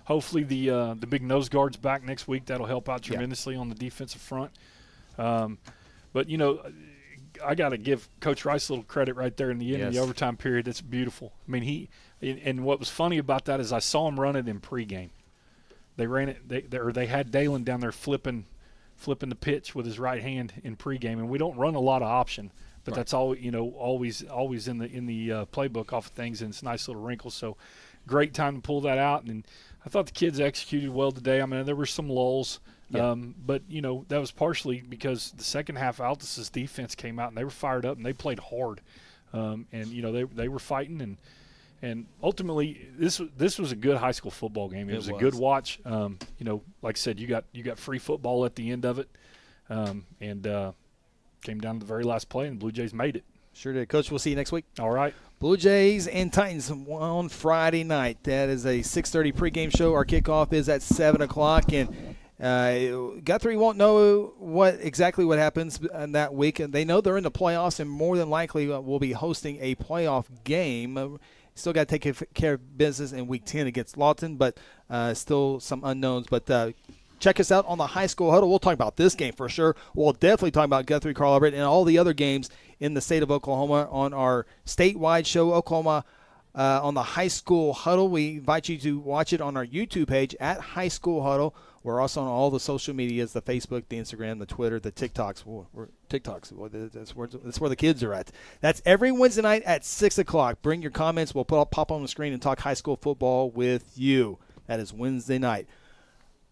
Hopefully the big nose guard's back next week. That'll help out tremendously on the defensive front. But, I got to give Coach Rice a little credit right there in the end of the overtime period. That's beautiful. I mean, and what was funny about that is I saw him run it in pregame. They ran it. They had Dalen down there flipping the pitch with his right hand in pregame, and we don't run a lot of option, but that's all always in the playbook off of things, and it's a nice little wrinkle. So, great time to pull that out, and I thought the kids executed well today. I mean, there were some lulls, but that was partially because the second half Altus's defense came out and they were fired up and they played hard, and they were fighting and ultimately, this was a good high school football game. It was a good watch. Like I said, you got free football at the end of it, and came down to the very last play, and the Blue Jays made it. Sure did. Coach, we'll see you next week. All right. Blue Jays and Titans on Friday night. That is a 6:30 pregame show. Our kickoff is at 7 o'clock, and Guthrie won't know exactly what happens in that week. They know they're in the playoffs, and more than likely will be hosting a playoff game. Still got to take care of business in Week 10 against Lawton, but still some unknowns. But check us out on the High School Huddle. We'll talk about this game for sure. We'll definitely talk about Guthrie, Carl Albert, and all the other games in the state of Oklahoma on our statewide show, Oklahoma on the High School Huddle. We invite you to watch it on our YouTube page at High School Huddle. We're also on all the social medias, the Facebook, the Instagram, the Twitter, the TikToks. That's where the kids are at. That's every Wednesday night at 6 o'clock. Bring your comments. We'll pop on the screen and talk high school football with you. That is Wednesday night.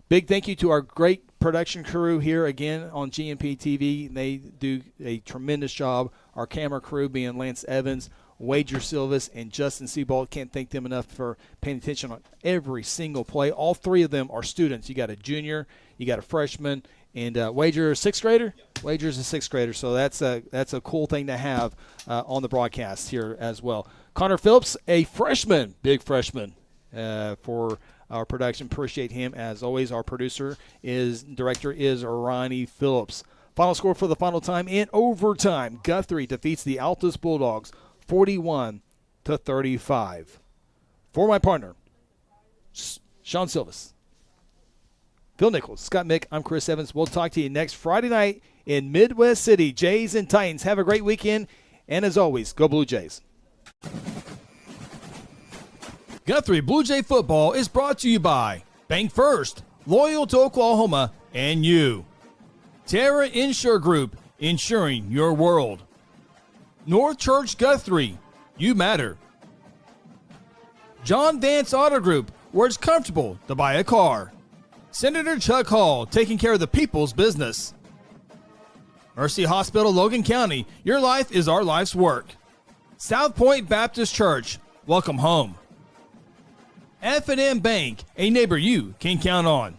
Big thank you to our great production crew here again on GNP TV. They do a tremendous job. Our camera crew being Lance Evans, Wager Silvis, and Justin Seabold. Can't thank them enough for paying attention on every single play. All three of them are students. You got a junior, you got a freshman, and Wager, a sixth grader? Yep. Wager's a sixth grader, so that's a cool thing to have on the broadcast here as well. Connor Phillips, a freshman, big freshman for our production. Appreciate him as always. Our director is Ronnie Phillips. Final score for the final time in overtime. Guthrie defeats the Altus Bulldogs 41-35. For my partner, Sean Silvis, Phil Nichols, Scott Mick, I'm Chris Evans. We'll talk to you next Friday night in Midwest City. Jays and Titans. Have a great weekend. And as always, go Blue Jays. Guthrie Bluejay football is brought to you by Bank First, loyal to Oklahoma, and you. Terra Insure Group, insuring your world. North Church Guthrie, you matter. John Vance Auto Group, where it's comfortable to buy a car. Senator Chuck Hall, taking care of the people's business. Mercy Hospital, Logan County, your life is our life's work. South Point Baptist Church, welcome home. F&M Bank, a neighbor you can count on.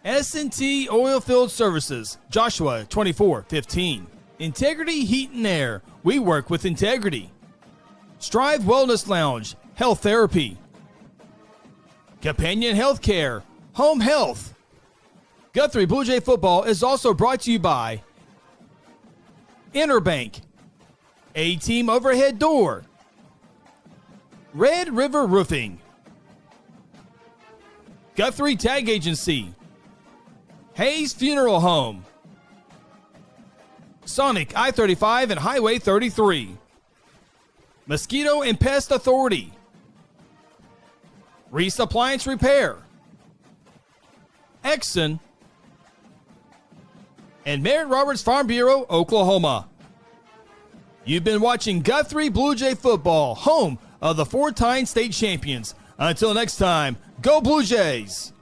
S&T Oilfield Services, Joshua 2415. Integrity Heat and Air, we work with integrity. Strive Wellness Lounge, health therapy. Companion Healthcare, home health. Guthrie Bluejay football is also brought to you by Interbank, A-Team Overhead Door, Red River Roofing, Guthrie Tag Agency, Hayes Funeral Home, Sonic I-35 and Highway 33, Mosquito and Pest Authority, Reese Appliance Repair, Exxon, and Merritt Roberts Farm Bureau, Oklahoma. You've been watching Guthrie Bluejay football, home of the four-time state champions. Until next time, go Blue Jays!